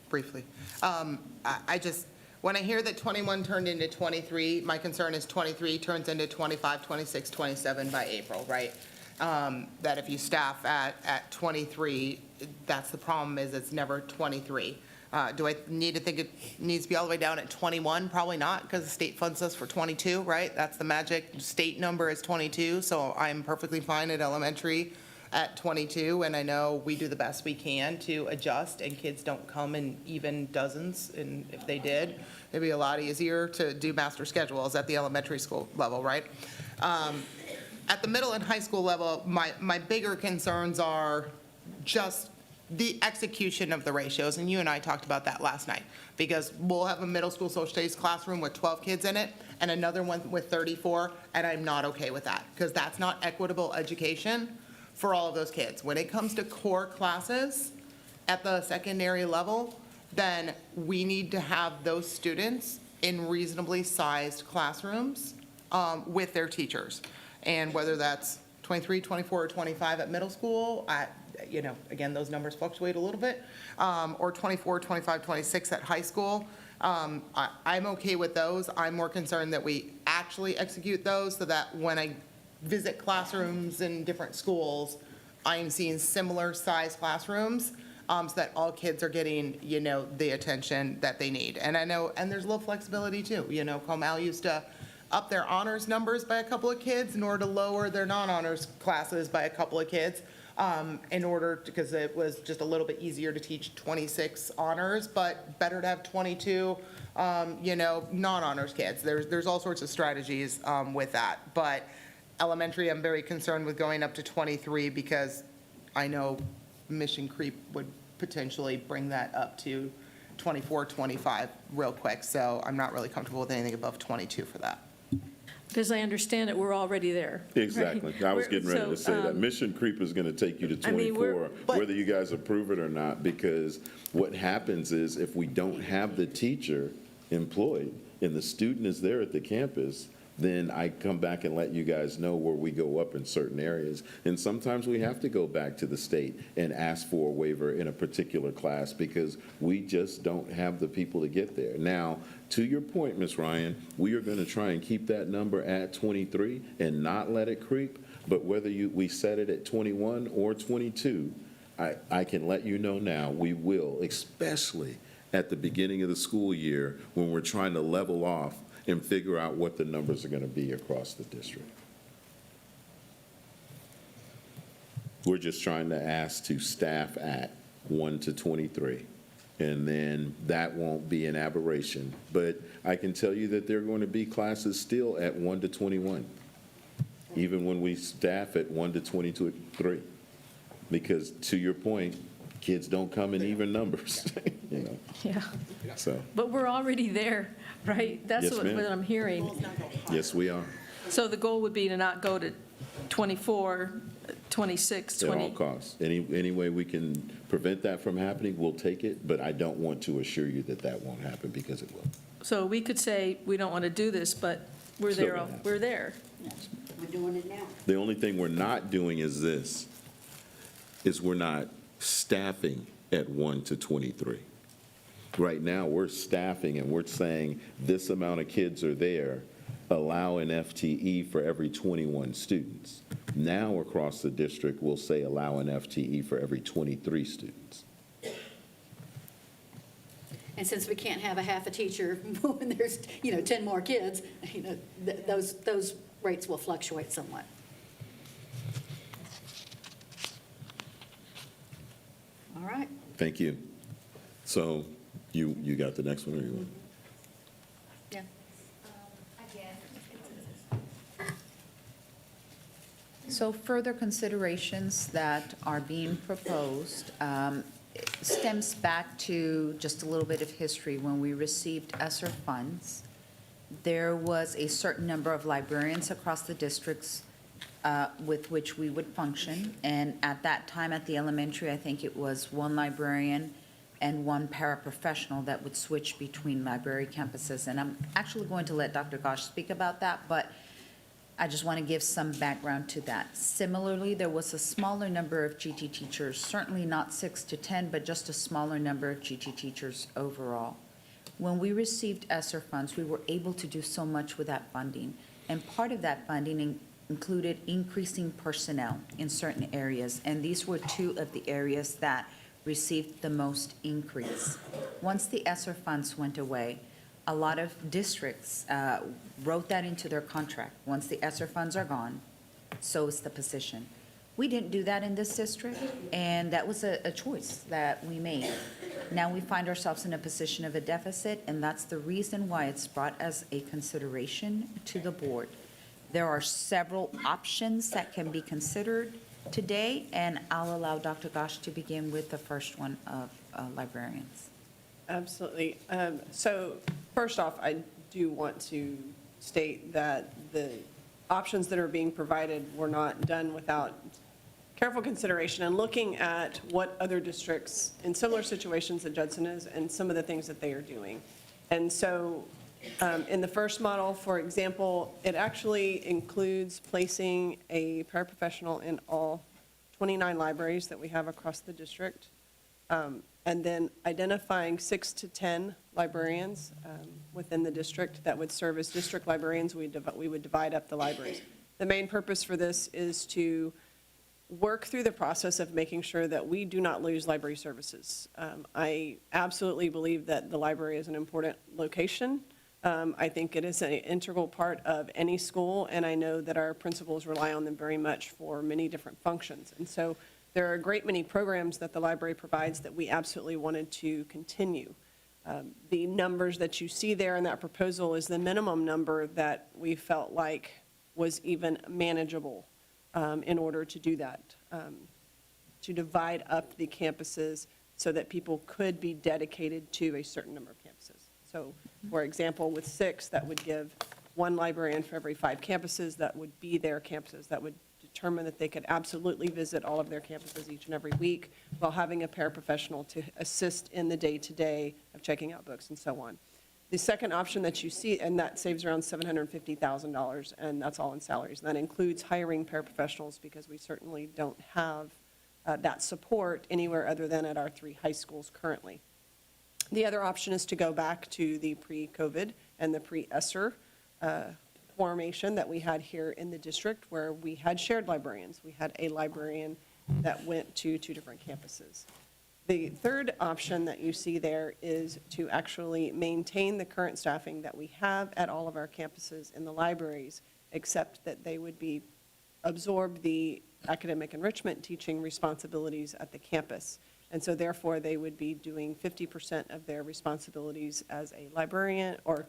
Briefly. I just, when I hear that 21 turned into 23, my concern is 23 turns into 25, 26, 27 by April, right? That if you staff at 23, that's the problem, is it's never 23. Do I need to think it needs to be all the way down at 21? Probably not, because the state funds us for 22, right? That's the magic state number is 22, so I'm perfectly fine at elementary at 22, and I know we do the best we can to adjust, and kids don't come in even dozens, and if they did, it'd be a lot easier to do master schedules at the elementary school level, right? At the middle and high school level, my bigger concerns are just the execution of the ratios, and you and I talked about that last night, because we'll have a middle school social studies classroom with 12 kids in it, and another one with 34, and I'm not okay with that, because that's not equitable education for all of those kids. When it comes to core classes at the secondary level, then we need to have those students in reasonably sized classrooms with their teachers. And whether that's 23, 24, or 25 at middle school, again, those numbers fluctuate a little bit, or 24, 25, 26 at high school, I'm okay with those. I'm more concerned that we actually execute those so that when I visit classrooms in different schools, I'm seeing similar size classrooms so that all kids are getting, the attention that they need. And I know, and there's a little flexibility too. Comal used to up their honors numbers by a couple of kids in order to lower their non-honors classes by a couple of kids because it was just a little bit easier to teach 26 honors, but better to have 22, non-honors kids. There's all sorts of strategies with that. But elementary, I'm very concerned with going up to 23 because I know mission creep would potentially bring that up to 24, 25 real quick. So I'm not really comfortable with anything above 22 for that. Because I understand it, we're already there. Exactly. Right? I was getting ready to say that. So, Mission creep is going to take you to I mean, 24, whether you guys approve it or not, because what happens is if we don't have the teacher employed and the student is there at the campus, then I come back and let you guys know where we go up in certain areas. And sometimes we have to go back to the state and ask for a waiver in a particular class because we just don't have the people to get there. Now, to your point, Ms. Ryan, we are going to try and keep that number at 23 and not let it creep. But whether we set it at 21 or 22, I can let you know now, we will, especially at the beginning of the school year when we're trying to level off and figure out what the numbers are going to be across the district. We're just trying to ask to staff at 1 to 23, and then that won't be an aberration. But I can tell you that there are going to be classes still at 1 to 21, even when we staff at 1 to 23, because to your point, kids don't come in even numbers, yeah. So, But we're already there, right? That's Yes, what ma'am. I'm hearing. yes, we are, So the goal would be to not go to 24, 26, at all 20. costs. Any way we can prevent that from happening, we'll take it, but I don't want to assure you that that won't happen, because it will. So we could say, we don't want to do this, but we're Still there, gonna happen. we're there. We're doing it now. The only thing we're not doing is this, is we're not staffing at 1 to 23. Right now, we're staffing and we're saying this amount of kids are there, allow an FTE for every 21 students. Now, across the district, we'll say allow an FTE for every 23 students. And since we can't have a half a teacher when there's, 10 more kids, those rates will fluctuate somewhat. All right. Thank you. So you got the next one, or you want? Yeah. So further considerations that are being proposed stems back to just a little bit of history. When we received ESSER funds, there was a certain number of librarians across the districts with which we would function. And at that time at the elementary, I think it was one librarian and one paraprofessional that would switch between library campuses. And I'm actually going to let Dr. Gosh speak about that, but I just want to give some background to that. Similarly, there was a smaller number of GT teachers, certainly not 6 to 10, but just a smaller number of GT teachers overall. When we received ESSER funds, we were able to do so much with that funding. And part of that funding included increasing personnel in certain areas. And these were two of the areas that received the most increase. Once the ESSER funds went away, a lot of districts wrote that into their contract. Once the ESSER funds are gone, so is the position. We didn't do that in this district, and that was a choice that we made. Now we find ourselves in a position of a deficit, and that's the reason why it's brought as a consideration to the board. There are several options that can be considered today, and I'll allow Dr. Gosh to begin with the first one of librarians. Absolutely. So first off, I do want to state that the options that are being provided were not done without careful consideration and looking at what other districts in similar situations that Judson is and some of the things that they are doing. And so in the first model, for example, it actually includes placing a paraprofessional in all 29 libraries that we have across the district. And then identifying 6 to 10 librarians within the district that would serve as district librarians. We would divide up the libraries. The main purpose for this is to work through the process of making sure that we do not lose library services. I absolutely believe that the library is an important location. I think it is an integral part of any school, and I know that our principals rely on them very much for many different functions. And so there are a great many programs that the library provides that we absolutely wanted to continue. The numbers that you see there in that proposal is the minimum number that we felt like was even manageable in order to do that, to divide up the campuses so that people could be dedicated to a certain number of campuses. So, for example, with 6, that would give one librarian for every 5 campuses that would be their campuses, that would determine that they could absolutely visit all of their campuses each and every week while having a paraprofessional to assist in the day-to-day of checking out books and so on. The second option that you see, and that saves around $750,000, and that's all in salaries. And that includes hiring paraprofessionals because we certainly don't have that support anywhere other than at our 3 high schools currently. The other option is to go back to the pre-COVID and the pre-ESSER formation that we had here in the district where we had shared librarians. We had a librarian that went to 2 different campuses. The third option that you see there is to actually maintain the current staffing that we have at all of our campuses in the libraries, except that they would be absorb the academic enrichment teaching responsibilities at the campus. And so therefore, they would be doing 50% of their responsibilities as a librarian, or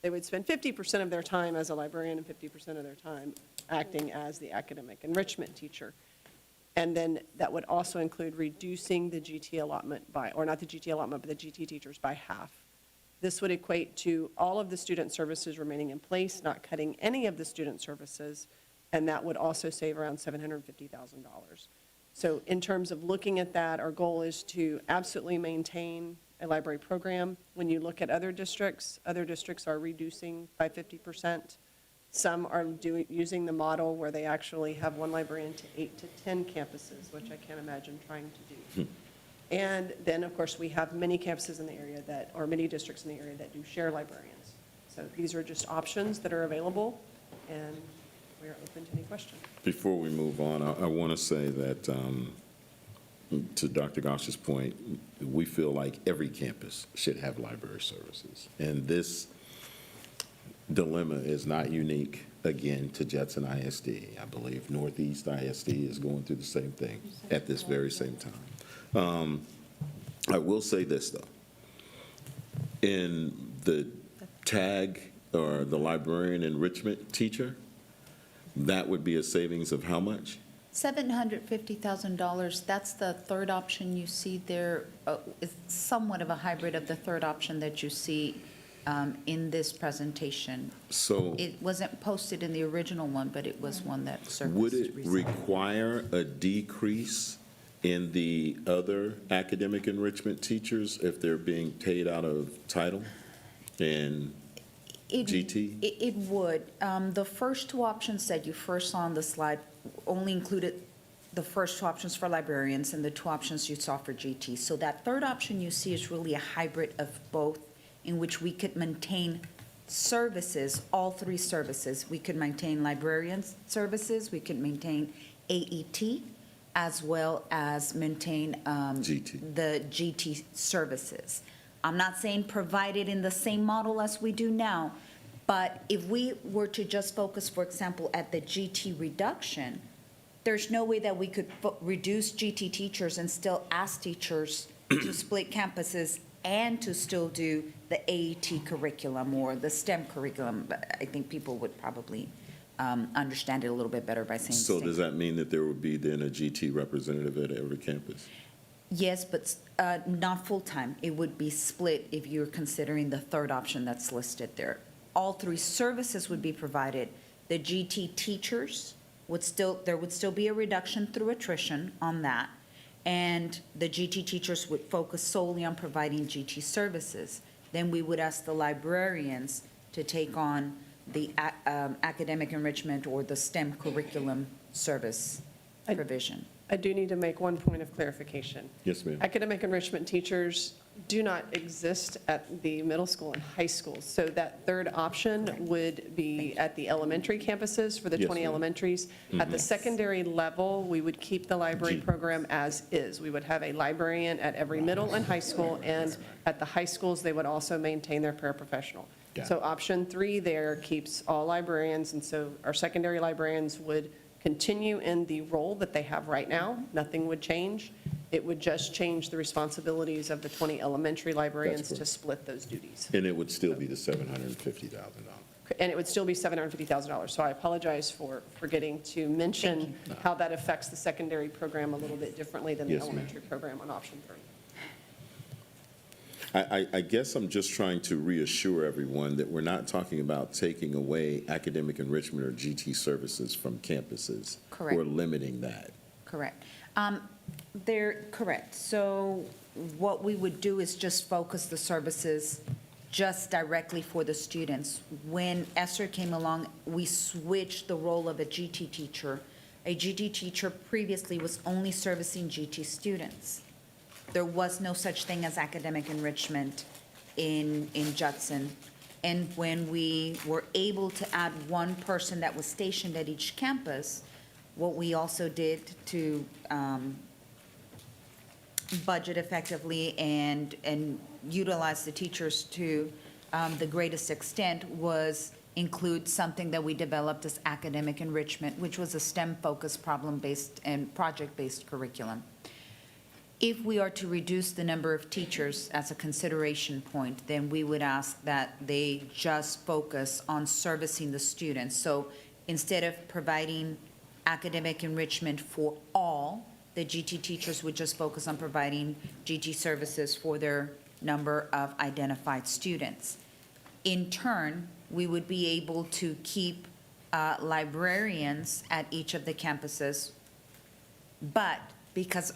they would spend 50% of their time as a librarian and 50% of their time acting as the academic enrichment teacher. And then that would also include reducing the GT allotment by, or not the GT allotment, but the GT teachers by half. This would equate to all of the student services remaining in place, not cutting any of the student services, and that would also save around $750,000. So in terms of looking at that, our goal is to absolutely maintain a library program. When you look at other districts are reducing by 50%. Some are using the model where they actually have one librarian to 8 to 10 campuses, which I can't imagine trying to do. And then, of course, we have many campuses in the area that, or many districts in the area that do share librarians. So these are just options that are available, and we are open to any questions. Before we move on, I want to say that, to Dr. Gosh's point, we feel like every campus should have library services. And this dilemma is not unique, again, to Judson ISD. I believe Northeast ISD is going through the same thing at this very same time. I will say this, though. In the tag, or the librarian enrichment teacher, That would be a savings of how much? $750,000, that's the third option you see there. It's somewhat of a hybrid of the third option that you see in this presentation. So It wasn't posted in the original one, but it was one that surfaced would it recently. require a decrease in the other academic enrichment teachers if they're being paid out of title and GT? It would. The first two options that you first saw on the slide only included the first two options for librarians and the two options you saw for GT. So that third option you see is really a hybrid of both, in which we could maintain services, all three services. We could maintain librarian services, we could maintain AET, as well as maintain the GT services. I'm not saying provide it in the same model as we do now, but if we were to just focus, for example, at the GT reduction, there's no way that we could reduce GT teachers and still ask teachers to split campuses and to still do the AET curriculum or the STEM curriculum. But I think people would probably understand it a little bit better by saying So STEM. does that mean that there would be then a GT representative at every campus? Yes, but not full-time. It would be split if you're considering the third option that's listed there. All three services would be provided. The GT teachers there would still be a reduction through attrition on that. And the GT teachers would focus solely on providing GT services. Then we would ask the librarians to take on the academic enrichment or the STEM curriculum service provision. I do need to make one point of clarification. Yes, ma'am. Academic enrichment teachers do not exist at the middle school and high schools. So that third option would be at the elementary campuses for the Yes, 20 ma'am. elementaries. At the secondary level, we would keep the library program as is. We would have a librarian at every middle and high school, and at the high schools, they would also maintain their paraprofessional. Got it. So option 3 there keeps all librarians, and so our secondary librarians would continue in the role that they have right now. Nothing would change. It would just change the responsibilities of the 20 elementary librarians to correct. split those duties. And it would still be the $750,000. And it would still be $750,000. So I apologize for forgetting to mention how that affects the secondary program a little bit differently than the Yes, ma'am. elementary program on option 3. I guess I'm just trying to reassure everyone that we're not talking about taking away academic enrichment or GT services from campuses. Correct. We're limiting that. Correct. They're correct. So what we would do is just focus the services just directly for the students. When Esther came along, we switched the role of a GT teacher. A GT teacher previously was only servicing GT students. There was no such thing as academic enrichment in Judson. And when we were able to add one person that was stationed at each campus, what we also did to budget effectively and utilize the teachers to the greatest extent was include something that we developed as academic enrichment, which was a STEM-focused, problem-based, and project-based curriculum. If we are to reduce the number of teachers as a consideration point, then we would ask that they just focus on servicing the students. So instead of providing academic enrichment for all, the GT teachers would just focus on providing GT services for their number of identified students. In turn, we would be able to keep librarians at each of the campuses, but because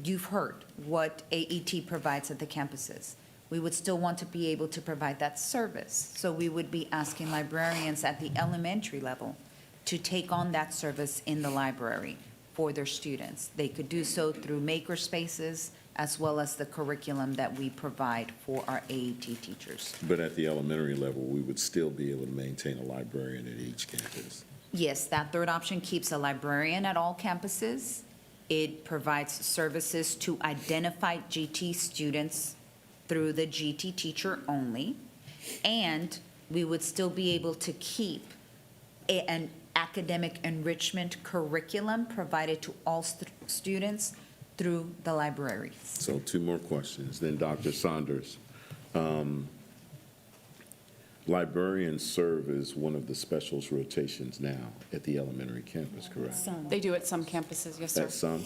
you've heard what AET provides at the campuses. We would still want to be able to provide that service. So we would be asking librarians at the elementary level to take on that service in the library for their students. They could do so through maker spaces as well as the curriculum that we provide for our AET teachers. But at the elementary level, we would still be able to maintain a librarian at each campus. Yes, that third option keeps a librarian at all campuses. It provides services to identified GT students through the GT teacher only. And we would still be able to keep an academic enrichment curriculum provided to all students through the libraries. So 2 more questions. Then Dr. Saunders. Librarians serve as one of the specials rotations now at the elementary campus, correct? They do at some campuses, yes, sir. At some?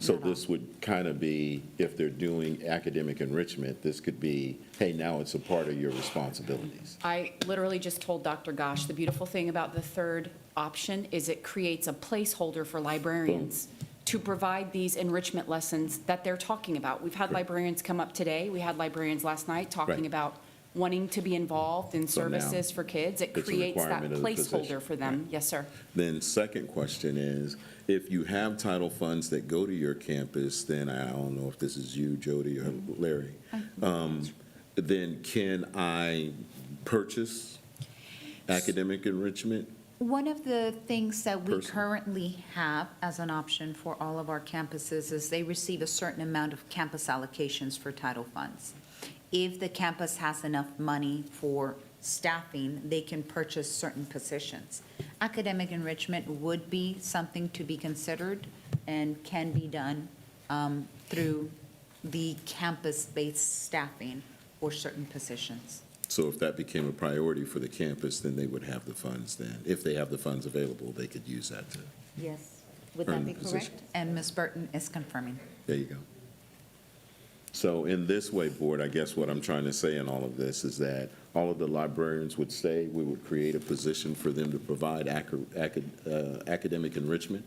So this would kind of be, if they're doing academic enrichment, this could be, hey, now it's a part of your responsibilities. I literally just told Dr. Gosh, the beautiful thing about the third option is it creates a placeholder for librarians to provide these enrichment lessons that they're talking about. We've had librarians come up today, we had librarians last night talking Right. about wanting to be involved in So now services for kids. It it's a creates that requirement of the placeholder position. for them. Yes, sir. Then second question is, if you have title funds that go to your campus, then I don't know if this is you, Jody, or Larry, then can I purchase academic enrichment? One of the things that we Person. currently have as an option for all of our campuses is they receive a certain amount of campus allocations for title funds. If the campus has enough money for staffing, they can purchase certain positions. Academic enrichment would be something to be considered and can be done through the campus-based staffing for certain positions. So if that became a priority for the campus, then they would have the funds then. If they have the funds available, they could use that to, Yes. Would Earn that be the position. correct? And Ms. Burton is confirming. there you go. So in this way, Board, I guess what I'm trying to say in all of this is that all of the librarians would stay. We would create a position for them to provide academic enrichment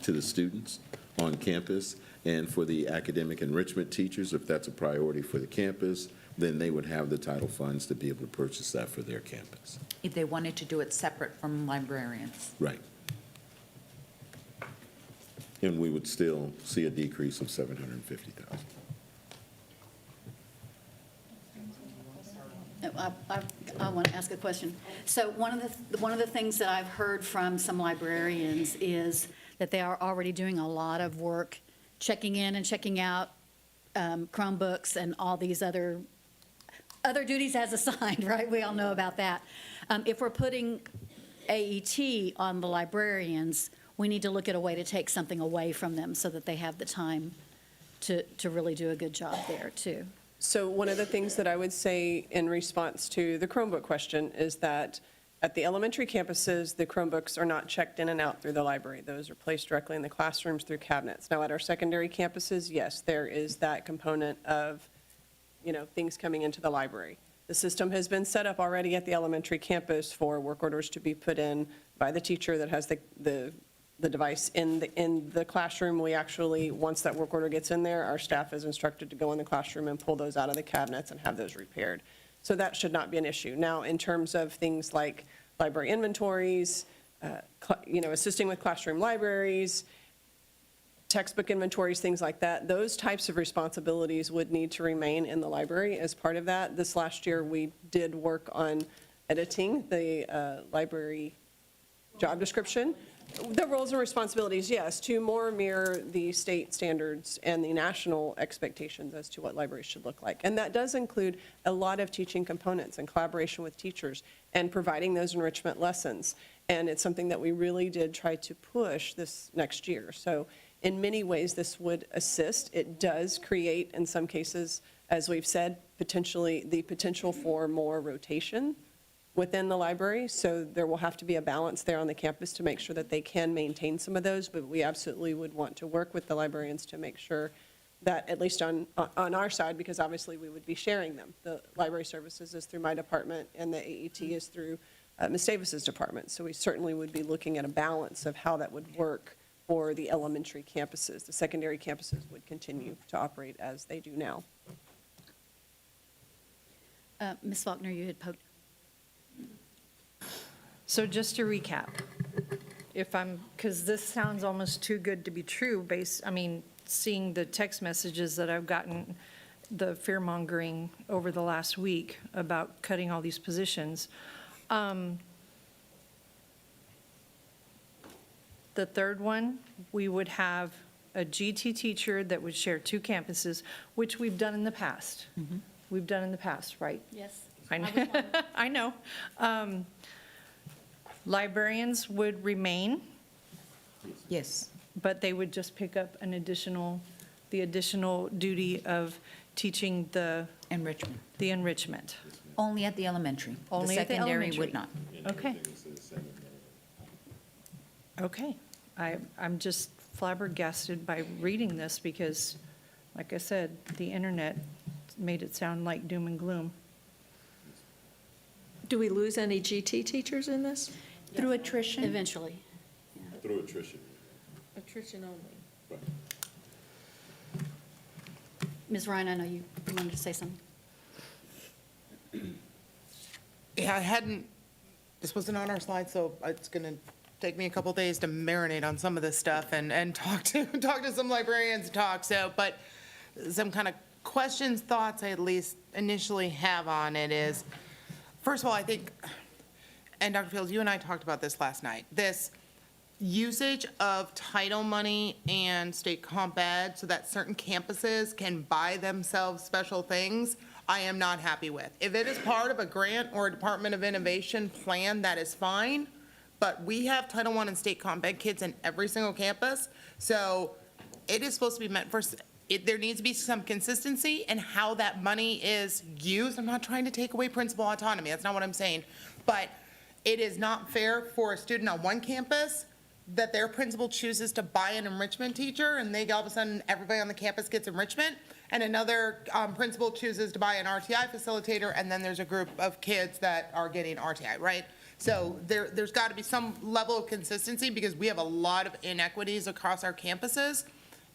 to the students on campus. And for the academic enrichment teachers, if that's a priority for the campus, then they would have the title funds to be able to purchase that for their campus. If they wanted to do it separate from librarians. Right. And we would still see a decrease of $750,000. I want to ask a question. So one of the things that I've heard from some librarians is that they are already doing a lot of work checking in and checking out Chromebooks and all these other duties as assigned, right? We all know about that. If we're putting AET on the librarians, we need to look at a way to take something away from them so that they have the time to really do a good job there, too. So one of the things that I would say in response to the Chromebook question is that at the elementary campuses, the Chromebooks are not checked in and out through the library. Those are placed directly in the classrooms through cabinets. Now, at our secondary campuses, yes, there is that component of, things coming into the library. The system has been set up already at the elementary campus for work orders to be put in by the teacher that has the device in the classroom. We actually, once that work order gets in there, our staff is instructed to go in the classroom and pull those out of the cabinets and have those repaired. So that should not be an issue. Now, in terms of things like library inventories, assisting with classroom libraries, textbook inventories, things like that, those types of responsibilities would need to remain in the library as part of that. This last year, we did work on editing the library job description. The roles and responsibilities, yes, to more mirror the state standards and the national expectations as to what libraries should look like. And that does include a lot of teaching components and collaboration with teachers and providing those enrichment lessons. And it's something that we really did try to push this next year. So in many ways, this would assist. It does create, in some cases, as we've said, the potential for more rotation within the library, so there will have to be a balance there on the campus to make sure that they can maintain some of those, but we absolutely would want to work with the librarians to make sure that, at least on our side, because obviously we would be sharing them. The library services is through my department, and the AET is through Ms. Davis's department, so we certainly would be looking at a balance of how that would work for the elementary campuses. The secondary campuses would continue to operate as they do now. Ms. Faulkner, you had poked. So just to recap, because this sounds almost too good to be true seeing the text messages that I've gotten, the fear-mongering over the last week about cutting all these positions. The third one, we would have a GT teacher that would share 2 campuses, which we've done in the past. We've done in the past, right? Yes. I know. I know. Librarians would remain, Yes. but they would just pick up the additional duty of teaching the Enrichment. enrichment. Only at the elementary. Only at the secondary elementary. would not. Okay. Okay. I'm just flabbergasted by reading this because, like I said, the internet made it sound like doom and gloom. Do we lose any GT teachers in this? Through attrition? Eventually. Through attrition. Attrition only. Ms. Ryan, I know you wanted to say something. Yeah, I hadn't, this wasn't on our slide, so it's going to take me a couple days to marinate on some of this stuff and talk to some librarians, but some kind of questions, thoughts I at least initially have on it is, first of all, I think, and Dr. Fields, you and I talked about this last night, this usage of title money and state comp ed so that certain campuses can buy themselves special things, I am not happy with. If it is part of a grant or a Department of Innovation plan, that is fine, but we have Title I and state comp ed kids in every single campus, so it is supposed to be meant for, there needs to be some consistency in how that money is used. I'm not trying to take away principal autonomy, that's not what I'm saying, but it is not fair for a student on one campus that their principal chooses to buy an enrichment teacher, and all of a sudden, everybody on the campus gets enrichment, and another principal chooses to buy an RTI facilitator, and then there's a group of kids that are getting RTI, right? So there's got to be some level of consistency, because we have a lot of inequities across our campuses,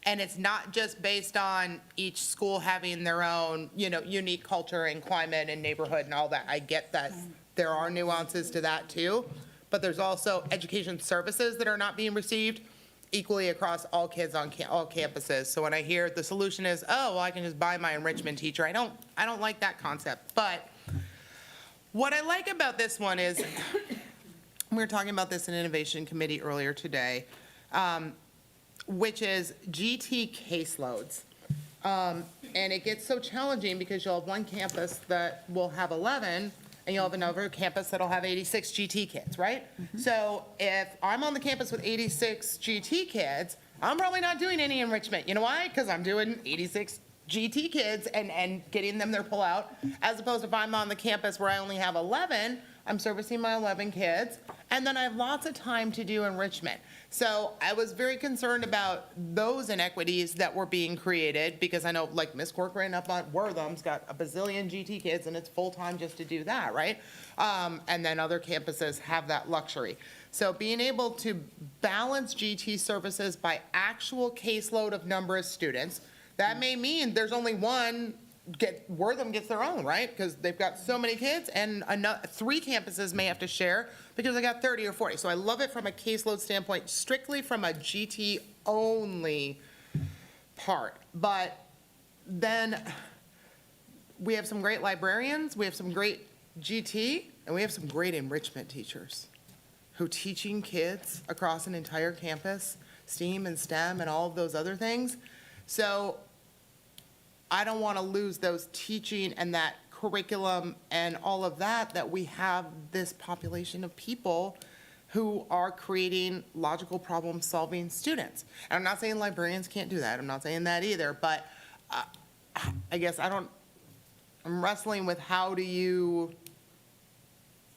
and it's not just based on each school having their own, unique culture and climate and neighborhood and all that. I get that there are nuances to that too, but there's also education services that are not being received equally across all kids on all campuses. So when I hear the solution is, oh, well, I can just buy my enrichment teacher, I don't like that concept. But what I like about this one is, we were talking about this in Innovation Committee earlier today, which is GT caseloads. And it gets so challenging because you'll have one campus that will have 11, and you'll have another campus that'll have 86 GT kids, right? So if I'm on the campus with 86 GT kids, I'm probably not doing any enrichment. You know why? Because I'm doing 86 GT kids and getting them their pullout, as opposed to if I'm on the campus where I only have 11, I'm servicing my 11 kids, and then I have lots of time to do enrichment. So I was very concerned about those inequities that were being created, because I know, like, Miss Corcoran up on Wortham's got a bazillion GT kids, and it's full-time just to do that, right? And then other campuses have that luxury. So being able to balance GT services by actual caseload of number of students, that may mean there's only one, Wortham gets their own, right? Because they've got so many kids, and 3 campuses may have to share because they got 30 or 40. So I love it from a caseload standpoint, strictly from a GT only part. But then we have some great librarians, we have some great GT, and we have some great enrichment teachers who teaching kids across an entire campus, STEAM and STEM and all of those other things. So I don't want to lose those teaching and that curriculum and all of that we have this population of people who are creating logical problem-solving students. And I'm not saying librarians can't do that. I'm not saying that either. But I guess I'm wrestling with how do you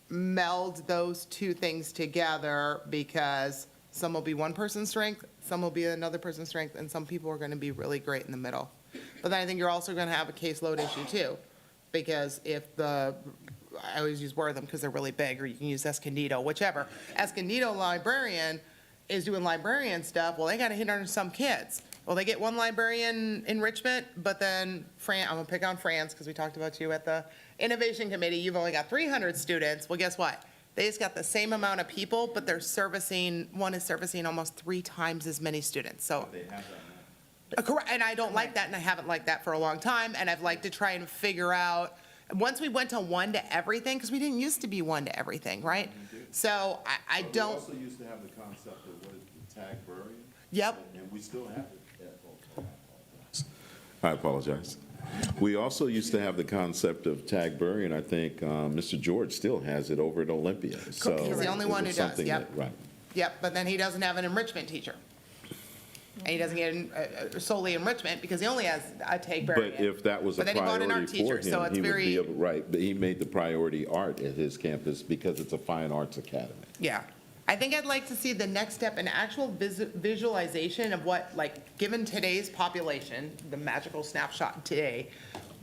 meld those two things together, because some will be one person's strength, some will be another person's strength, and some people are going to be really great in the middle. But then I think you're also going to have a caseload issue too, because if I always use Wortham because they're really big, or you can use Escondido, whichever. Escondido librarian is doing librarian stuff, well, they got to hit on some kids. Well, they get one librarian enrichment, but then I'm going to pick on France because we talked about you at the Innovation Committee. You've only got 300 students. Well, guess what? They just got the same amount of people, but one is servicing almost 3 times as many students. So. Correct, and I don't like that, and I haven't liked that for a long time, and I've liked to try and figure out, once we went to one to everything, because we didn't used to be one to everything, right? So I don't. We also used to have the concept of what is the tag burying. Yep. And we still have it. I apologize. We also used to have the concept of tag burying. I think Mr. George still has it over at Olympia. So he's the only one who does, yep. Right. Yep, but then he doesn't have an enrichment teacher. and he doesn't get solely enrichment because he only has a tag But variant. if that was a But then he brought an art priority for teacher, so him, it's he would very- be able, right, but he made the priority art at his campus because it's a fine arts academy. Yeah. I think I'd like to see the next step, an actual visualization of what, like, given today's population, the magical snapshot today,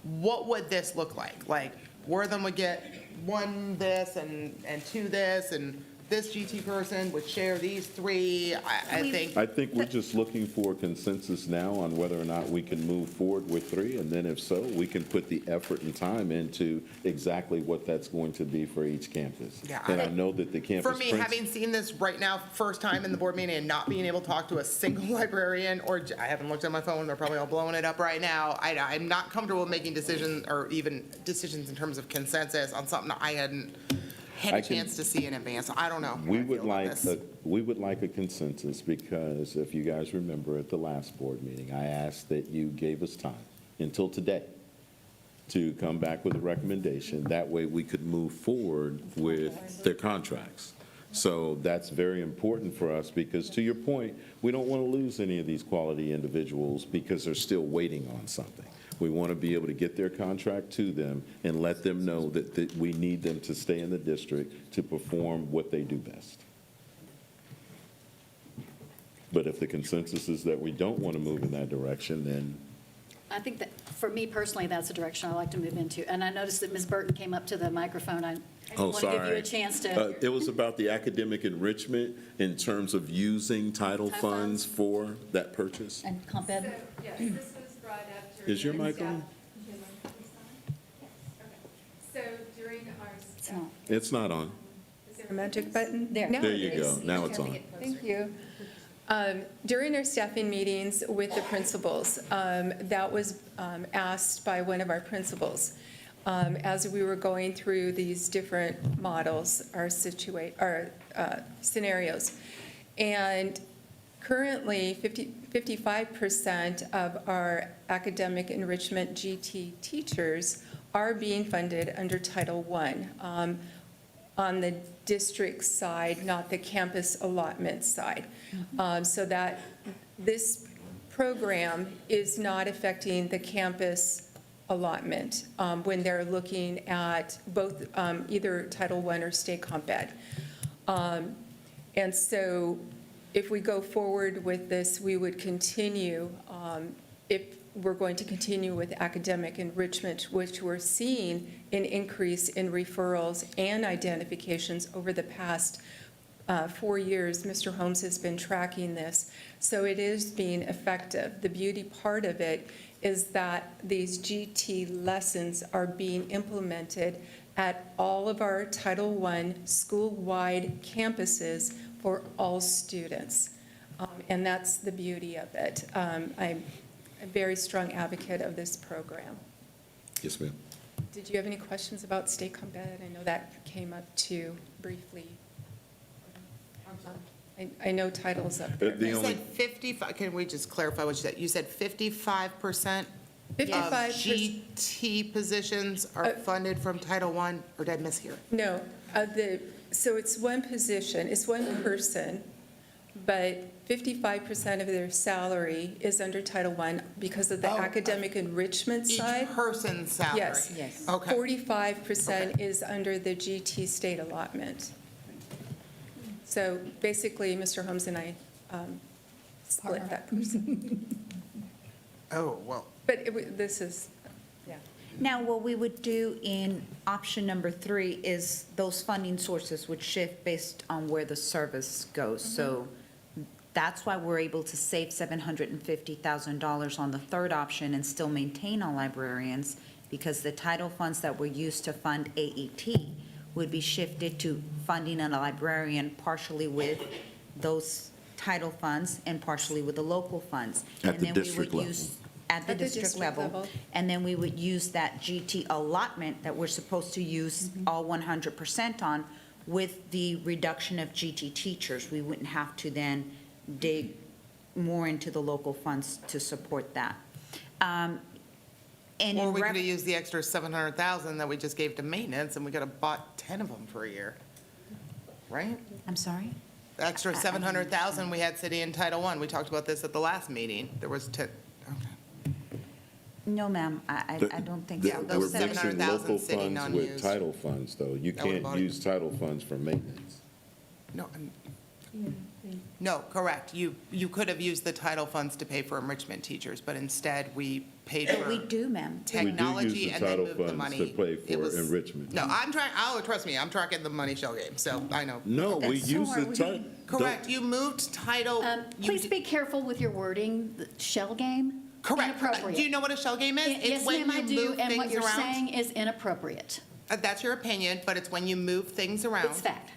what would this look like? Like, Wortham would get one this and two this, and this GT person would share these three. I think we're just looking for consensus now on whether or not we can move forward with 3, and then if so, we can put the effort and time into exactly what that's going to be for each campus. Yeah, And I know that the campus. For me, having seen this right now, first time in the board meeting and not being able to talk to a single librarian, or I haven't looked at my phone, they're probably all blowing it up right now. I'm not comfortable making decisions or even decisions in terms of consensus on something I hadn't had a chance to see in advance. I don't know. We would like a consensus, because if you guys remember at the last board meeting, I asked that you gave us time until today to come back with a recommendation. That way we could move forward with their contracts. So that's very important for us, because to your point, we don't want to lose any of these quality individuals because they're still waiting on something. We want to be able to get their contract to them and let them know that we need them to stay in the district to perform what they do best. But if the consensus is that we don't want to move in that direction, then I think that, for me personally, that's the direction I like to move into. And I noticed that Ms. Burton came up to the microphone. I want to give you a chance to. It was about the academic enrichment in terms of using title funds for that purchase. And comp ed? So, yes, this was brought up during. Is your mic on? So during our. It's not. It's not on. Is there a magic button? There. There you go. Now it's on. Thank you. During our staffing meetings with the principals, that was asked by one of our principals. As we were going through these different models, our scenarios. And currently, 55% of our academic enrichment GT teachers are being funded under Title I. On the district side, not the campus allotment side. So that this program is not affecting the campus allotment when they're looking at both either Title I or state comp ed. And so if we go forward with this, we would continue, if we're going to continue with academic enrichment, which we're seeing an increase in referrals and identifications over the past 4 years. Mr. Holmes has been tracking this, so it is being effective. The beauty part of it is that these GT lessons are being implemented at all of our Title I school-wide campuses for all students. And that's the beauty of it. I'm a very strong advocate of this program. Yes, ma'am. Did you have any questions about state comp ed? I know that came up too briefly. I know titles up there. You said 55, can we just clarify what you said? You said 55% of 55%. GT positions are funded from Title I, or did I miss here? No, so it's one position, it's one person, but 55% of their salary is under Title I because of the academic enrichment side. Each person's salary? Yes. Yes. Okay. 45% is under the GT state allotment. So basically, Mr. Holmes and I split that person. Oh, well. But this is, yeah. Now, what we would do in option number 3 is those funding sources would shift based on where the service goes. So that's why we're able to save $750,000 on the third option and still maintain our librarians, because the title funds that were used to fund AET would be shifted to funding a librarian partially with those title funds and partially with the local funds. At the And then we would district level. use at the district level. And then we would use that GT allotment that we're supposed to use all 100% on with the reduction of GT teachers. We wouldn't have to then dig more into the local funds to support that. And Or in we ref- could have used the extra 700,000 that we just gave to maintenance, and we could have bought 10 of them for a year, right? I'm sorry? The extra 700,000 we had sitting in Title I. We talked about this at the last meeting. There was, No, ma'am, I don't think so. We're Those mixing 700,000 local sitting funds with unused. title funds, though. You That would've can't bought it. use title funds for maintenance. No, correct. You could have used the title funds to pay for enrichment teachers, but instead we paid But for we do, ma'am. technology and then moved the money. We do use the title funds to pay It for was- enrichment. No, trust me, I'm tracking the money shell game, so I know. No, we So use are the we. title. Correct, you moved title. Please be careful with your wording, the shell game. Correct. Inappropriate. Do you know what a shell game is? It's Yes, when ma'am, I you do, move and what things you're around. saying is inappropriate. That's your opinion, but it's when you move things around. It's fact.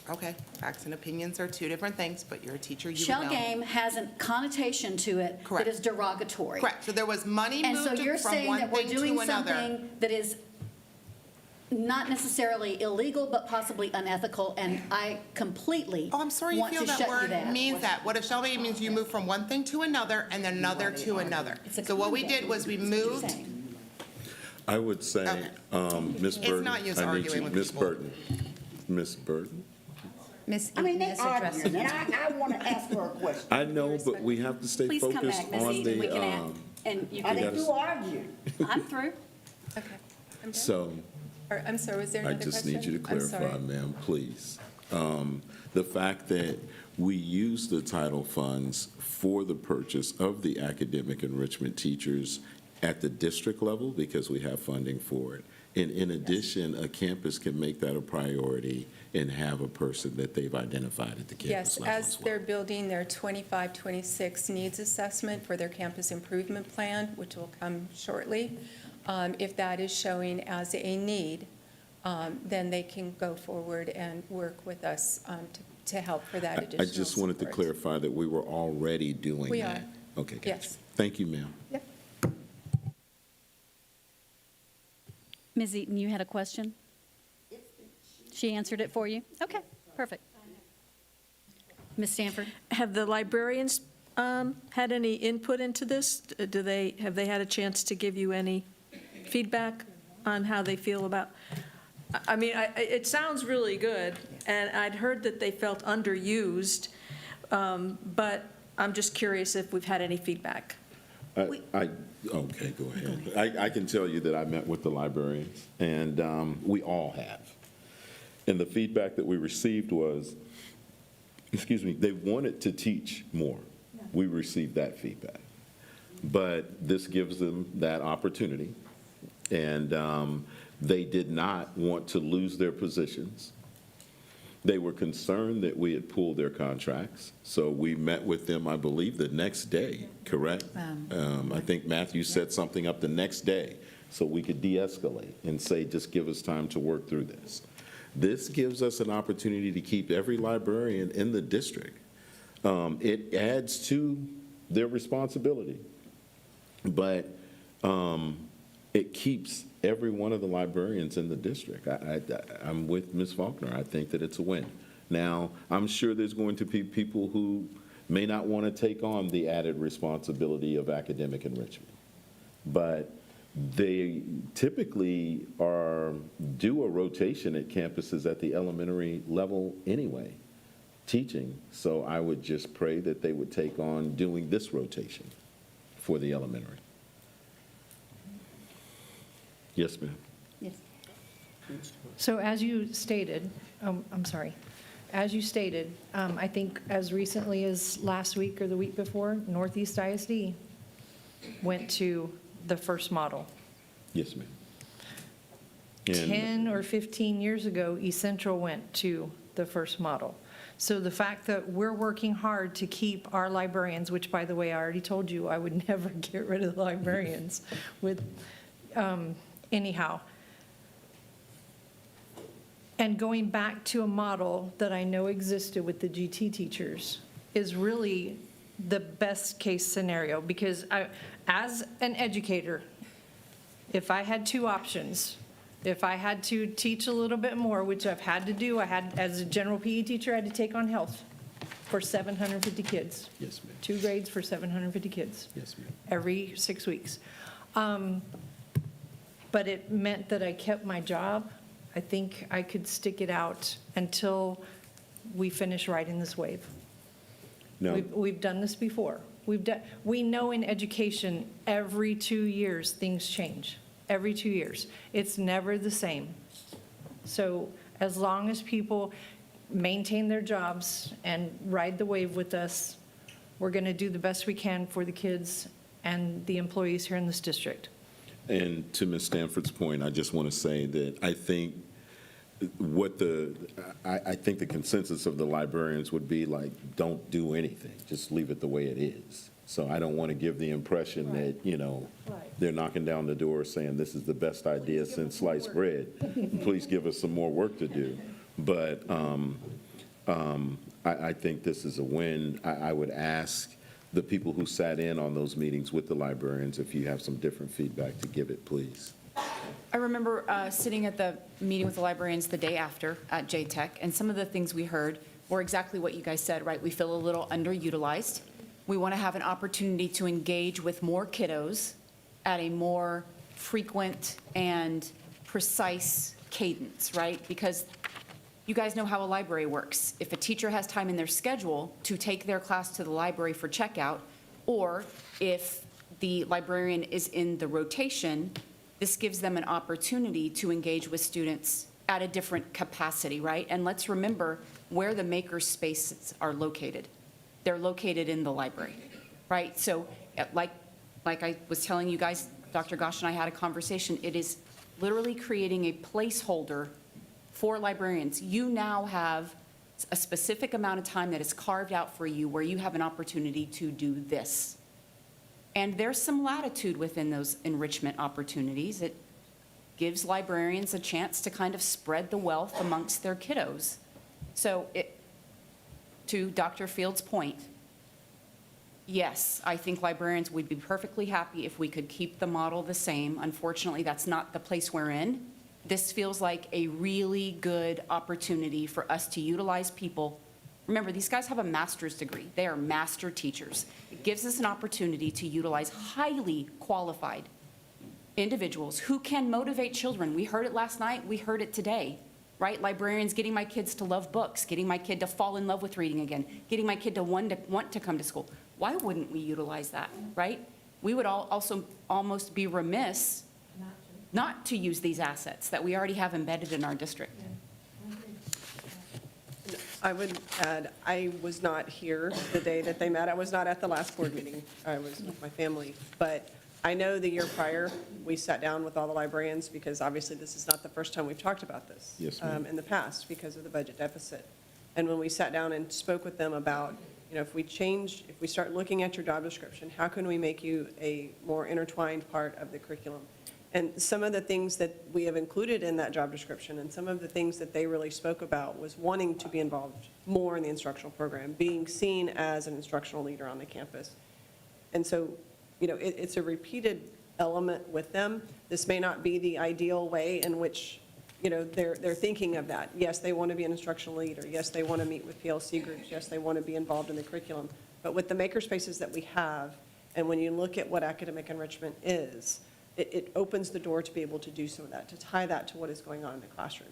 Okay, facts and opinions are two different things, but you're a teacher, you would Shell know. game has a connotation to it Correct. that is derogatory. Correct, so there was money And so moved you're from saying one that we're thing doing to another. something that is not necessarily illegal, but possibly unethical, and I completely Oh, I'm sorry you want feel to that shut you word down. means that. What a shell game means, you move from one thing to another and then another to another. So what we did was we moved, I would say, Ms. It's Burton. not use I need arguing you- with Ms. people. Burton. Ms. Burton. Miss, I mean, they Miss Address. arguing, and I want to ask her a question. I know, but we have to stay Please come focused back, Ms. on Eaton, we the, can add, and you Are can, they gotta- through arguing? I'm through. Okay. I'm done. so I'm sorry, was there I another question? just need you to I'm sorry. clarify, ma'am, please. The fact that we use the title funds for the purchase of the academic enrichment teachers at the district level, because we have funding for it. And in addition, a campus can make that a priority and have a person that they've identified at the campus Yes, level as as well. they're building their 25-26 needs assessment for their campus improvement plan, which will come shortly, if that is showing as a need, then they can go forward and work with us to help for that I additional just wanted to support. clarify that we were already doing We that. are. Okay, gotcha. Yes. Thank you, ma'am. Yep. Ms. Eaton, you had a question? She answered it for you? Okay, perfect. Ms. Stanford? Have the librarians had any input into this? Have they had a chance to give you any feedback on how they feel about? I mean, it sounds really good, and I'd heard that they felt underused, but I'm just curious if we've had any feedback. Okay, go ahead. I can tell you that I met with the librarians, and we all have. And the feedback that we received was, they wanted to teach more. We received that feedback. But this gives them that opportunity, and they did not want to lose their positions. They were concerned that we had pulled their contracts, so we met with them, I believe, the next day, correct? I think Matthew set something up the next day, so we could de-escalate and say, just give us time to work through this. This gives us an opportunity to keep every librarian in the district. It adds to their responsibility, but it keeps every one of the librarians in the district. I'm with Ms. Faulkner. I think that it's a win. Now, I'm sure there's going to be people who may not want to take on the added responsibility of academic enrichment, but they typically do a rotation at campuses at the elementary level anyway, teaching. So I would just pray that they would take on doing this rotation for the elementary. Yes, ma'am. Yes. So as you stated, I'm sorry, as you stated, I think as recently as last week or the week before, Northeast ISD went to the first model. Yes, ma'am. And 10 or 15 years ago, East Central went to the first model. So the fact that we're working hard to keep our librarians, which, by the way, I already told you I would never get rid of the librarians with, anyhow. And going back to a model that I know existed with the GT teachers is really the best case scenario, because as an educator, if I had two options, if I had to teach a little bit more, which I've had to do, as a general PE teacher, I had to take on health for 750 kids. Yes, ma'am. 2 grades for 750 kids. Yes, ma'am. Every 6 weeks. But it meant that I kept my job. I think I could stick it out until we finish riding this wave. No. We've done this before. We know in education, every 2 years, things change. Every 2 years. It's never the same. So as long as people maintain their jobs and ride the wave with us, we're going to do the best we can for the kids and the employees here in this district. And to Ms. Stanford's point, I just want to say that I think I think the consensus of the librarians would be like, don't do anything, just leave it the way it is. So I don't want to give the impression that, they're knocking down the door saying this is the best idea since sliced bread. Please give us some more work to do. But I think this is a win. I would ask the people who sat in on those meetings with the librarians, if you have some different feedback, to give it, please. I remember sitting at the meeting with the librarians the day after at JTech, and some of the things we heard were exactly what you guys said, right? We feel a little underutilized. We want to have an opportunity to engage with more kiddos at a more frequent and precise cadence, right? Because you guys know how a library works. If a teacher has time in their schedule to take their class to the library for checkout, or if the librarian is in the rotation, this gives them an opportunity to engage with students at a different capacity, right? And let's remember where the maker spaces are located. They're located in the library, right? So like I was telling you guys, Dr. Gosh and I had a conversation, it is literally creating a placeholder for librarians. You now have a specific amount of time that is carved out for you where you have an opportunity to do this. And there's some latitude within those enrichment opportunities. It gives librarians a chance to kind of spread the wealth amongst their kiddos. So to Dr. Field's point, yes, I think librarians would be perfectly happy if we could keep the model the same. Unfortunately, that's not the place we're in. This feels like a really good opportunity for us to utilize people. Remember, these guys have a master's degree. They are master teachers. It gives us an opportunity to utilize highly qualified individuals who can motivate children. We heard it last night. We heard it today, right? Librarians getting my kids to love books, getting my kid to fall in love with reading again, getting my kid to want to come to school. Why wouldn't we utilize that, right? We would also almost be remiss not to use these assets that we already have embedded in our district. I would add, I was not here the day that they met. I was not at the last board meeting. I was with my family. But I know the year prior, we sat down with all the librarians, because obviously this is not the first time we've talked about this. Yes, ma'am. In the past, because of the budget deficit. And when we sat down and spoke with them about, if we start looking at your job description, how can we make you a more intertwined part of the curriculum? And some of the things that we have included in that job description, and some of the things that they really spoke about, was wanting to be involved more in the instructional program, being seen as an instructional leader on the campus. And so, it's a repeated element with them. This may not be the ideal way in which, they're thinking of that. Yes, they want to be an instructional leader. Yes, they want to meet with PLC groups. Yes, they want to be involved in the curriculum. But with the makerspaces that we have, and when you look at what academic enrichment is, it opens the door to be able to do some of that, to tie that to what is going on in the classroom.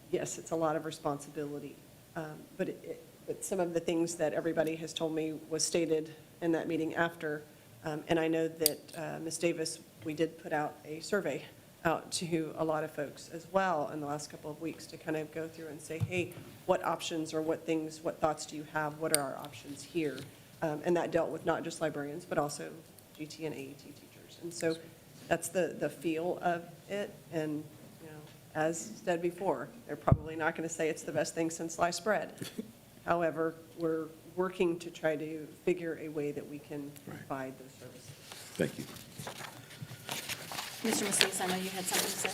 Yes, it's a lot of responsibility, but some of the things that everybody has told me was stated in that meeting after, and I know that Ms. Davis, we did put out a survey out to a lot of folks as well in the last couple of weeks to kind of go through and say, hey, what options or what thoughts do you have? What are our options here? And that dealt with not just librarians, but also GT and AET teachers. And so that's the feel of it. And, as said before, they're probably not going to say it's the best thing since sliced bread. However, we're working to try to figure a way that we can provide those services. Thank you. Mr. Macias, I know you had something to say.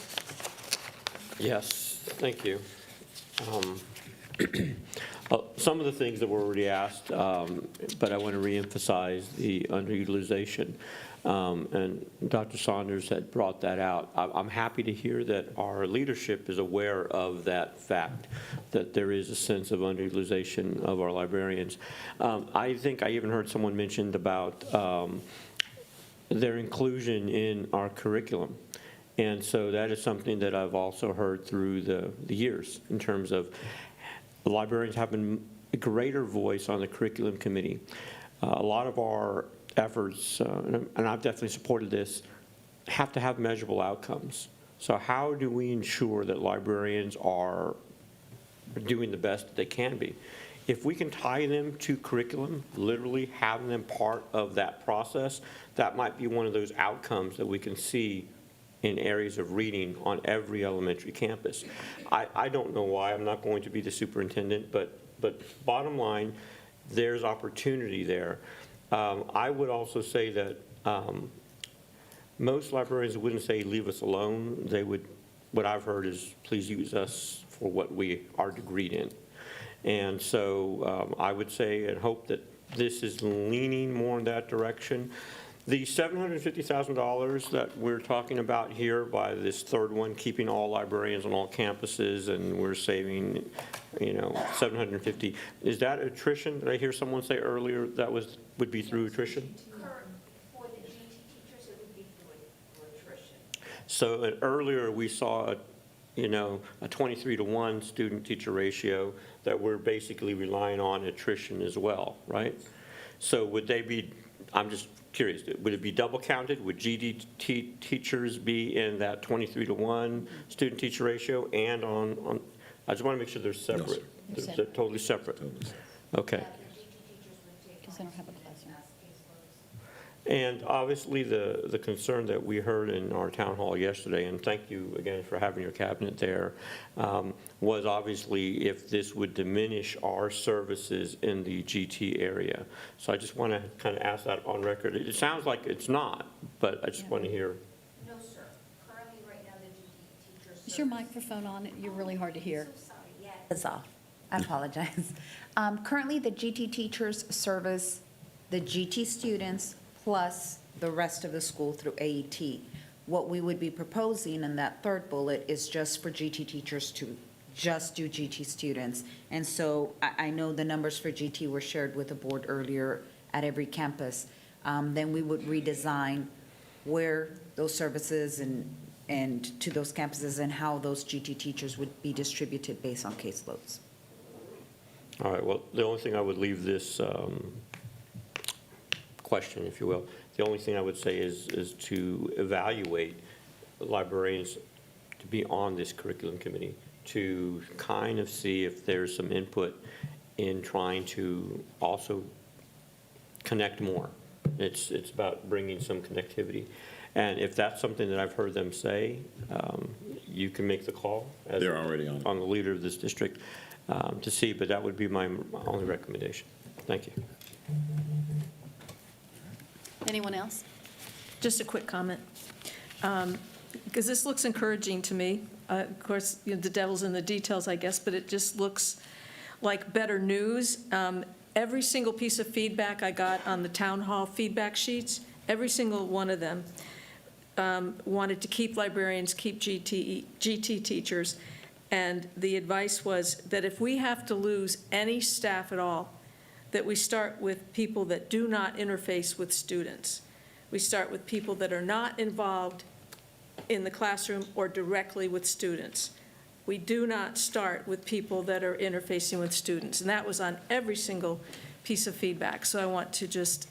Yes, thank you. Some of the things that were already asked, but I want to reemphasize the underutilization. And Dr. Saunders had brought that out. I'm happy to hear that our leadership is aware of that fact, that there is a sense of underutilization of our librarians. I think I even heard someone mentioned about their inclusion in our curriculum. And so that is something that I've also heard through the years in terms of librarians having a greater voice on the curriculum committee. A lot of our efforts, and I've definitely supported this, have to have measurable outcomes. So how do we ensure that librarians are doing the best that they can be? If we can tie them to curriculum, literally have them part of that process, that might be one of those outcomes that we can see in areas of reading on every elementary campus. I don't know why, I'm not going to be the superintendent, but bottom line, there's opportunity there. I would also say that most librarians wouldn't say, leave us alone. They would, what I've heard is, please use us for what we are degreed in. And so I would say and hope that this is leaning more in that direction. The $750,000 that we're talking about here by this third one, keeping all librarians on all campuses, and we're saving, you know, $750, is that attrition? Did I hear someone say earlier that would be through attrition? For the GT teachers, it would be through attrition. So earlier we saw, a 23-to-1 student-teacher ratio that we're basically relying on attrition as well, right? So would they be, I'm just curious, would it be double counted? Would GT teachers be in that 23-to-1 student-teacher ratio and on, I just want to make sure they're separate. They're totally separate. Okay. Because they don't have a classroom. And obviously, the concern that we heard in our town hall yesterday, and thank you again for having your cabinet there, was obviously if this would diminish our services in the GT area. So I just want to kind of ask that on record. It sounds like it's not, but I just want to hear. No, sir. Currently, right now, the GT teachers. Is your microphone on? You're really hard to hear. So sorry, yes. It's off. I apologize. Currently, the GT teachers service the GT students plus the rest of the school through AET. What we would be proposing in that third bullet is just for GT teachers to just do GT students. And so I know the numbers for GT were shared with the board earlier at every campus. Then we would redesign where those services and to those campuses and how those GT teachers would be distributed based on caseloads. All right, well, the only thing I would leave this question, if you will, the only thing I would say is to evaluate librarians to be on this curriculum committee, to kind of see if there's some input in trying to also connect more. It's about bringing some connectivity. And if that's something that I've heard them say, you can make the call. They're already on. On the leader of this district to see, but that would be my only recommendation. Thank you. Anyone else? Just a quick comment, because this looks encouraging to me. Of course, the devil's in the details, I guess, but it just looks like better news. Every single piece of feedback I got on the town hall feedback sheets, every single one of them wanted to keep librarians, keep GT teachers, and the advice was that if we have to lose any staff at all, that we start with people that do not interface with students. We start with people that are not involved in the classroom or directly with students. We do not start with people that are interfacing with students, and that was on every single piece of feedback. So I want to just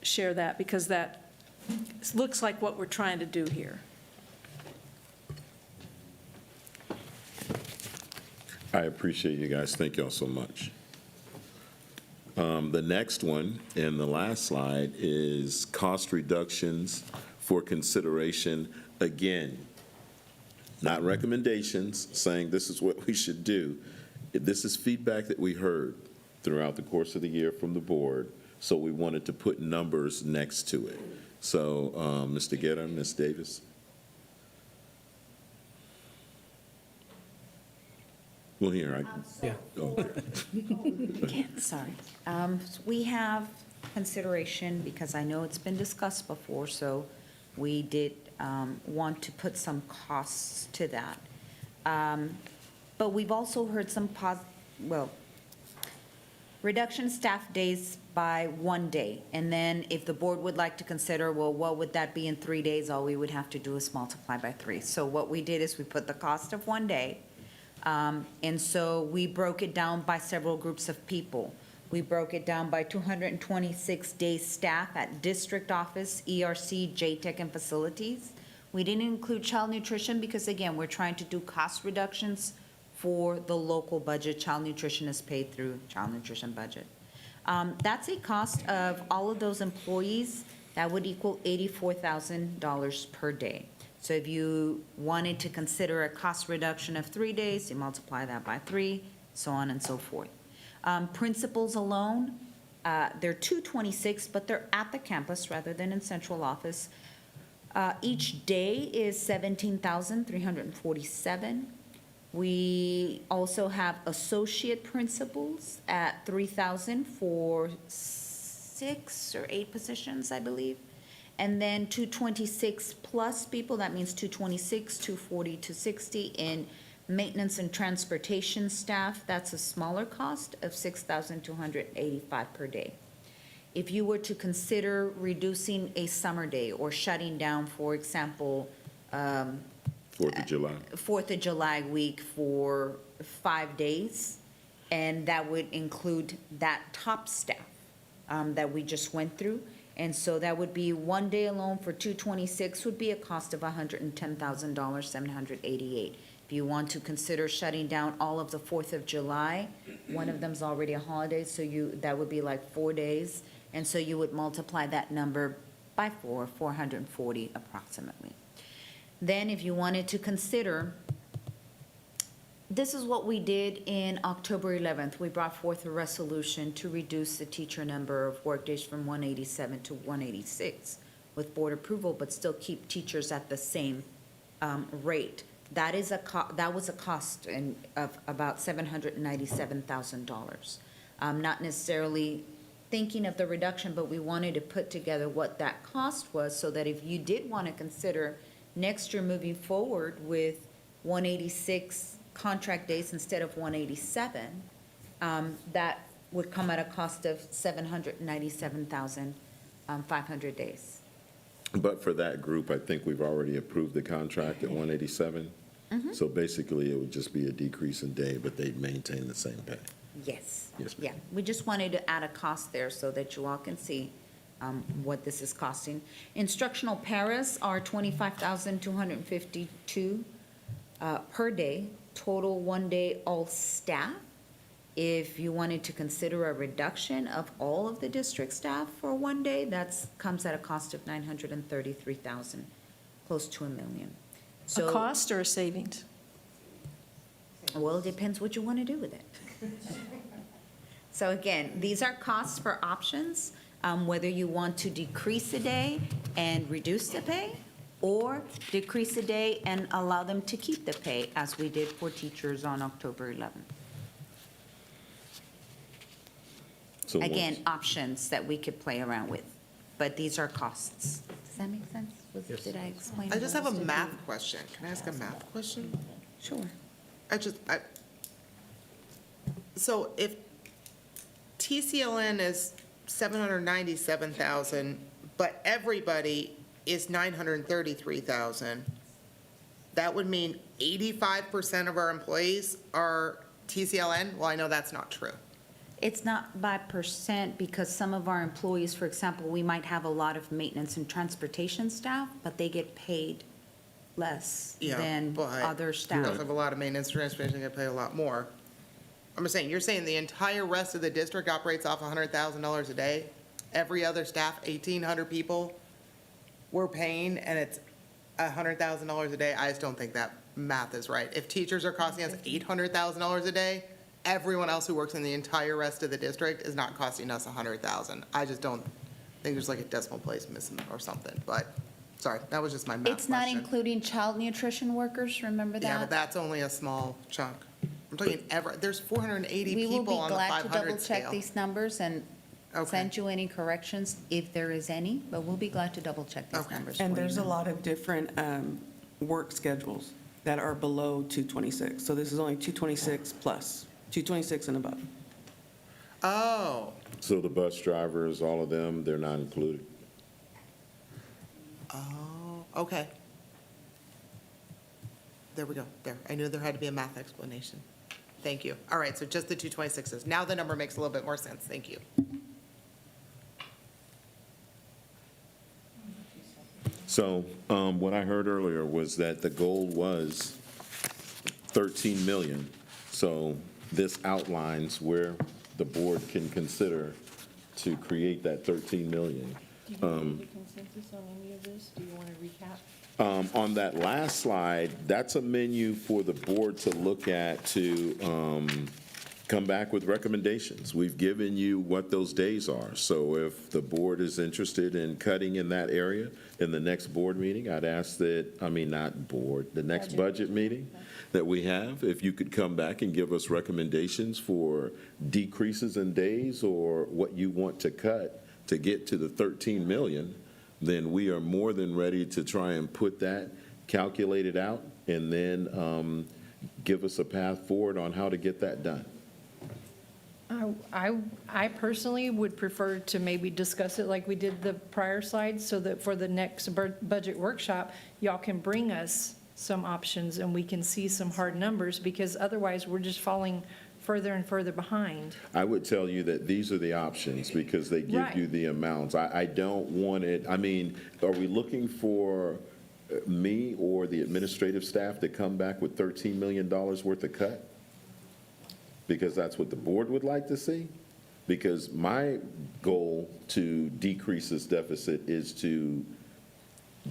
share that because that looks like what we're trying to do here. I appreciate you guys. Thank y'all so much. The next one in the last slide is cost reductions for consideration. Again, not recommendations saying this is what we should do. This is feedback that we heard throughout the course of the year from the board, so we wanted to put numbers next to it. So, Mr. Guerra, Ms. Davis. Well, here, Yeah. Okay. Sorry. We have consideration, because I know it's been discussed before, so we did want to put some costs to that. But we've also heard some reduction staff days by 1 day. And then if the board would like to consider, well, what would that be in 3 days? All we would have to do is multiply by 3. So what we did is we put the cost of 1 day And so we broke it down by several groups of people. We broke it down by 226 day staff at district office, ERC, JTech, and facilities. We didn't include child nutrition because, again, we're trying to do cost reductions for the local budget. Child nutrition is paid through child nutrition budget. That's a cost of all of those employees. That would equal $84,000 per day. So if you wanted to consider a cost reduction of 3 days, you multiply that by 3, so on and so forth. Principals alone, they're 226, but they're at the campus rather than in central office. Each day is 17,347. We also have associate principals at 3,000 for 6 or 8 positions, I believe. And then 226 plus people, that means 226, 240, 260 in maintenance and transportation staff. That's a smaller cost of 6,285 per day. If you were to consider reducing a summer day or shutting down, for example, 4th of July. 4th of July week for 5 days, and that would include that top staff that we just went through. And so that would be 1 day alone for 226 would be a cost of $110,000, 788. If you want to consider shutting down all of the 4th of July, one of them's already a holiday, so that would be like 4 days. And so you would multiply that number by 440 approximately. Then if you wanted to consider, this is what we did in October 11th. We brought forth a resolution to reduce the teacher number of workdays from 187 to 186 with board approval, but still keep teachers at the same rate. That was a cost of about $797,000. Not necessarily thinking of the reduction, but we wanted to put together what that cost was so that if you did want to consider next year moving forward with 186 contract days instead of 187, that would come at a cost of 797,500 days. But for that group, I think we've already approved the contract at 187. So basically, it would just be a decrease in day, but they'd maintain the same pay. Yes. Yes, ma'am. Yeah, we just wanted to add a cost there so that you all can see what this is costing. Instructional paras are 25,252 per day, total 1 day all staff. If you wanted to consider a reduction of all of the district staff for 1 day, that comes at a cost of $933,000, close to $1 million. A cost or a savings? Well, it depends what you want to do with it. So again, these are costs for options, whether you want to decrease a day and reduce the pay, or decrease a day and allow them to keep the pay, as we did for teachers on October 11th. So Again, options that we could play around with, but these are costs. Does that make sense? Did I explain? I just have a what I was math question. Can I ask a math question? Sure. So if TCLN is 797,000, but everybody is 933,000, that would mean 85% of our employees are TCLN? Well, I know that's not true. It's not by percent because some of our employees, for example, we might have a lot of maintenance and transportation staff, but they get paid less than other staff. If you have a lot of maintenance, transportation, they pay a lot more. I'm just saying, you're saying the entire rest of the district operates off $100,000 a day? Every other staff, 1,800 people, we're paying, and it's $100,000 a day? I just don't think that math is right. If teachers are costing us $800,000 a day, everyone else who works in the entire rest of the district is not costing us $100,000. I just don't think there's like a decimal place missing or something, but, sorry, that was just my math question. It's not including child nutrition workers, remember that? Yeah, but that's only a small chunk. I'm talking there's 480 We will people be on the glad to 500 double check scale. these numbers and send you any corrections if there is any, but we'll be glad to double check these numbers for you. And there's a lot of different work schedules that are below 226. So this is only 226 plus, 226 and above. Oh. So the bus drivers, all of them, they're not included? Oh, okay. there we go, there. I knew there had to be a math explanation. Thank you. All right, so just the 226s. Now the number makes a little bit more sense. Thank you. So what I heard earlier was that the goal was 13 million. So this outlines where the board can consider to create that 13 million. Do you have any consensus on any of this? Do you want to recap? On that last slide, that's a menu for the board to look at to come back with recommendations. We've given you what those days are. So if the board is interested in cutting in that area in the next board meeting, I'd ask that, the next budget meeting that we have, if you could come back and give us recommendations for decreases in days or what you want to cut to get to the 13 million, then we are more than ready to try and put that calculated out and then give us a path forward on how to get that done. I personally would prefer to maybe discuss it like we did the prior slide, so that for the next budget workshop, y'all can bring us some options and we can see some hard numbers, because otherwise we're just falling further and further behind. I would tell you that these are the options because they give you the amounts. I don't want it, are we looking for me or the administrative staff to come back with $13 million worth of cut? Because that's what the board would like to see? Because my goal to decrease this deficit is to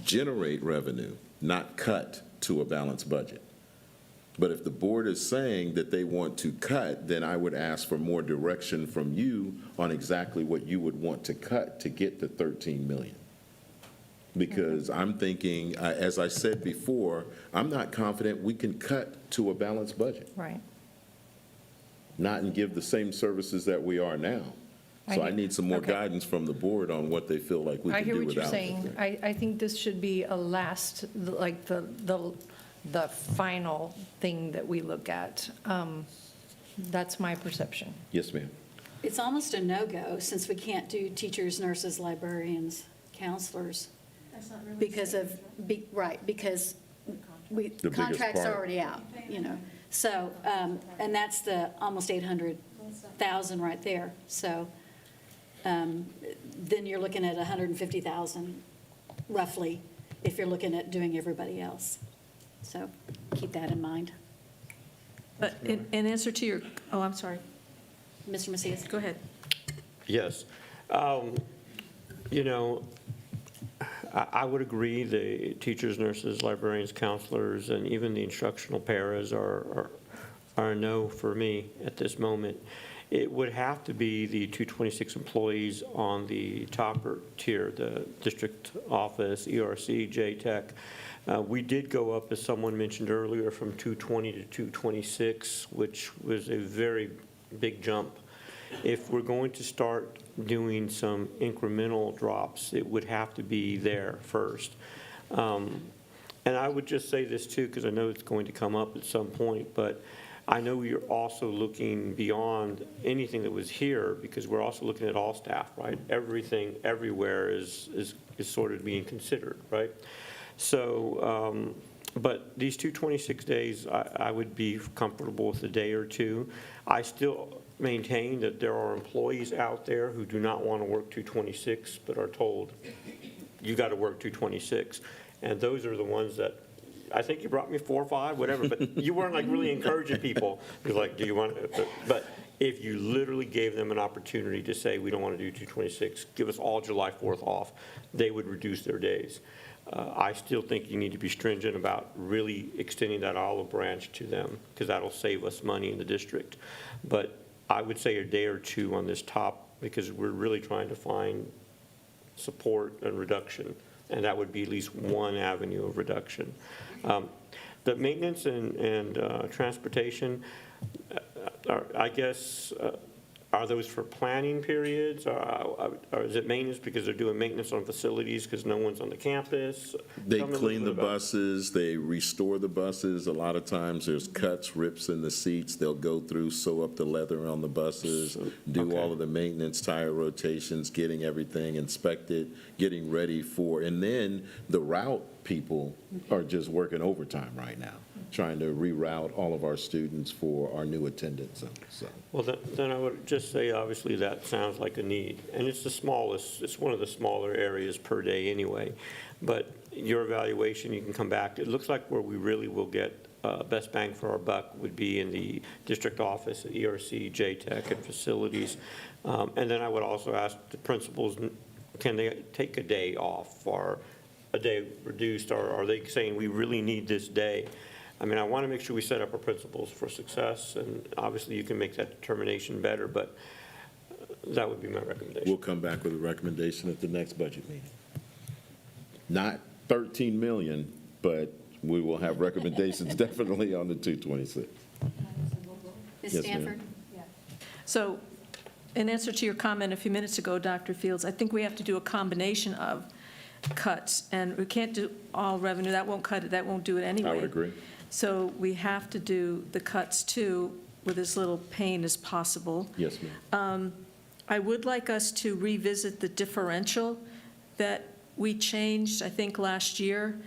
generate revenue, not cut to a balanced budget. But if the board is saying that they want to cut, then I would ask for more direction from you on exactly what you would want to cut to get to 13 million. Because I'm thinking, as I said before, I'm not confident we can cut to a balanced budget. Right. Not and give the same services that we are now. So I need some more guidance from the board on what they feel like we I can hear do what you're without. saying. I think this should be a last, like the final thing that we look at. That's my perception. Yes, ma'am. It's almost a no-go, since we can't do teachers, nurses, librarians, counselors. That's not really. Because of, because biggest contract's part. already out, So, and that's the almost 800,000 right there. So then you're looking at 150,000 roughly, if you're looking at doing everybody else. So keep that in mind. But in answer to your, oh, I'm sorry. Mr. Macias? Go ahead. Yes. I would agree, the teachers, nurses, librarians, counselors, and even the instructional paras are a no for me at this moment. It would have to be the 226 employees on the top tier, the district office, ERC, JTech. We did go up, as someone mentioned earlier, from 220 to 226, which was a very big jump. If we're going to start doing some incremental drops, it would have to be there first. And I would just say this too, because I know it's going to come up at some point, but I know you're also looking beyond anything that was here, because we're also looking at all staff, right? Everything, everywhere is sort of being considered, right? So, but these 226 days, I would be comfortable with a day or two. I still maintain that there are employees out there who do not want to work 226, but are told, you got to work 226. And those are the ones that, I think you brought me 4 or 5, whatever, but you weren't like really encouraging people. You're like, do you want to? But if you literally gave them an opportunity to say, we don't want to do 226, give us all July 4th off, they would reduce their days. I still think you need to be stringent about really extending that olive branch to them, because that'll save us money in the district. But I would say a day or two on this top, because we're really trying to find support and reduction, and that would be at least one avenue of reduction. The maintenance and transportation, I guess, are those for planning periods? Or is it maintenance because they're doing maintenance on facilities because no one's on the campus? They Tell me a clean the little bit about- buses, they restore the buses. A lot of times there's cuts, rips in the seats. They'll go through, sew up the leather on the buses, do all of the maintenance, tire rotations, getting everything inspected, getting ready for, and then the route people are just working overtime right now. trying to reroute all of our students for our new attendance. So, Well, then I would just say, obviously, that sounds like a need. And it's the smallest, it's one of the smaller areas per day anyway. But your evaluation, you can come back. It looks like where we really will get best bang for our buck would be in the district office, ERC, JTech, and facilities. And then I would also ask the principals, can they take a day off or a day reduced, or are they saying we really need this day? I mean, I want to make sure we set up our principals for success, and obviously you can make that determination better, but that would be my recommendation. we'll come back with a recommendation at the next budget meeting. Not 13 million, but we will have recommendations definitely on the 226. Ms. Yes, ma'am. Stanford? So in answer to your comment a few minutes ago, Dr. Fields, I think we have to do a combination of cuts, and we can't do all revenue. That won't cut it, that won't do it anyway. I would agree. So we have to do the cuts too with as little pain as possible. Yes, ma'am. I would like us to revisit the differential that we changed, I think, last year,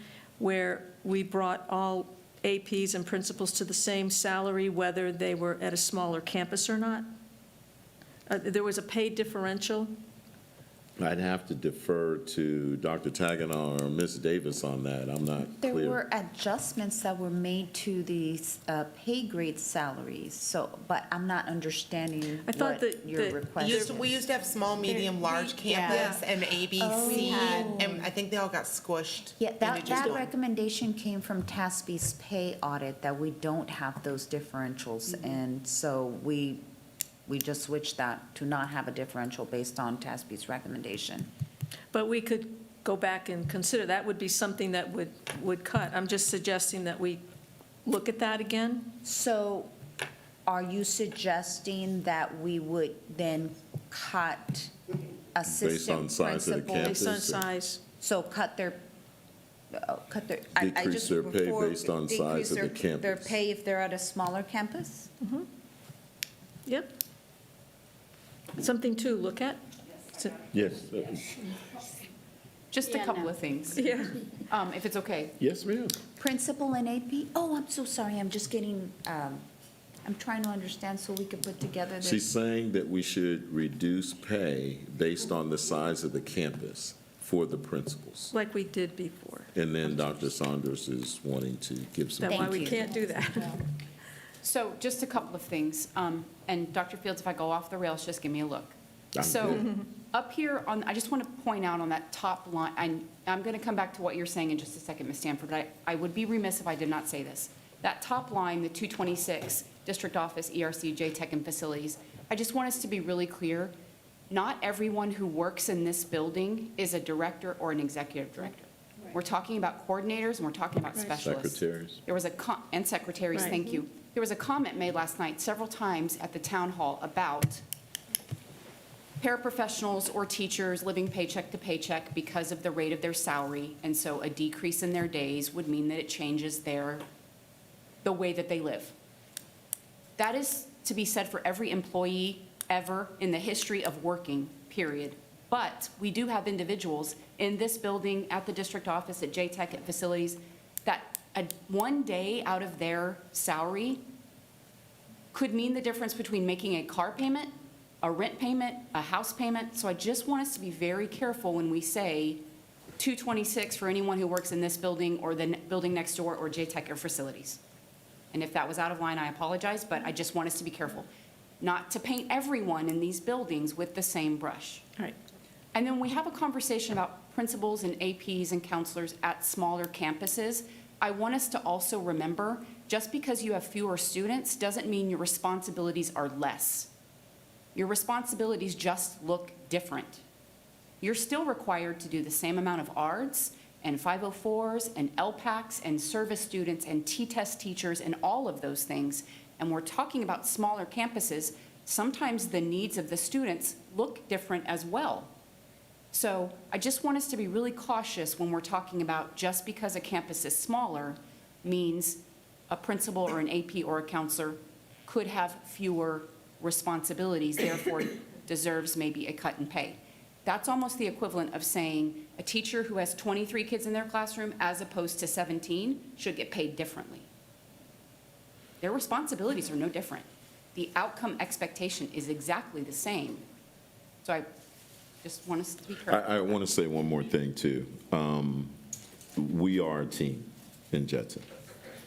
where we brought all APs and principals to the same salary, whether they were at a smaller campus or not. There was a pay differential. I'd have to defer to Dr. Tagana or Ms. Davis on that. I'm not There clear. were adjustments that were made to the pay grade salaries, so, but I'm not understanding I thought what that- your that request you- is. We used to have small, medium, large yeah. campus and A, B, C, Oh. and I think they all got squished. Yeah, into that, just that one. recommendation came from TASB's pay audit, that we don't have those differentials, and so we just switched that to not have a differential based on TASB's recommendation. But we could go back and consider, that would be something that would cut. I'm just suggesting that we look at that again. So are you suggesting that we would then cut assistant size of the principals? Based on Campus. size. So cut their. Decrease their pay based on size of the Their campus. pay if they're at a smaller campus? Yep. Something to look at. So- Yes, Just a Yeah, couple no. of things, Yeah. if it's okay. yes, ma'am. Principal and AP? Oh, I'm so sorry, I'm just getting, I'm trying to understand so we can put together this. She's saying that we should reduce pay based on the size of the campus for the principals. Like we did before. And then Dr. Saunders is wanting to give some. That's why we you. can't do that. So just a couple of things, and Dr. Fields, if I go off the rails, just give me a look. I'm So good. up here on, I just want to point out on that top line, and I'm going to come back to what you're saying in just a second, Ms. Stanford, but I would be remiss if I did not say this. That top line, the 226, district office, ERC, JTech, and facilities, I just want us to be really clear. Not everyone who works in this building is a director or an executive director. We're talking about coordinators, and we're talking about specialists. Secretaries. There was and secretaries, Right. thank you. There was a comment made last night several times at the town hall about paraprofessionals or teachers living paycheck to paycheck because of the rate of their salary, and so a decrease in their days would mean that it changes the way that they live. That is to be said for every employee ever in the history of working, period. But we do have individuals in this building, at the district office, at JTech, at facilities, that one day out of their salary could mean the difference between making a car payment, a rent payment, a house payment. So I just want us to be very careful when we say 226 for anyone who works in this building or the building next door or JTech or facilities. And if that was out of line, I apologize, but I just want us to be careful, not to paint everyone in these buildings with the same brush. Right. And then we have a conversation about principals and APs and counselors at smaller campuses. I want us to also remember, just because you have fewer students doesn't mean your responsibilities are less. Your responsibilities just look different. You're still required to do the same amount of ARDS and 504s and LPACs and service students and T-test teachers and all of those things. And we're talking about smaller campuses. Sometimes the needs of the students look different as well. So I just want us to be really cautious when we're talking about just because a campus is smaller means a principal or an AP or a counselor could have fewer responsibilities, therefore deserves maybe a cut in pay. That's almost the equivalent of saying a teacher who has 23 kids in their classroom as opposed to 17 should get paid differently. their responsibilities are no different. The outcome expectation is exactly the same. So I just want us to be correct. I want to say one more thing, too. We are a team in Jetson.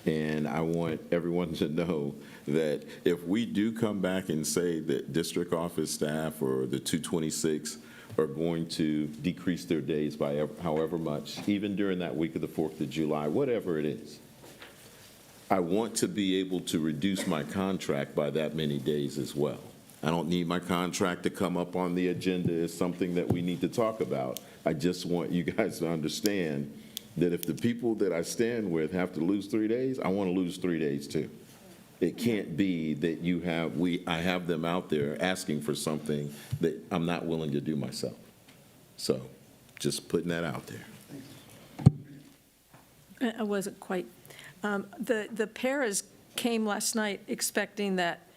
And I want everyone to know that if we do come back and say that district office staff or the 226 are going to decrease their days by however much, even during that week of the 4th of July, whatever it is, I want to be able to reduce my contract by that many days as well. I don't need my contract to come up on the agenda as something that we need to talk about. I just want you guys to understand that if the people that I stand with have to lose 3 days, I want to lose 3 days too. It can't be that I have them out there asking for something that I'm not willing to do myself. So just putting that out there. I wasn't quite, the paras came last night expecting that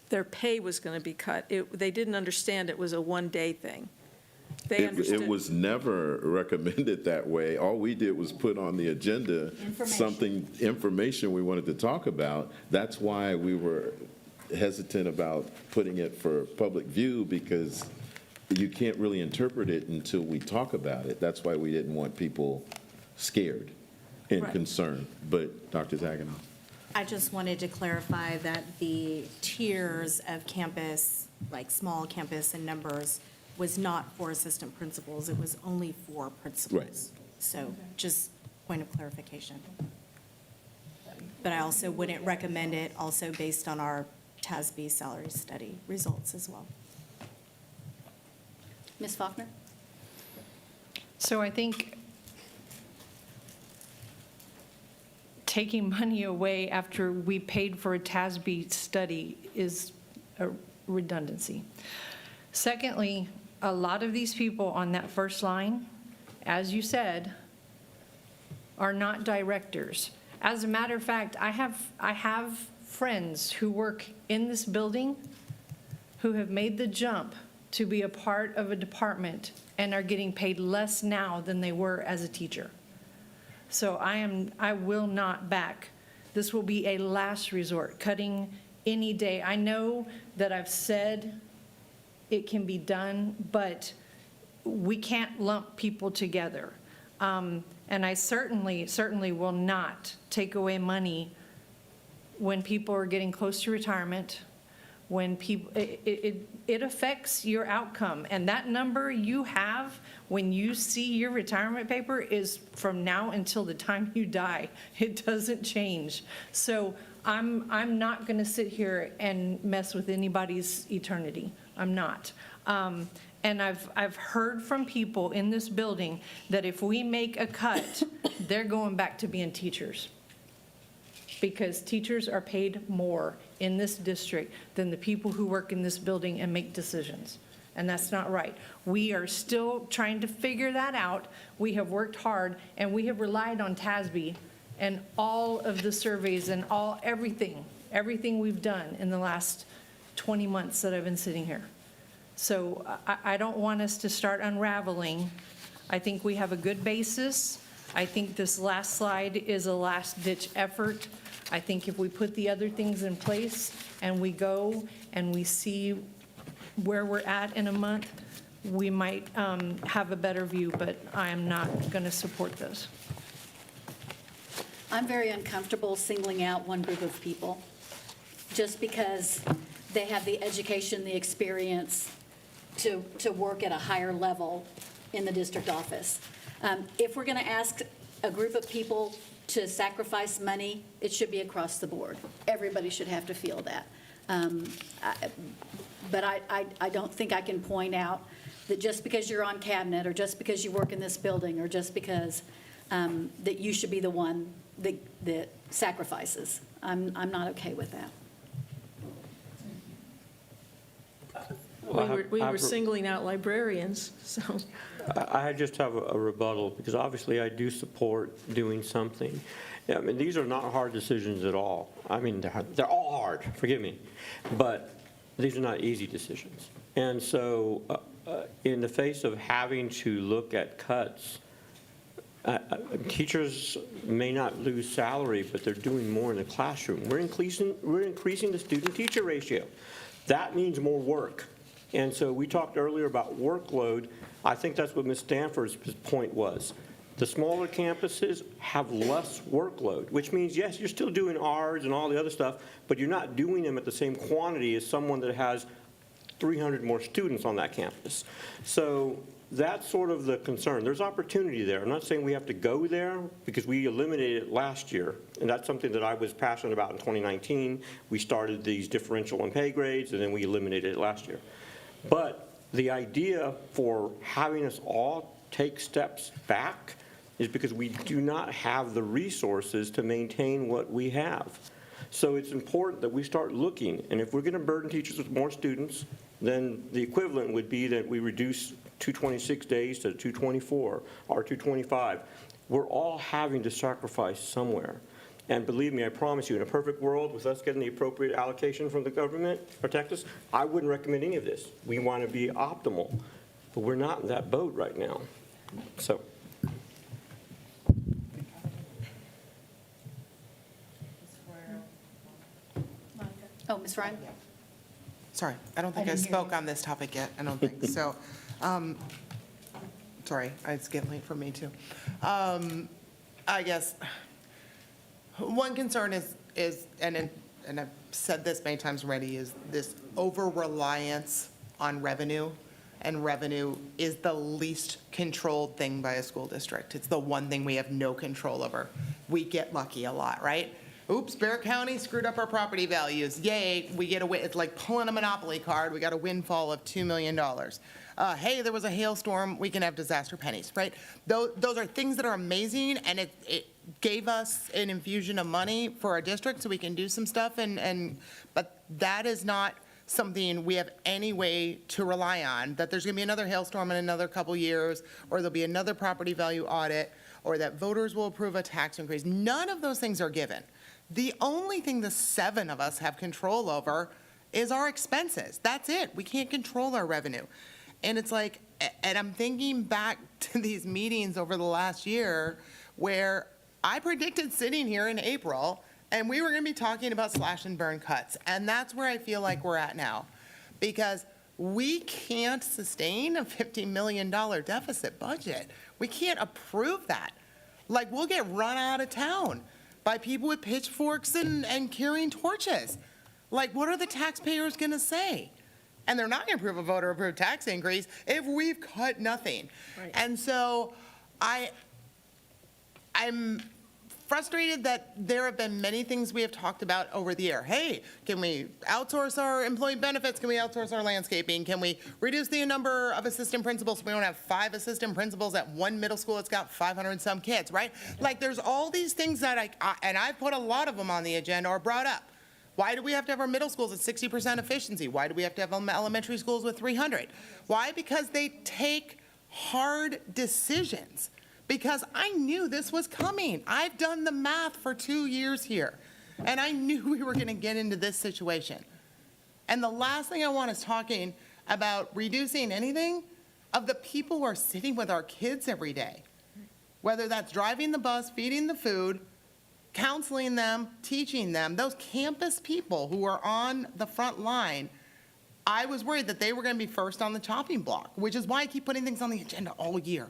their pay was going to be cut. They didn't understand it was a one-day thing. They understood. It was never recommended that way. All we did was put on the agenda information we wanted to talk about. That's why we were hesitant about putting it for public view, because you can't really interpret it until we talk about it. That's why we didn't want people scared and concerned. But Dr. Zaganoff. I just wanted to clarify that the tiers of campus, like small campus and numbers, was not for assistant principals. It was only for principals. Right. So just point of clarification. But I also wouldn't recommend it also based on our TASB salary study results as well. Ms. Faulkner? So I think taking money away after we paid for a TASB study is a redundancy. Secondly, a lot of these people on that first line, as you said, are not directors. As a matter of fact, I have friends who work in this building who have made the jump to be a part of a department and are getting paid less now than they were as a teacher. So I will not back. This will be a last resort, cutting any day. I know that I've said it can be done, but we can't lump people together. And I certainly will not take away money when people are getting close to retirement, when people, it affects your outcome. And that number you have when you see your retirement paper is from now until the time you die. It doesn't change. So I'm not gonna sit here and mess with anybody's eternity. I'm not. And I've heard from people in this building that if we make a cut, they're going back to being teachers. Because teachers are paid more in this district than the people who work in this building and make decisions. And that's not right. We are still trying to figure that out. We have worked hard, and we have relied on TASB and all of the surveys and everything we've done in the last 20 months that I've been sitting here. So I don't want us to start unraveling. I think we have a good basis. I think this last slide is a last-ditch effort. I think if we put the other things in place and we go and we see where we're at in a month, we might have a better view, but I am not going to support this. I'm very uncomfortable singling out one group of people just because they have the education, the experience to work at a higher level in the district office. If we're going to ask a group of people to sacrifice money, it should be across the board. Everybody should have to feel that. But I don't think I can point out that just because you're on cabinet or just because you work in this building or just because that you should be the one that sacrifices. I'm not okay with that. We were singling out librarians, so. I just have a rebuttal, because obviously I do support doing something. Yeah, I mean, these are not hard decisions at all. I mean, they're all hard, forgive me, but these are not easy decisions. And so in the face of having to look at cuts, Teachers may not lose salary, but they're doing more in the classroom. We're increasing the student-teacher ratio. That means more work. And so we talked earlier about workload. I think that's what Ms. Stanford's point was. The smaller campuses have less workload, which means, yes, you're still doing Rs and all the other stuff, but you're not doing them at the same quantity as someone that has 300 more students on that campus. So that's sort of the concern. There's opportunity there. I'm not saying we have to go there because we eliminated it last year, and that's something that I was passionate about in 2019. We started these differential in pay grades, and then we eliminated it last year. But the idea for having us all take steps back is because we do not have the resources to maintain what we have. So it's important that we start looking, and if we're going to burden teachers with more students, then the equivalent would be that we reduce 226 days to 224 or 225. We're all having to sacrifice somewhere. And believe me, I promise you, in a perfect world, with us getting the appropriate allocation from the government or Texas, I wouldn't recommend any of this. We want to be optimal, but we're not in that boat right now. So. Oh, Ms. Ryan? Sorry, I don't think I spoke on this topic yet, I don't think. So, sorry, it's getting late for me too. I guess, one concern is, and I've said this many times already, is this over-reliance on revenue. And revenue is the least controlled thing by a school district. It's the one thing we have no control over. We get lucky a lot, right? Oops, Barrett County screwed up our property values. Yay, we get a win. It's like pulling a Monopoly card. We got a windfall of $2 million. Hey, there was a hailstorm. We can have disaster pennies, right? Those are things that are amazing, and it gave us an infusion of money for our district so we can do some stuff. But that is not something we have any way to rely on, that there's going to be another hailstorm in another couple years, or there'll be another property value audit, or that voters will approve a tax increase. None of those things are given. The only thing the 7 of us have control over is our expenses. That's it. We can't control our revenue. And it's like, and I'm thinking back to these meetings over the last year where I predicted sitting here in April and we were going to be talking about slash and burn cuts. And that's where I feel like we're at now, because we can't sustain a $50 million deficit budget. We can't approve that. Like, we'll get run out of town by people with pitchforks and carrying torches. Like, what are the taxpayers going to say? And they're not going to approve a voter-approved tax increase if we've cut nothing. Right. And so I'm frustrated that there have been many things we have talked about over the year. Hey, can we outsource our employee benefits? Can we outsource our landscaping? Can we reduce the number of assistant principals so we don't have 5 assistant principals at one middle school that's got 500 and some kids, right? Like, there's all these things that and I've put a lot of them on the agenda or brought up. Why do we have to have our middle schools at 60% efficiency? Why do we have to have elementary schools with 300? Why? Because they take hard decisions. Because I knew this was coming. I've done the math for 2 years here, and I knew we were going to get into this situation. And the last thing I want is talking about reducing anything of the people who are sitting with our kids every day, whether that's driving the bus, feeding the food, counseling them, teaching them, those campus people who are on the front line. I was worried that they were going to be first on the chopping block, which is why I keep putting things on the agenda all year.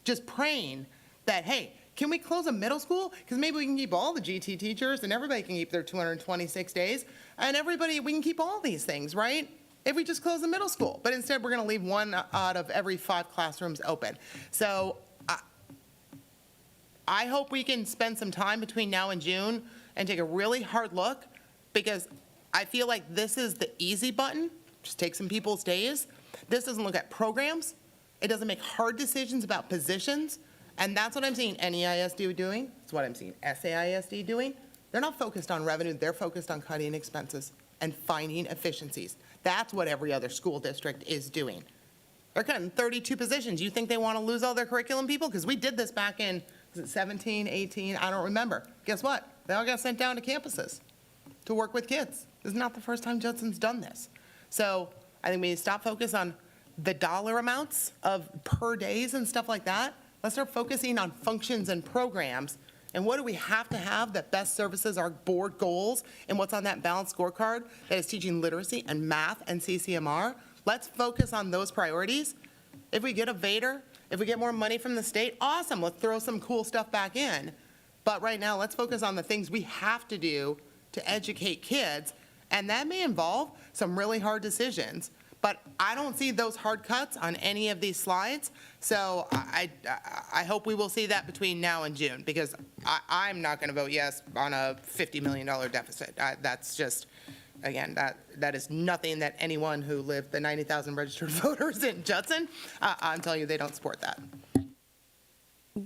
Just praying that, hey, can we close a middle school? Because maybe we can keep all the GT teachers and everybody can keep their 226 days. And we can keep all these things, right? If we just close the middle school. But instead, we're going to leave 1 out of every 5 classrooms open. So I hope we can spend some time between now and June and take a really hard look, because I feel like this is the easy button. Just take some people's days. This doesn't look at programs. It doesn't make hard decisions about positions, and that's what I'm seeing NEISD doing. That's what I'm seeing SAISD doing. They're not focused on revenue. They're focused on cutting expenses and finding efficiencies. That's what every other school district is doing. They're cutting 32 positions. You think they want to lose all their curriculum people? Because we did this back in, was it 17, 18? I don't remember. Guess what? They all got sent down to campuses to work with kids. This is not the first time Judson's done this. So I think we need to stop focus on the dollar amounts of per days and stuff like that, Let's start focusing on functions and programs. And what do we have to have that best services our board goals and what's on that balanced scorecard that is teaching literacy and math and CCMR? Let's focus on those priorities. If we get a Vader, if we get more money from the state, awesome, let's throw some cool stuff back in. But right now, let's focus on the things we have to do to educate kids, and that may involve some really hard decisions. But I don't see those hard cuts on any of these slides, so I hope we will see that between now and June, because I'm not going to vote yes on a $50 million deficit. That's just, again, that is nothing that anyone who lived the 90,000 registered voters in Judson, I'm telling you, they don't support that.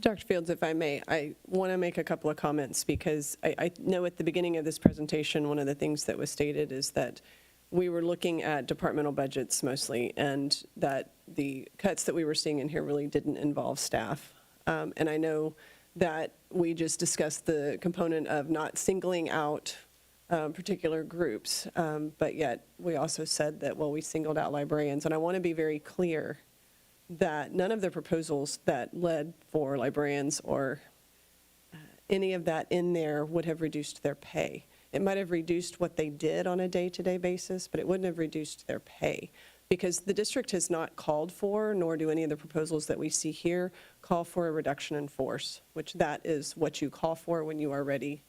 Dr. Fields, if I may, I want to make a couple of comments, because I know at the beginning of this presentation, one of the things that was stated is that we were looking at departmental budgets mostly, and that the cuts that we were seeing in here really didn't involve staff. And I know that we just discussed the component of not singling out particular groups, but yet we also said that, well, we singled out librarians. And I want to be very clear that none of the proposals that led for librarians or any of that in there would have reduced their pay. It might have reduced what they did on a day-to-day basis, but it wouldn't have reduced their pay, because the district has not called for, nor do any of the proposals that we see here, call for a reduction in force, which that is what you call for when you are ready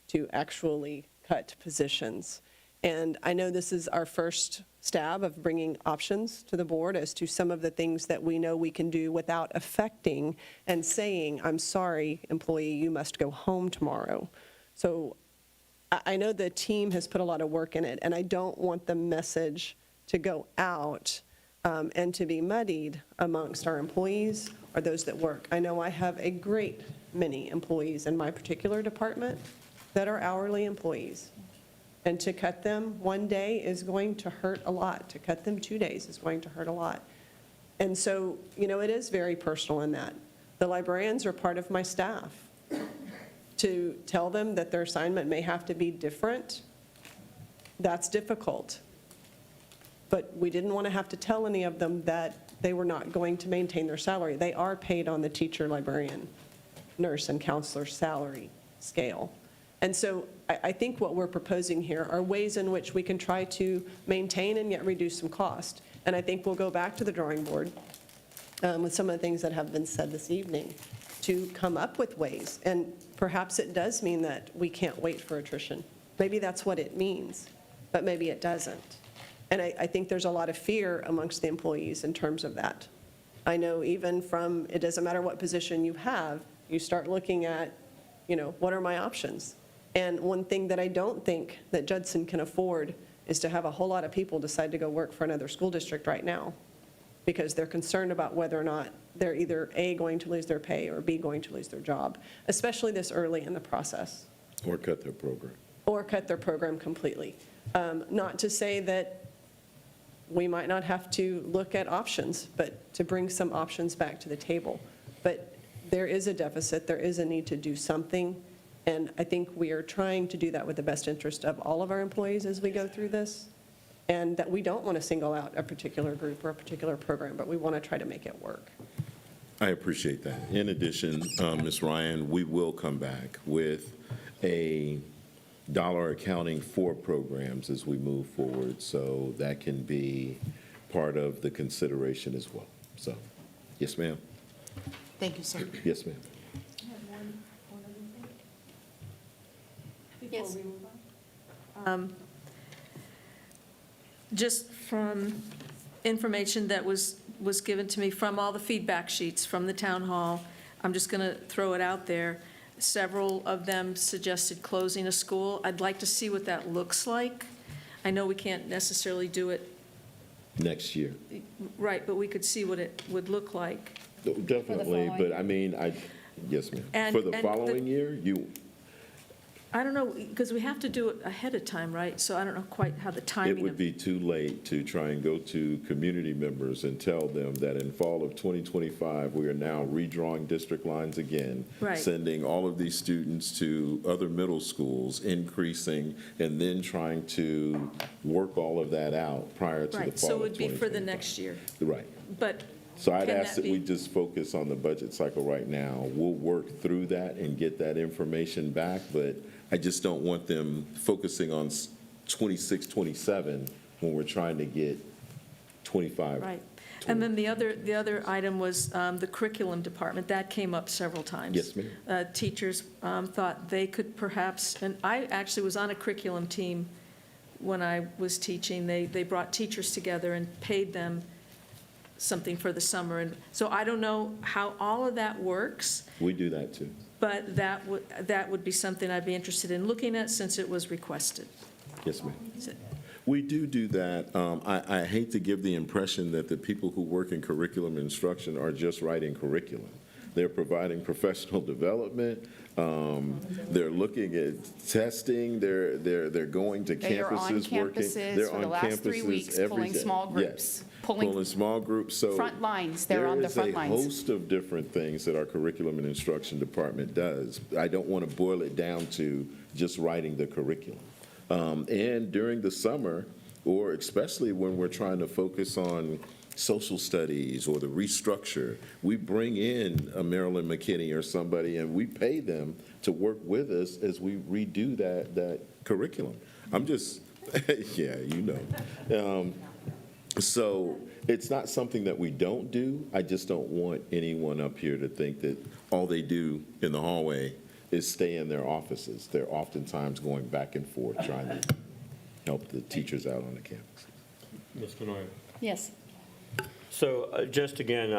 to actually cut positions. And I know this is our first stab of bringing options to the board as to some of the things that we know we can do without affecting and saying, I'm sorry, employee, you must go home tomorrow. So I know the team has put a lot of work in it, and I don't want the message to go out and to be muddied amongst our employees or those that work. I know I have a great many employees in my particular department that are hourly employees. And to cut them one day is going to hurt a lot. To cut them 2 days is going to hurt a lot. And so, you know, it is very personal in that. The librarians are part of my staff. To tell them that their assignment may have to be different, that's difficult. But we didn't want to have to tell any of them that they were not going to maintain their salary. They are paid on the teacher, librarian, nurse, and counselor salary scale. And so I think what we're proposing here are ways in which we can try to maintain and yet reduce some cost. And I think we'll go back to the drawing board with some of the things that have been said this evening to come up with ways. And perhaps it does mean that we can't wait for attrition. Maybe that's what it means, but maybe it doesn't. And I think there's a lot of fear amongst the employees in terms of that. I know even from, it doesn't matter what position you have, you start looking at, you know, what are my options? And one thing that I don't think that Judson can afford is to have a whole lot of people decide to go work for another school district right now, because they're concerned about whether or not they're either A, going to lose their pay, or B, going to lose their job, especially this early in the process. Or cut their program. Or cut their program completely. Not to say that we might not have to look at options, but to bring some options back to the table. But there is a deficit, there is a need to do something, and I think we are trying to do that with the best interest of all of our employees as we go through this, and that we don't want to single out a particular group or a particular program, but we want to try to make it work. I appreciate that. In addition, Ms. Ryan, we will come back with a dollar accounting for programs as we move forward, so that can be part of the consideration as well. So, yes, ma'am. Thank you, sir. Yes, ma'am. Yes. Just from information that was given to me from all the feedback sheets from the town hall, I'm just going to throw it out there. Several of them suggested closing a school. I'd like to see what that looks like. I know we can't necessarily do it Next year. right, but we could see what it would look like. Definitely, but I mean, yes, ma'am. For the following year, I don't know, because we have to do it ahead of time, right? So I don't know quite how the timing it would be too late to try and go to community members and tell them that in fall of 2025, we are now redrawing district lines again, Right. sending all of these students to other middle schools, increasing, and then trying to work all of that out prior to the fall of 2025. Right, so it would be for the next year. Right. But So I'd Can ask that that we be- just focus on the budget cycle right now. We'll work through that and get that information back, but I just don't want them focusing on 26, 27 when we're trying to get 25. Right. And then the other item was the curriculum department. That came up several times. Yes, ma'am. Teachers thought they could perhaps, and I actually was on a curriculum team when I was teaching. They brought teachers together and paid them something for the summer. And so I don't know how all of that works, We do that too. but that would be something I'd be interested in looking at since it was requested. Yes, ma'am. Is it- We do that. I hate to give the impression that the people who work in curriculum instruction are just writing curriculum. They're providing professional development. They're looking at testing. They're going to They are on campuses working. campuses They're for on the last 3 campuses weeks, every pulling day. small groups, Yes, pulling pulling small groups. So front lines. They're on the front There lines. is a host of different things that our curriculum and instruction department does. I don't want to boil it down to just writing the curriculum. And during the summer, or especially when we're trying to focus on social studies or the restructure, we bring in a Marilyn McKinney or somebody, and we pay them to work with us as we redo that curriculum. I'm just, yeah, you know. So it's not something that we don't do. I just don't want anyone up here to think that all they do in the hallway is stay in their offices. They're oftentimes going back and forth trying to help the teachers out on the campus. Ms. Benoit. Yes. So just again,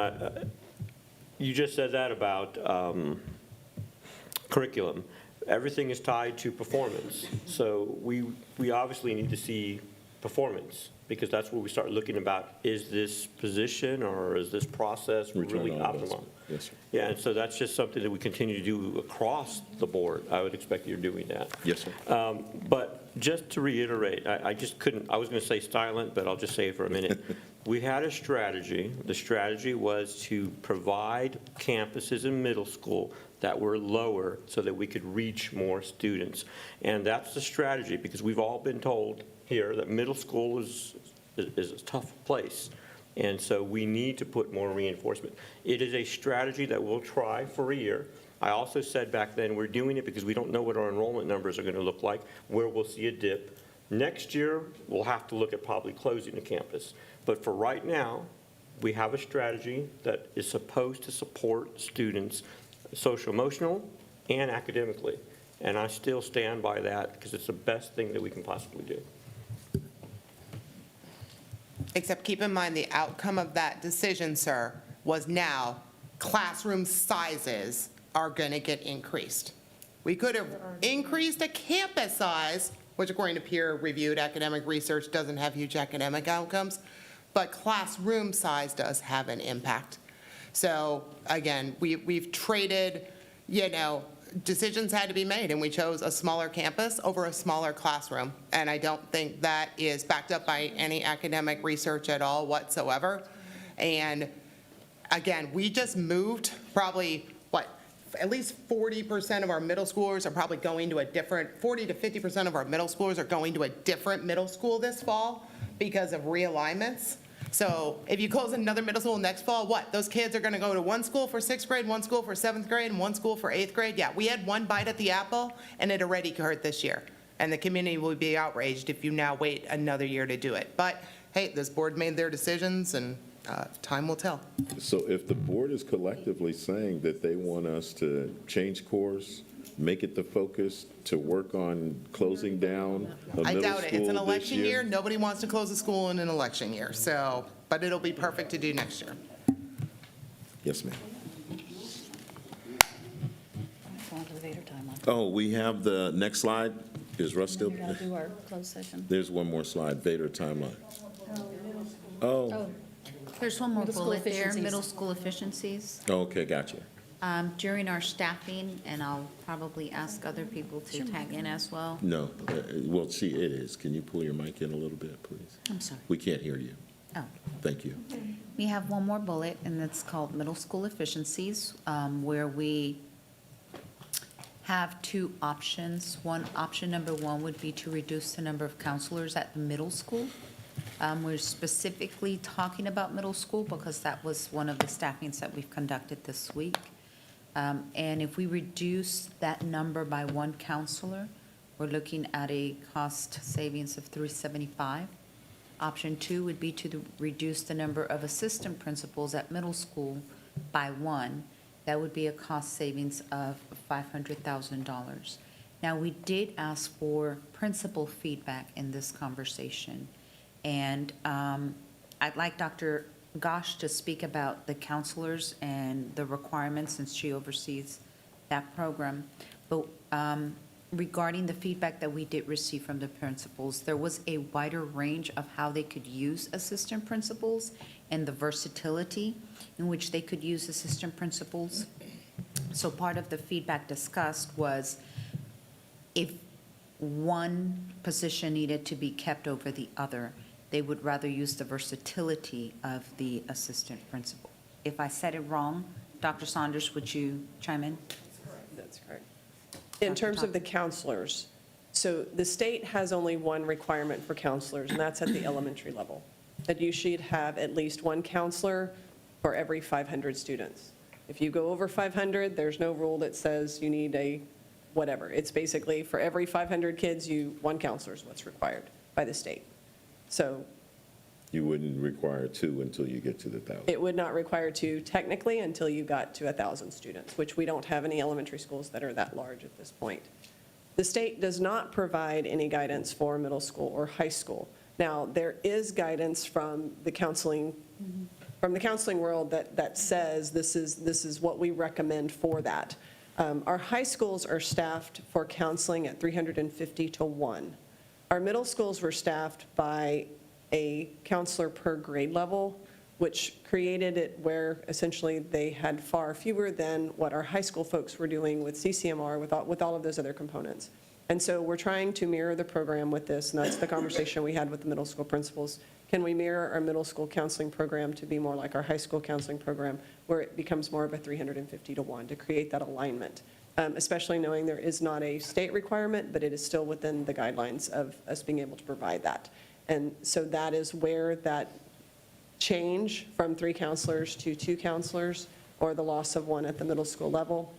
you just said that about curriculum. Everything is tied to performance. So we obviously need to see performance, because that's where we start looking about, is this position or is this process Return really on optimal? investment. Yes, sir. Yeah, and so that's just something that we continue to do across the board. I would expect you're doing that. Yes, sir. But just to reiterate, I just couldn't, I was going to say silent, but I'll just say it for a minute. We had a strategy. The strategy was to provide campuses in middle school that were lower so that we could reach more students. And that's the strategy, because we've all been told here that middle school is a tough place. And so we need to put more reinforcement. It is a strategy that we'll try for a year. I also said back then, we're doing it because we don't know what our enrollment numbers are going to look like, where we'll see a dip. Next year, we'll have to look at probably closing the campus. But for right now, we have a strategy that is supposed to support students social-emotional and academically. And I still stand by that because it's the best thing that we can possibly do. Except keep in mind, the outcome of that decision, sir, was now classroom sizes are going to get increased. We could have increased a campus size, which according to peer-reviewed academic research doesn't have huge academic outcomes, but classroom size does have an impact. So again, we've traded, decisions had to be made, and we chose a smaller campus over a smaller classroom. And I don't think that is backed up by any academic research at all whatsoever. And again, we just moved probably, at least 40% of our middle schoolers are probably going to a different, 40 to 50% of our middle schoolers are going to a different middle school this fall because of realignments. So if you close another middle school next fall, what? Those kids are going to go to one school for 6th grade, one school for 7th grade, and one school for 8th grade? Yeah, we had one bite at the apple, and it already occurred this year. And the community will be outraged if you now wait another year to do it. But, hey, this board made their decisions, and time will tell. So if the board is collectively saying that they want us to change course, make it the focus to work on closing down a middle school this I year? doubt it. It's an election year. Nobody wants to close a school in an election year. So, but it'll be perfect to do next year. Yes, ma'am. Going to the Vader timeline. Oh, we have the next slide. Is Russ still? We're going to do our closed session. There's one more slide, Vader timeline. Oh, There's one more Middle school bullet there, efficiencies. middle school efficiencies. okay, gotcha. During our staffing, and I'll probably ask other people to tag in as well. No, well, it is. Can you pull your mic in a little bit, please? I'm sorry. We can't hear you. Oh. Thank you. We have one more bullet, and it's called middle school efficiencies, where we have two options. Option number one would be to reduce the number of counselors at the middle school. We're specifically talking about middle school because that was one of the staffings that we've conducted this week. And if we reduce that number by one counselor, we're looking at a cost savings of $375. Option 2 would be to reduce the number of assistant principals at middle school by one. That would be a cost savings of $500,000. Now, we did ask for principal feedback in this conversation. And I'd like Dr. Gosh to speak about the counselors and the requirements since she oversees that program. But regarding the feedback that we did receive from the principals, there was a wider range of how they could use assistant principals and the versatility in which they could use assistant principals. So part of the feedback discussed was if one position needed to be kept over the other, they would rather use the versatility of the assistant principal. If I said it wrong, Dr. Saunders, would you chime in? That's correct. In terms of the counselors, so the state has only one requirement for counselors, and that's at the elementary level, that you should have at least one counselor for every 500 students. If you go over 500, there's no rule that says you need a whatever. It's basically for every 500 kids, one counselor is what's required by the state. So You wouldn't require 2 until you get to the 1,000. it would not require 2 technically until you got to 1,000 students, which we don't have any elementary schools that are that large at this point. The state does not provide any guidance for middle school or high school. Now, there is guidance from the counseling world that says this is what we recommend for that. Our high schools are staffed for counseling at 350 to 1. Our middle schools were staffed by a counselor per grade level, which created it where essentially they had far fewer than what our high school folks were doing with CCMR, with all of those other components. And so we're trying to mirror the program with this, and that's the conversation we had with the middle school principals. Can we mirror our middle school counseling program to be more like our high school counseling program, where it becomes more of a 350 to 1 to create that alignment? Especially knowing there is not a state requirement, but it is still within the guidelines of us being able to provide that. And so that is where that change from 3 counselors to 2 counselors, or the loss of 1 at the middle school level.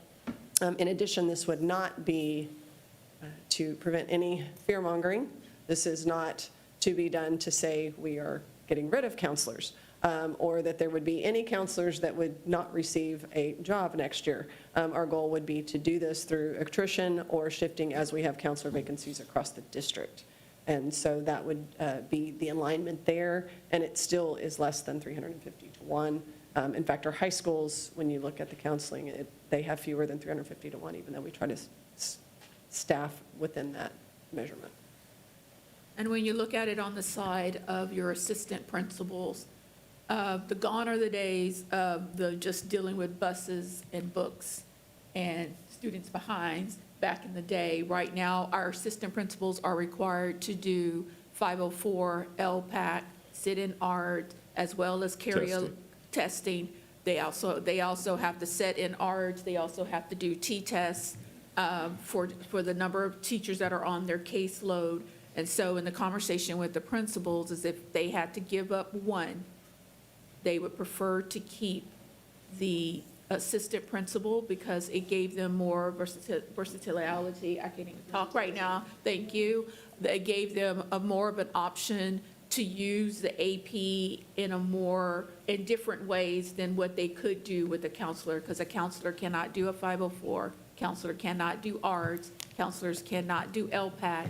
In addition, this would not be to prevent any fear-mongering. This is not to be done to say we are getting rid of counselors, or that there would be any counselors that would not receive a job next year. Our goal would be to do this through attrition or shifting as we have counselor vacancies across the district. And so that would be the alignment there, and it still is less than 350 to 1. In fact, our high schools, when you look at the counseling, they have fewer than 350 to 1, even though we try to staff within that measurement. And when you look at it on the side of your assistant principals, gone are the days of the just dealing with buses and books and students behinds. Back in the day, right now, our assistant principals are required to do 504, LPAC, sit-in art, as well as carry a testing. They also have to set in art. They also have to do T-tests for the number of teachers that are on their caseload. And so in the conversation with the principals is if they had to give up 1, they would prefer to keep the assistant principal because it gave them more versatility. I can't even talk right now. Thank you. It gave them more of an option to use the AP in different ways than what they could do with a counselor, because a counselor cannot do a 504, counselor cannot do arts, counselors cannot do LPAC.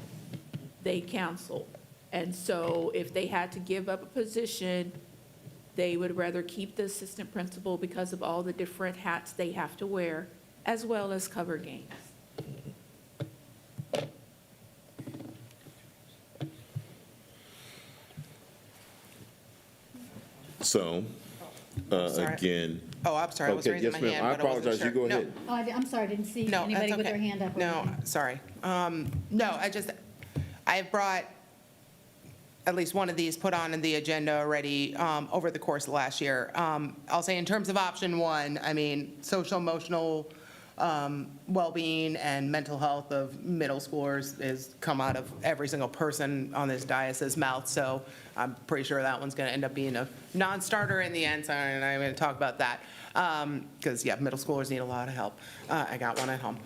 They counsel. And so if they had to give up a position, they would rather keep the assistant principal because of all the different hats they have to wear, as well as cover games. So, sorry. again. Oh, I'm sorry, I was Okay, raising yes, my ma'am. hand, I but I wasn't apologize. You sure. go No. ahead. Oh, I'm sorry, I didn't see No, anybody that's with okay. their hand up. or No, anything. sorry. No, I've brought at least one of these put on in the agenda already over the course of last year. I'll say in terms of option 1, I mean, social emotional well-being and mental health of middle schoolers is come out of every single person on this dais' mouth, so I'm pretty sure that one's going to end up being a non-starter in the end, so I'm not going to talk about that. Because, yeah, middle schoolers need a lot of help. I got one at home.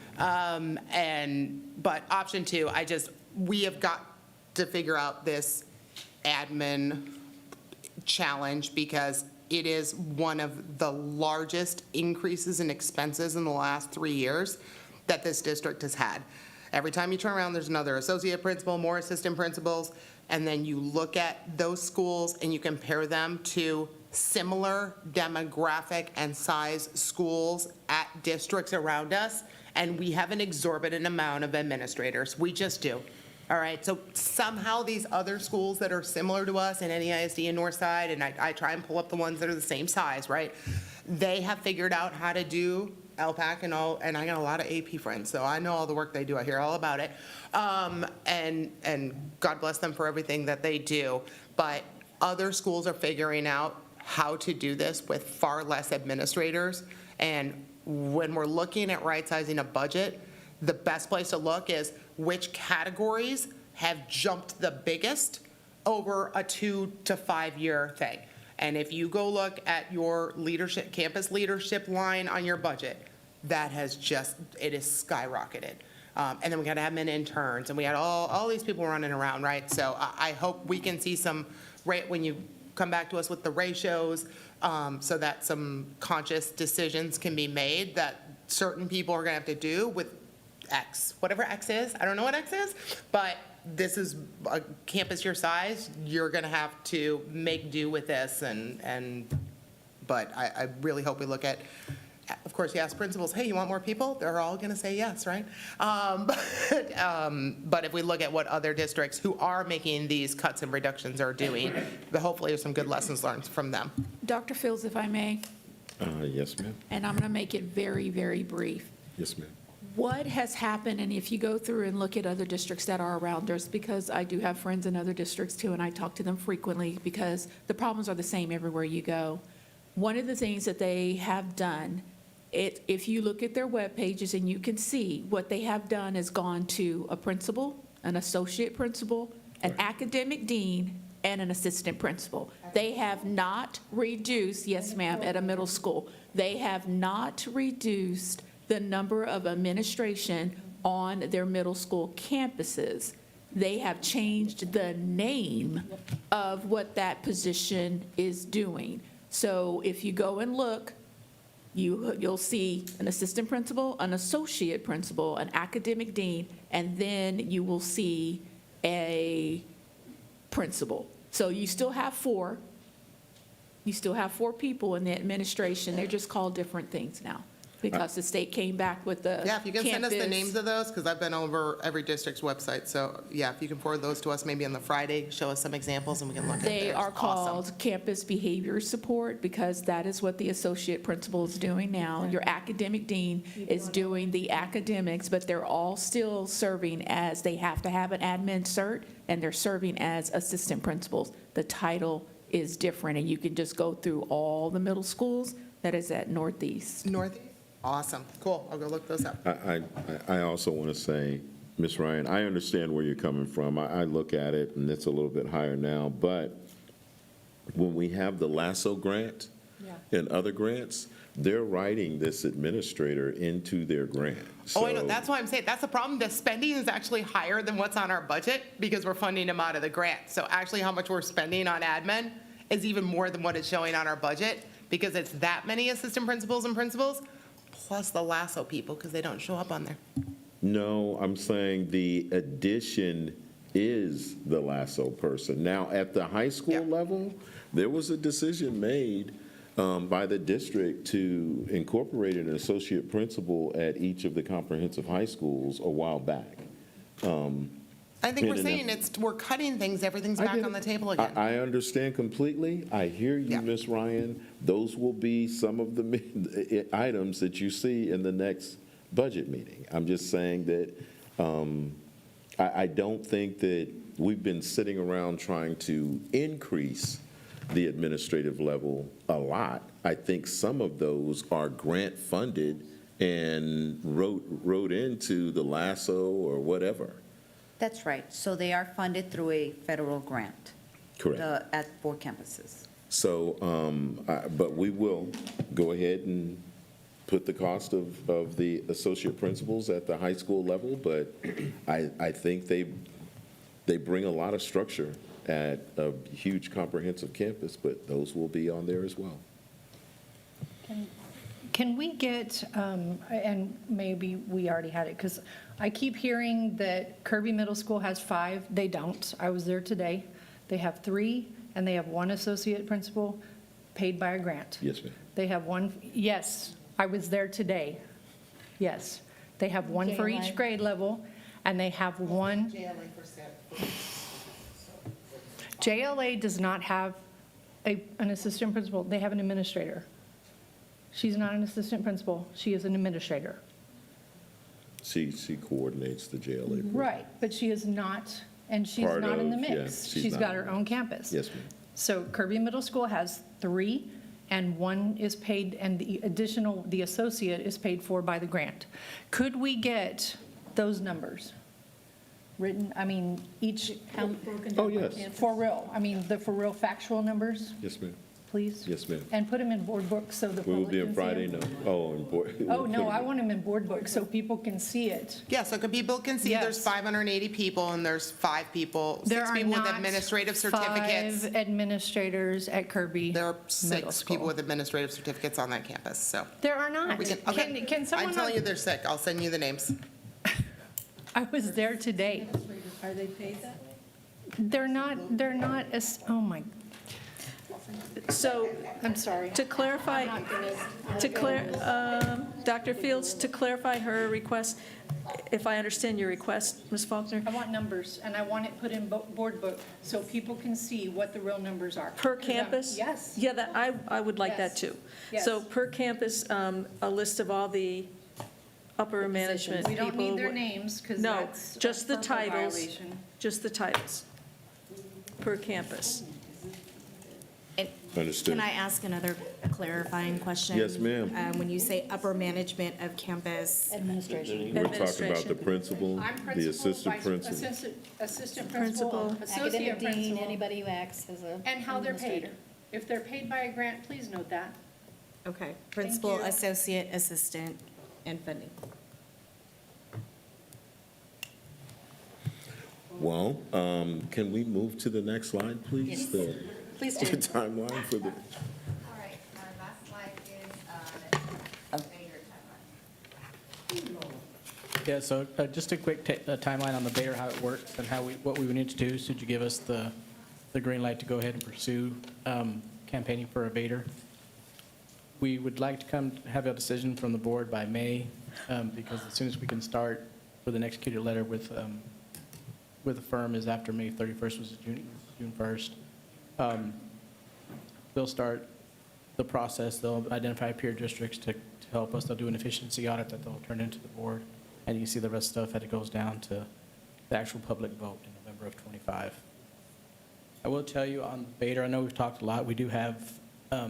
But option two, we have got to figure out this admin challenge because it is one of the largest increases in expenses in the last 3 years that this district has had. Every time you turn around, there's another associate principal, more assistant principals, and then you look at those schools and you compare them to similar demographic and size schools at districts around us, and we have an exorbitant amount of administrators. We just do. All right, so somehow these other schools that are similar to us in NEISD and Northside, and I try and pull up the ones that are the same size, right? They have figured out how to do LPAC and all, and I got a lot of AP friends, so I know all the work they do. I hear all about it. And God bless them for everything that they do. But other schools are figuring out how to do this with far less administrators. And when we're looking at right-sizing a budget, the best place to look is which categories have jumped the biggest over a 2 to 5 year thing. And if you go look at your leadership, campus leadership line on your budget, that has it is skyrocketed. And then we got admin interns, and we had all these people running around, right? So I hope we can see some, when you come back to us with the ratios, so that some conscious decisions can be made that certain people are gonna have to do with X, whatever X is. I don't know what X is, but this is a campus your size. You're going to have to make do with this, but I really hope we look at, of course, you ask principals, hey, you want more people? They're all going to say yes, right? But if we look at what other districts who are making these cuts and reductions are doing, hopefully there's some good lessons learned from them. Dr. Fields, if I may, Yes, ma'am. and I'm going to make it very, very brief. Yes, ma'am. What has happened, and if you go through and look at other districts that are around us, because I do have friends in other districts too, and I talk to them frequently because the problems are the same everywhere you go. One of the things that they have done, if you look at their web pages and you can see what they have done is gone to a principal, an associate principal, an academic dean, and an assistant principal. They have not reduced, yes ma'am, at a middle school, they have not reduced the number of administration on their middle school campuses. They have changed the name of what that position is doing. So if you go and look, you'll see an assistant principal, an associate principal, an academic dean, and then you will see a principal. So you still have four. You still have four people in the administration. They're just called different things now, because the state came back with the Yeah, if you can send us the campus. names of those, because I've been over every district's website. So, yeah, if you can forward those to us maybe on the Friday, show us some examples and we can look at it. They are called campus behavior support, because that is what the associate principal is doing now. Your academic dean is doing the academics, but they're all still serving as, they have to have an admin cert, and they're serving as assistant principals. The title is different, and you can just go through all the middle schools that is at Northeast. Northeast? Awesome, cool, I'll go look those up. I also want to say, Ms. Ryan, I understand where you're coming from. I look at it, and it's a little bit higher now, but when we have the LASSO grant and other grants, they're writing this administrator into their grant. Oh, I know, So- that's why I'm saying, that's the problem. The spending is actually higher than what's on our budget because we're funding them out of the grant. So actually how much we're spending on admin is even more than what is showing on our budget because it's that many assistant principals and principals plus the LASSO people because they don't show up on there. No, I'm saying the addition is the LASSO person. Now, at the high school level, there was a decision made by the district to incorporate an associate principal at each of the comprehensive high schools a while back. I think we're saying we're cutting things, everything's back on the table again. I understand completely. I hear you, Ms. Ryan. Those will be some of the items that you see in the next budget meeting. I'm just saying that I don't think that we've been sitting around trying to increase the administrative level a lot. I think some of those are grant funded and wrote into the LASSO or whatever. That's right. So they are funded through a federal grant. Correct. At 4 campuses. So, but we will go ahead and put the cost of the associate principals at the high school level, but I think they bring a lot of structure at a huge comprehensive campus, but those will be on there as well. Can we get, and maybe we already had it, because I keep hearing that Kirby Middle School has 5. They don't. I was there today. They have 3, and they have 1 associate principal paid by a grant. Yes, ma'am. They have 1, yes, I was there today. Yes. They have 1 for each grade level, and they have 1. JLA does not have an assistant principal. They have an administrator. She's not an assistant principal. She is an administrator. She coordinates the JLA program. Right, but she is not, and she's Part not in the of, yeah, mix. she's She's not got in her the own campus. Yes, ma'am. So Kirby Middle School has 3, and 1 is paid, and the additional, the associate is paid for by the grant. Could we get those numbers written, I mean, each, Oh, yes. for real, I mean, the for real factual numbers, Yes, ma'am. please? Yes, ma'am. And put them in board books so the We will public be can on see Friday, them. no. Oh, and boy. Oh, no, I want them in board books so people can see it. Yeah, so people can see there's Yes. 580 people and there's 5 people, 6 There are people with not administrative certificates. 5 administrators at Kirby. There are Middle 6 School. people with administrative certificates on that campus, so. There are not. We can, okay. Can someone? I'm telling you they're sick. I'll send you the names. I was there today. Are they paid that way? They're not, as, oh my, So, I'm sorry. to clarify, Dr. Fields, to clarify her request, if I understand your request, Ms. Faulkner, I want numbers, and I want it put in board book so people can see what the real numbers are. per campus? Yes. Yeah, that, I would like that Yes. too. Yes. So per campus, a list of all the upper management We people. don't need their names, because No, that's. just the a FERPA titles. violation. Just the titles per campus. Understood. Can I ask another clarifying question? Yes, ma'am. When you say upper management of campus, Administration. We're talking about the principal, I'm the principal, assistant vice- principal. assistant principal, associate Academic dean, principal, anybody who acts as a. and how they're paid. administrator. If they're paid by a grant, please note that. okay, principal, you. associate, assistant, and funding. Well, can we move to the next slide, please? Yes. The- Please do. The timeline for the, All right, my last slide is Vader timeline. Yeah, so just a quick timeline on the Vader, how it works and what we would need to do, so you give us the green light to go ahead and pursue campaigning for a Vader. We would like to have a decision from the board by May, because as soon as we can start with an executed letter with the firm is after May 31st, was June 1st. They'll start the process. They'll identify peer districts to help us. They'll do an efficiency audit that they'll turn into the board. And you see the rest of the stuff that it goes down to the actual public vote in November of '25. I will tell you on Vader, I know we've talked a lot. We do have a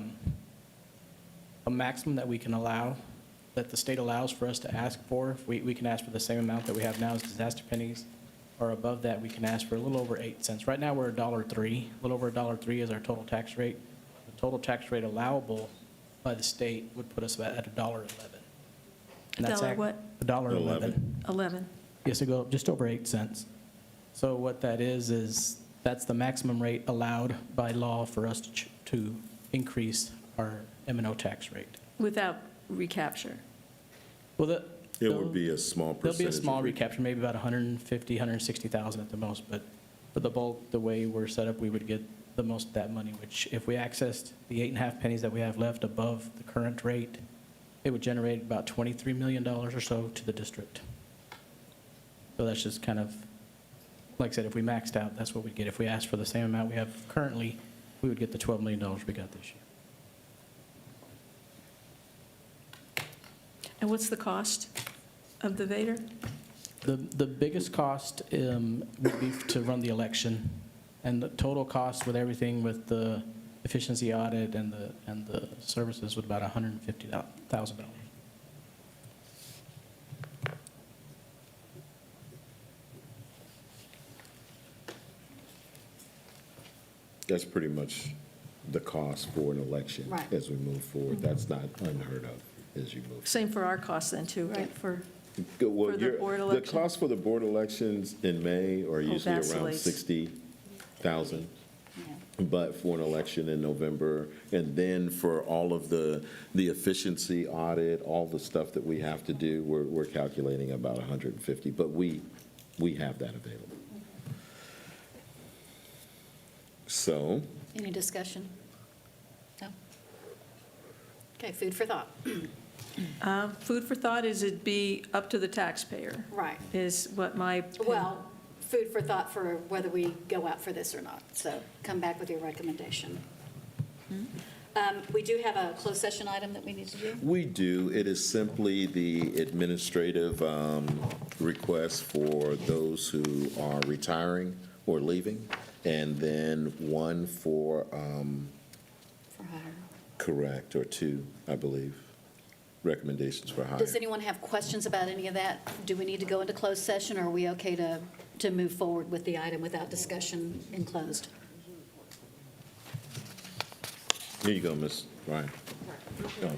maximum that we can allow, that the state allows for us to ask for. We can ask for the same amount that we have now as disaster pennies, or above that, we can ask for a little over 8 cents. Right now, we're $1.03. A little over $1.03 is our total tax rate. The total tax rate allowable by the state would put us at $1.11. And that's Dollar what? $1.11. 11. Yes, it go just over 8 cents. So what that is that's the maximum rate allowed by law for us to increase our M&O tax rate. Without recapture. Well, it would be a small percentage. There'll be a small of it. recapture, maybe about 150, 160,000 at the most, but for the bulk, the way we're set up, we would get the most of that money, which if we accessed the 8.5 pennies that we have left above the current rate, it would generate about $23 million or so to the district. So that's just kind of, like I said, if we maxed out, that's what we'd get. If we asked for the same amount we have currently, we would get the $12 million we got this year. And what's the cost of the Vader? The biggest cost would be to run the election, and the total cost with everything, with the efficiency audit and the services, would about $150,000. That's pretty much the cost for an election Right. as we move forward. That's not unheard of as you move. Same for our costs then, too, right? For Well, For the board the election? cost for the board elections in May are usually around vacillates. 60,000. But for an election in November, and then for all of the efficiency audit, all the stuff that we have to do, we're calculating about 150, but we have that available. So, Any discussion? No? Okay, food for thought. Food for thought is it'd be up to the taxpayer. Right. Is what my. Well, food for thought for whether we go out for this or not. So come back with your recommendation. We do have a closed session item that we need to do. we do, it is simply the administrative request for those who are retiring or leaving, and then one for, For hire. correct, or two, I believe, recommendations for hire. Does anyone have questions about any of that? Do we need to go into closed session, or are we okay to move forward with the item without discussion in closed? Here you go, Ms. Ryan. Go.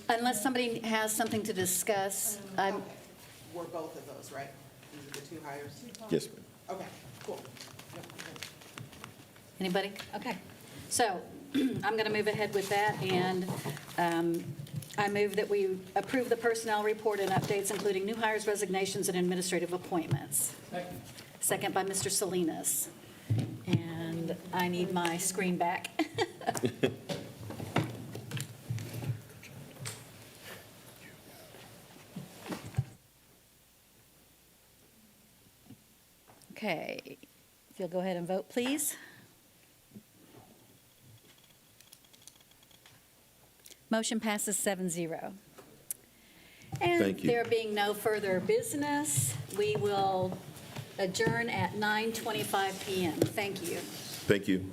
Unless somebody has something to discuss, Were both of those, right? These are the two hires? Yes, ma'am. Okay, cool. anybody? Okay. So I'm going to move ahead with that, and I move that we approve the personnel report and updates, including new hires, resignations, and administrative appointments. Second by Mr. Salinas. And I need my screen back. Okay, if you'll go ahead and vote, please. Motion passes 7-0. And Thank you. there being no further business, we will adjourn at 9:25 PM. Thank you. Thank you.